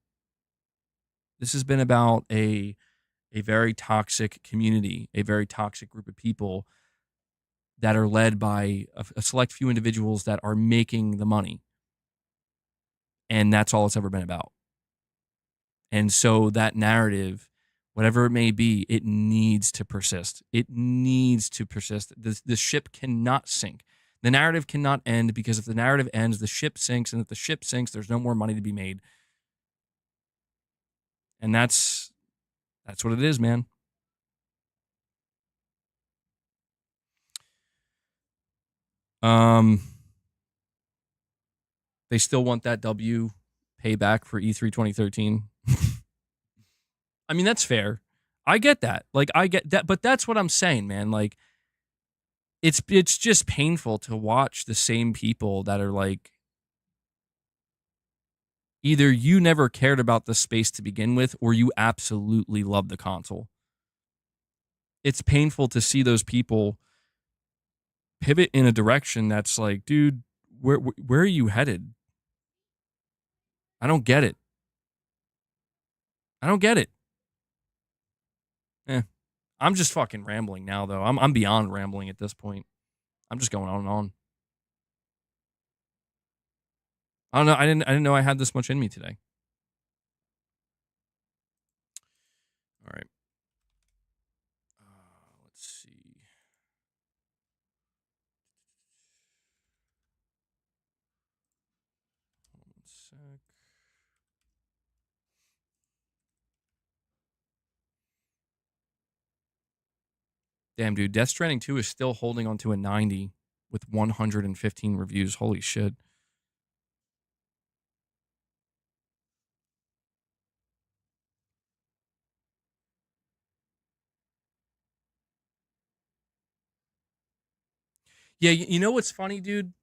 a very toxic community, a very toxic group of people that are led by a select few individuals that are making the money. And that's all it's ever been about. And so that narrative, whatever it may be, it needs to persist. It needs to persist. The ship cannot sink. The narrative cannot end, because if the narrative ends, the ship sinks. And if the ship sinks, there's no more money to be made. And that's what it is, man. They still want that W payback for E3 2013. I mean, that's fair. I get that. Like, I get that, but that's what I'm saying, man. Like, it's just painful to watch the same people that are like, either you never cared about the space to begin with, or you absolutely love the console. It's painful to see those people pivot in a direction that's like, dude, where are you headed? I don't get it. I don't get it. I'm just fucking rambling now, though. I'm beyond rambling at this point. I'm just going on and on. I don't know. I didn't know I had this much in me today. All right. Let's see. One sec. Damn, dude. Death Stranding 2 is still holding on to a 90 with 115 reviews. Holy shit. Yeah, you know what's funny, dude?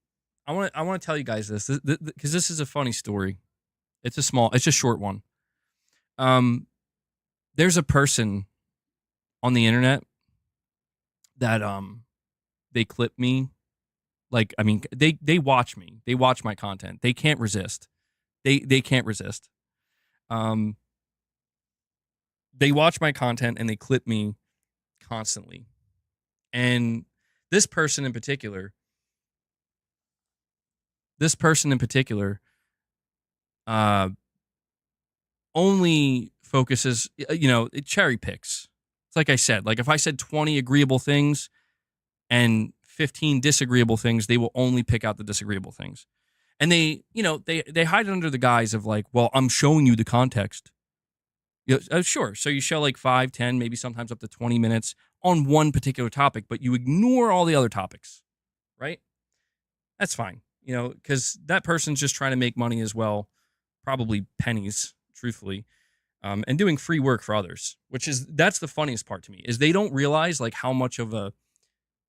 I want to tell you guys this because this is a funny story. It's a short one. There's a person on the internet that they clip me. Like, I mean, they watch me. They watch my content. They can't resist. They can't resist. They watch my content and they clip me constantly. And this person in particular, only focuses, it cherry picks. It's like I said, like if I said 20 agreeable things and 15 disagreeable things, they will only pick out the disagreeable things. And they hide it under the guise of like, well, I'm showing you the context. Sure. So you show like 5, 10, maybe sometimes up to 20 minutes on one particular topic, but you ignore all the other topics, right? That's fine, because that person's just trying to make money as well, probably pennies, truthfully, and doing free work for others, that's the funniest part to me, is they don't realize like how much of a,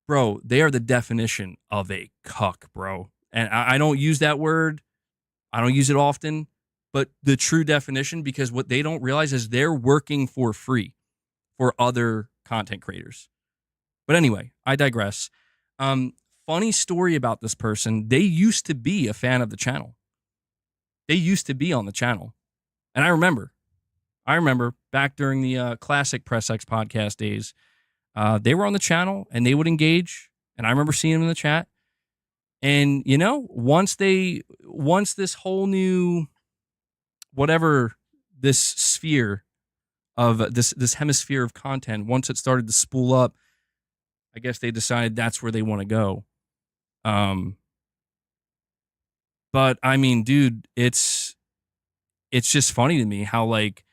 bro, they are the definition of a cuck, bro. And I don't use that word. I don't use it often, but the true definition, because what they don't realize is they're working for free for other content creators. But anyway, I digress. Funny story about this person. They used to be a fan of the channel. They used to be on the channel. And I remember back during the classic Press X podcast days, they were on the channel and they would engage. And I remember seeing them in the chat. And, once this whole new, whatever, this sphere of this hemisphere of content, once it started to spool up, I guess they decided that's where they want to go. But I mean, dude, it's just funny to me how like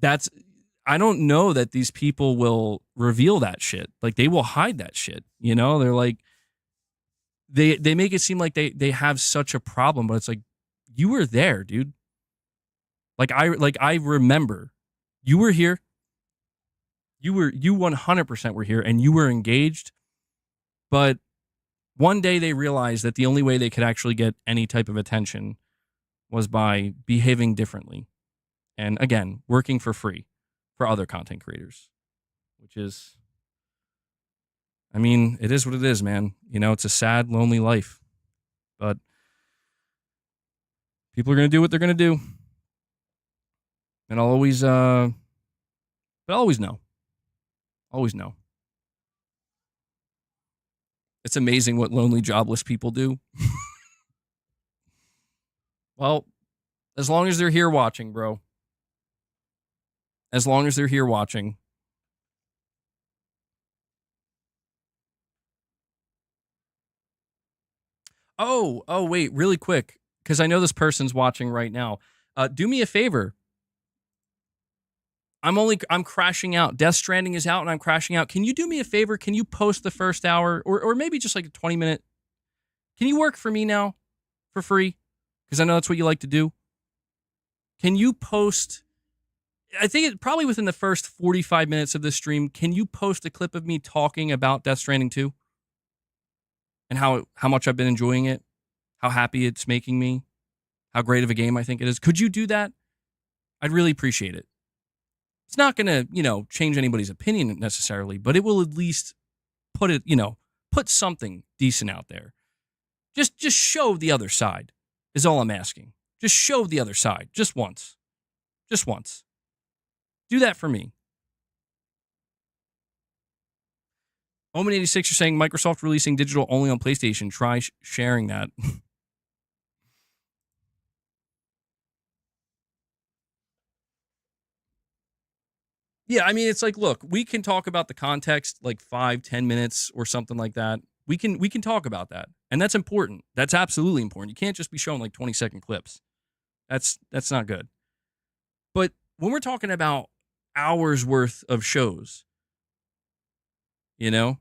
I don't know that these people will reveal that shit. Like they will hide that shit. They're like, they make it seem like they have such a problem, but it's like, you were there, dude. Like I remember you were here. You 100% were here and you were engaged. But one day they realized that the only way they could actually get any type of attention was by behaving differently. And again, working for free for other content creators, which is, I mean, it is what it is, man. It's a sad, lonely life, but people are going to do what they're going to do. And I'll always know. Always know. It's amazing what lonely, jobless people do. Well, as long as they're here watching, bro. As long as they're here watching. Oh, wait, really quick, because I know this person's watching right now. Do me a favor. I'm crashing out. Death Stranding is out and I'm crashing out. Can you do me a favor? Can you post the first hour or maybe just like a 20-minute? Can you work for me now for free? Because I know that's what you like to do. Can you post, I think probably within the first 45 minutes of this stream, can you post a clip of me talking about Death Stranding 2? And how much I've been enjoying it? How happy it's making me? How great of a game I think it is? Could you do that? I'd really appreciate it. It's not going to, change anybody's opinion necessarily, but it will at least put something decent out there. Just show the other side is all I'm asking. Just show the other side just once. Just once. Do that for me. Omen86, you're saying Microsoft releasing digital only on PlayStation. Try sharing that. Yeah, I mean, it's like, look, we can talk about the context like 5-10 minutes or something like that. We can talk about that. And that's important. That's absolutely important. You can't just be showing like 20-second clips. That's not good. But when we're talking about hours worth of shows, you know,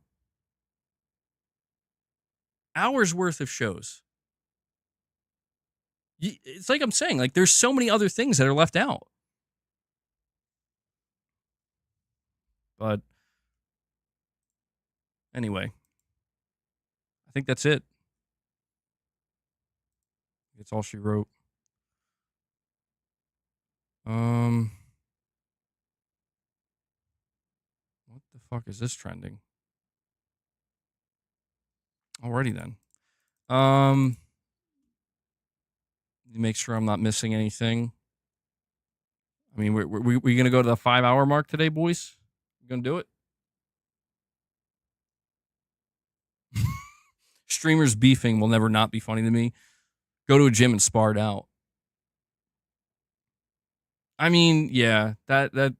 hours worth of shows. It's like I'm saying, like there's so many other things that are left out. But anyway, I think that's it. That's all she wrote. What the fuck is this trending? Alrighty then. Make sure I'm not missing anything. I mean, we gonna go to the 5-hour mark today, boys? You gonna do it? Streamers beefing will never not be funny to me. Go to a gym and spar it out. I mean, yeah, that's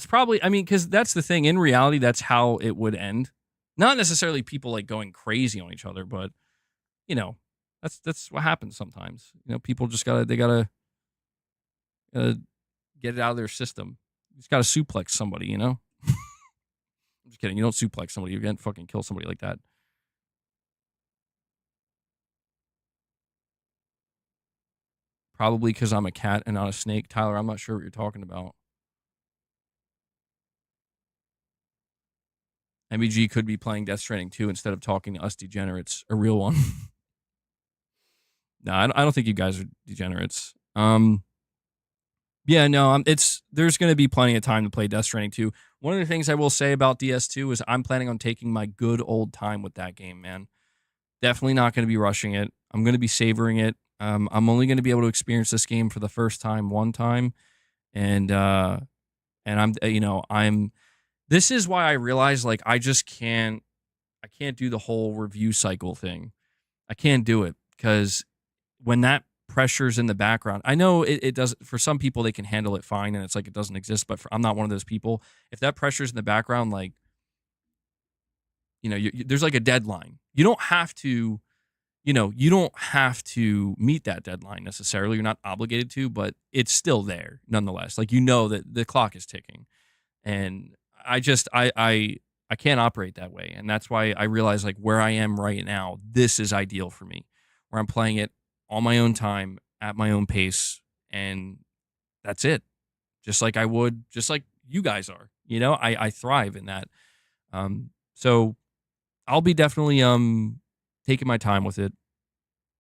probably, I mean, because that's the thing. In reality, that's how it would end. Not necessarily people like going crazy on each other, but you know, that's what happens sometimes. You know, people just gotta get it out of their system. You just gotta suplex somebody, you know? I'm just kidding. You don't suplex somebody. You can't fucking kill somebody like that. Probably because I'm a cat and not a snake. Tyler, I'm not sure what you're talking about. MBG could be playing Death Stranding 2 instead of talking to us degenerates. A real one. No, I don't think you guys are degenerates. Yeah, no, there's going to be plenty of time to play Death Stranding 2. One of the things I will say about DS2 is I'm planning on taking my good old time with that game, man. Definitely not going to be rushing it. I'm going to be savoring it. I'm only going to be able to experience this game for the first time, one time, and I'm. This is why I realize like I can't do the whole review cycle thing. I can't do it because when that pressure's in the background, I know it does. For some people, they can handle it fine, and it's like it doesn't exist. But I'm not one of those people. If that pressure's in the background, like there's like a deadline. You don't have to meet that deadline necessarily. You're not obligated to, but it's still there nonetheless. Like that the clock is ticking, and I can't operate that way, and that's why I realize like where I am right now, this is ideal for me, where I'm playing it on my own time at my own pace, and that's it. Just like you guys are. I thrive in that. So I'll be definitely taking my time with it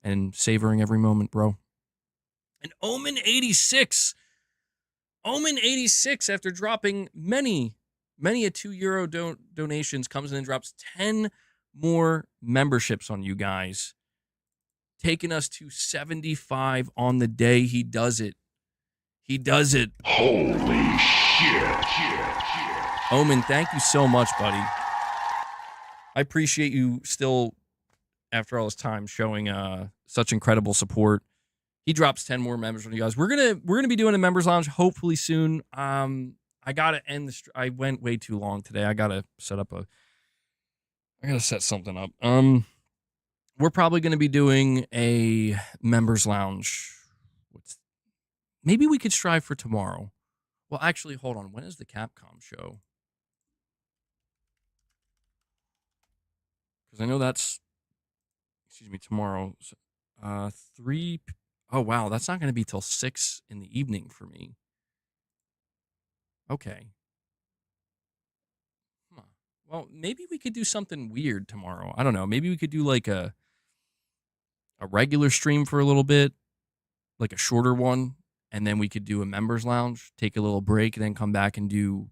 and savoring every moment, bro. And Omen86, after dropping many a €2 donations, comes in and drops 10 more memberships on you guys, taking us to 75 on the day he does it. He does it. Holy shit. Omen, thank you so much, buddy. I appreciate you still, after all this time, showing such incredible support. He drops 10 more members on you guys. We're gonna be doing a members lounge hopefully soon. I gotta end I went way too long today. I gotta set something up. We're probably gonna be doing a members lounge. Maybe we could strive for tomorrow. Well, actually, hold on. When is the Capcom show? Because I know that's, tomorrow. 3. Oh, wow. That's not going to be till 6 in the evening for me. Okay. Huh. Well, maybe we could do something weird tomorrow. I don't know. Maybe we could do like a regular stream for a little bit, like a shorter one, and then we could do a members lounge, take a little break, and then come back and do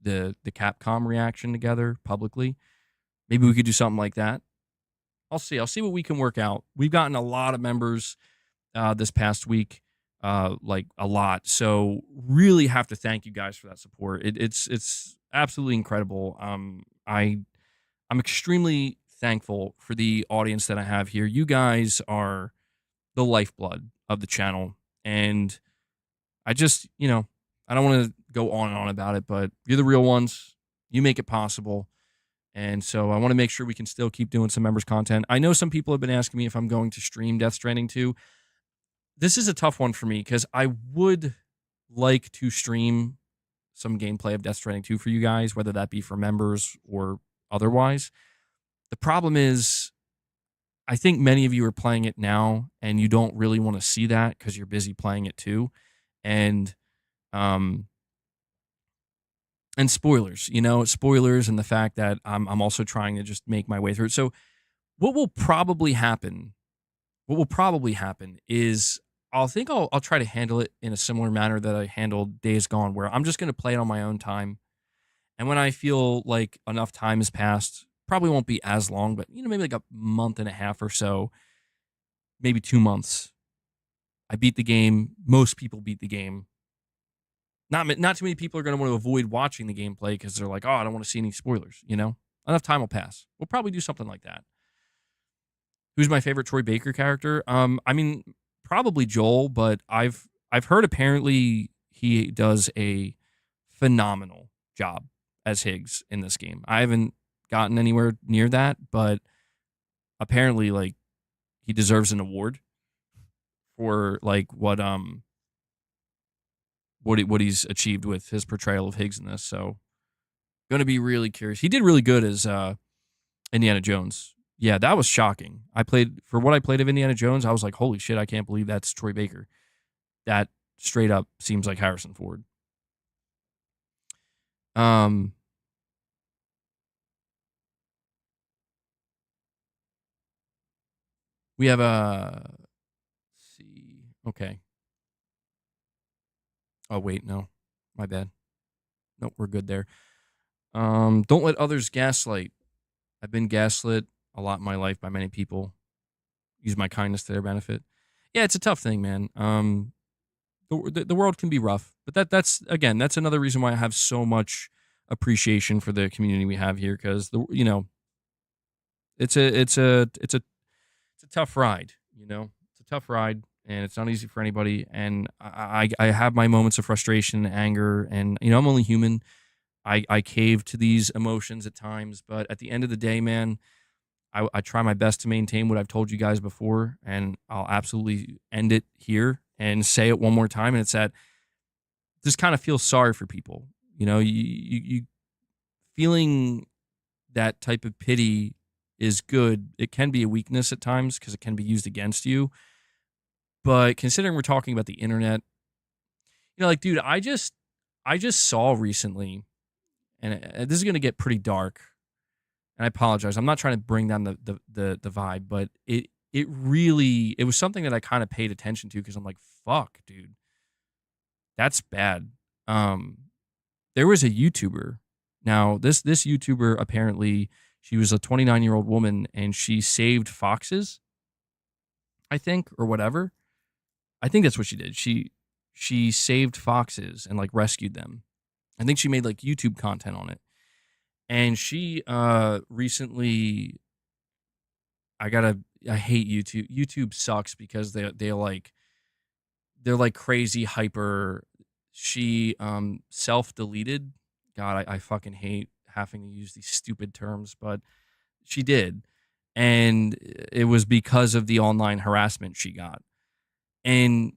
the Capcom reaction together publicly. Maybe we could do something like that. I'll see what we can work out. We've gotten a lot of members this past week. like a lot. So really have to thank you guys for that support. It's absolutely incredible. I'm extremely thankful for the audience that I have here. You guys are the lifeblood of the channel, and I just, I don't want to go on and on about it, but you're the real ones. You make it possible. And so I want to make sure we can still keep doing some members content. I know some people have been asking me if I'm going to stream Death Stranding 2. This is a tough one for me because I would like to stream some gameplay of Death Stranding 2 for you guys, whether that be for members or otherwise. The problem is, I think many of you are playing it now and you don't really want to see that because you're busy playing it too. And um and spoilers, spoilers, and the fact that I'm also trying to just make my way through it. So what will probably happen is I'll try to handle it in a similar manner that I handled Days Gone, where I'm just going to play it on my own time. And when I feel like enough time has passed, probably won't be as long, but maybe like a month and a half or so, maybe 2 months. I beat the game. Most people beat the game. Not too many people are going to want to avoid watching the gameplay because they're like, oh, I don't want to see any spoilers. Enough time will pass. We'll probably do something like that. Who's my favorite Troy Baker character? I mean, probably Joel, but I've heard apparently he does a phenomenal job as Higgs in this game. I haven't gotten anywhere near that, but apparently, like, he deserves an award for like what he's achieved with his portrayal of Higgs in this. So, going to be really curious. He did really good as Indiana Jones. Yeah, that was shocking. For what I played of Indiana Jones, I was like, holy shit, I can't believe that's Troy Baker. That straight up seems like Harrison Ford. We have let's see. Okay. Oh wait, no. My bad. Nope, we're good there. Don't let others gaslight. I've been gaslit a lot in my life by many people. Use my kindness to their benefit. Yeah, it's a tough thing, man. The world can be rough, but that's another reason why I have so much appreciation for the community we have here, because it's a tough ride. It's a tough ride, and it's not easy for anybody. And I have my moments of frustration and anger, and I'm only human. I cave to these emotions at times, but at the end of the day, man, I try my best to maintain what I've told you guys before, and I'll absolutely end it here and say it one more time. And it's that just kind of feel sorry for people. You feeling that type of pity is good. It can be a weakness at times because it can be used against you. But considering we're talking about the internet, like, dude, I just saw recently, and this is going to get pretty dark. And I apologize. I'm not trying to bring down the vibe, but it was something that I kind of paid attention to because I'm like, fuck, dude, that's bad. There was a YouTuber. Now, this YouTuber, apparently, she was a 29-year-old woman, and she saved foxes, I think, or whatever. I think that's what she did. She saved foxes and like rescued them. I think she made like YouTube content on it. And she recently, I hate YouTube. YouTube sucks because they're like crazy hyper. She self-deleted. God, I fucking hate having to use these stupid terms, but she did. And it was because of the online harassment she got. And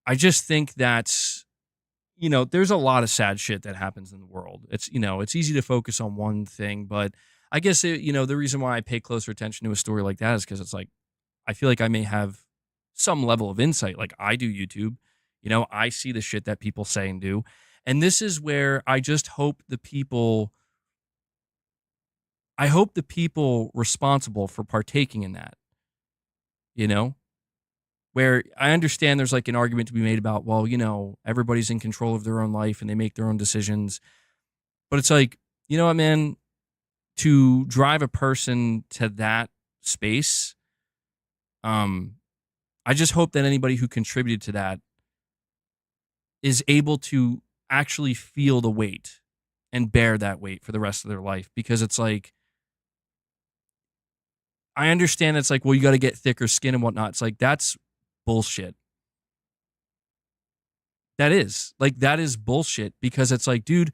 I just think that's, there's a lot of sad shit that happens in the world. It's, it's easy to focus on one thing, but I guess, the reason why I pay closer attention to a story like that is because it's like, I feel like I may have some level of insight. Like, I do YouTube, I see the shit that people say and do. And this is where I just hope the people responsible for partaking in that, where I understand there's like an argument to be made about, well, everybody's in control of their own life and they make their own decisions. But it's like, you know what, man, to drive a person to that space, I just hope that anybody who contributed to that is able to actually feel the weight and bear that weight for the rest of their life, because it's like, I understand it's like, well, you got to get thicker skin and whatnot. It's like, that's bullshit. That is bullshit, because it's like, dude,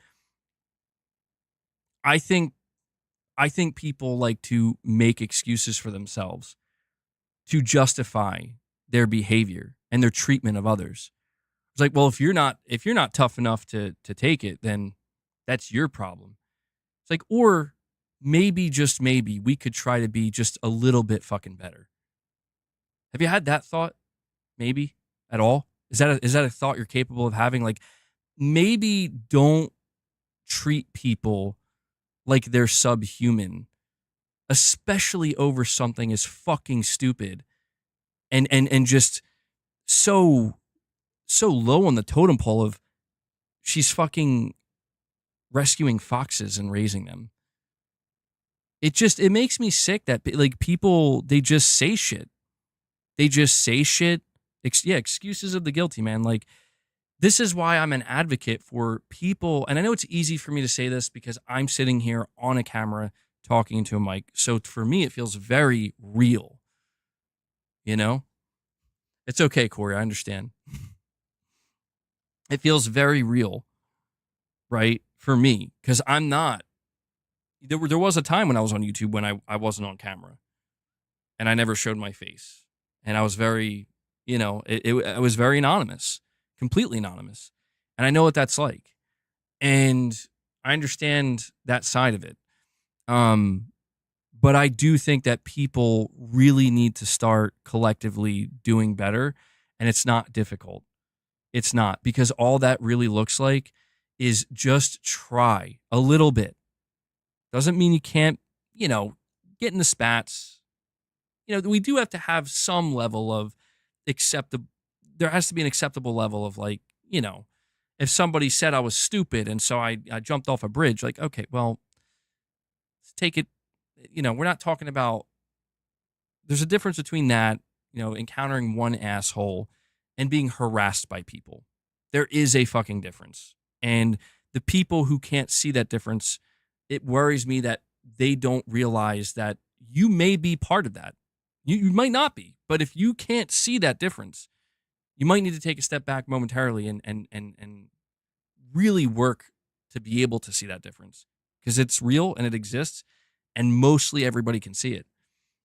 I think people like to make excuses for themselves to justify their behavior and their treatment of others. It's like, well, if you're not tough enough to take it, then that's your problem. It's like, or maybe, just maybe, we could try to be just a little bit fucking better. Have you had that thought? Maybe at all? Is that a thought you're capable of having? Like, maybe don't treat people like they're subhuman, especially over something as fucking stupid and just so low on the totem pole of, she's fucking rescuing foxes and raising them. It makes me sick that, like, people, they just say shit. They just say shit. Excuses of the guilty, man. Like, this is why I'm an advocate for people. And I know it's easy for me to say this because I'm sitting here on a camera talking into a mic. So for me, it feels very real. You know? It's okay, Corey. I understand. It feels very real, right? For me, because I'm not. There was a time when I was on YouTube when I wasn't on camera, and I never showed my face, and I was very, it was very anonymous, completely anonymous, and I know what that's like, and I understand that side of it. But I do think that people really need to start collectively doing better, and it's not difficult. It's not, because all that really looks like is just try a little bit. Doesn't mean you can't, get in the spats. We do have to have some level of acceptable. There has to be an acceptable level of, like, if somebody said I was stupid and so I jumped off a bridge, like, okay, well, let's take it. We're not talking about. There's a difference between that, encountering one asshole and being harassed by people. There is a fucking difference. And the people who can't see that difference, it worries me that they don't realize that you may be part of that. You might not be, but if you can't see that difference, you might need to take a step back momentarily and really work to be able to see that difference, because it's real and it exists, and mostly everybody can see it.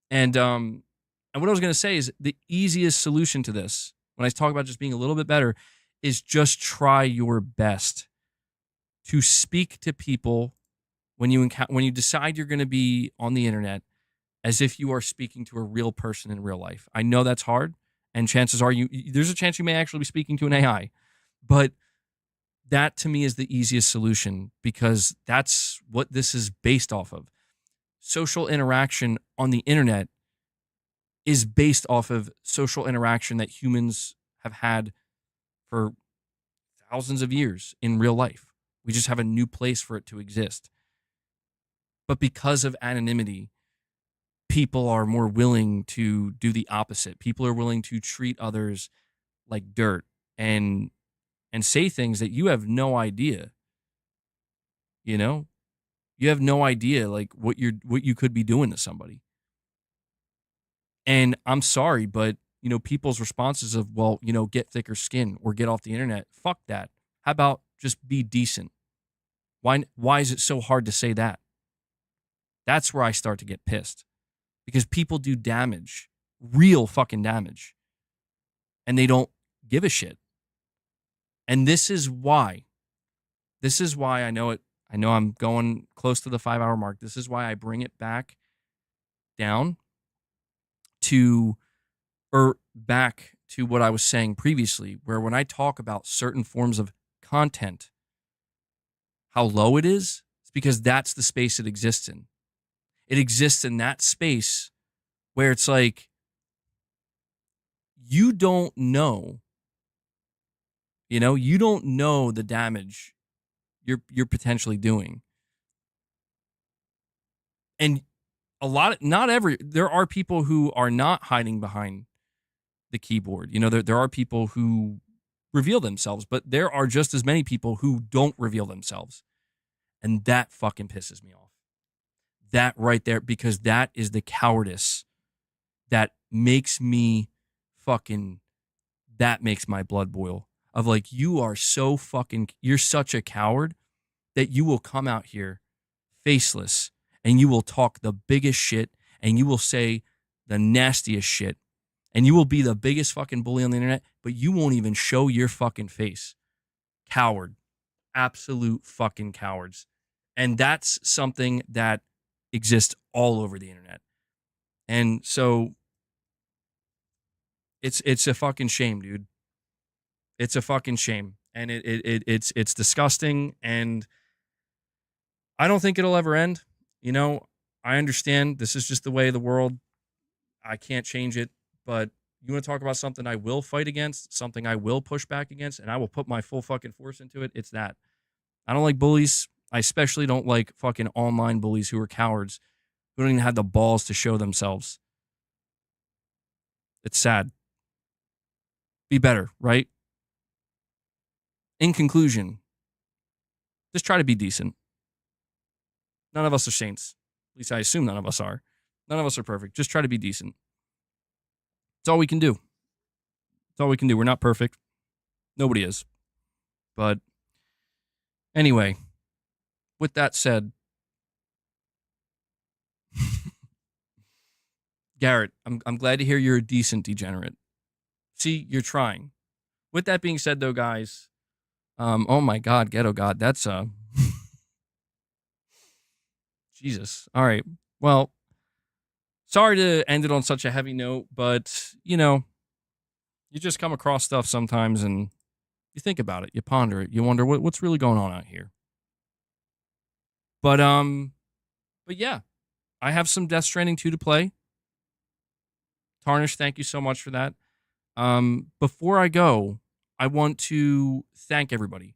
And what I was going to say is, the easiest solution to this, when I talk about just being a little bit better, is just try your best to speak to people when you decide you're going to be on the internet, as if you are speaking to a real person in real life. I know that's hard, and chances are there's a chance you may actually be speaking to an AI, but that to me is the easiest solution, because that's what this is based off of. Social interaction on the internet is based off of social interaction that humans have had for thousands of years in real life. We just have a new place for it to exist. But because of anonymity, people are more willing to do the opposite. People are willing to treat others like dirt and say things that you have no idea. You have no idea, like, what you could be doing to somebody. And I'm sorry, but people's responses of, well, get thicker skin or get off the internet. Fuck that. How about just be decent? Why is it so hard to say that? That's where I start to get pissed, because people do damage, real fucking damage, and they don't give a shit. And this is why I know it. I know I'm going close to the 5-hour mark. This is why I bring it back down to, or back to what I was saying previously, where when I talk about certain forms of content, how low it is, it's because that's the space it exists in. It exists in that space where it's like, you don't know, you don't know the damage you're potentially doing. And there are people who are not hiding behind the keyboard. You know, there are people who reveal themselves, but there are just as many people who don't reveal themselves. And that fucking pisses me off. That right there, because that is the cowardice that makes me fucking, that makes my blood boil. Of like, you are so fucking, you're such a coward that you will come out here faceless and you will talk the biggest shit and you will say the nastiest shit and you will be the biggest fucking bully on the internet, but you won't even show your fucking face. Coward. Absolute fucking cowards. And that's something that exists all over the internet. And so it's a fucking shame, dude. It's a fucking shame. And it's disgusting, and I don't think it'll ever end. You know, I understand this is just the way of the world. I can't change it, but you want to talk about something I will fight against, something I will push back against, and I will put my full fucking force into it. It's that. I don't like bullies. I especially don't like fucking online bullies who are cowards, who don't even have the balls to show themselves. It's sad. Be better, right? In conclusion, just try to be decent. None of us are saints. At least I assume none of us are. None of us are perfect. Just try to be decent. It's all we can do. It's all we can do. We're not perfect. Nobody is. But anyway, with that said, Garrett, I'm glad to hear you're a decent degenerate. See, you're trying. With that being said, though, guys, oh my God, Ghetto God, that's Jesus. All right. Well, sorry to end it on such a heavy note, but you know, you just come across stuff sometimes and you think about it, you ponder it, you wonder what's really going on out here. But yeah, I have some Death Stranding 2 to play. Tarnish, thank you so much for that. Before I go, I want to thank everybody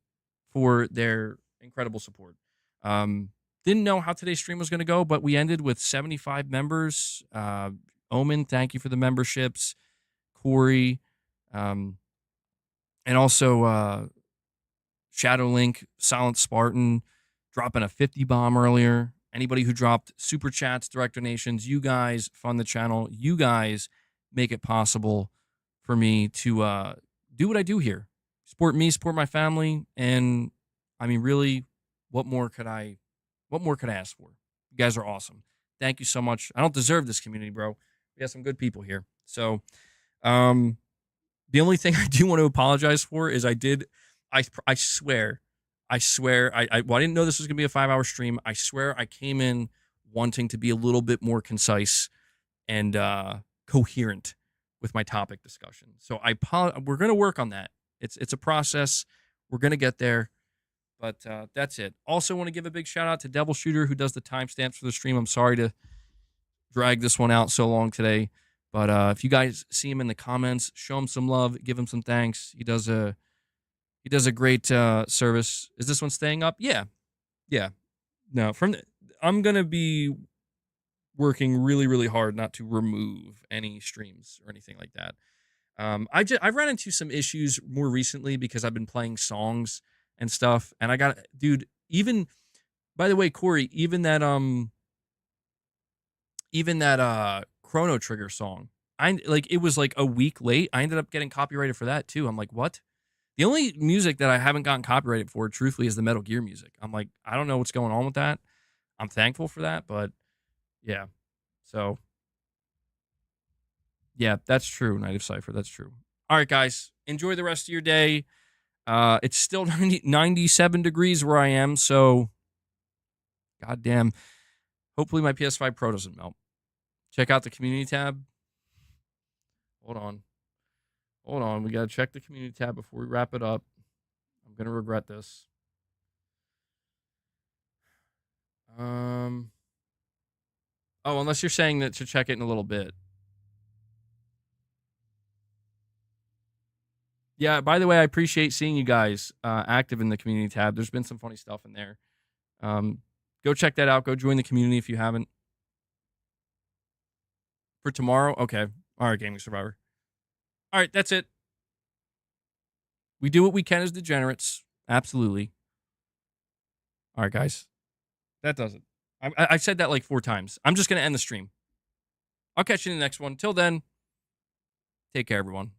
for their incredible support. Didn't know how today's stream was going to go, but we ended with 75 members. Omen, thank you for the memberships. Corey, and also Shadowlink, Silent Spartan, dropping a 50 bomb earlier. Anybody who dropped super chats, direct donations, you guys fund the channel. You guys make it possible for me to do what I do here. Support me, support my family, and I mean, really, what more could I ask for? You guys are awesome. Thank you so much. I don't deserve this community, bro. We have some good people here. So, the only thing I do want to apologize for is I swear, well, I didn't know this was going to be a 5-hour stream. I swear I came in wanting to be a little bit more concise and coherent with my topic discussion. So we're going to work on that. It's a process. We're going to get there. But that's it. Also want to give a big shout out to Devil Shooter, who does the timestamps for the stream. I'm sorry to drag this one out so long today. But if you guys see him in the comments, show him some love, give him some thanks. He does a great service. Is this one staying up? Yeah. No, I'm gonna be working really, really hard not to remove any streams or anything like that. I've run into some issues more recently because I've been playing songs and stuff, and I got, dude. Even, by the way, Corey, even that Chrono Trigger song, it was like a week late. I ended up getting copyrighted for that too. I'm like, what? The only music that I haven't gotten copyrighted for, truthfully, is the Metal Gear music. I'm like, I don't know what's going on with that. I'm thankful for that, but yeah. So yeah, that's true. Night of Cypher, that's true. All right, guys, enjoy the rest of your day. It's still 97 degrees where I am, so goddamn. Hopefully my PS5 Pro doesn't melt. Check out the community tab. Hold on. We got to check the community tab before we wrap it up. I'm going to regret this. Oh, unless you're saying that to check it in a little bit. Yeah, by the way, I appreciate seeing you guys active in the community tab. There's been some funny stuff in there. Go check that out. Go join the community if you haven't. For tomorrow? Okay. All right, Gaming Survivor. All right, that's it. We do what we can as degenerates. Absolutely. All right, guys. That does it. I said that like 4 times. I'm just going to end the stream. I'll catch you in the next one. Till then, take care, everyone.